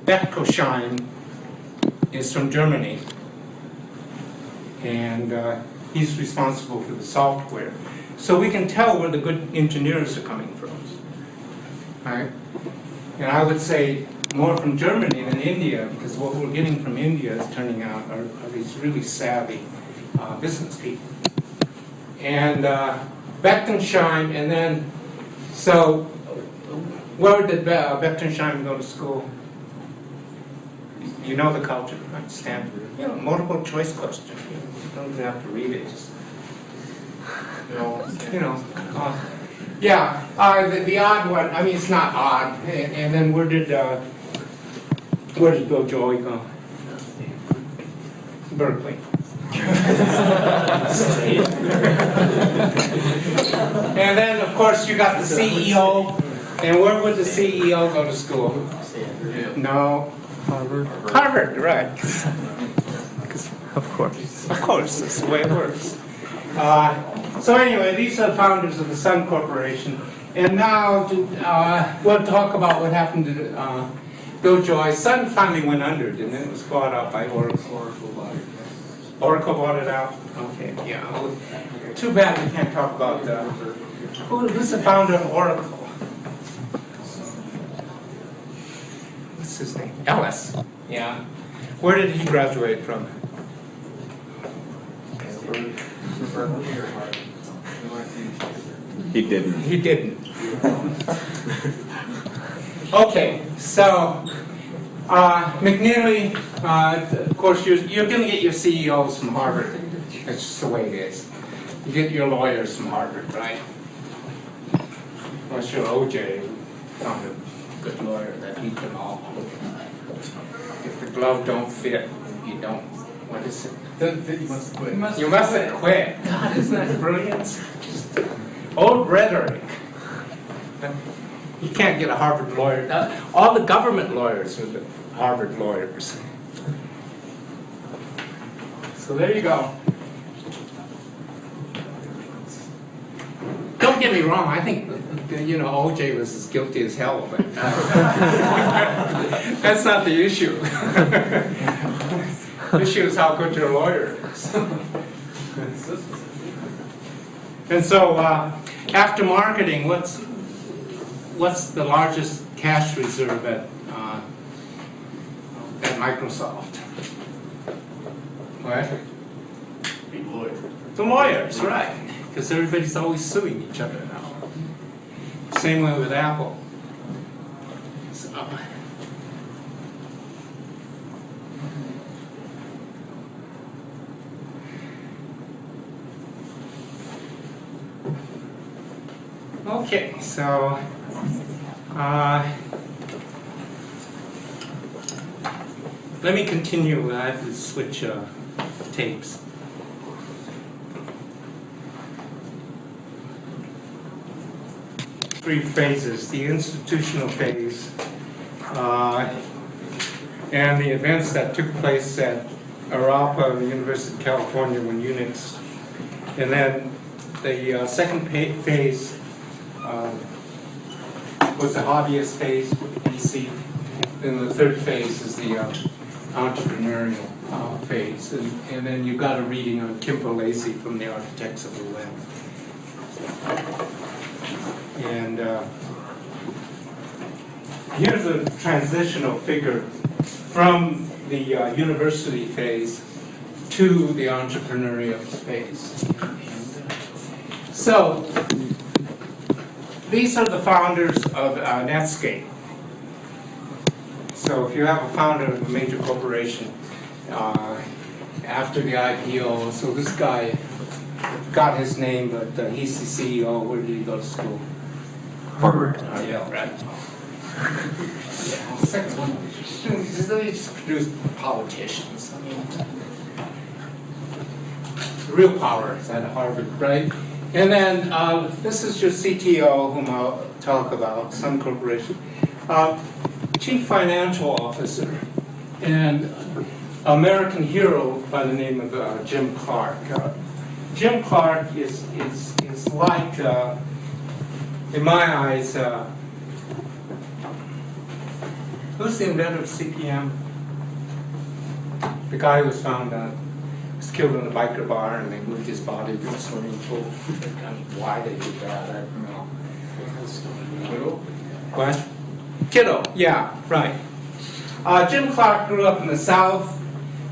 Beckosheim is from Germany, and he's responsible for the software. So we can tell where the good engineers are coming from, right? And I would say more from Germany than India, because what we're getting from India is turning out are these really savvy business people. And Beckosheim, and then, so where did Beckosheim go to school? You know the culture, right? Stanford. Multiple choice question. You don't even have to read it. Just, the odd one. I mean, it's not odd. And then where did Bill Joy go? Berkeley. And then, of course, you got the CEO. And where would the CEO go to school? No. Harvard, right. Of course, that's the way it works. So anyway, these are the founders of the Sun Corporation. And now we'll talk about what happened to Bill Joy. Sun finally went under, didn't it? It was bought out by Oracle. Oracle bought it out? Okay, yeah. Too bad we can't talk about who's the founder of Oracle? What's his name? Ellis. Yeah. Where did he graduate from? He didn't. He didn't. Okay, so McNeely, of course, you're going to get your CEOs from Harvard. That's just the way it is. You get your lawyers from Harvard, right? Unless you're OJ, who found a good lawyer that beat them all. If the glove don't fit, you don't. What is it? You must quit. You mustn't quit. God, isn't that brilliant? Just old rhetoric. You can't get a Harvard lawyer. All the government lawyers are the Harvard lawyers. So there you go. Don't get me wrong, I think, OJ was as guilty as hell, but that's not the issue. The issue is how good your lawyer is. And so, after marketing, what's the largest cash reserve at Microsoft? What? The lawyers, right? Because everybody's always suing each other now. Same way with Apple. Okay, so let me continue. I have to switch tapes. Three phases: the institutional phase, and the events that took place at Arapa, the University of California, when Unix, and then the second phase was the hobbyist phase with PC, and the third phase is the entrepreneurial phase, and then you got a reading on Polese from the Architects of the Web. And here's a transitional figure from the university phase to the entrepreneurial phase. So these are the founders of Netscape. So if you have a founder of a major corporation after the IPO, so this guy got his name, but he's the CEO. Where did he go to school? Harvard. Yeah, right. Yeah, second one. They just produce politicians. I mean, real power is at Harvard, right? And then this is your CTO, whom I'll talk about, Sun Corporation. Chief Financial Officer, and American hero by the name of Jim Clark. Jim Clark is like, in my eyes, who's the inventor of CPM? The guy who was found was killed in a biker bar, and they moved his body to a swimming pool. Why they did that, I don't know. What? Kiddo, yeah, right. Jim Clark grew up in the South.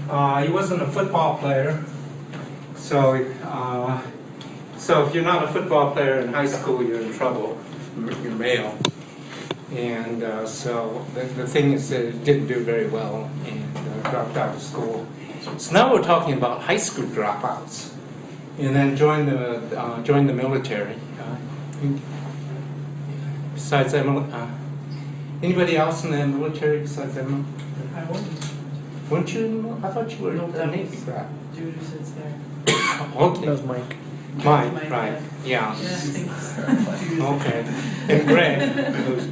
He wasn't a football player, so if you're not a football player in high school, you're in trouble. You're male, and so the thing is that it didn't do very well and dropped out of school. So now we're talking about high school dropouts, and then joined the military. Besides Emily. Anybody else in the military besides Emma? I wouldn't. Weren't you in the military? I thought you were No, in the that Navy. was dude who sits there. Okay. That was Mike. Mike, Mike, right, yeah. Yeah. Okay. And Greg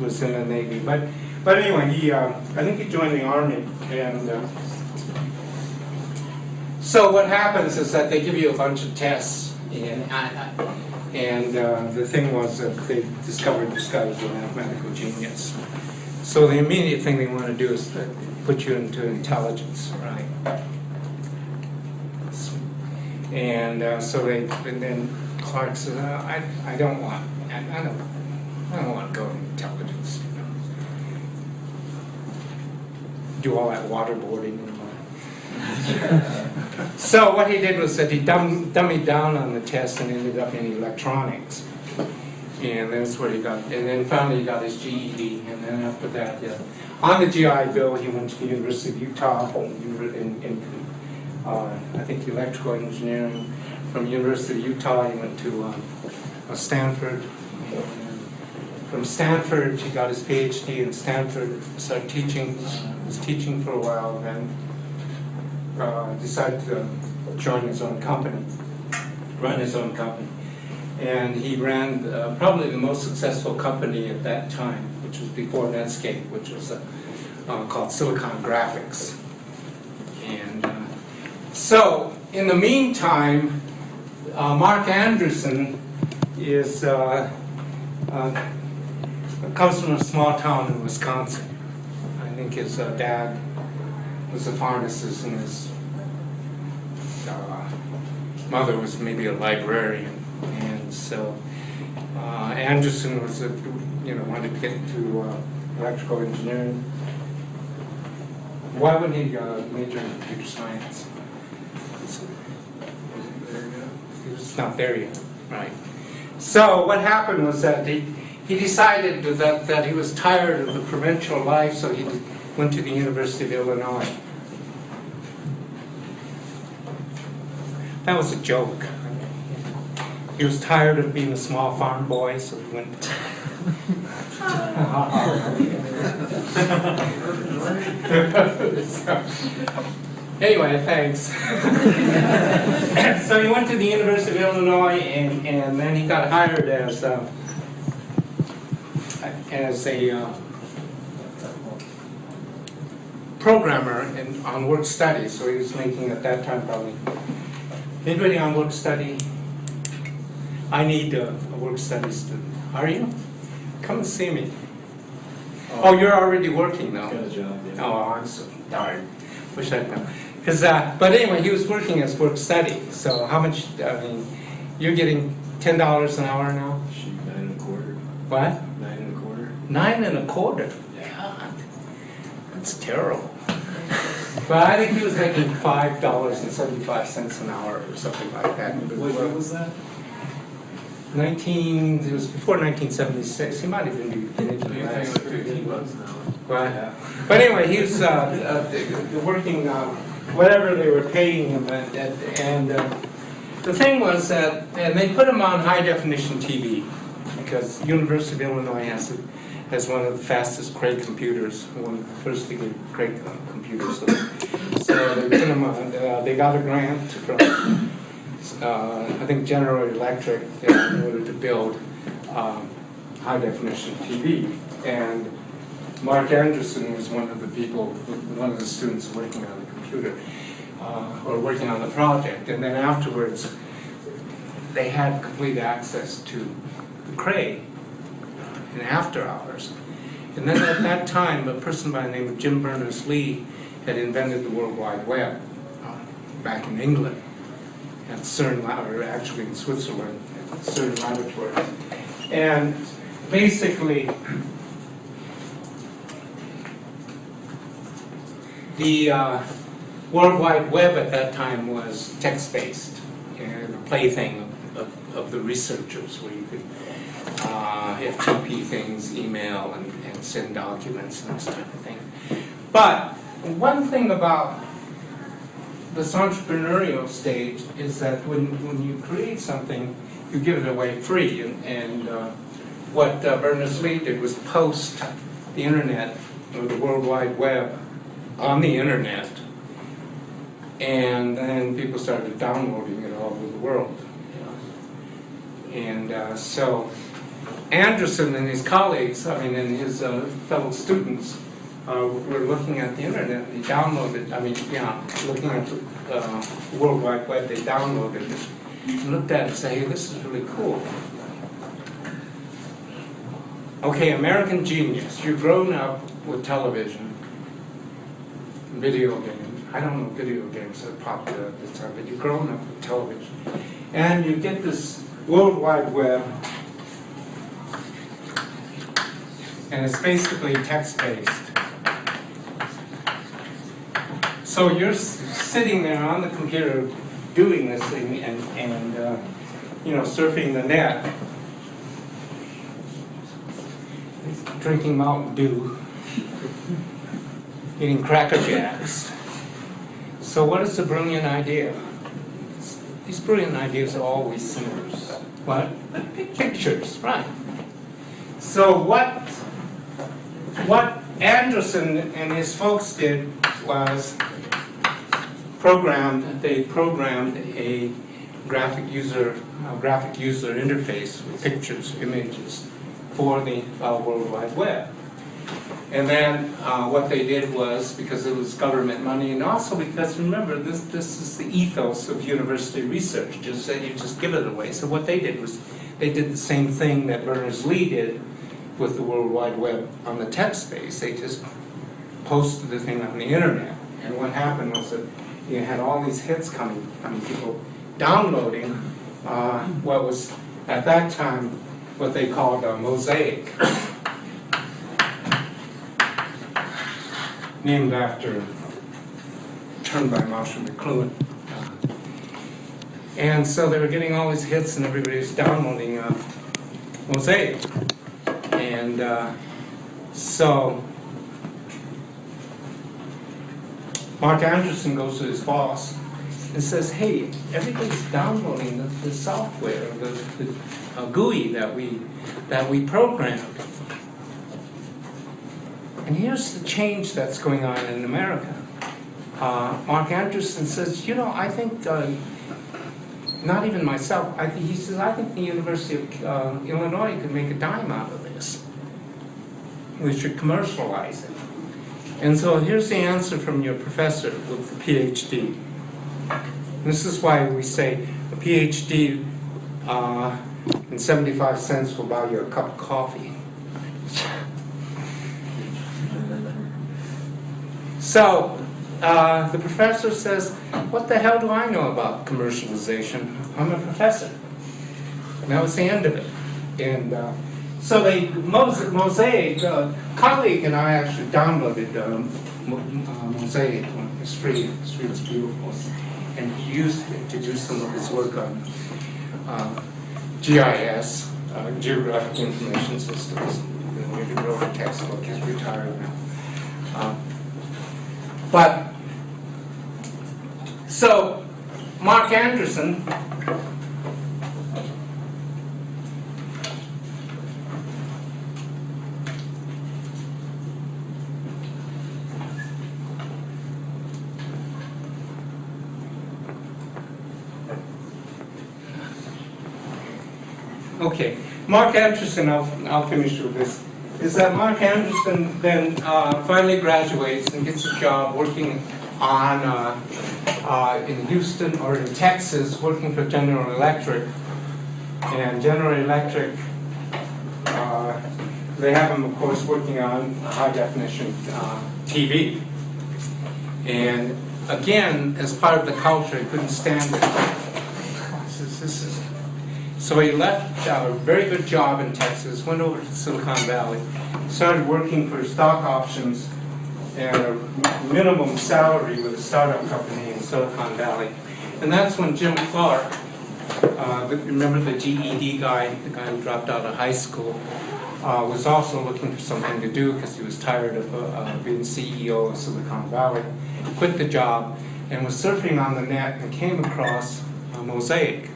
was in the Navy. But anyway, I think he joined the Army. And so what happens is that they give you a bunch of tests. And the thing was that they discovered this guy was a mathematical genius. So the immediate thing they want to do is put you into intelligence, right? And and then Clark said, I don't want to go to intelligence. You know. Do all that waterboarding anymore. So what he did was that he dummied down on the test and ended up in electronics. And that's what he got. And then finally he got his GED. And then after that, on the GI Bill, he went to the University of Utah in I think electrical engineering. From University of Utah, he went to Stanford. And from Stanford, he got his PhD in Stanford. Started teaching. Was teaching for a while, then decided to join his own company, run his own company. And he ran probably the most successful company at that time, which was before Netscape, which was called Silicon Graphics. And so, in the meantime, Mark Anderson comes from a small town in Wisconsin. I think his dad was a pharmacist and his mother was maybe a librarian. And so Anderson was wanted to get into electrical engineering. Why wouldn't he major in computer science? He was not there yet, right? So what happened was that he he decided that he was tired of the provincial life, so he went to the University of Illinois. That was a joke. He was tired of being a small farm boy, so he went. Anyway, thanks. So he went to the University of Illinois, and then he got hired as a programmer on work study. So he was making at that time probably. Anybody on work study? I need a work study student. Are you? Come and see me. Oh, you're already working now. Got a job, yeah. Oh, I'm so darn. Wish I'd known. But anyway, he was working as work study. So how much? I mean, you're getting $10 an hour now. Shoot, 9 1/4. What? 9 1/4. 9 1/4. God, that's terrible. But I think he was making $5.75 an hour or something like that. What was that? It was before 1976. He might have been beginning of You're paying like $15 an hour. Right. But anyway, he was working whatever they were paying him, and the thing was that, and they put him on high definition TV because University of Illinois has one of the fastest Craig computers, one of the first to get Craig computers. So they put him on. They got a grant from. I think General Electric in order to build high definition TV, and Mark Anderson was one of the people, one of the students working on the computer, or working on the project, and then afterwards they had complete access to the Cray in after hours. And then at that time, a person by the name of Jim Berners-Lee had invented the World Wide Web back in England. At CERN, or actually in Switzerland, at CERN laboratories. And basically, the World Wide Web at that time was text-based, and a plaything of the researchers, where you could FTP things, email, and send documents and this type of thing. But one thing about this entrepreneurial stage is that when you create something, you give it away free. And what Berners-Lee did was post the internet, or the World Wide Web, on the internet. And then people started downloading it all over the world. And so Anderson and his colleagues, and his fellow students, were looking at the internet, and they downloaded, looking at the World Wide Web, they downloaded it, and looked at it and said, hey, this is really cool. Okay, American genius, you've grown up with television, video games. I don't know video games that are popular at this time, but you've grown up with television. And you get this World Wide Web, and it's basically text-based. So you're sitting there on the computer doing this thing and surfing the net, drinking Mountain Dew, eating Cracker Jacks. So what is the brilliant idea? These brilliant ideas are always similar. What? Pictures, right. So what Anderson and his folks did was they programmed a graphic user interface with pictures, images, for the World Wide Web. And then what they did was, because it was government money, and also because, remember, this is the ethos of university research, just that you just give it away. So what they did was, they did the same thing that Berners-Lee did with the World Wide Web on the text space. They just posted the thing on the internet. And what happened was that you had all these hits coming, people downloading what was, at that time, what they called a mosaic. Named after, turned by Marshall McLuhan. And so they were getting all these hits and everybody was downloading Mosaic. so Mark Anderson goes to his boss and says, hey, everybody's downloading the software, the GUI that we programmed. And here's the change that's going on in America. Mark Anderson says, you know, I think, not even myself, he says, I think the University of Illinois could make a dime out of this. We should commercialize it. And so here's the answer from your professor with the PhD. This is why we say a PhD and 75 cents will buy you a cup of coffee. So the professor says, what the hell do I know about commercialization? I'm a professor. And that was the end of it. And so Mosaic, a colleague and I actually downloaded Mosaic. It's free, it's beautiful. And he used it to do some of his work on GIS, Geographic Information Systems. We did wrote a textbook, he's retired now. So Mark Anderson okay, Mark Anderson, I'll finish with this, is that Mark Anderson then finally graduates and gets a job working on, in Houston or in Texas, working for General Electric. And General Electric, they have him, of course, working on high definition TV. And again, as part of the culture, he couldn't stand it. So he left a very good job in Texas, went over to Silicon Valley, started working for stock options and a minimum salary with a startup company in Silicon Valley. And that's when Jim Clark, remember the GED guy, the guy who dropped out of high school, was also looking for something to do because he was tired of being CEO of Silicon Valley. He quit the job and was surfing on the net and came across Mosaic.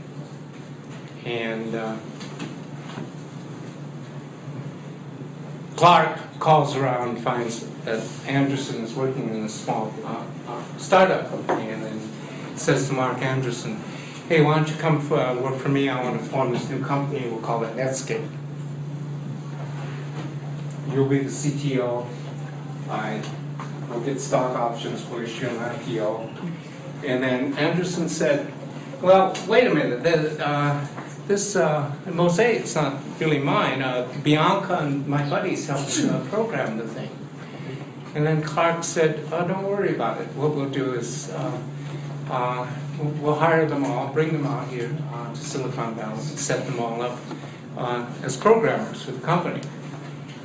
And Clark calls around, finds that Anderson is working in a small startup company, and then says to Mark Anderson, hey, why don't you come work for me? I want to form this new company. We'll call it Netscape. You'll be the CTO. We'll get stock options. We'll issue an IPO. And then Anderson said, well, wait a minute. This Mosaic's not really mine. Bianca and my buddies helped program the thing. And then Clark said, oh, don't worry about it. What we'll do is we'll hire them all, bring them out here to Silicon Valley, and set them all up as programmers for the company.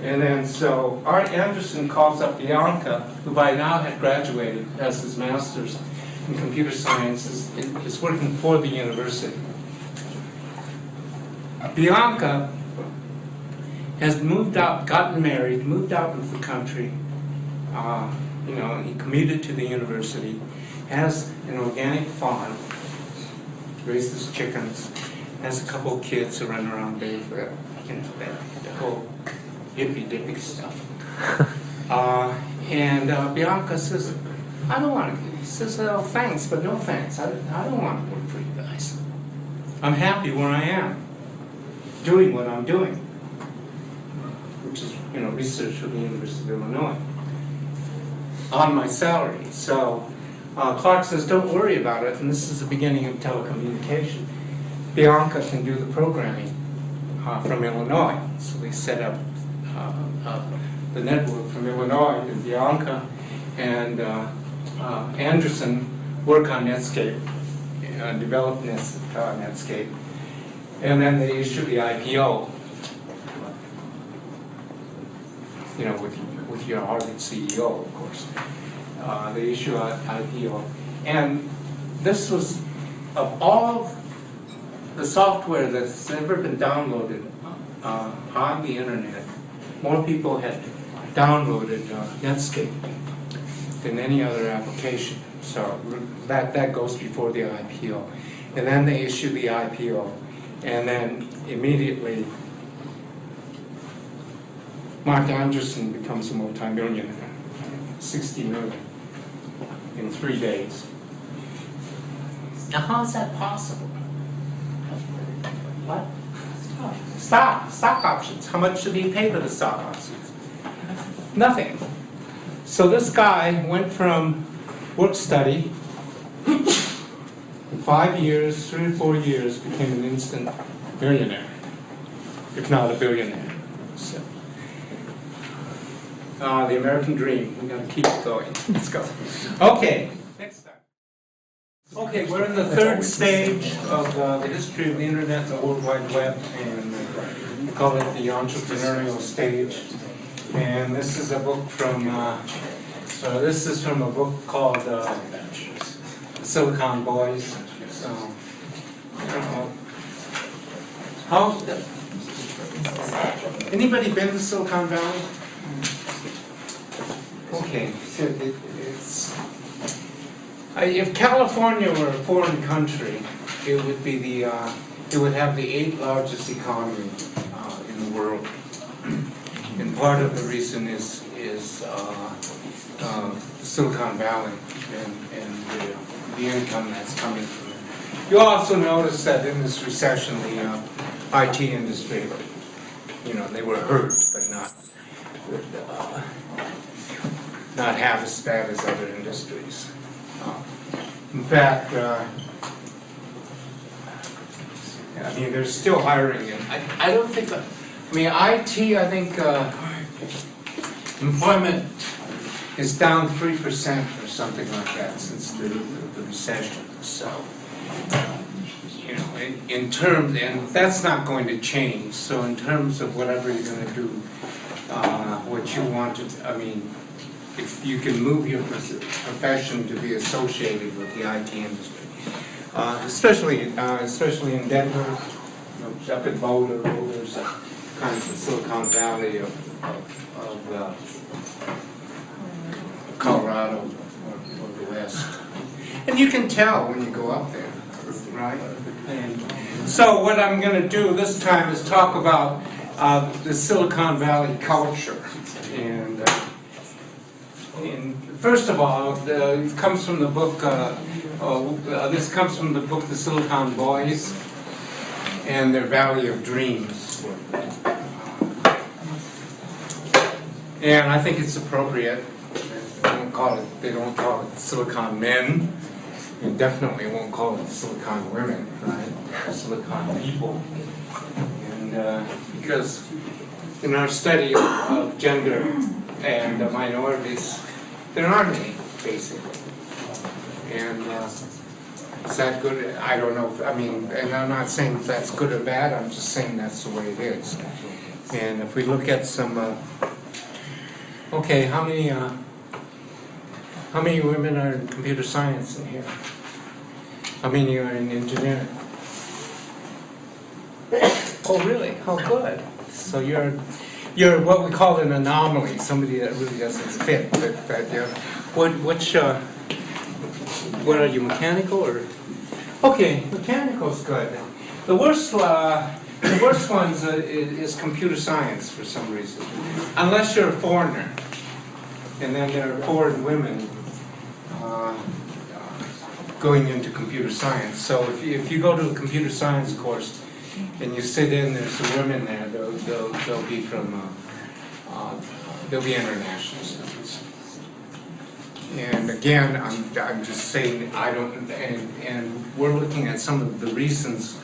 And then so Art Anderson calls up Bianca, who by now had graduated, has his master's in computer science, is working for the university. Bianca has moved out, gotten married, moved out of the country. He commuted to the university, has an organic farm, raises chickens, has a couple of kids who run around barefoot, the whole hippy-dippy stuff. Bianca says, I don't want to. He says, oh, thanks, but no thanks. I don't want to work for you guys. I'm happy where I am, doing what I'm doing, which is, research for the University of Illinois, on my salary. So Clark says, don't worry about it, and this is the beginning of telecommunication. Bianca can do the programming from Illinois. So they set up the network from Illinois, and Bianca and Anderson work on Netscape, develop Netscape, and then they issue the IPO, with your Harvard CEO, of course. They issue an IPO. And this was, of all the software that's ever been downloaded on the internet, more people had downloaded Netscape than any other application. So that goes before the IPO. And then they issue the IPO. And then immediately, Mark Anderson becomes a multi-millionaire, 60 million in 3 days. Now how is that possible? What? Stock options. How much did he pay for the stock options? Nothing. So this guy went from work study, in 5 years, 3 or 4 years, became an instant millionaire, if not a billionaire. So, the American dream. We got to keep it going. Let's go. Okay. Next time. Okay, we're in the third stage of the history of the internet and the World Wide Web, and we call it the entrepreneurial stage. And this is a book from, this is from a book called Silicon Boys. So, I don't know. Anybody been to Silicon Valley? Okay, if California were a foreign country, it would be it would have the 8th largest economy in the world, and part of the reason is Silicon Valley and the income that's coming from it. You also notice that in this recession, the IT industry, they were hurt, but not half as bad as other industries. In fact, they're still hiring, and I don't think, IT, I think employment is down 3% or something like that since the recession. So, in terms, and that's not going to change. So in terms of whatever you're going to do, what you want to, if you can move your profession to be associated with the IT industry, especially in Denver, up in Boulder, there's kinds of Silicon Valley of Colorado or the West, and you can tell when you go up there, right? And so what I'm going to do this time is talk about the Silicon Valley culture. And first of all, it comes from the book, this comes from the book The Silicon Boys and Their Valley of Dreams. And I think it's appropriate. They don't call it Silicon Men. You definitely won't call it Silicon Women, right? Silicon people. And because in our study of gender and minorities, there aren't any, basically. And is that good? I don't know. And I'm not saying that's good or bad. I'm just saying that's the way it is. And if we look at some, okay, how many women are in computer science in here? How many are in engineering? Oh, really? Oh, good. So you're what we call an anomaly, somebody that really doesn't fit. What are you, mechanical or? Okay, mechanical's good. The worst ones is computer science for some reason, unless you're a foreigner, and then there are foreign women going into computer science. So if you go to a computer science course and you sit in, there's some women there. They'll be from they'll be international students. And again, I'm just saying I don't. And we're looking at some of the reasons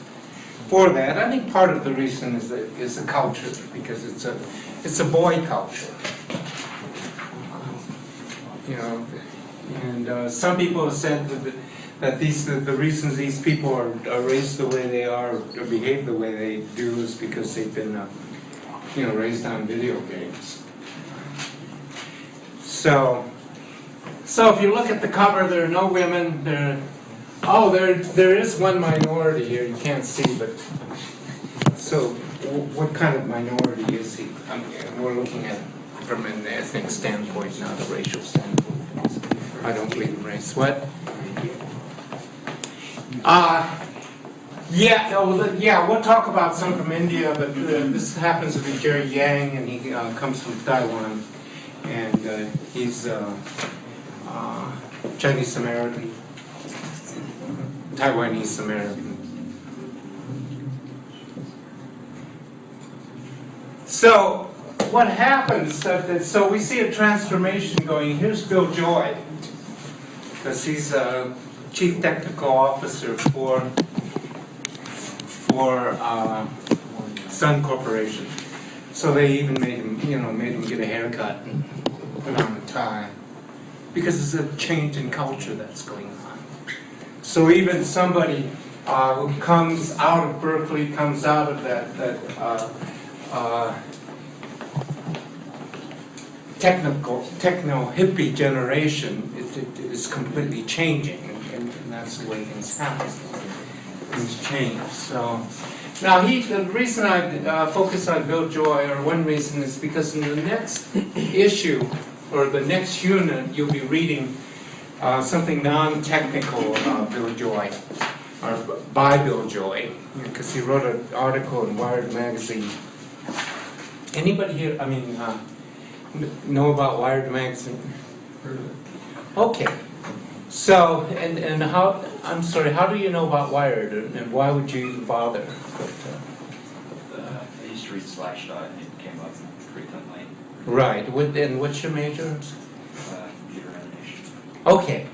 for that. I think part of the reason is the culture, because it's a boy culture. And some people have said that the reasons these people are raised the way they are or behave the way they do is because they've been raised on video games. So if you look at the cover, there are no women. There is one minority here you can't see, but so what kind of minority is he? I mean, we're looking at from an ethnic standpoint, not a racial standpoint. I don't believe in race. What? Yeah, we'll talk about some from India, but this happens to be Jerry Yang, and he comes from Taiwan, and he's Chinese American, Taiwanese American. So what happens? So we see a transformation going. Here's Bill Joy, because he's Chief Technical Officer for Sun Corporation. So they even made him get a haircut and put on a tie, because there's a change in culture that's going on. So even somebody who comes out of Berkeley, comes out of that techno hippie generation, it is completely changing, and that's the way things happen. Things change. So now the reason I focus on Bill Joy, or one reason, is because in the next issue or the next unit you'll be reading something non-technical about Bill Joy, or by Bill Joy, because he wrote an article in Wired magazine. Anybody here? I mean. Know about Wired magazine? Okay. So, and how, I'm sorry, how do you know about Wired, and why would you even bother? I used to read Slashdot, and it came up frequently. Right. And what's your major? Computer animation. Okay.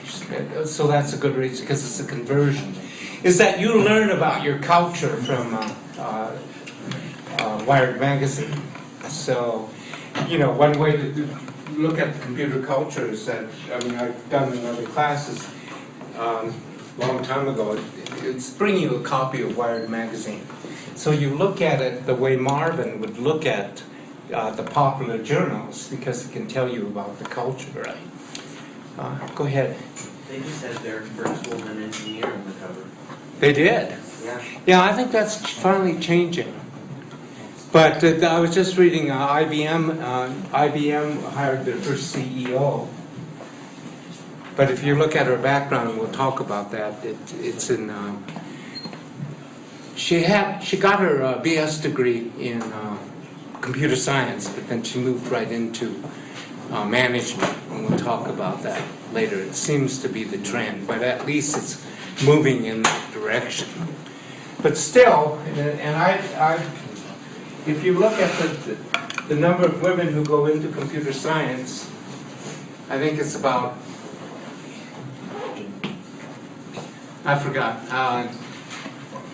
So that's a good reason, because it's a conversion. Is that you learn about your culture from Wired magazine. So, one way to look at the computer culture is that, I've done in other classes a long time ago, it's bring you a copy of Wired magazine. So you look at it the way Marvin would look at the popular journals, because it can tell you about the culture, right? Go ahead. They just had their first woman engineer on the cover. They did? Yeah. Yeah, I think that's finally changing. But I was just reading IBM hired their first CEO. But if you look at her background, we'll talk about that. It's in she got her BS degree in computer science, but then she moved right into management, and we'll talk about that later. It seems to be the trend, but at least it's moving in that direction. But still, and if you look at the number of women who go into computer science, I think it's about, I forgot,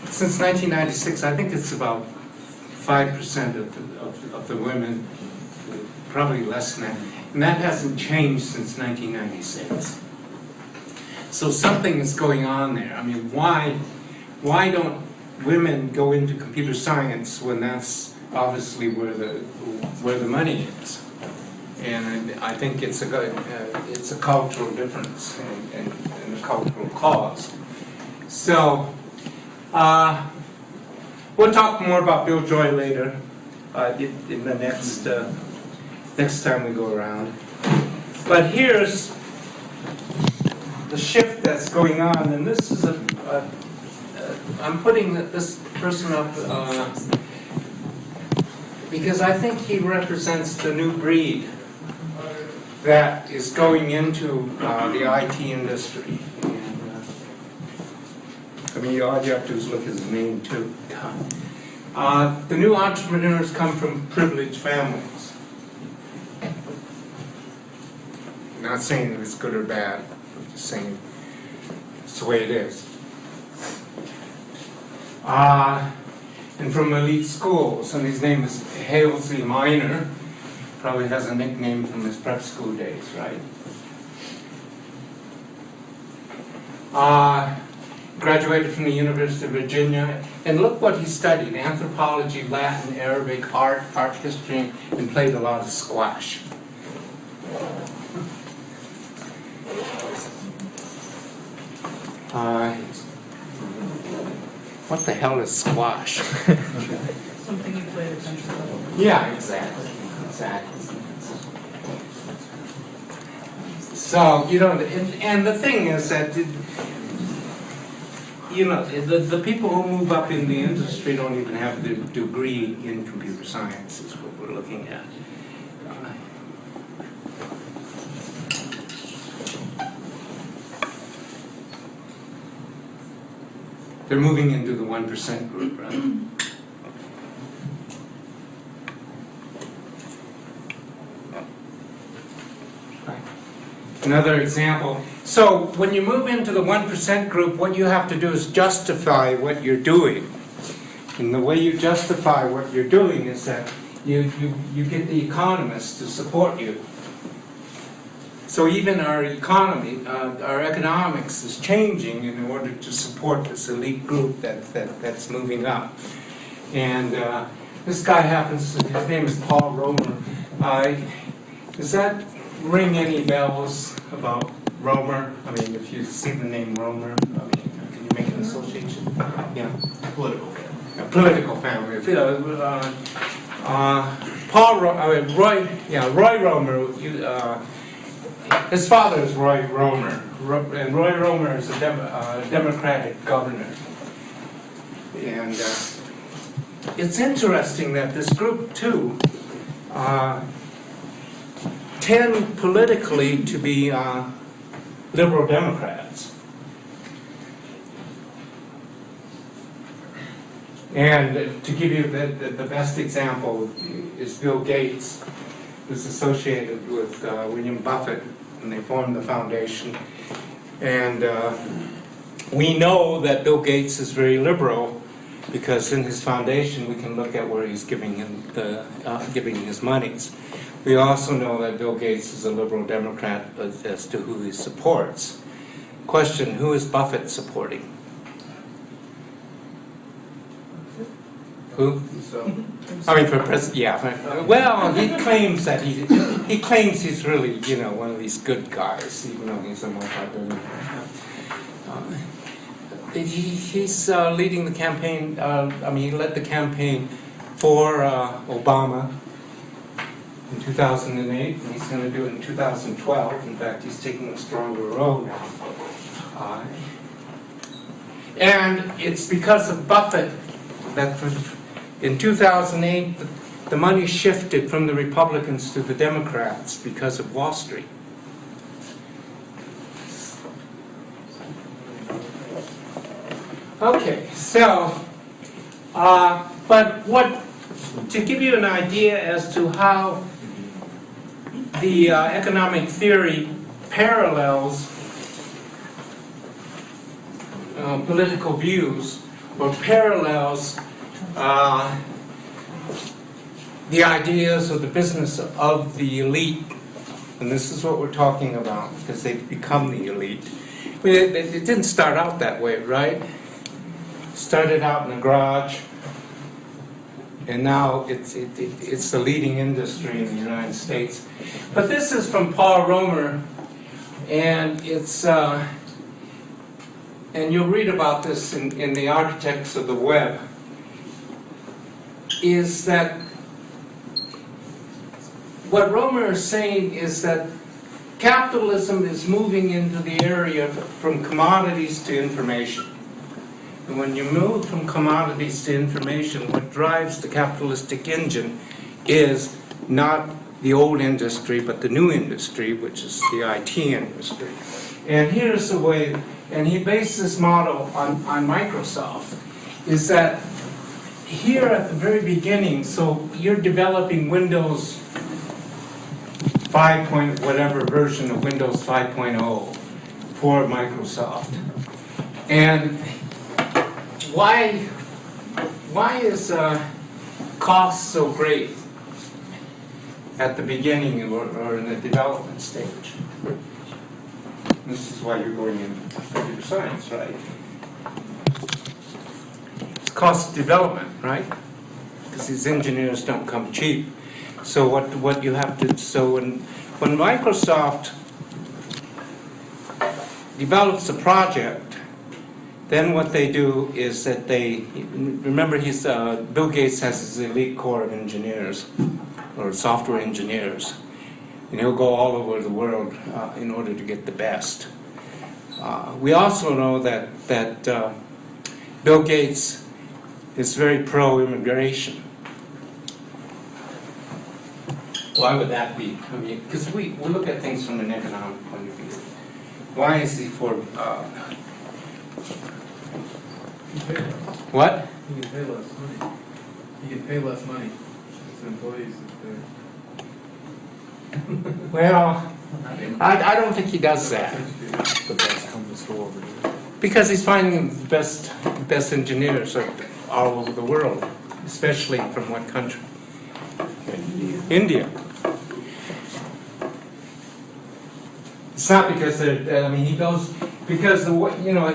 since 1996, I think it's about 5% of the women, probably less than that. And that hasn't changed since 1996. So something is going on there. I mean, why don't women go into computer science when that's obviously where the money is? And I think it's a cultural difference and a cultural cause. So we'll talk more about Bill Joy later in the next time we go around. But here's the shift that's going on, and this is I'm putting this person up because I think he represents the new breed that is going into the IT industry. And, all you have to do is look at his name too. The new entrepreneurs come from privileged families. I'm not saying that it's good or bad, I'm just saying it's the way it is. And from elite schools, and his name is Halsey Minor. Probably has a nickname from his prep school days, right? Graduated from the University of Virginia, and look what he studied: anthropology, Latin, Arabic, art history, and played a lot of squash. What the hell is squash? Something you played at country level. Yeah, exactly. So, you know, and the thing is that, you know, the people who move up in the industry don't even have the degree in computer science, is what we're looking at. They're moving into the 1% group, right? Another example. So when you move into the 1% group, what you have to do is justify what you're doing. And the way you justify what you're doing is that you get the economists to support you. So even our economy, our economics is changing in order to support this elite group that's moving up. And this guy happens to, his name is Paul Romer. Does that ring any bells about Romer? I mean, if you see the name Romer, I mean, can you make an association? Yeah. Political family. A political family. Roy Romer. His father is Roy Romer, and Roy Romer is a Democratic governor. And it's interesting that this group, too, tend politically to be liberal Democrats. And to give you the best example is Bill Gates, who's associated with William Buffett, and they formed the foundation. And we know that Bill Gates is very liberal because in his foundation we can look at where he's giving his monies. We also know that Bill Gates is a liberal Democrat as to who he supports. Question, who is Buffett supporting? Who? I mean, for president, yeah. Well, he claims that he claims he's really, you know, one of these good guys, even though he's a multi-billionaire. He's leading the campaign. I mean, he led the campaign for Obama in 2008, and he's going to do it in 2012. In fact, he's taking a stronger role now. And it's because of Buffett that in 2008, the money shifted from the Republicans to the Democrats because of Wall Street. Okay, so, to give you an idea as to how the economic theory parallels political views, or parallels the ideas or the business of the elite, and this is what we're talking about, because they've become the elite. I mean, it didn't start out that way, right? It started out in a garage, and now it's the leading industry in the United States. But this is from Paul Romer, and it's and you'll read about this in the Architects of the Web, is that what Romer is saying is that capitalism is moving into the area from commodities to information. And when you move from commodities to information, what drives the capitalistic engine is not the old industry, but the new industry, which is the IT industry. And here's the way, and he based this model on Microsoft, is that here at the very beginning, so you're developing Windows 5. Whatever version of Windows 5.0 for Microsoft. And why is cost so great at the beginning or in the development stage? This is why you're going into computer science, right? It's cost of development, right? Because these engineers don't come cheap. So what you have to, so when Microsoft develops a project, then what they do is that they, remember Bill Gates has his elite corps of engineers, or software engineers, and he'll go all over the world in order to get the best. We also know that Bill Gates is very pro-immigration. Why would that be? I mean, because we look at things from an economic point of view. Why is he for, what? You can pay less money. You can pay less money to employees if they're. Well, I don't think he does that. The best companies go over there. Because he's finding the best engineers all over the world, especially from what country? India. It's not because they're, I mean, he goes, because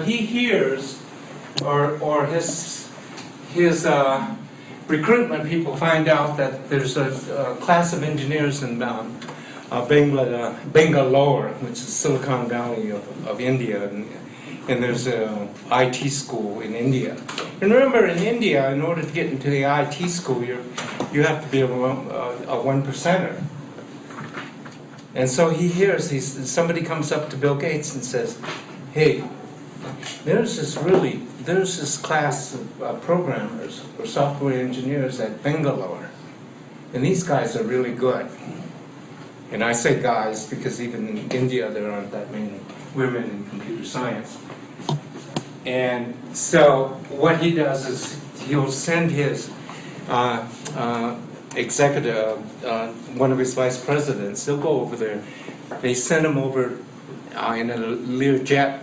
he hears, or his recruitment people find out that there's a class of engineers in Bangalore, which is Silicon Valley of India, and there's a IT school in India. And remember, in India, in order to get into the IT school, you have to be a 1%er. And so he hears, somebody comes up to Bill Gates and says, hey, there's this class of programmers or software engineers at Bangalore, and these guys are really good. And I say guys because even in India there aren't that many women in computer science. And so what he does is he'll send his executive, one of his vice presidents, they'll go over there. They send him over in a Learjet,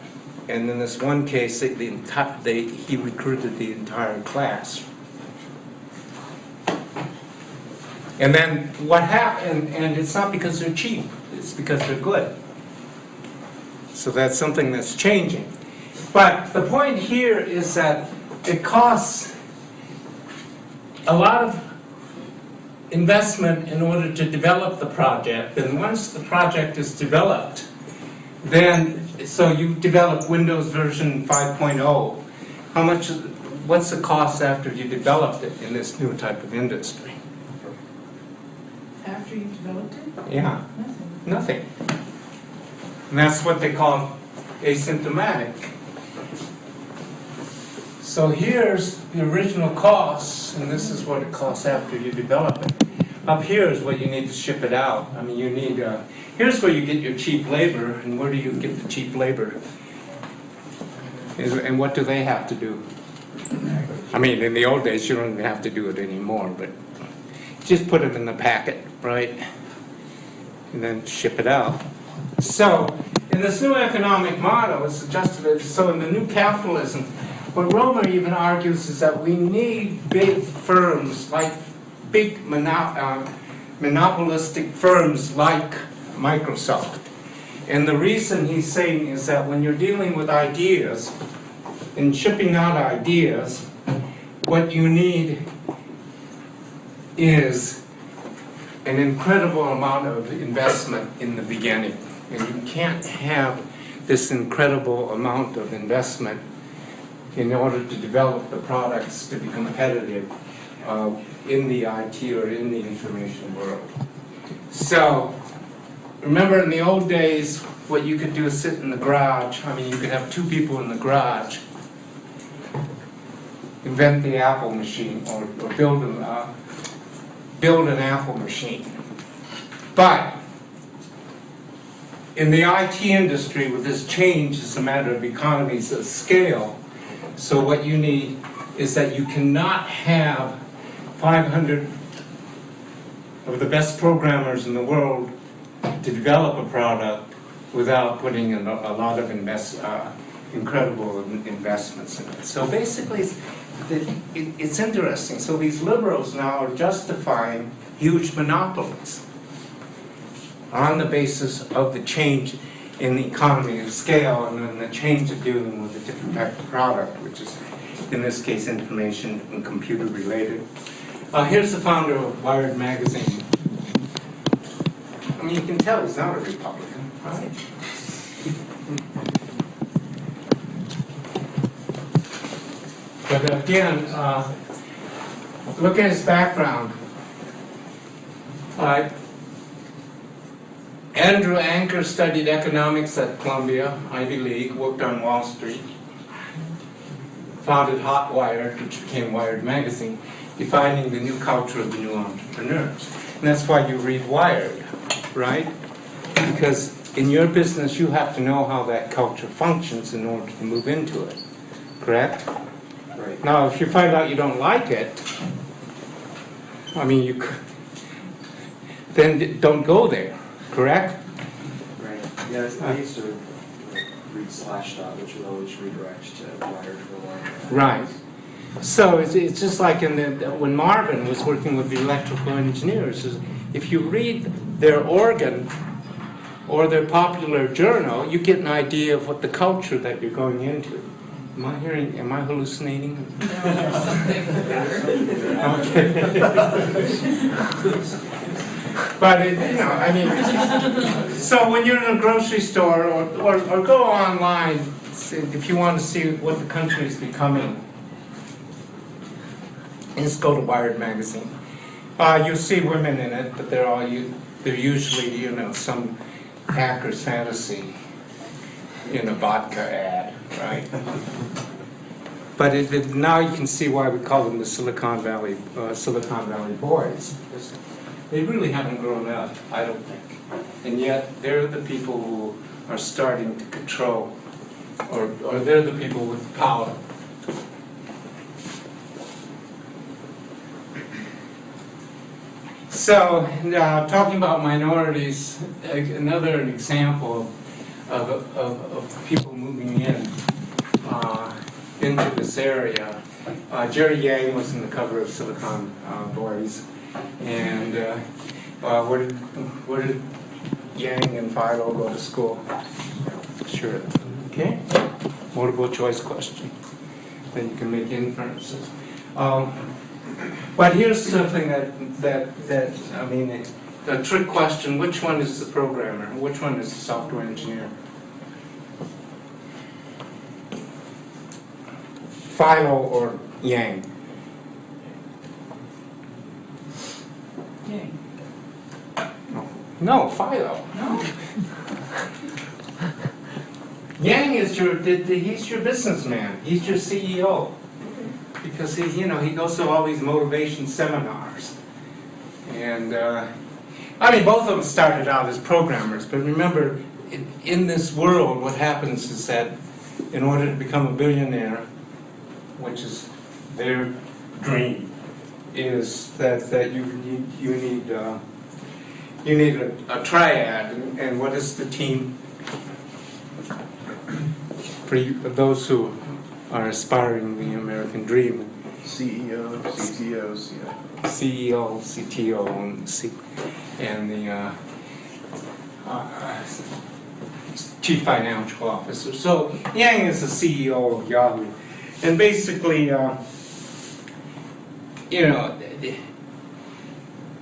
and in this one case, he recruited the entire class. And then what happened, and it's not because they're cheap, it's because they're good. So that's something that's changing. But the point here is that it costs a lot of investment in order to develop the project, and once the project is developed, then, so you develop Windows version 5.0, what's the cost after you developed it in this new type of industry? After you've developed it? Yeah, Nothing. And that's what they call asymptomatic. So here's the original costs, and this is what it costs after you develop it. Up here is what you need to ship it out. I mean, you need, here's where you get your cheap labor, and where do you get the cheap labor? And what do they have to do? I mean, in the old days, you don't even have to do it anymore, but just put it in the packet, right? And then ship it out. So, in this new economic model, it's adjusted, so in the new capitalism, what Romer even argues is that we need big firms, like big monopolistic firms like Microsoft. And the reason he's saying is that when you're dealing with ideas and shipping out ideas, what you need is an incredible amount of investment in the beginning. And you can't have this incredible amount of investment in order to develop the products to be competitive in the IT or in the information world. So, remember in the old days, what you could do is sit in the garage. I mean, you could have two people in the garage, invent the Apple machine, or build an Apple machine. But in the IT industry, with this change, it's a matter of economies of scale. So what you need is that you cannot have 500 of the best programmers in the world to develop a product without putting in a lot of incredible investments in it. So basically, it's interesting. So these liberals now are justifying huge monopolies on the basis of the change in the economy of scale and then the change of dealing with a different type of product, which is, in this case, information and computer related. Here's the founder of Wired magazine. I mean, you can tell he's not a Republican, right? But again, look at his background. Andrew Anker studied economics at Columbia, Ivy League, worked on Wall Street, founded Hot Wired, which became Wired magazine, defining the new culture of the new entrepreneurs. And that's why you read Wired, right? Because in your business, you have to know how that culture functions in order to move into it, correct? Right. Now, if you find out you don't like it, I mean, then don't go there, correct? Right, yeah, I used to read Slashdot, which would always redirect to Wired for a while. Right. So it's just like when Marvin was working with the electrical engineers, if you read their organ or their popular journal, you get an idea of what the culture that you're going into. Am I hallucinating? No, there's something better. But, I mean, so when you're in a grocery store or go online, if you want to see what the country is becoming, just go to Wired magazine. You'll see women in it, but they're usually, some hacker's fantasy in a vodka ad, right? But now you can see why we call them the Silicon Valley boys. They really haven't grown up, I don't think. And yet, they're the people who are starting to control, or they're the people with power. So, talking about minorities, another example of people moving into this area. Jerry Yang was in the cover of Silicon Boys, and where did Yang and Philo go to school? Sure. Okay. Multiple choice question. Then you can make inferences. But here's something that I mean, the trick question: which one is the programmer? Which one is the software engineer? Philo or Yang? Yang. No, Philo. No. Yang is he's your businessman. He's your CEO. Because he goes to all these motivation seminars. And, I mean, both of them started out as programmers, but remember, in this world, what happens is that in order to become a billionaire, which is their dream, is that you need a triad. And what is the team? For those who are aspiring the American dream. CEO, CTO, CFO. CEO, CTO, and the Chief Financial Officer. So Yang is the CEO of Yahoo. And basically,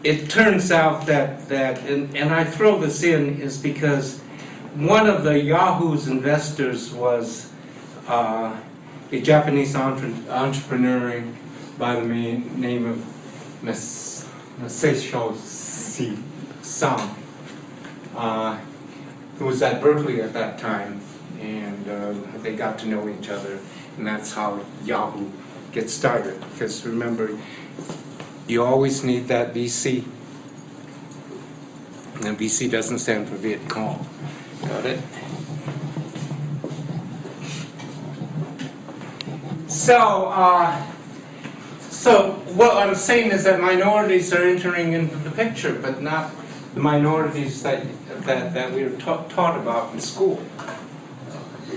it turns out that and I throw this in is because one of the Yahoo's investors was a Japanese entrepreneur by the name of Masayoshi Son, who was at Berkeley at that time, and they got to know each other, and that's how Yahoo gets started. Because remember, you always need that VC, and VC doesn't stand for Viet Cong. Got it? So what I'm saying is that minorities are entering into the picture, but not the minorities that we are taught about in school.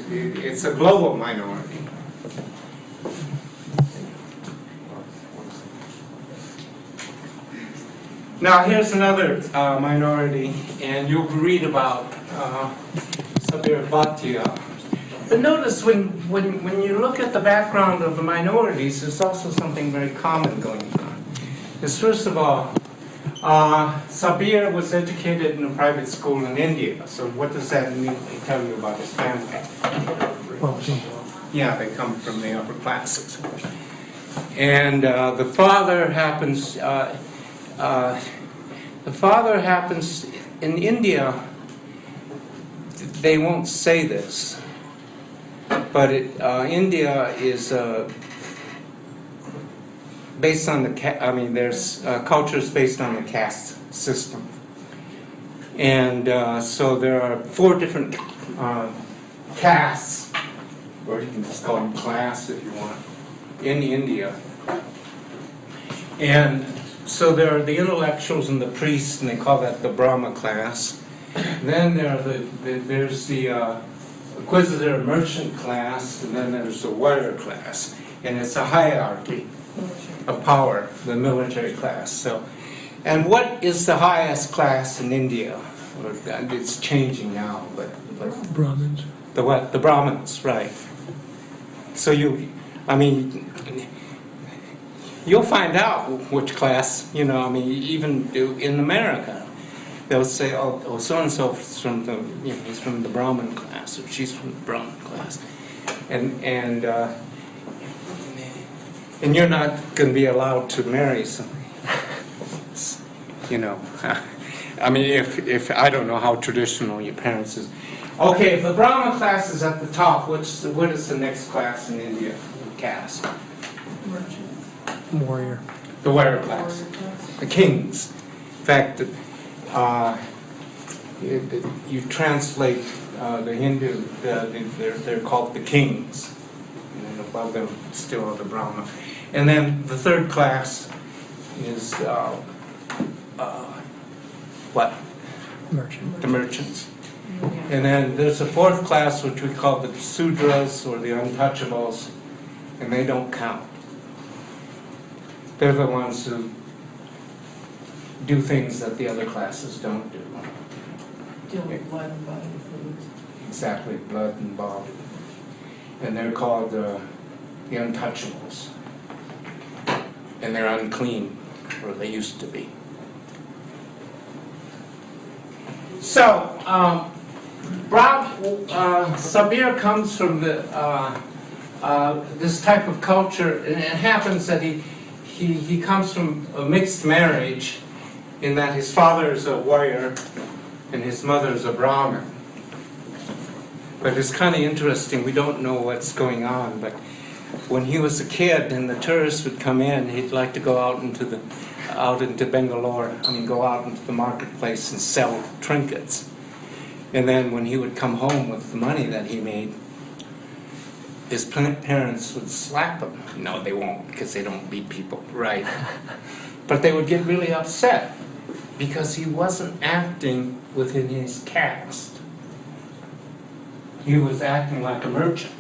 It's a global minority. Now here's another minority, and you'll read about Sabir Bhatia. But notice when you look at the background of the minorities, there's also something very common going on. Because first of all, Sabir was educated in a private school in India. So what does that mean tell you about his family? Yeah, they come from the upper classes. And the father happens in India. They won't say this, but India is based on the there's cultures based on the caste system, and so there are 4 different castes, or you can just call them class if you want, in India. And so there are the intellectuals and the priests, and they call that the Brahma class. Then there's the inquisitor merchant class, and then there's the warrior class, and it's a hierarchy of power, the military class. So, and what is the highest class in India? It's changing now, but Brahmins. the what? The Brahmins, right? So you'll find out which class. Even in America, they'll say, "Oh, so and so is from the, he's from the Brahmin class, or she's from the Brahmin class," and you're not going to be allowed to marry somebody. If I don't know how traditional your parents is. Okay, if the Brahmin class is at the top, what is the next class in India? Caste. Warrior. The warrior class. The kings. In fact, you translate the Hindu, they're called the kings. And then above them still are the Brahma. And then the third class is what? Merchant. The merchants. And then there's a 4th class which we call the Sudras or the untouchables, and they don't count. They're the ones who do things that the other classes don't do. Deal with blood and bodily fluids. Exactly, blood and body. And they're called the untouchables. And they're unclean, or they used to be. So, Sabir comes from this type of culture, and it happens that he comes from a mixed marriage, in that his father is a warrior and his mother is a Brahmin. But it's kind of interesting, we don't know what's going on, but when he was a kid and the tourists would come in, he'd like to go out into Bangalore, go out into the marketplace and sell trinkets. And then when he would come home with the money that he made, his parents would slap him. No, they won't, because they don't beat people, right? But they would get really upset because he wasn't acting within his caste. He was acting like a merchant.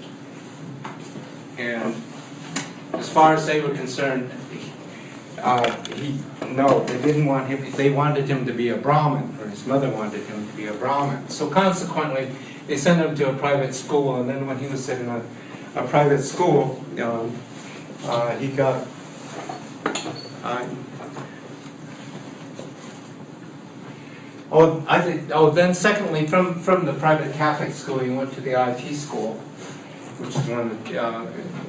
And as far as they were concerned, they didn't want him, they wanted him to be a Brahmin, or his mother wanted him to be a Brahmin. So consequently, they sent him to a private school, and then when he was in a private school, he got, then secondly, from the private Catholic school, he went to the IT school, which is one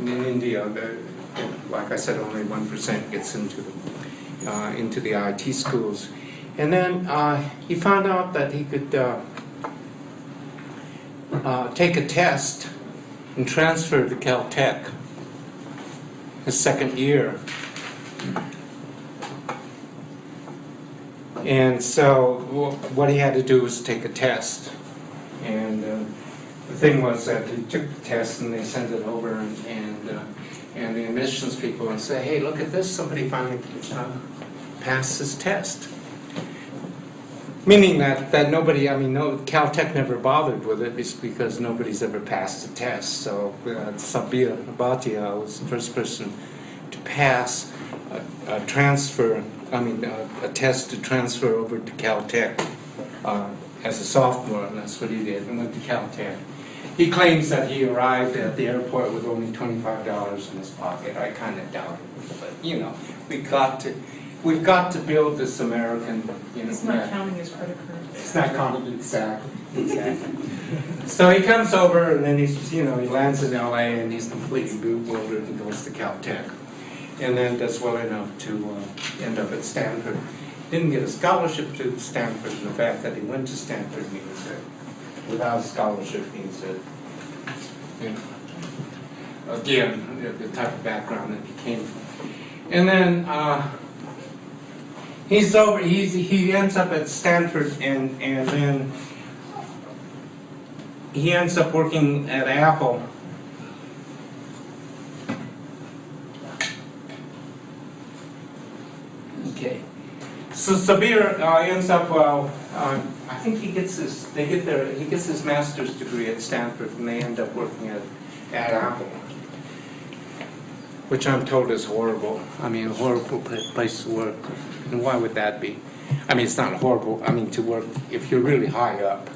in India. Like I said, only 1% gets into the IT schools. And then he found out that he could take a test and transfer to Caltech his second year. And so what he had to do was take a test. And the thing was that he took the test and they sent it over, and the admissions people would say, "Hey, look at this, somebody finally passed this test." Meaning that nobody, Caltech never bothered with it because nobody's ever passed a test. So Sabir Bhatia was the first person to pass a test to transfer over to Caltech as a sophomore, and that's what he did, and went to Caltech. He claims that he arrived at the airport with only $25 in his pocket. I kind of doubt it, but we got to. we've got to build this American, It's not counting his credit cards. It's not counting, exactly. So he comes over and then he lands in LA and he's completely bewildered and goes to Caltech. And then does well enough to end up at Stanford. Didn't get a scholarship to Stanford, and the fact that he went to Stanford means that without a scholarship means that, again, the type of background that he came from. And then he ends up at Stanford, and then he ends up working at Apple. Okay. So Sabir ends up, I think he gets his master's degree at Stanford, and they end up working at Apple, which I'm told is horrible. I mean, a horrible place to work. And why would that be? I mean, it's not horrible. I mean, to work if you're really high up.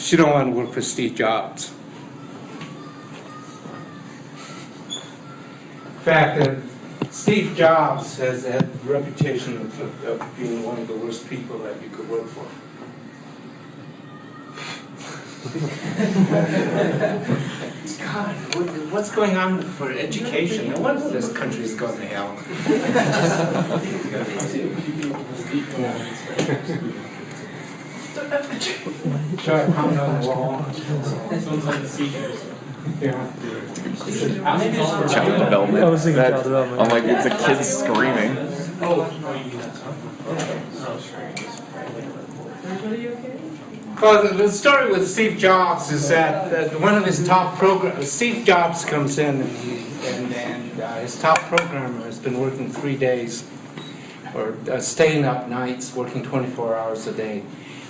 You don't want to work for Steve Jobs. In fact, Steve Jobs has had the reputation of being one of the worst people that you could work for. God, what's going on for education? No wonder this country's going to hell. Try to pound on the wall. Sounds like the seizures. Yeah. Child development. I was thinking child development. I'm like, it's a kid screaming. Everybody okay? Well, the story with Steve Jobs is that one of his top programs, Steve Jobs comes in and his top programmer has been working 3 days, or staying up nights, working 24 hours a day,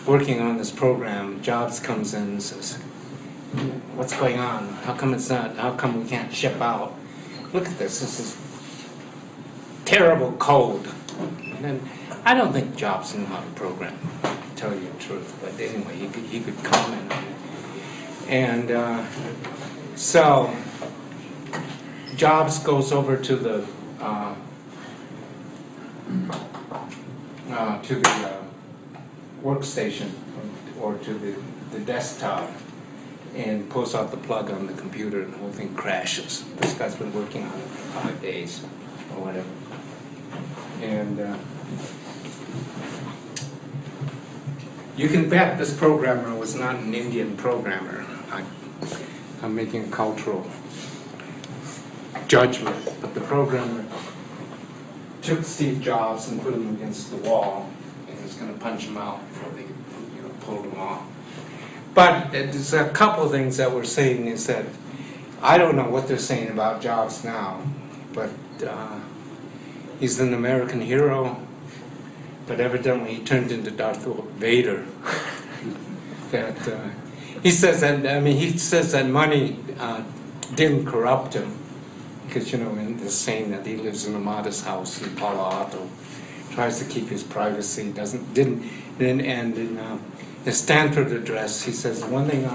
working on this program. Jobs comes in and says, "What's going on? How come we can't ship out? Look at this is terrible code." And then, I don't think Jobs knew how to program, to tell you the truth, but anyway, he could comment on it. And so Jobs goes over to the workstation or to the desktop and pulls out the plug on the computer and the whole thing crashes. This guy's been working on it for 5 days or whatever. And you can bet this programmer was not an Indian programmer. I'm making a cultural judgment, but the programmer took Steve Jobs and put him against the wall and was going to punch him out before they pulled him off. But there's a couple of things that we're saying is that I don't know what they're saying about Jobs now, but he's an American hero, but evidently he turned into Darth Vader. That he says that money didn't corrupt him, because in this saying that he lives in a modest house in Palo Alto, tries to keep his privacy, and in his Stanford address he says one thing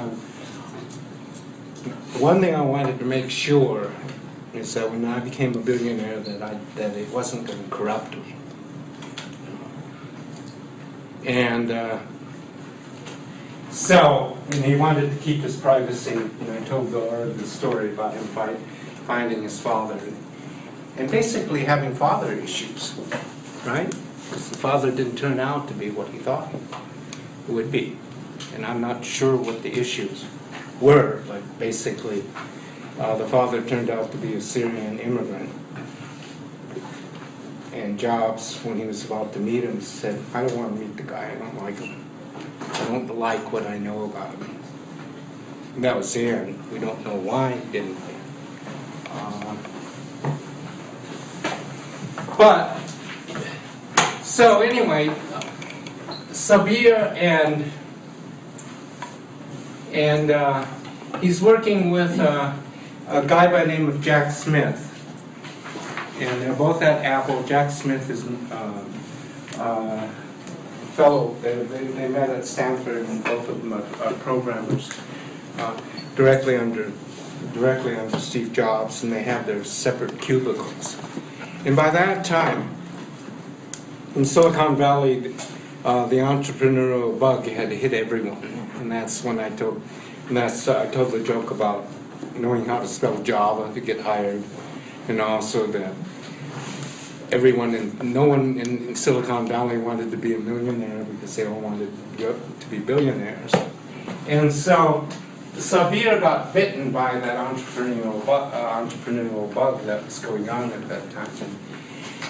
I wanted to make sure is that when I became a billionaire that it wasn't going to corrupt me. And and he wanted to keep his privacy. I told the story about him finding his father and basically having father issues, right? Because the father didn't turn out to be what he thought it would be. And I'm not sure what the issues were, but basically the father turned out to be a Syrian immigrant. And Jobs, when he was about to meet him, said, "I don't want to meet the guy, I don't like him. I don't like what I know about him." And that was there, and we don't know why he didn't like him. But, so anyway, Sabir and he's working with a guy by the name of Jack Smith. And they're both at Apple. Jack Smith is fellow. They met at Stanford, and both of them are programmers directly under Steve Jobs, and they have their separate cubicles. And by that time, in Silicon Valley, the entrepreneurial bug had hit everyone. And that's when I told the joke about knowing how to spell Java to get hired, and also that no one in Silicon Valley wanted to be a millionaire because they all wanted to be billionaires. And so Sabir got bitten by that entrepreneurial bug that was going on at that time,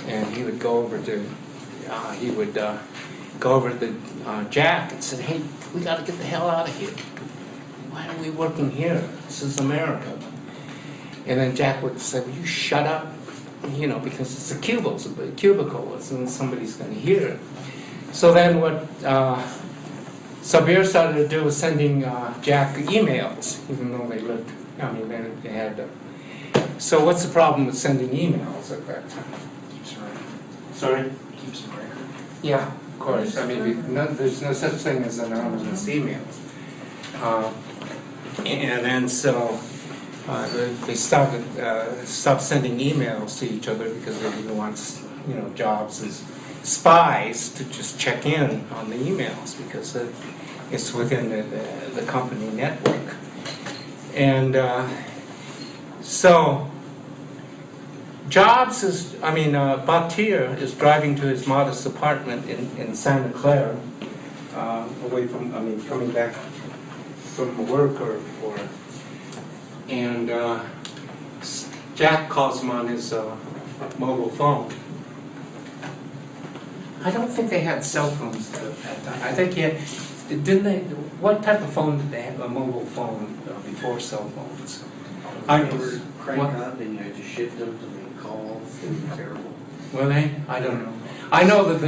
and he would go over to Jack and said, "Hey, we got to get the hell out of here. Why are we working here? This is America." And then Jack would say, "Will you shut up?" You know, because it's a cubicle, and somebody's going to hear. So then what Sabir started to do was sending Jack emails, even though they lived, they had. So what's the problem with sending emails at that time? Keeps a record. Sorry? Keeps a record. Yeah, of course. I mean, there's no such thing as anonymous emails. And then so they stopped sending emails to each other because they didn't want, jobs as spies to just check in on the emails because it's within the company network. And so Batir is driving to his modest apartment in Santa Clara, coming back from work and Jack calls him on his mobile phone. I don't think they had cell phones at that time. I think what type of phone did they have? A mobile phone before cell phones? They were crank up and you had to shift them to make calls. It was terrible. Were they? I don't know. I know that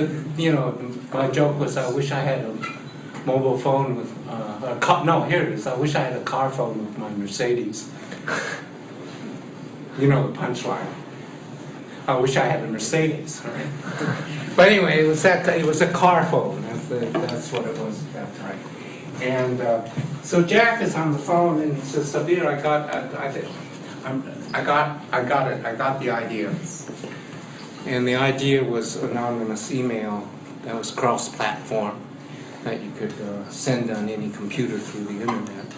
my joke was I wish I had a mobile phone with here it is. I wish I had a car phone with my Mercedes. You know the punchline. I wish I had a Mercedes. All right. But anyway, it was a car phone. That's what it was at that time. And so Jack is on the phone and he says, "Sabir, I got the idea." And the idea was anonymous email that was cross-platform, that you could send on any computer through the internet.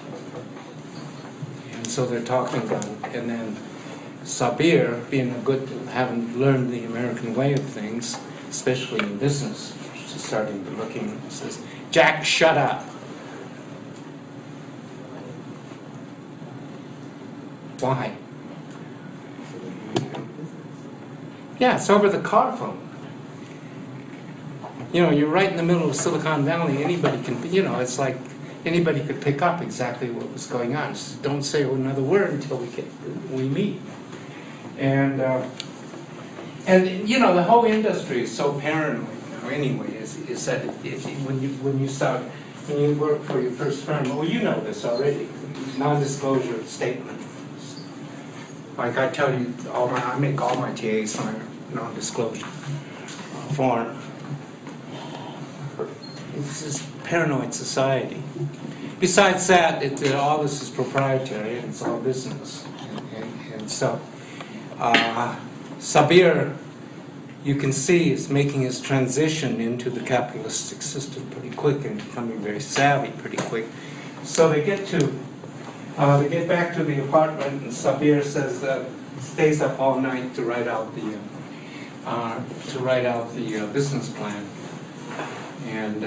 And so they're talking about it. And then Sabir, having learned the American way of things, especially in business, just starting to looking, says, "Jack, shut up." Why? Yeah, it's over the car phone. You're right in the middle of Silicon Valley. Anybody can, it's like anybody could pick up exactly what was going on. Just don't say another word until we meet. And the whole industry is so paranoid now. Anyway, is that when you work for your first firm, well, you know this already. Non-disclosure statement. Like I tell you, I make all my TAs sign a non-disclosure form. It's this paranoid society. Besides that, all this is proprietary and it's all business. And so, Sabir, you can see, is making his transition into the capitalistic system pretty quick and becoming very savvy pretty quick. So they get back to the apartment, and Sabir stays up all night to write out the business plan. And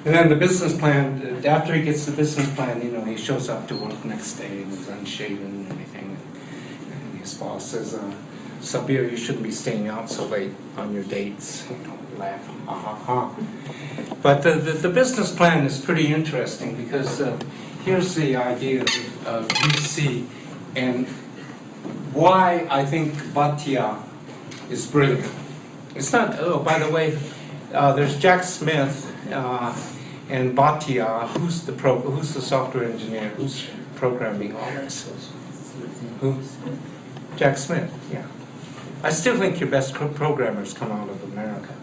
then the business plan, after he gets the business plan, he shows up to work next day and he's unshaven and everything. And his boss says, "Sabir, you shouldn't be staying out so late on your dates." Laugh, ha ha ha. But the business plan is pretty interesting because here's the idea of VC and why I think Bhatia is brilliant. It's not, by the way, there's Jack Smith and Bhatia. Who's the software engineer? Who's programming all this? Who? Jack Smith, yeah. I still think your best programmers come out of America.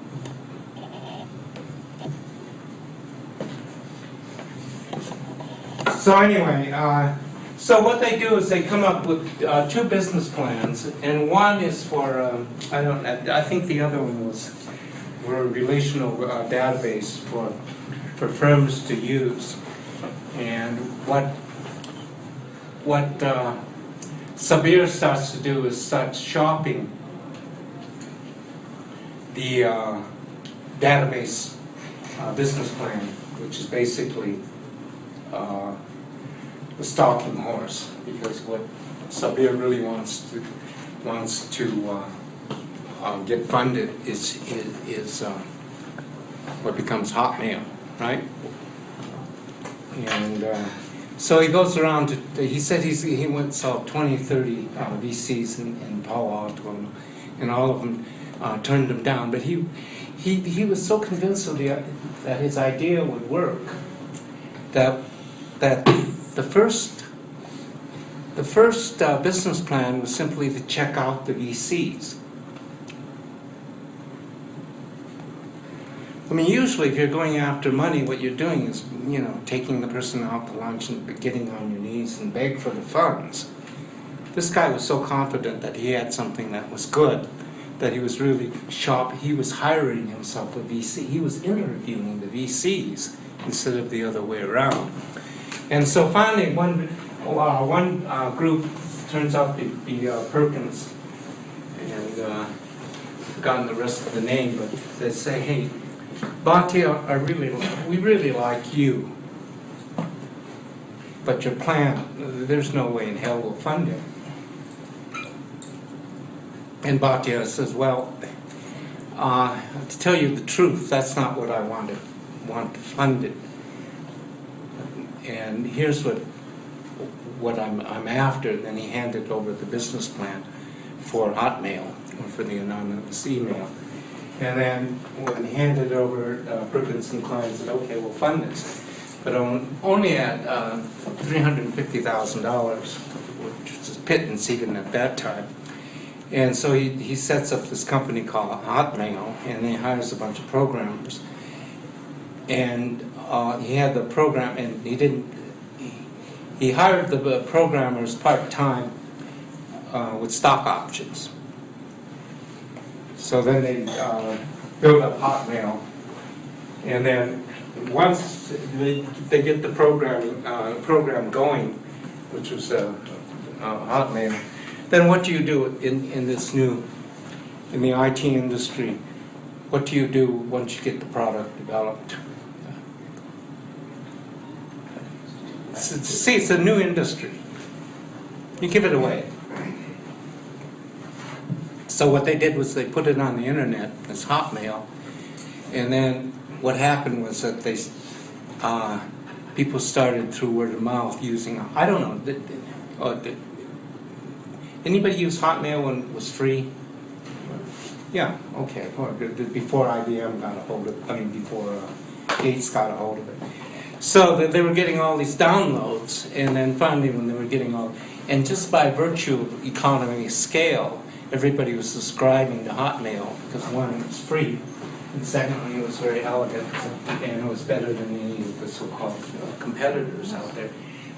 So anyway, so what they do is they come up with two business plans, and one is for, I think the other one was for a relational database for firms to use. And what Sabir starts to do is start shopping the database business plan, which is basically the stalking horse, because what Sabir really wants to get funded is what becomes Hotmail, right? And so he goes around he said he went and saw 20, 30 VCs in Palo Alto, and all of them turned him down. But he was so convinced of that his idea would work that the first business plan was simply to check out the VCs. I mean, usually if you're going after money, what you're doing is, taking the person out to lunch and getting on your knees and beg for the funds. This guy was so confident that he had something that was good, that he was really he was hiring himself a VC. He was interviewing the VCs instead of the other way around. And so finally, one group turns out to be Perkins, and forgotten the rest of the name, but they say, hey, Bhante, we really like you, but your plan, there's no way in hell we'll fund it. And Bhatia says, well, to tell you the truth, that's not what I want funded. And here's what I'm after. Then he handed over the business plan for Hotmail, or for the anonymous email. And then when he handed over, Perkins and Klein said, okay, we'll fund this. But only at $350,000, which was a pittance even at that time. And so he sets up this company called Hotmail, and he hires a bunch of programmers. And he had the program, and he hired the programmers part-time with stock options. So then they build up Hotmail, and then once they get the program going, which was Hotmail, then what do you do in the IT industry? What do you do once you get the product developed? See, it's a new industry. You give it away. So what they did was they put it on the internet as Hotmail, and then what happened was that people started through word of mouth using, I don't know, anybody use Hotmail when it was free? Yeah, okay, or before IBM got a hold of it, before Gates got a hold of it. So that they were getting all these downloads, and then finally when they were getting and just by virtue of economy of scale, everybody was subscribing to Hotmail because one, it was free, and secondly, it was very elegant, and it was better than any of the so-called competitors out there.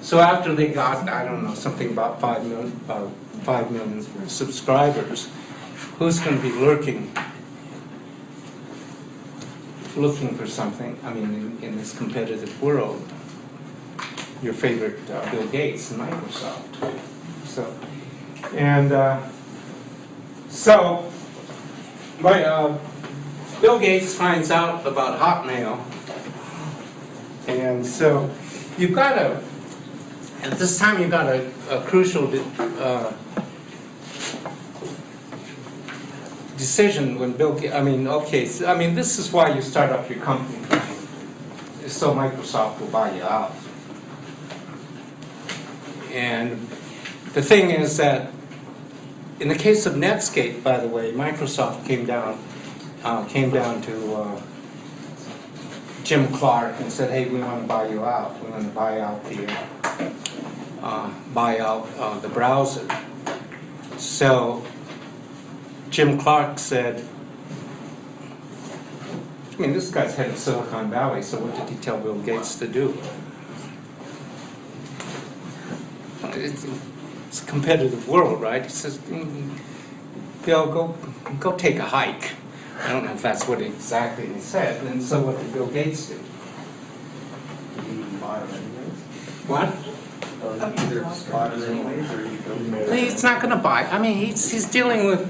So after they got, I don't know, something about 5 million subscribers, who's going to be looking for something, in this competitive world? Your favorite Bill Gates and Microsoft. Bill Gates finds out about Hotmail, and so you've got at this time you've got a crucial decision when Bill Gates, this is why you start up your company, so Microsoft will buy you out. And the thing is that in the case of Netscape, by the way, Microsoft came down to Jim Clark and said, hey, we want to buy you out. We want to buy out the browser. So Jim Clark said, this guy's head of Silicon Valley, so what did he tell Bill Gates to do? it's a competitive world, right? He says, Bill, go take a hike. I don't know if that's what exactly he said. And so what did Bill Gates do? What? He's not going to buy. I mean, he's dealing with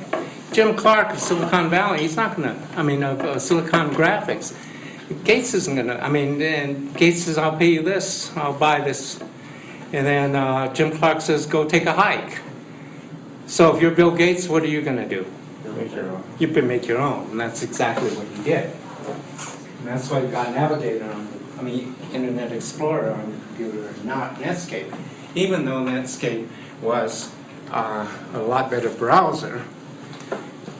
Jim Clark of Silicon Valley. He's not going to. Of Silicon Graphics. Gates isn't going to. And Gates says, "I'll pay you this. I'll buy this." And then Jim Clark says, "Go take a hike." So if you're Bill Gates, what are you going to do? You can make your own, and that's exactly what he did. And that's why you got Navigator on. Internet Explorer on the computer, not Netscape. Even though Netscape was a lot better browser.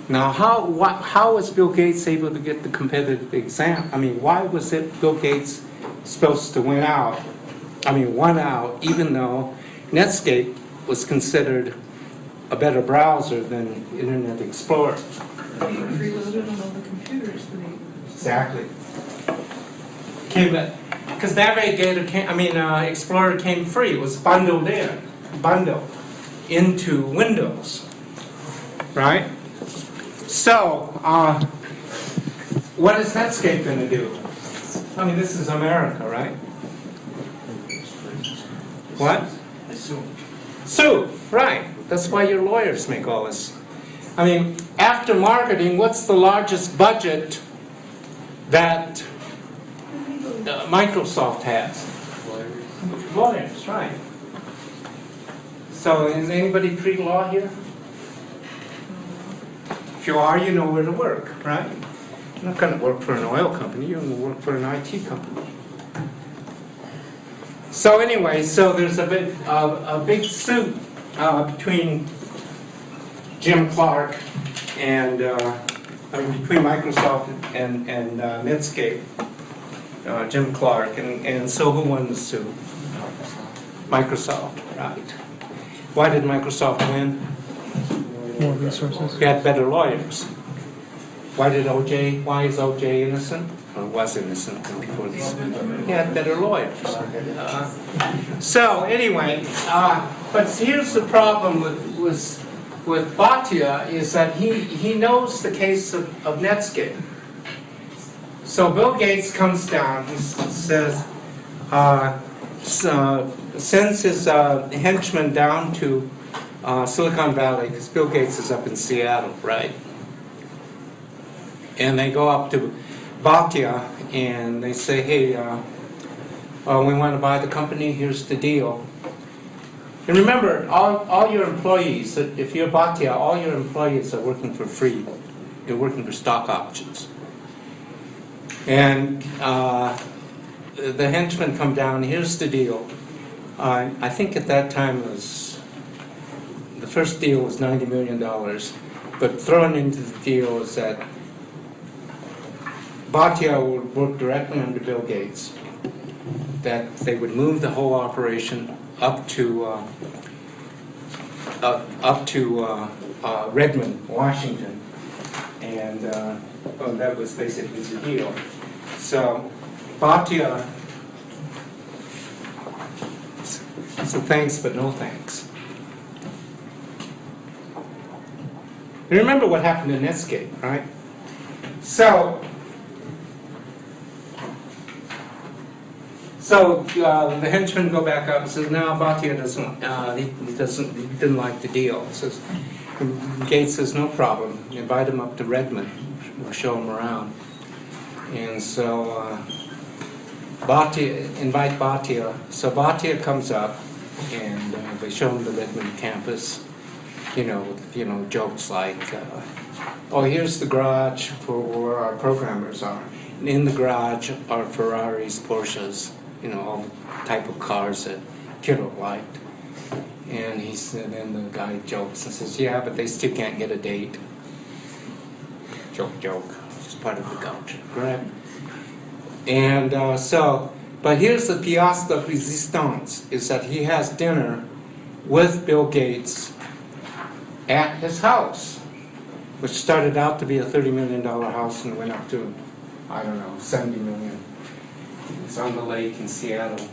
Now, how was Bill Gates able to get the competitive exam? Why was it Bill Gates supposed to win out, even though Netscape was considered a better browser than Internet Explorer? Preloaded on all the computers that he... Exactly. Because Navigator Explorer came free. It was bundled into Windows, right? So, what is Netscape going to do? This is America, right? What? Sue, right. That's why your lawyers make all this. After marketing, what's the largest budget that Microsoft has? Lawyers, right. So is anybody pre-law here? If you are, you know where to work, right? You're not going to work for an oil company, you're going to work for an IT company. So anyway, there's a big suit between Jim Clark and between Microsoft and Netscape. Jim Clark, and so who won the suit? Microsoft, right. Why did Microsoft win? More resources. They had better lawyers. Why is OJ innocent? Or was innocent before this? He had better lawyers. So anyway, but here's the problem with Bhatia is that he knows the case of Netscape. So Bill Gates comes down, he says, sends his henchmen down to Silicon Valley, because Bill Gates is up in Seattle, right? And they go up to Bhatia and they say, hey, we want to buy the company, here's the deal. And remember, all your employees, if you're Bhatia, all your employees are working for free. You're working for stock options. And the henchmen come down, here's the deal. I think at that time the first deal was $90 million, but thrown into the deal is that Bhatia would work directly under Bill Gates, that they would move the whole operation up to Redmond, Washington, and that was basically the deal. So Bhatia, so thanks but no thanks. You remember what happened in Netscape, right? So the henchmen go back up and says, no, Bhatia he didn't like the deal. Says, Gates says, no problem, invite him up to Redmond, we'll show him around. And so invite Bhatia. So Bhatia comes up and they show him the Redmond campus, jokes like, oh, here's the garage for where our programmers are. And in the garage are Ferraris, Porsches, all the type of cars that Kiddo liked. And he said, then the guy jokes and says, yeah, but they still can't get a date. Joke. It's part of the culture, correct? And but here's the pièce de résistance, is that he has dinner with Bill Gates at his house, which started out to be a $30 million house and went up to, I don't know, $70 million. It's on the lake in Seattle.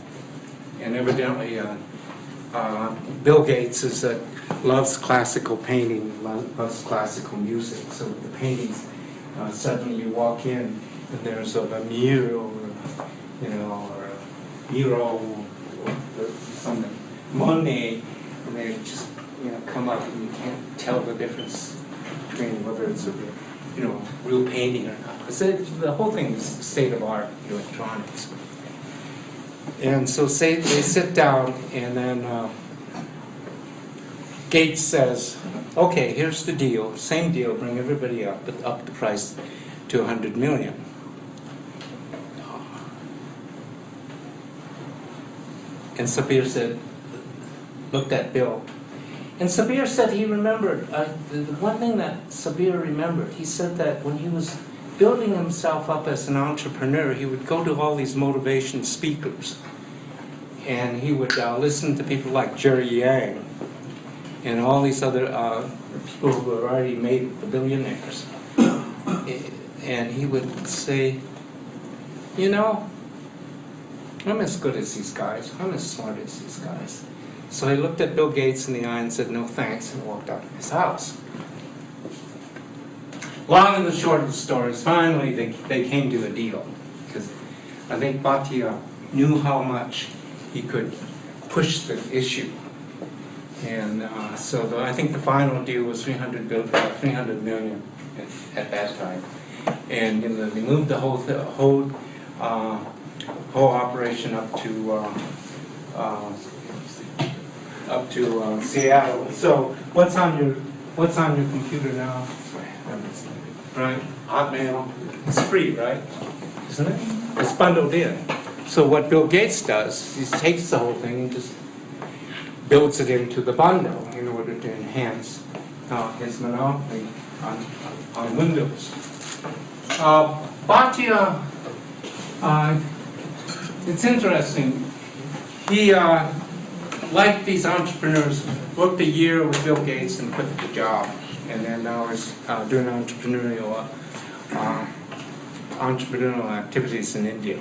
And evidently Bill Gates loves classical painting, loves classical music. So the paintings, suddenly you walk in and there's sort of a mural, or a mural, or some Monet, and they just come up and you can't tell the difference between whether it's a real painting or not. Because the whole thing is state of art electronics. And so they sit down, and then Gates says, okay, here's the deal, same deal, bring everybody up, but up the price to 100 million. And Sabir said, looked at Bill. And Sabir said he remembered, the one thing that Sabir remembered, he said that when he was building himself up as an entrepreneur, he would go to all these motivation speakers. And he would listen to people like Jerry Yang and all these other people who had already made the billionaires. And he would say, I'm as good as these guys. I'm as smart as these guys. So he looked at Bill Gates in the eye and said, no thanks, and walked out of his house. Long and the short of the story is finally they came to a deal. Because I think Bhatia knew how much he could push the issue. And so I think the final deal was 300 million at that time. And they moved the whole operation up to Seattle. So what's on your computer now? Right? Hotmail. It's free, right? Isn't it? It's bundled in. So what Bill Gates does, he takes the whole thing and just builds it into the bundle in order to enhance his monopoly on Windows. Bhatia, it's interesting. He, like these entrepreneurs, worked a year with Bill Gates and quit the job, and then now is doing entrepreneurial activities in India.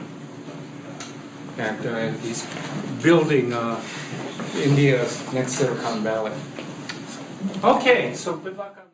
And he's building India's next Silicon Valley. Okay, so good luck on